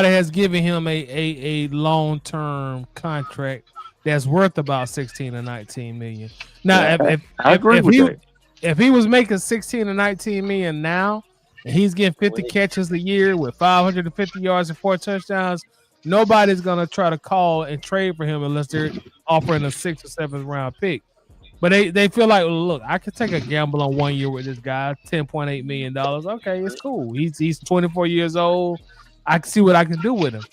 has given him a long-term contract that's worth about 16 to 19 million. Now, I agree with that. If he was making 16 to 19 million now, and he's getting 50 catches a year with 550 yards and 4 touchdowns, nobody's gonna try to call and trade for him unless they're offering a 6th or 7th round pick. But they feel like, well, look, I could take a gamble on 1 year with this guy, $10.8 million. Okay, it's cool. He's 24 years old. I can see what I can do with him.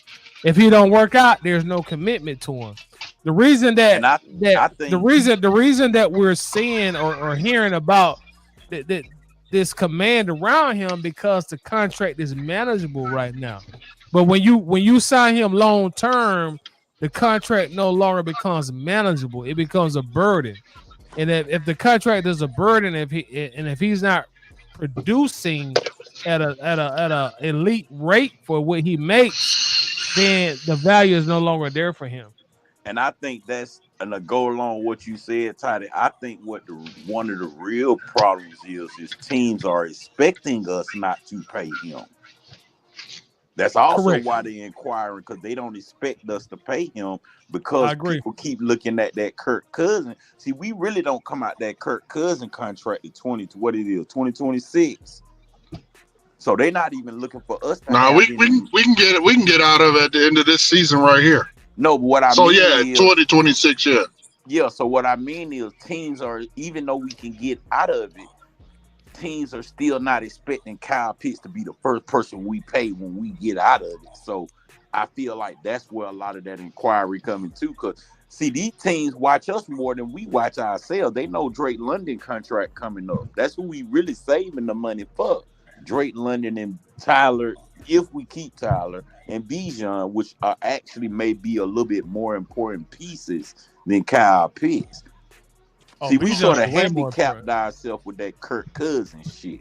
If he don't work out, there's no commitment to him. The reason that the reason that we're seeing or hearing about this command around him because the contract is manageable right now. But when you sign him long term, the contract no longer becomes manageable. It becomes a burden. And if the contract is a burden, if he's not producing at a elite rate for what he makes, then the value is no longer there for him. And I think that's to go along with what you said, Toddy. I think one of the real problems is teams are expecting us not to pay him. That's also Correct. why they're inquiring, because they don't expect us to pay him because people keep looking at that Kirk Cousins. See, we really don't come out that Kirk Cousins contract to 2026. So they're not even looking for us to we can get it. We can get out of it at the end of this season right here. No, but what I mean is 2026, yeah. Yeah, so what I mean is teams are, even though we can get out of it, teams are still not expecting Kyle Pitts to be the first person we pay when we get out of it. So I feel like that's where a lot of that inquiry coming to. Because, see, these teams watch us more than we watch ourselves. They know Drake London contract coming up. That's who we really saving the money for. Drake London and Tyler, if we keep Tyler, and Bijan, which are actually may be a little bit more important pieces than Kyle Pitts. See, we sort of handicapped ourselves with that Kirk Cousins shit.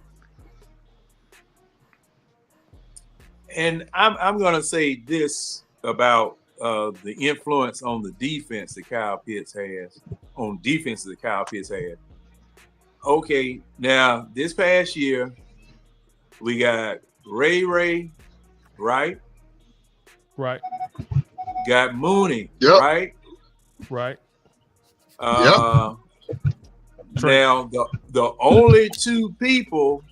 And I'm going to say this about the influence on the defense that Kyle Pitts has, on defense that Kyle Pitts has. Okay, now this past year, we got Ray, right? Right. Got Mooney, yep. right? Right. Now the only two people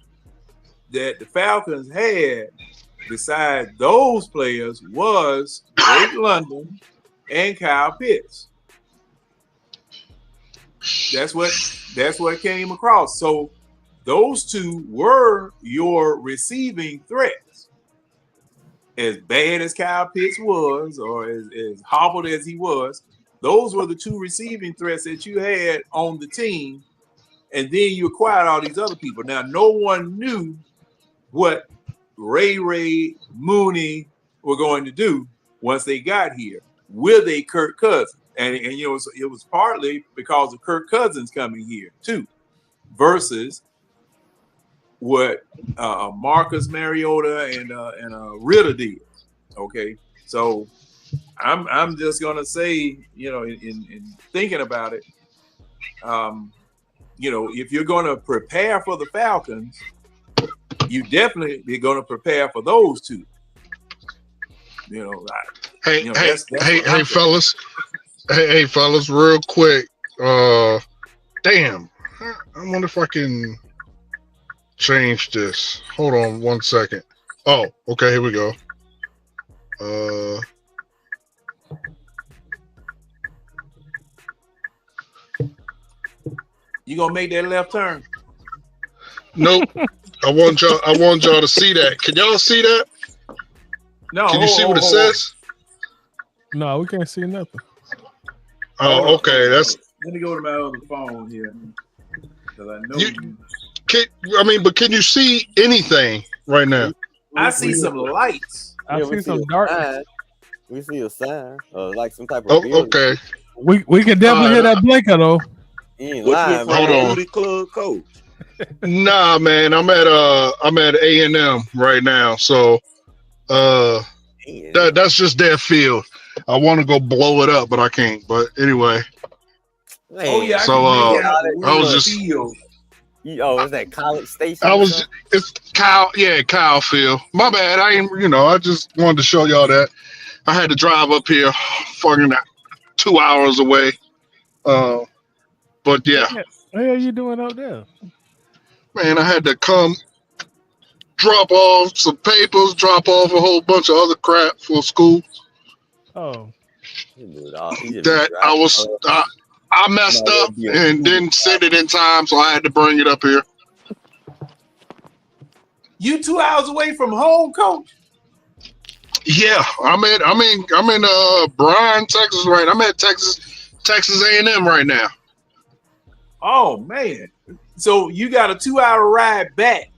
that the Falcons had besides those players was Drake London and Kyle Pitts. That's what came across. So those two were your receiving threats. As bad as Kyle Pitts was, or as hobbled as he was, those were the two receiving threats that you had on the team. And then you acquired all these other people. Now, no one knew what Ray, Mooney were going to do once they got here with a Kirk Cousins. And you know, it was partly because of Kirk Cousins coming here too, versus what Marcus Mariota and Ritter did. Okay, so I'm just gonna say, you know, in thinking about it, you know, if you're gonna prepare for the Falcons, you definitely be gonna prepare for those two. You know, hey, fellas. Hey, fellas, real quick. Damn. I wonder if I can change this. Hold on 1 second. Oh, okay, here we go. You gonna make that left turn? Nope. I want y'all to see that. Can y'all see that? No. Can you see what it says? No, we can't see nothing. Oh, okay. That's. Let me go to my other phone here, because I know but can you see anything right now? I see some lights. I see some dark. We see a sign, like some type of. Oh, okay. We can definitely hear that blinker though. Hold on. Club coach. Nah, man, I'm at A&M right now, so that's just their field. I want to go blow it up, but I can't. But anyway. Oh yeah. So I was just. Is that College Station? It's Kyle. Yeah, Kyle Field. My bad. I just wanted to show y'all that. I had to drive up here, fucking 2 hours away. But yeah. What the hell are you doing up there? Man, I had to come drop off some papers, drop off a whole bunch of other crap for school. Oh. That I messed up and didn't send it in time, so I had to bring it up here. You 2 hours away from home, coach? Yeah, I'm in Bryan, Texas, right? I'm at Texas A&M right now. Oh man. So you got a 2 hour ride back?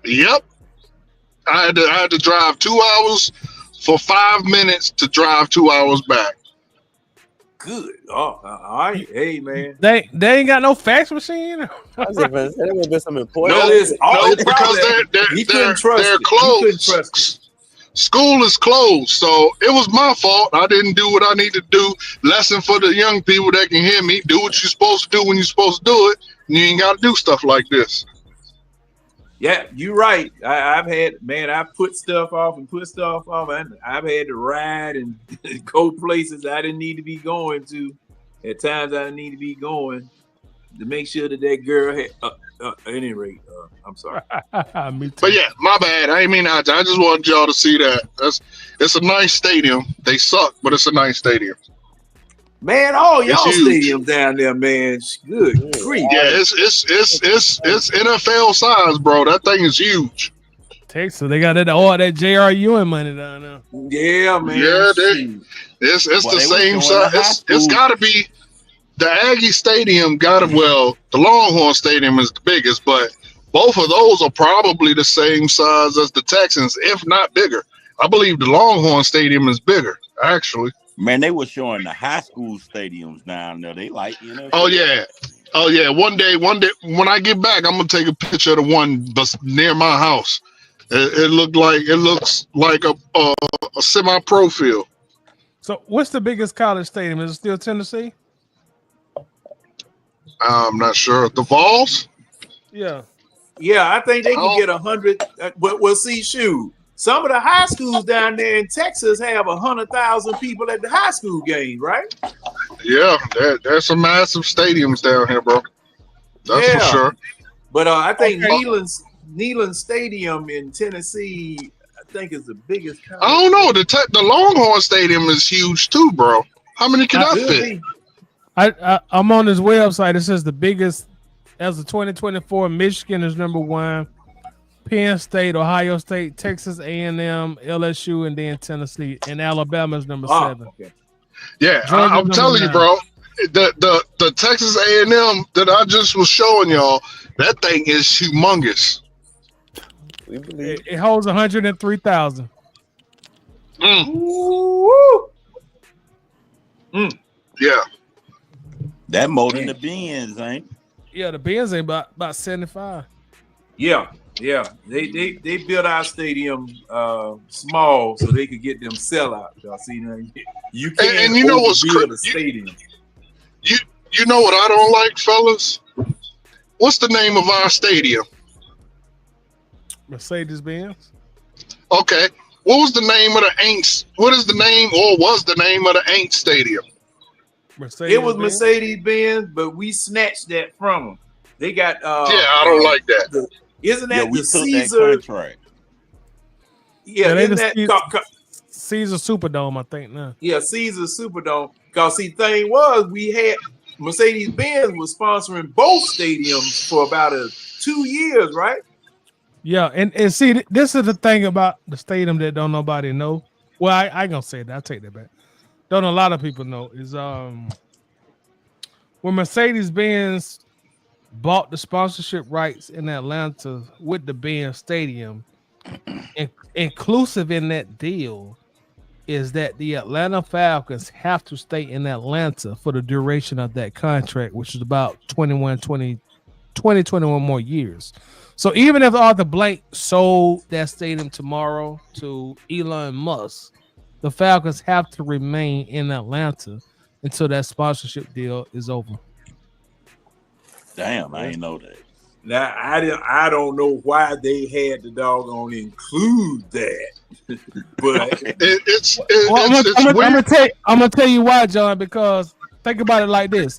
Yep. I had to drive 2 hours for 5 minutes to drive 2 hours back. Good. Oh, all right. Hey, man. They ain't got no fax machine. I was like, there would be some important. No, it's because they're closed. School is closed, so it was my fault. I didn't do what I need to do. Lesson for the young people that can hear me: do what you're supposed to do when you're supposed to do it. And you ain't got to do stuff like this. Yeah, you're right. I've put stuff off and put stuff off, and I've had to ride and go places I didn't need to be going to. At times I didn't need to be going to make sure that girl had. At any rate, I'm sorry. But yeah, my bad. I just wanted y'all to see that. It's a nice stadium. They suck, but it's a nice stadium. Man, all y'all stadiums down there, man. Good grief. Yeah, it's NFL size, bro. That thing is huge. Texas, they got all that JRUN money down there. Yeah, man. Yeah, it's the same size. It's got to be. The Aggie Stadium the Longhorn Stadium is the biggest, but both of those are probably the same size as the Texans, if not bigger. I believe the Longhorn Stadium is bigger, actually. Man, they were showing the high school stadiums down there. They like, Oh yeah. One day, when I get back, I'm gonna take a picture of the one near my house. It looks like a semi-pro field. So, what's the biggest college stadium? Is it still Tennessee? I'm not sure. The Vols? Yeah, I think they can get 100. But we'll see. Shoot, some of the high schools down there in Texas have 100,000 people at the high school game, right? Yeah, there's some massive stadiums down here, bro. That's for sure. But I think Okay. Neyland Stadium in Tennessee, I think is the biggest. I don't know. The Longhorn Stadium is huge too, bro. How many can that fit? I'm on his website. It says the biggest as of 2024. Michigan is number 1. Penn State, Ohio State, Texas A&M, LSU, and then Tennessee. And Alabama is number 7. Okay. Yeah, Georgia I'm telling you, 9. bro. The Texas A&M that I just was showing y'all, that thing is humongous. We believe It holds 103,000. Yeah. That more than the Benz, ain't it? Yeah, the Benz ain't about 75. Yeah. They built our stadium small so they could get them sellouts. Y'all see now? You can't And you know what's build a stadium. You know what I don't like, fellas? What's the name of our stadium? Mercedes-Benz. Okay. What was the name of the Aints? What is the name or was the name of the Aints Stadium? It was Mercedes-Benz, but we snatched that from them. They got I don't like that. Isn't that we the took Caesar? that contract. Yeah, they isn't the that Caesar Superdome, I think now. Yeah, Caesar Superdome. Because see, thing was, we had Mercedes-Benz was sponsoring both stadiums for about 2 years, right? Yeah, and see, this is the thing about the stadium that don't nobody know. Well, I ain't gonna say that. I'll take that back. Don't a lot of people know is when Mercedes-Benz bought the sponsorship rights in Atlanta with the Benz Stadium, inclusive in that deal is that the Atlanta Falcons have to stay in Atlanta for the duration of that contract, which is about 21 more years. So even if Arthur Blank sold that stadium tomorrow to Elon Musk, the Falcons have to remain in Atlanta until that sponsorship deal is over. Damn, I ain't know that. Now I don't know why they had the doggone include that, but it's I'm gonna tell you why, John. Because think about it like this: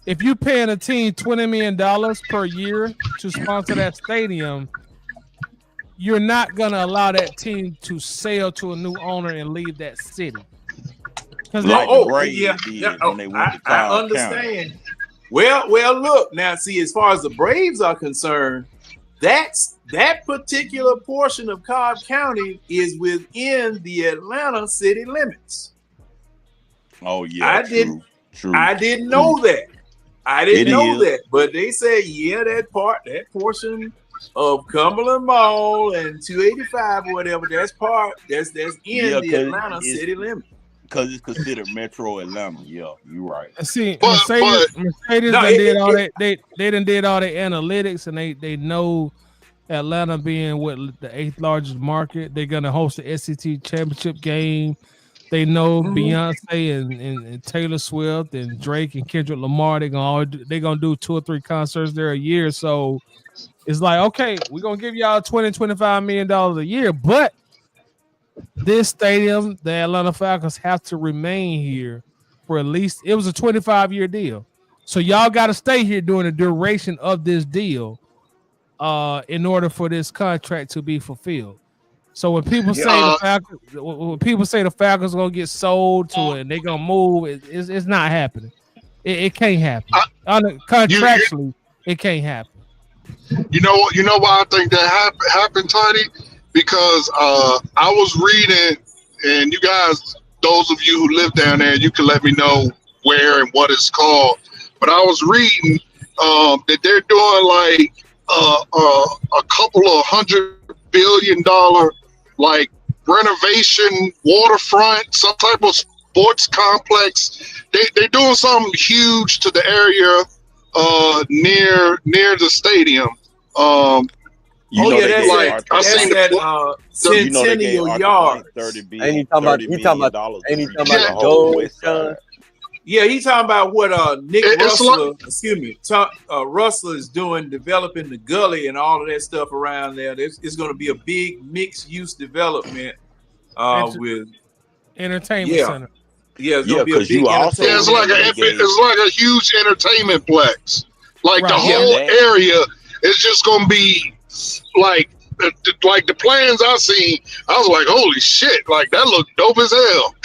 if you're paying a team $20 million per year to sponsor that stadium, you're not gonna allow that team to sell to a new owner and leave that city. Like the Braves did when they went to I Cobb understand. County. Well, look now. See, as far as the Braves are concerned, that particular portion of Cobb County is within the Atlanta city limits. Oh yeah, I didn't know that. I didn't know that, but they said that portion of Cumberland Mall and 285 or whatever, that's in the Atlanta city limits. Because it's considered Metro Atlanta. Yeah, you're right. See, Mercedes did all that. They done did all the analytics, and they know Atlanta being the 8th largest market. They're gonna host the SEC championship game. They know Beyonce and Taylor Swift and Drake and Kendrick Lamar. They're gonna do 2 or 3 concerts there a year. So it's like, okay, we're gonna give y'all $20-25 million a year, but this stadium, the Atlanta Falcons, have to remain here for at least, it was a 25-year deal. So y'all got to stay here during the duration of this deal in order for this contract to be fulfilled. So when people say the Falcons are gonna get sold to it and they're gonna move, it's not happening. It can't happen. Contractually, it can't happen. You know why I think that happened, Tony? Because I was reading, and you guys, those of you who live down there, you can let me know where and what it's called. But I was reading that they're doing like a couple of $100 billion like renovation, waterfront, some type of sports complex. They're doing something huge to the area near the stadium. I seen that Centennial Yard. Ain't he talking about gold? Yeah, he's talking about what Nick Russell is doing, developing the gully and all of that stuff around there. It's going to be a big mixed use development with entertainment center. Yeah, it's gonna be a because big you also Yeah, it's like a huge entertainment plex. Like the Right. whole area is just gonna be like the plans I seen. I was like, holy shit! Like that looked dope as hell.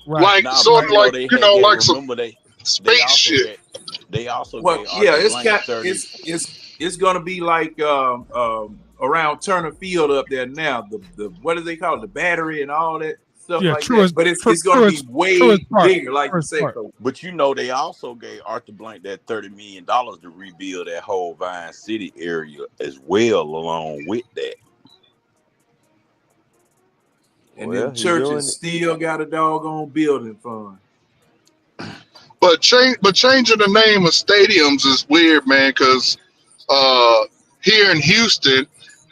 Right. Like Nah, sort but of you know like they you know had like some remember they space also shit. they also Well, gave yeah, Arthur it's Blank got 30. it's gonna be like around Turner Field up there now. The what do they call it? The Battery and all that stuff Yeah, like true that. as But it's gonna be way bigger, like you say, Coach. But you know they also gave Arthur Blank that $30 million to rebuild that whole Vine City area as well, along with that. And Well, then he doing churches it. still got a doggone building fund. But changing the name of stadiums is weird, man. Because here in Houston,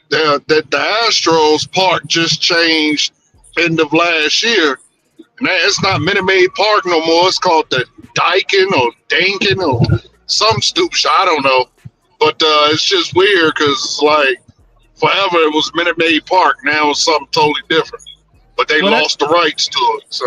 the Astros Park just changed end of last year. And it's not Minute Maid Park no more. It's called the Dyken or Dankin or some stupid shit. I don't know. But it's just weird because like forever it was Minute Maid Park. Now it's something totally different. But they lost the rights to it. So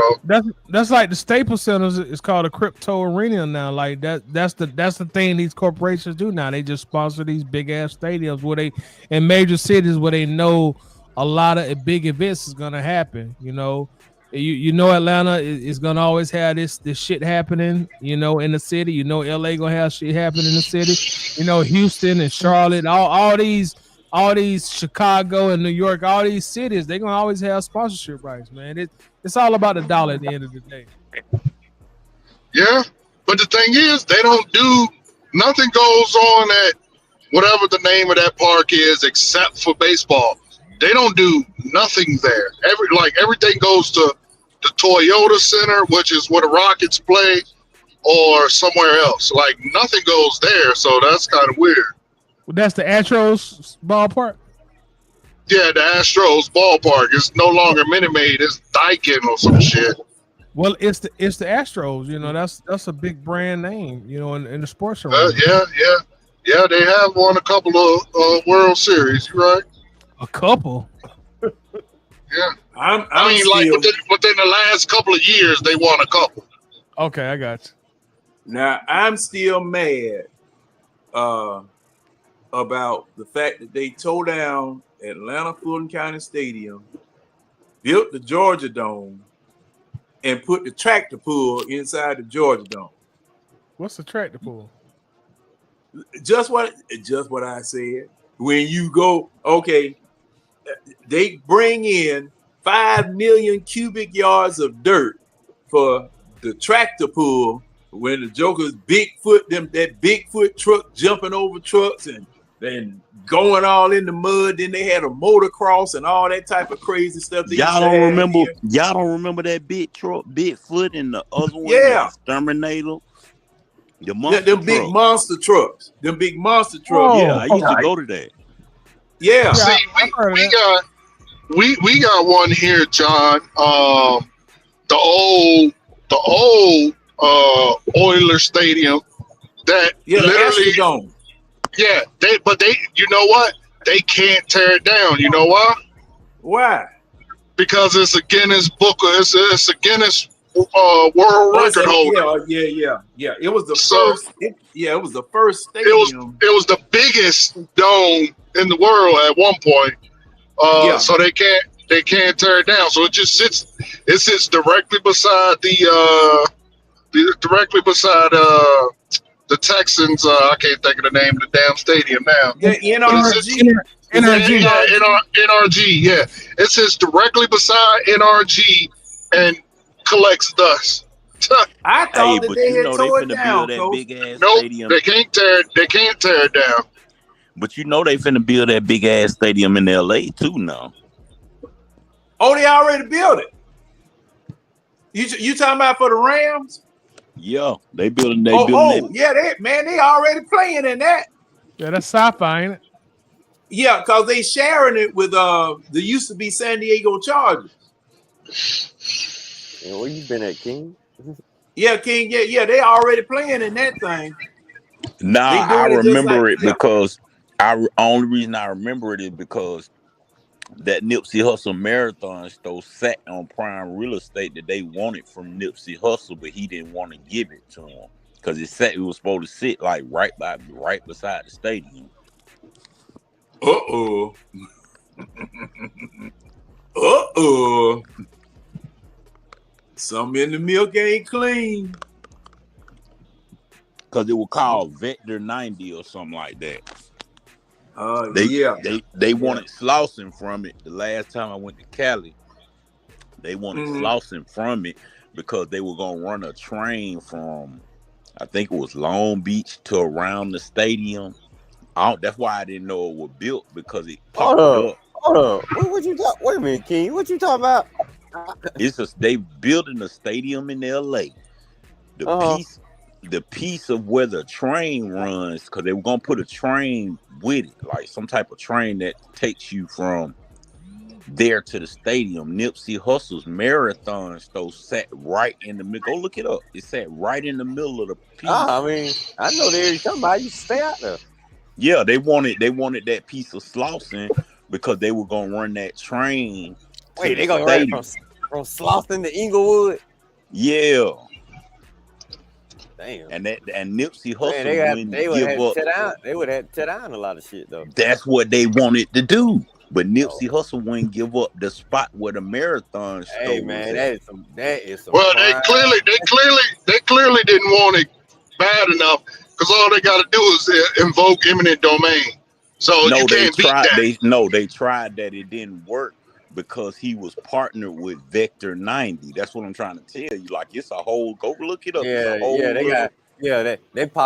that's like the Staples Centers. It's called a crypto arena now. Like that's the thing these corporations do now. They just sponsor these big ass stadiums where they in major cities where they know a lot of big events is gonna happen. You know Atlanta is gonna always have this shit happening. You know, in the city. You know LA gonna have shit happen in the city. You know Houston and Charlotte. All these Chicago and New York, all these cities, they're gonna always have sponsorship rights, man. It's all about the dollar at the end of the day. yeah. But the thing is, they don't do nothing goes on at whatever the name of that park is except for baseball. They don't do nothing there. Everything goes to the Toyota Center, which is where the Rockets play, or somewhere else. Like nothing goes there, so that's kind of weird. Well, that's the Astros ballpark. Yeah, the Astros ballpark is no longer Minute Maid. It's Daikin or some shit. Well, it's the Astros. You know, that's a big brand name. You know, in the sports arena. Yeah. They have won a couple of World Series. You right? A couple. Yeah. I mean, like within the last couple of years, they won a couple. Okay, I got you. Now I'm still mad about the fact that they tore down Atlanta Fulton County Stadium, built the Georgia Dome, and put the tractor pool inside the Georgia Dome. What's the tractor pool? Just what I said. When you go, okay, they bring in 5 million cubic yards of dirt for the tractor pool when the Joker's that Bigfoot truck jumping over trucks and then going all in the mud. Then they had a motocross and all that type of crazy stuff. Y'all don't remember that big truck, Bigfoot, and the other one, the Exterminator, them big monster trucks. Them big monster trucks. Yeah, I used to go to that. Yeah. See, we got one here, John. The old Oiler Stadium that literally Astrodome. Yeah, they you know what? They can't tear it down. You know why? Why? Because it's a Guinness book. It's a Guinness world record holder. Yeah. It was the first. It was the first stadium. It was the biggest dome in the world at one point. So they can't tear it down. So it just sits directly beside the Texans. I can't think of the name of the damn stadium now. NRG. NRG. Yeah, it sits directly beside NRG and collects dust. I thought that they had tore it down. That big ass nope, stadium. They can't tear it down. But you know they finna build that big ass stadium in LA too now. Oh, they already built it. You talking about for the Rams? Yeah, they building. They already playing in that. Yeah, that's sci-fi, ain't it? Yeah, because they sharing it with the used to be San Diego Chargers. Yeah, where you been at, King? Yeah, King. Yeah, they already playing in that thing. Nah, I remember it because only reason I remember it is because That Nipsey Hussle marathon store sat on prime real estate that they wanted from Nipsey Hussle, but he didn't want to give it to him because it was supposed to sit like right beside the stadium. Something in the milk ain't clean. Because it was called Vector 90 or something like that. They wanted Slauson from it. The last time I went to Cali, they wanted Slauson from it because they were gonna run a train from, I think it was Long Beach to around the stadium. That's why I didn't know it was built because it popped up. Hold up. What you talk? Wait a minute, King. What you talking about? They building a stadium in LA. The piece of where the train runs, because they were gonna put a train with it, like some type of train that takes you from there to the stadium. Nipsey Hussle's marathon store sat right in the middle. Go look it up. It sat right in the middle of the piece. I mean, I know the area you're talking about. I used to stay out there. Yeah, they wanted that piece of Slauson because they were gonna run that train. Wait, they gonna run it from Slauson to Inglewood? Yeah. Damn. And Nipsey Hussle they would have tear down a lot of shit though. That's what they wanted to do. But Nipsey Hussle wouldn't give up the spot where the marathon store Hey man, that is some Well, they clearly didn't want it bad enough because all they got to do is invoke eminent domain. So you can't beat that. They tried that. It didn't work because he was partnered with Vector 90. That's what I'm trying to tell you. Like, it's a whole, go look it up.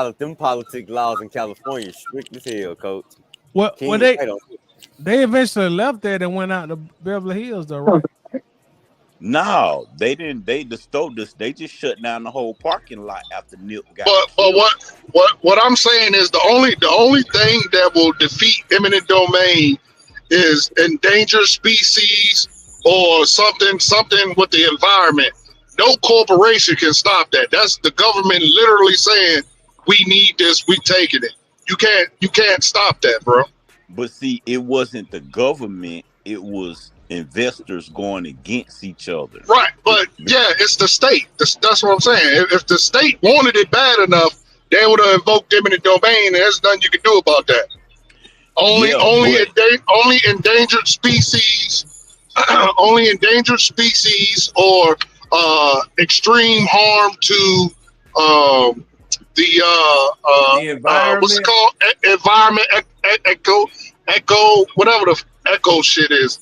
Them politics laws in California strict as hell, coach. Well, they eventually left there and went out to Beverly Hills, though, right? No, they didn't. They just shut down the whole parking lot after Nip got. But what I'm saying is the only thing that will defeat eminent domain is endangered species or something with the environment. No corporation can stop that. That's the government literally saying, we need this, we taking it. You can't stop that, bro. But see, it wasn't the government, it was investors going against each other. Right, but yeah, it's the state. That's what I'm saying. If the state wanted it bad enough, they would have invoked eminent domain, and there's nothing you can do about that. Only endangered species, or extreme harm to the environment. What's it called? Environment, echo, whatever the echo shit is.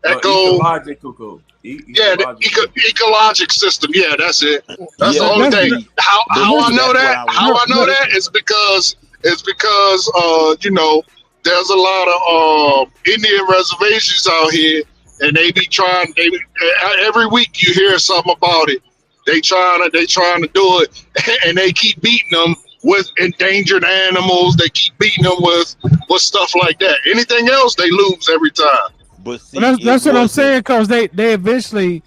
Ecological. Ecologic system. Yeah, that's it. That's the only thing. How I know that? How I know that is because there's a lot of Indian reservations out here, and they be trying. Every week you hear something about it. They trying to do it, and they keep beating them with endangered animals. They keep beating them with stuff like that. Anything else, they lose every time. But see, that's what I'm saying, because they eventually,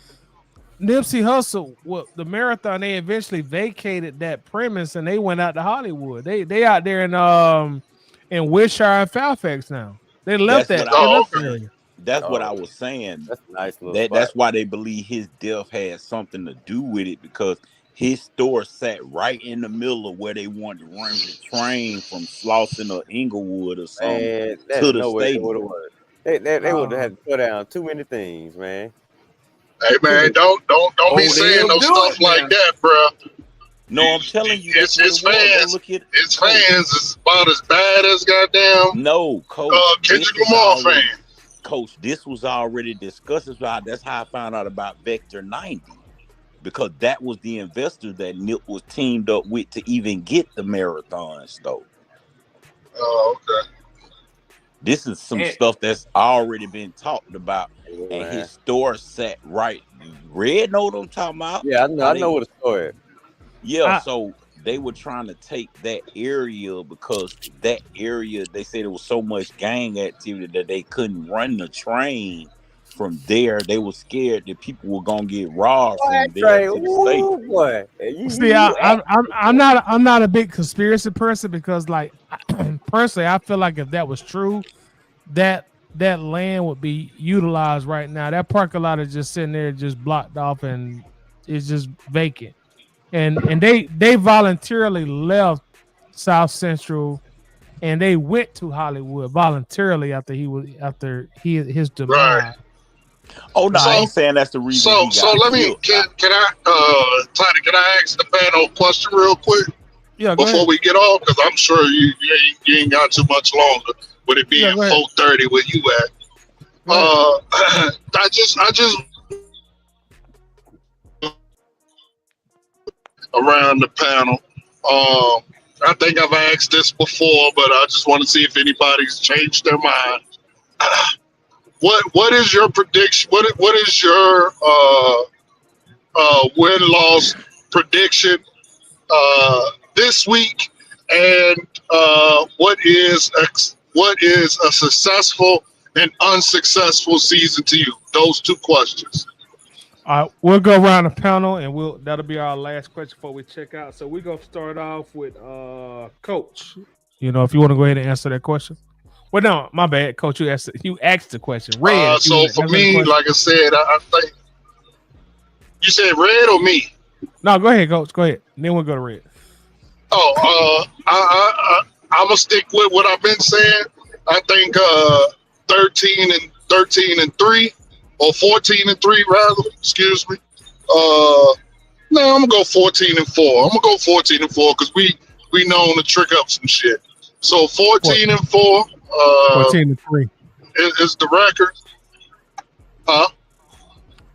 Nipsey Hussle, the marathon, they eventually vacated that premise and they went out to Hollywood. They out there in Wilshire and Fairfax now. They left that. That's what I was saying. That's a nice little that's why they believe his death had something to do with it, because his store sat right in the middle of where they wanted to run the train from Slauson or Inglewood or something to the stadium. They would have had to put down too many things, man. Hey man, don't be saying no stuff like that, bro. No, I'm telling you, his fans is about as bad as goddamn. No, Coach. Kendrick Lamar fan. Coach, this was already discussed. That's how I found out about Vector 90, because that was the investor that Nip was teamed up with to even get the marathon store. Oh, okay. This is some stuff that's already been talked about, and his store sat right. Red know what I'm talking about? Yeah, I know what the store is. Yeah, so they were trying to take that area because that area, they said there was so much gang activity that they couldn't run the train from there. They were scared that people were gonna get robbed from there to the state. See, I'm not a big conspiracy person, because, like, personally, I feel like if that was true, that that land would be utilized right now. That parking lot is just sitting there, just blocked off, and it's just vacant. And they voluntarily left South Central, and they went to Hollywood voluntarily after his Right. demise. Oh no, I So ain't saying that's the reason he so got let me killed. can I Tiny, can I ask the panel a question real quick Yeah, go before ahead. we get off? Because I'm sure you ain't got too much longer with it being Yeah, go ahead. 4:30 where you at. Go ahead. I just around the panel. I think I've asked this before, but I just want to see if anybody's changed their mind. What is your prediction? What is your win loss prediction this week? And what is a successful and unsuccessful season to you? Those two questions. All right, we'll go around the panel, and that'll be our last question before we check out. So we're gonna start off with Coach. If you want to go ahead and answer that question. Well, no, my bad, Coach. You asked the question. Red. So for me, like I said, I think you said Red or me. No, go ahead, Coach. Go ahead. And then we'll go to Red. I'm gonna stick with what I've been saying. I think 13-3 or 14-3 rather. Excuse me. No, I'm gonna go 14-4. I'm gonna go 14-4 because we known to trick up some shit. So 14-4. 14-3. Is the record.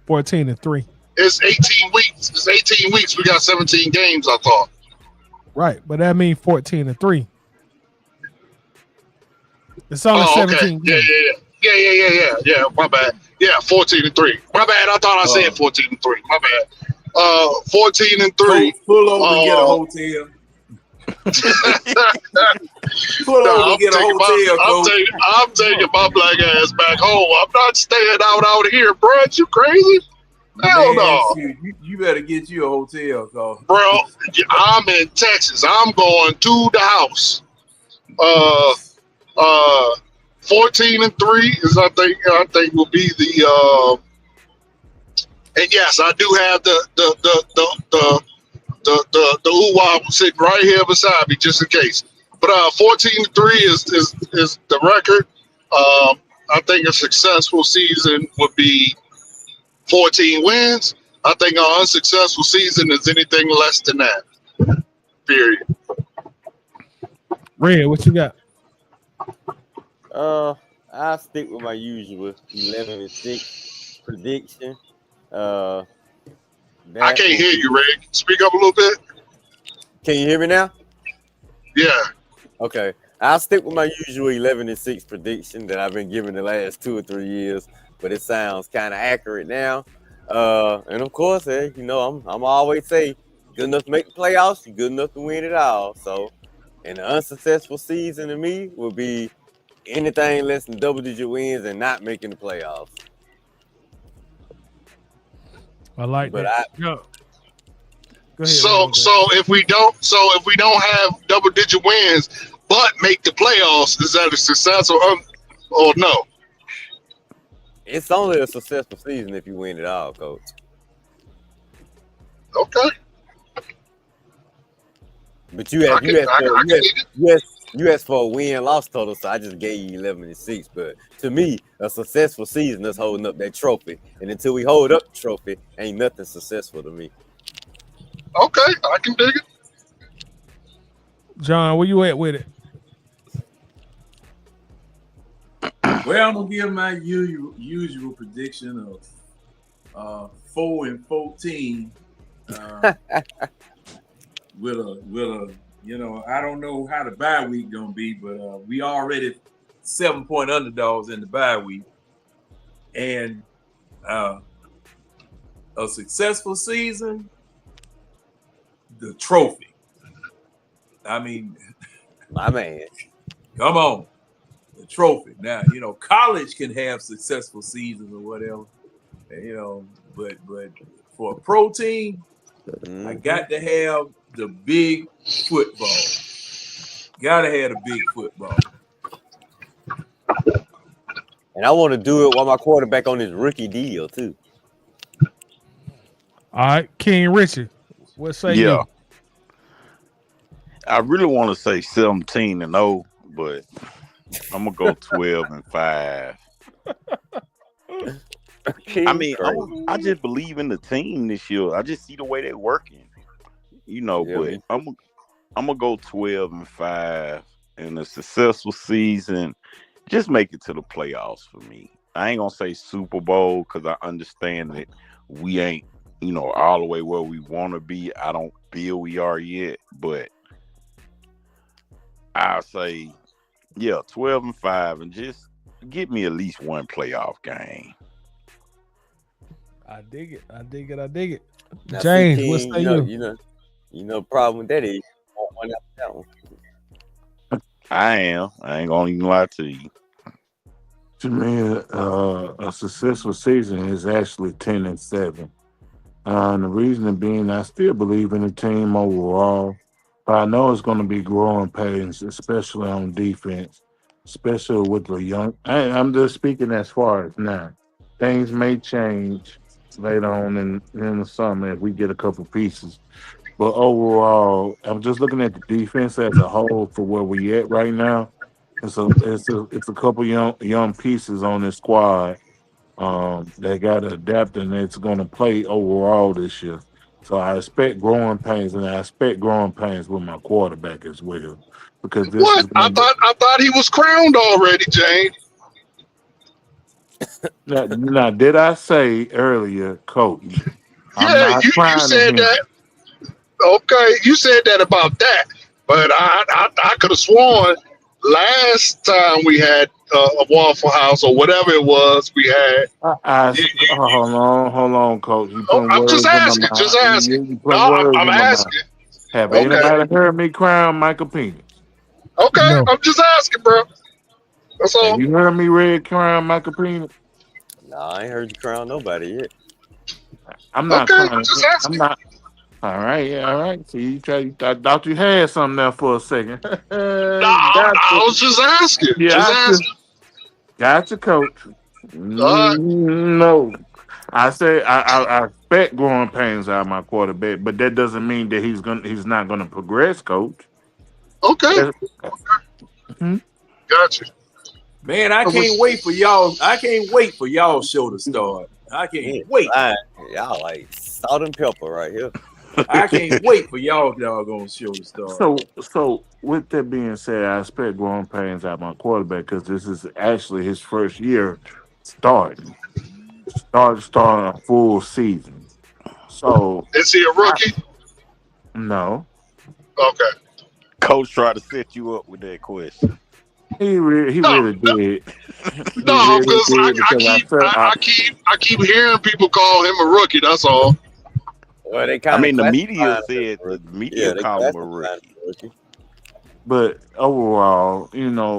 14-3. It's 18 weeks. It's 18 weeks. We got 17 games, I thought. Right, but that means 14-3. It's only 17 games. Yeah. My bad. Yeah, 14-3. My bad. I thought I said 14-3. My bad. 14-3. Pull over and get a hotel. Pull over and get a hotel. I'm taking my black ass back home. I'm not staying out here, bro. You crazy? Hell no. You better get you a hotel, cause bro. I'm in Texas. I'm going to the house. 14-3 is I think will be the and yes, I do have the UWA sitting right here beside me just in case. But 14-3 is the record. I think a successful season would be 14 wins. I think an unsuccessful season is anything less than that. Period. Red, what you got? I'll stick with my usual 11-6 prediction. I can't hear you, Red. Speak up a little bit. Can you hear me now? Yeah. Okay. I'll stick with my usual 11-6 prediction that I've been giving the last 2 or 3 years, but it sounds kind of accurate now. And of course, I'm always say, good enough to make the playoffs, you're good enough to win it all. So, an unsuccessful season to me will be anything less than double-digit wins and not making the playoffs. I like but that. Go ahead, so if we don't have double-digit wins but make the playoffs, is that a success or no? It's only a successful season if you win it all, Coach. Okay. But you asked for a win-loss total, so I just gave you 11-6. But to me, a successful season is holding up that trophy. And until we hold up the trophy, ain't nothing successful to me. Okay, I can dig it. John, where you at with it? Well, I'm gonna give my usual prediction of 4-14. With a I don't know how the bye week gonna be, but we already 7-point underdogs in the bye week, and a successful season, the trophy. I mean, my man, come on, the trophy. Now college can have successful seasons or whatever, but for a pro team, I got to have the big football. Gotta have the big football. And I want to do it while my quarterback on his rookie deal too. All right, King Richard, what say Yeah. you? I really want to say 17-0, but I'm gonna go 12-5. I mean, I just believe in the team this year. I just see the way they're working, But I'm gonna go 12-5 in a successful season. Just make it to the playoffs for me. I ain't gonna say Super Bowl because I understand that we ain't, all the way where we want to be. I don't feel we are yet, but I'll say, 12-5, and just get me at least one playoff game. I dig it. Now, James, King, what say you? The problem with that is you want one after that one. I am. I ain't gonna even lie to you. To me, a successful season is actually 10-7. And the reason being, I still believe in the team overall, but I know it's going to be growing pains, especially on defense, especially with the young. I'm just speaking as far as now. Things may change later on in the summer if we get a couple pieces. But overall, I'm just looking at the defense as a whole for where we at right now. It's a couple young pieces on this squad that got to adapt, and it's going to play overall this year. So I expect growing pains, and I expect growing pains with my quarterback as well, because this What? is I thought he was crowned already, Jane. now. Did I say earlier, Coach? I'm Yeah, not you trying to said him. that. Okay, you said that about that, but I could have sworn last time we had a Waffle House or whatever it was we had. Hold on, Coach. You putting I'm just words in my asking, just mouth. asking. You No, putting words I'm in my mouth. asking. Have Okay, anybody heard me crown Michael Penis? okay, No. I'm just asking, bro. That's all. Have you heard me red crown Michael Penis? Nah, I ain't heard you crown nobody yet. I'm not Okay, I'm crowning. just I'm asking. not. All right, yeah, all right. See, I thought you had something there for a second. No, I was just asking. Just asking. Gotcha, Coach. All right. No, I say I expect growing pains out of my quarterback, but that doesn't mean that he's not gonna progress, Coach. Okay. Hmm? Gotcha. Man, I can't wait for y'all. I can't wait for y'all show to start. I can't wait. Y'all like salt and pepper right here. I can't wait for y'all gonna show to start. So with that being said, I expect growing pains out of my quarterback because this is actually his first year starting a full season. So Is he a rookie? no. Okay. Coach tried to set you up with that question. He really did. No, because I keep hearing people call him a rookie. That's all. Well, they I mean, the classify media him as a said rookie. the media they call him a classify him rookie. as a rookie. But overall,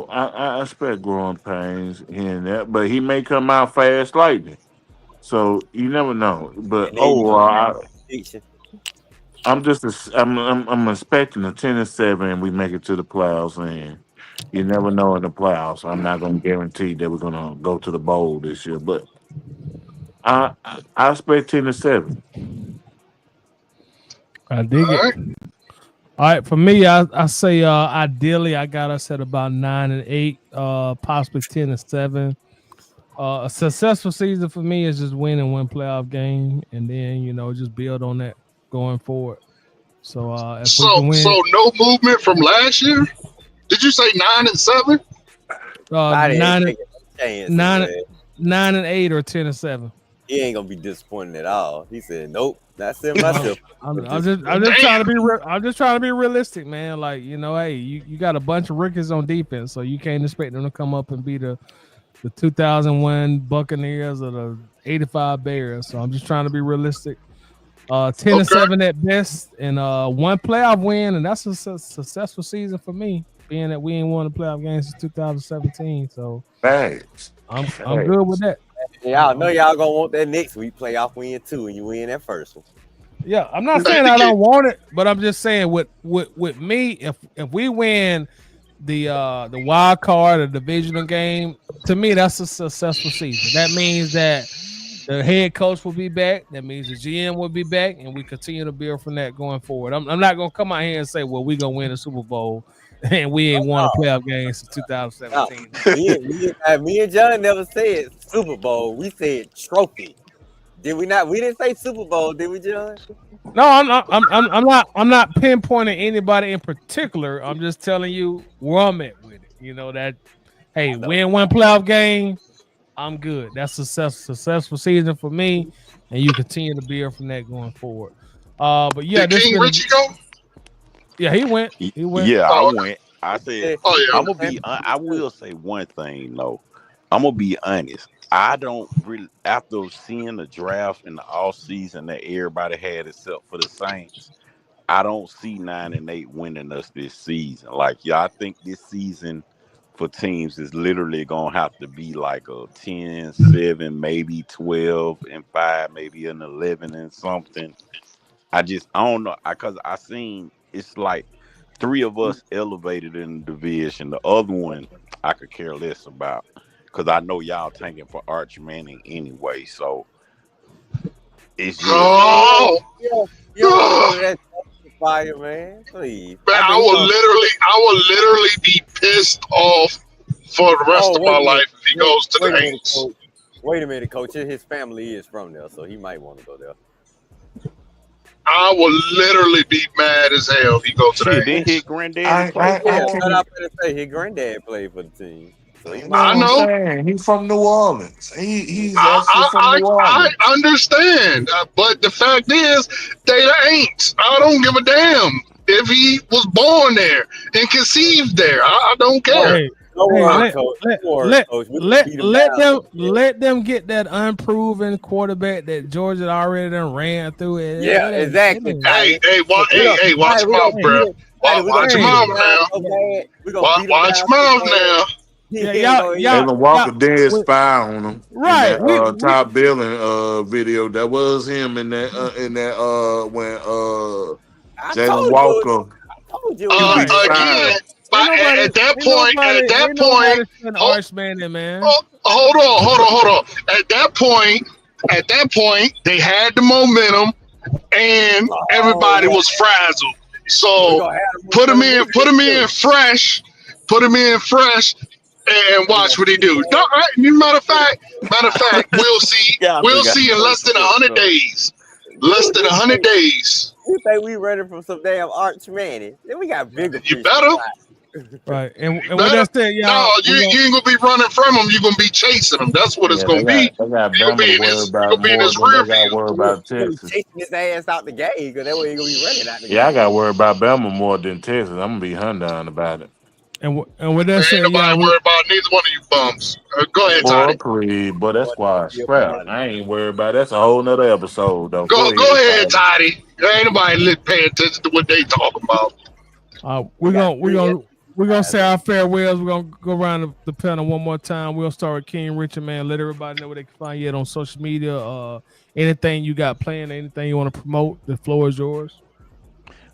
I expect growing pains here and there, but he may come out fast lightning. So you never know. But And then you overall, fiction. I'm expecting a 10-7 and we make it to the playoffs, and you never know in the playoffs. I'm not gonna guarantee that we're gonna go to the bowl this year, but I expect 10-7. I dig it. All right, for me, I say ideally I got us at about 9-8, possibly 10-7. A successful season for me is just winning one playoff game, and then just build on that going forward. So if we can win, so no movement from last year. Did you say 9-7? 9-8 or 10-7. He ain't gonna be disappointed at all. He said, "Nope, that's it myself." I'm just trying to be I'm just trying to be realistic, man. Like hey, you got a bunch of rookies on defense, so you can't expect them to come up and be the 2001 Buccaneers or the 85 Bears. So I'm just trying to be realistic. 10-7 at best, and one playoff win, and that's a successful season for me. Being that we ain't won a playoff game since 2017, so I'm good with that. Y'all know y'all gonna want that next week playoff win too, and you win that first one. Yeah, I'm not saying I don't want it, but I'm just saying with me, if we win the wild card, the divisional game, to me, that's a successful season. That means that the head coach will be back. That means the GM will be back, and we continue to build from that going forward. I'm not gonna come out here and say, "Well, we're gonna win the Super Bowl," and we ain't won a playoff game since 2017. Me and John never said Super Bowl. We said trophy. Did we not? We didn't say Super Bowl, did we, John? No, I'm not pinpointing anybody in particular. I'm just telling you where I'm at with it. You know that, hey, win one playoff game, I'm good. That's a successful season for me, and you continue to build from that going forward. But yeah, Did King Richie go? Yeah, he went. He went. Yeah, Oh, I okay. went. I said, Oh yeah. I'm gonna be. I will say one thing though. I'm gonna be honest. I don't really, after seeing the draft in the off season that everybody had except for the Saints, I don't see 9-8 winning us this season. Like, yeah, I think this season for teams is literally gonna have to be like a 10-7, maybe 12-5, maybe an 11 and something. I don't know, because I seen it's like 3 of us elevated in the division. The other one I could care less about because I know y'all tanking for Arch Manning anyway. So it's just That fire, man. Please. Man, I will literally be pissed off for the rest of my life if he goes to the Saints. Wait a minute, coach. His family is from there, so he might want to go there. I will literally be mad as hell if he goes to the Then Saints. his granddaddy played for him. I say his granddad played for the team. So he I know. He's from New Orleans. He's actually from New Orleans. I understand, but the fact is, they ain't. I don't give a damn if he was born there and conceived there. I don't care. Let them get that unproven quarterback that Georgia already done ran through it. Yeah, exactly. Hey, watch your mouth, bro. Watch your mouth now. Watch your mouth now. Jalon Walker did spy on him. Right. In that, top billing video. That was him in that when Jalon Walker. Again, at that point, hold on. At that point, they had the momentum, and everybody was frazzled. So put him in fresh, and watch what he do. Matter of fact, we'll see. We'll see in less than 100 days. Less than 100 days. You think we running from some damn Arch Manning? Then we got bigger. You better. Right. And with that said, y'all, no, you ain't gonna be running from him. You're gonna be chasing him. That's what it's gonna be. You're gonna be in his rear view. About Texas. Chasing his ass out the game because that way he gonna be running out the game. Yeah, I got worried about Bama more than Texas. I'm gonna be Hyundai about it. And with that said, ain't nobody worried about neither one of you bums. Go ahead, Toddy. But that's squad scrap. I ain't worried about it. That's a whole nother episode, though. Go ahead, Toddy. There ain't nobody paying attention to what they talking about. We're gonna say our farewells. We're gonna go around the panel one more time. We'll start with King Richard, man. Let everybody know where they can find you on social media. Anything you got planned, anything you want to promote, the floor is yours.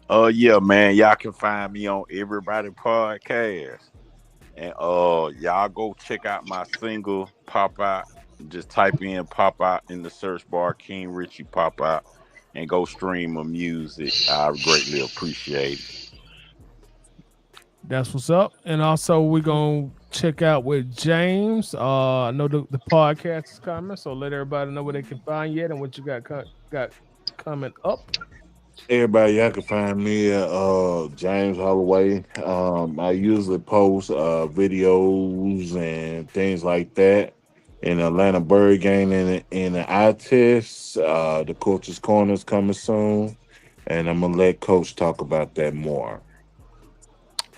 Yeah, man. Y'all can find me on Everybody Podcast. And y'all go check out my single Pop Out. Just type in Pop Out in the search bar, King Richie Pop Out, and go stream my music. I greatly appreciate it. That's what's up. And also we're gonna check out with James. I know the podcast is coming, so let everybody know where they can find you and what you got coming up. Everybody, y'all can find me at James Holloway. I usually post videos and things like that. In the Atlanta Bird game in the eye test. The Coach's Corner is coming soon. And I'm gonna let Coach talk about that more.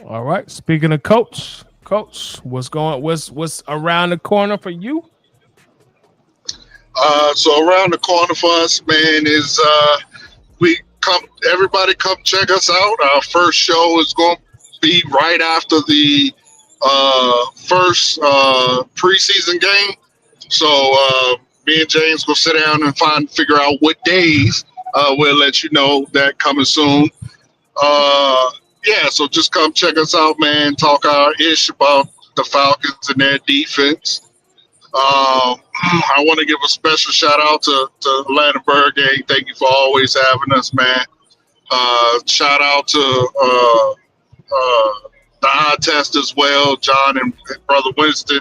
All right. Speaking of Coach, what's around the corner for you? So around the corner for us, man, is everybody come check us out. Our first show is going to be right after the first preseason game. So me and James will sit down and figure out what days. We'll let you know that coming soon. yeah, so just come check us out, man. Talk our ish about the Falcons and their defense. I want to give a special shout out to Atlanta Gang. Thank you for always having us, man. Shout out to the eye test as well, John and Brother Winston,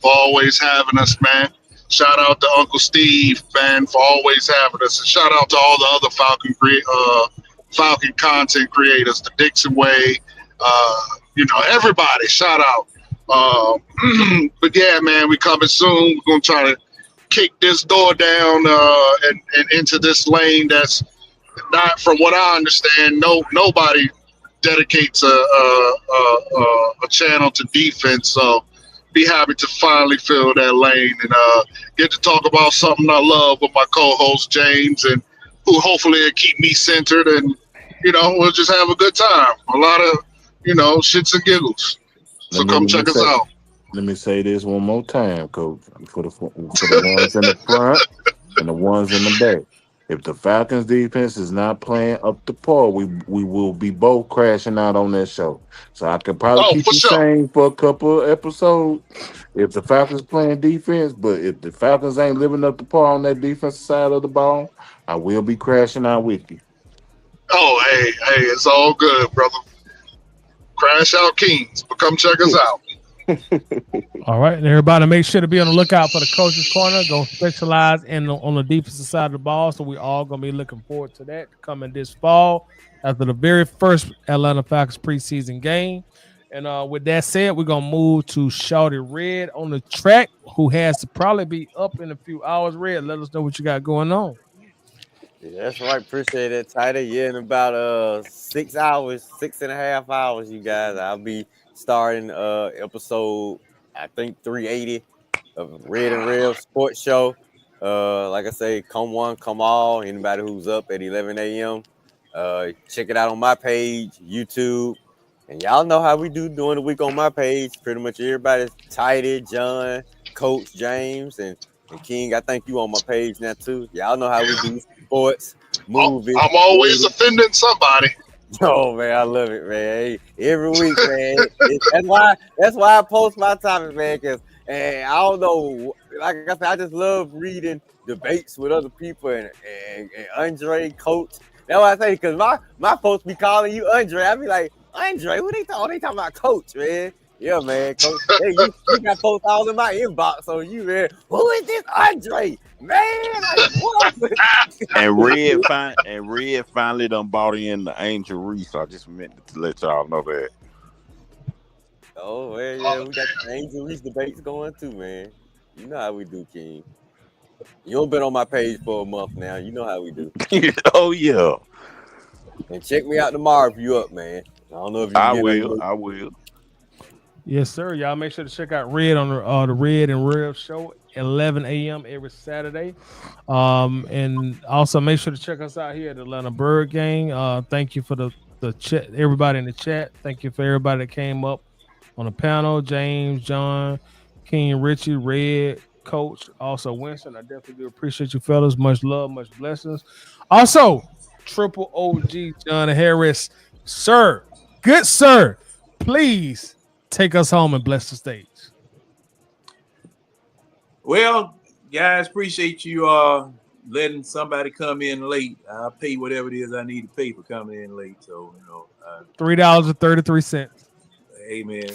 for always having us, man. Shout out to Uncle Steve, man, for always having us. And shout out to all the other Falcon content creators, the Dixon Way, everybody. Shout out. But yeah, man, we coming soon. We're gonna try to kick this door down and into this lane that's not, from what I understand, nobody dedicates a channel to defense. So be happy to finally fill that lane and get to talk about something I love with my co-host James, and who hopefully will keep me centered, and we'll just have a good time. A lot of shits and giggles. So come check us out. Let me say this one more time, Coach, for the ones in the front and the ones in the back. If the Falcons defense is not playing up to par, we will be both crashing out on that show. So I could probably keep the same for a couple of episodes if the Falcons playing defense. But if the Falcons ain't living up to par on that defensive side of the ball, I will be crashing out with you. Oh, hey, it's all good, brother. Crash out Kings, but come check us out. All right, and everybody make sure to be on the lookout for the Coach's Corner. Go specialize on the defensive side of the ball, so we all going to be looking forward to that coming this fall after the very first Atlanta Falcons preseason game. And with that said, we're going to move to Shawty Red on the track, who has to probably be up in a few hours. Red, let us know what you got going on. Yeah, that's right. Appreciate it, Tighter. Yeah, in about 6 hours, 6.5 hours, you guys, I'll be starting episode, I think 380 of Red and Real Sports Show. Like I say, come one, come all. Anybody who's up at 11 a.m., check it out on my page, YouTube. And y'all know how we do during the week on my page. Pretty much everybody's Tighty, John, Coach James, and King. I think you on my page now too. Y'all know how we do sports, movies. I'm always offending somebody. Oh man, I love it, man. Every week, man. That's why I post my topics, man. Cause I don't know, like I said, I just love reading debates with other people and Andre, Coach. That's why I say, cause my folks be calling you Andre. I be like, Andre, what they talking? They talking about Coach, man. Yeah, man, Coach. Hey, you got folks all in my inbox on you, man. Who is this Andre? Man, like, what? And Red finally done bought in the Angel Reese. I just meant to let y'all know that. Oh, man, yeah, we got the Angel Reese debates going too, man. You know how we do, King. You ain't been on my page for a month now. You know how we do. Oh, yeah. And check me out tomorrow if you up, man. I don't know if you I will. Yes, sir. Y'all make sure to check out Red on the Red and Real show, 11 a.m. every Saturday. And also make sure to check us out here at Atlanta Bird Gang. Thank you for the chat, everybody in the chat. Thank you for everybody that came up on the panel. James, John, King, Richie, Red, Coach, also Winston. I definitely do appreciate you fellas. Much love, much blessings. Also, Triple OG John Harris, sir, good sir, please take us home and bless the stage. Well, guys, appreciate you letting somebody come in late. I'll pay whatever it is I need to pay for coming in late. So, $3.33. Amen.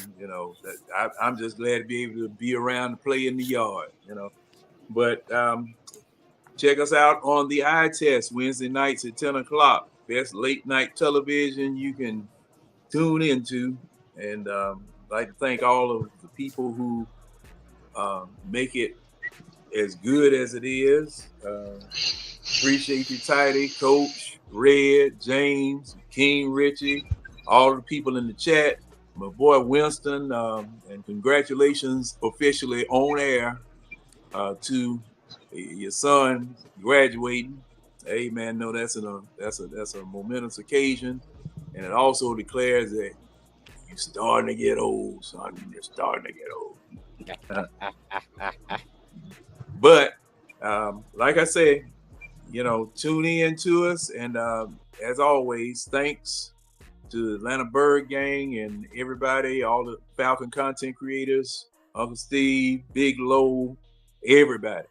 I'm just glad to be able to be around and play in the yard, But check us out on the Eye Test Wednesday nights at 10 o'clock. Best late night television you can tune into. And I'd like to thank all of the people who make it as good as it is. Appreciate you, Tidy, Coach, Red, James, King, Richie, all the people in the chat, my boy Winston, and congratulations officially on air to your son graduating. Hey man, no, that's a momentous occasion, and it also declares that you're starting to get old, son. You're starting to get old. But like I said, tune in to us, and as always, thanks to the Atlanta Bird Gang and everybody, all the Falcon content creators, Uncle Steve, Big Low, everybody,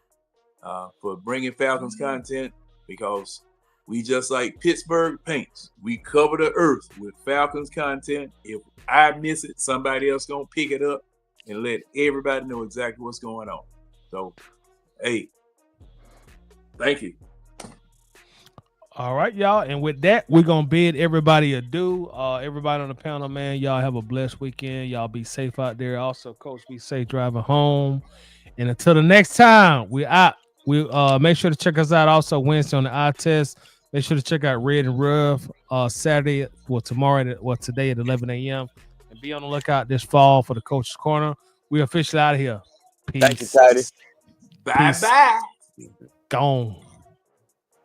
for bringing Falcons content, because we just like Pittsburgh paints. We cover the earth with Falcons content. If I miss it, somebody else gonna pick it up and let everybody know exactly what's going on. So, hey, thank you. All right, y'all. And with that, we're going to bid everybody adieu. Everybody on the panel, man, y'all have a blessed weekend. Y'all be safe out there. Also, Coach, be safe driving home. And until the next time, we're out. We make sure to check us out also Wednesday on the eye test. Make sure to check out Red and Rough Saturday, today at 11 a.m. And be on the lookout this fall for the Coach's Corner. We're officially out of here. Peace. Thank you, Tidy. Bye-bye. Gone.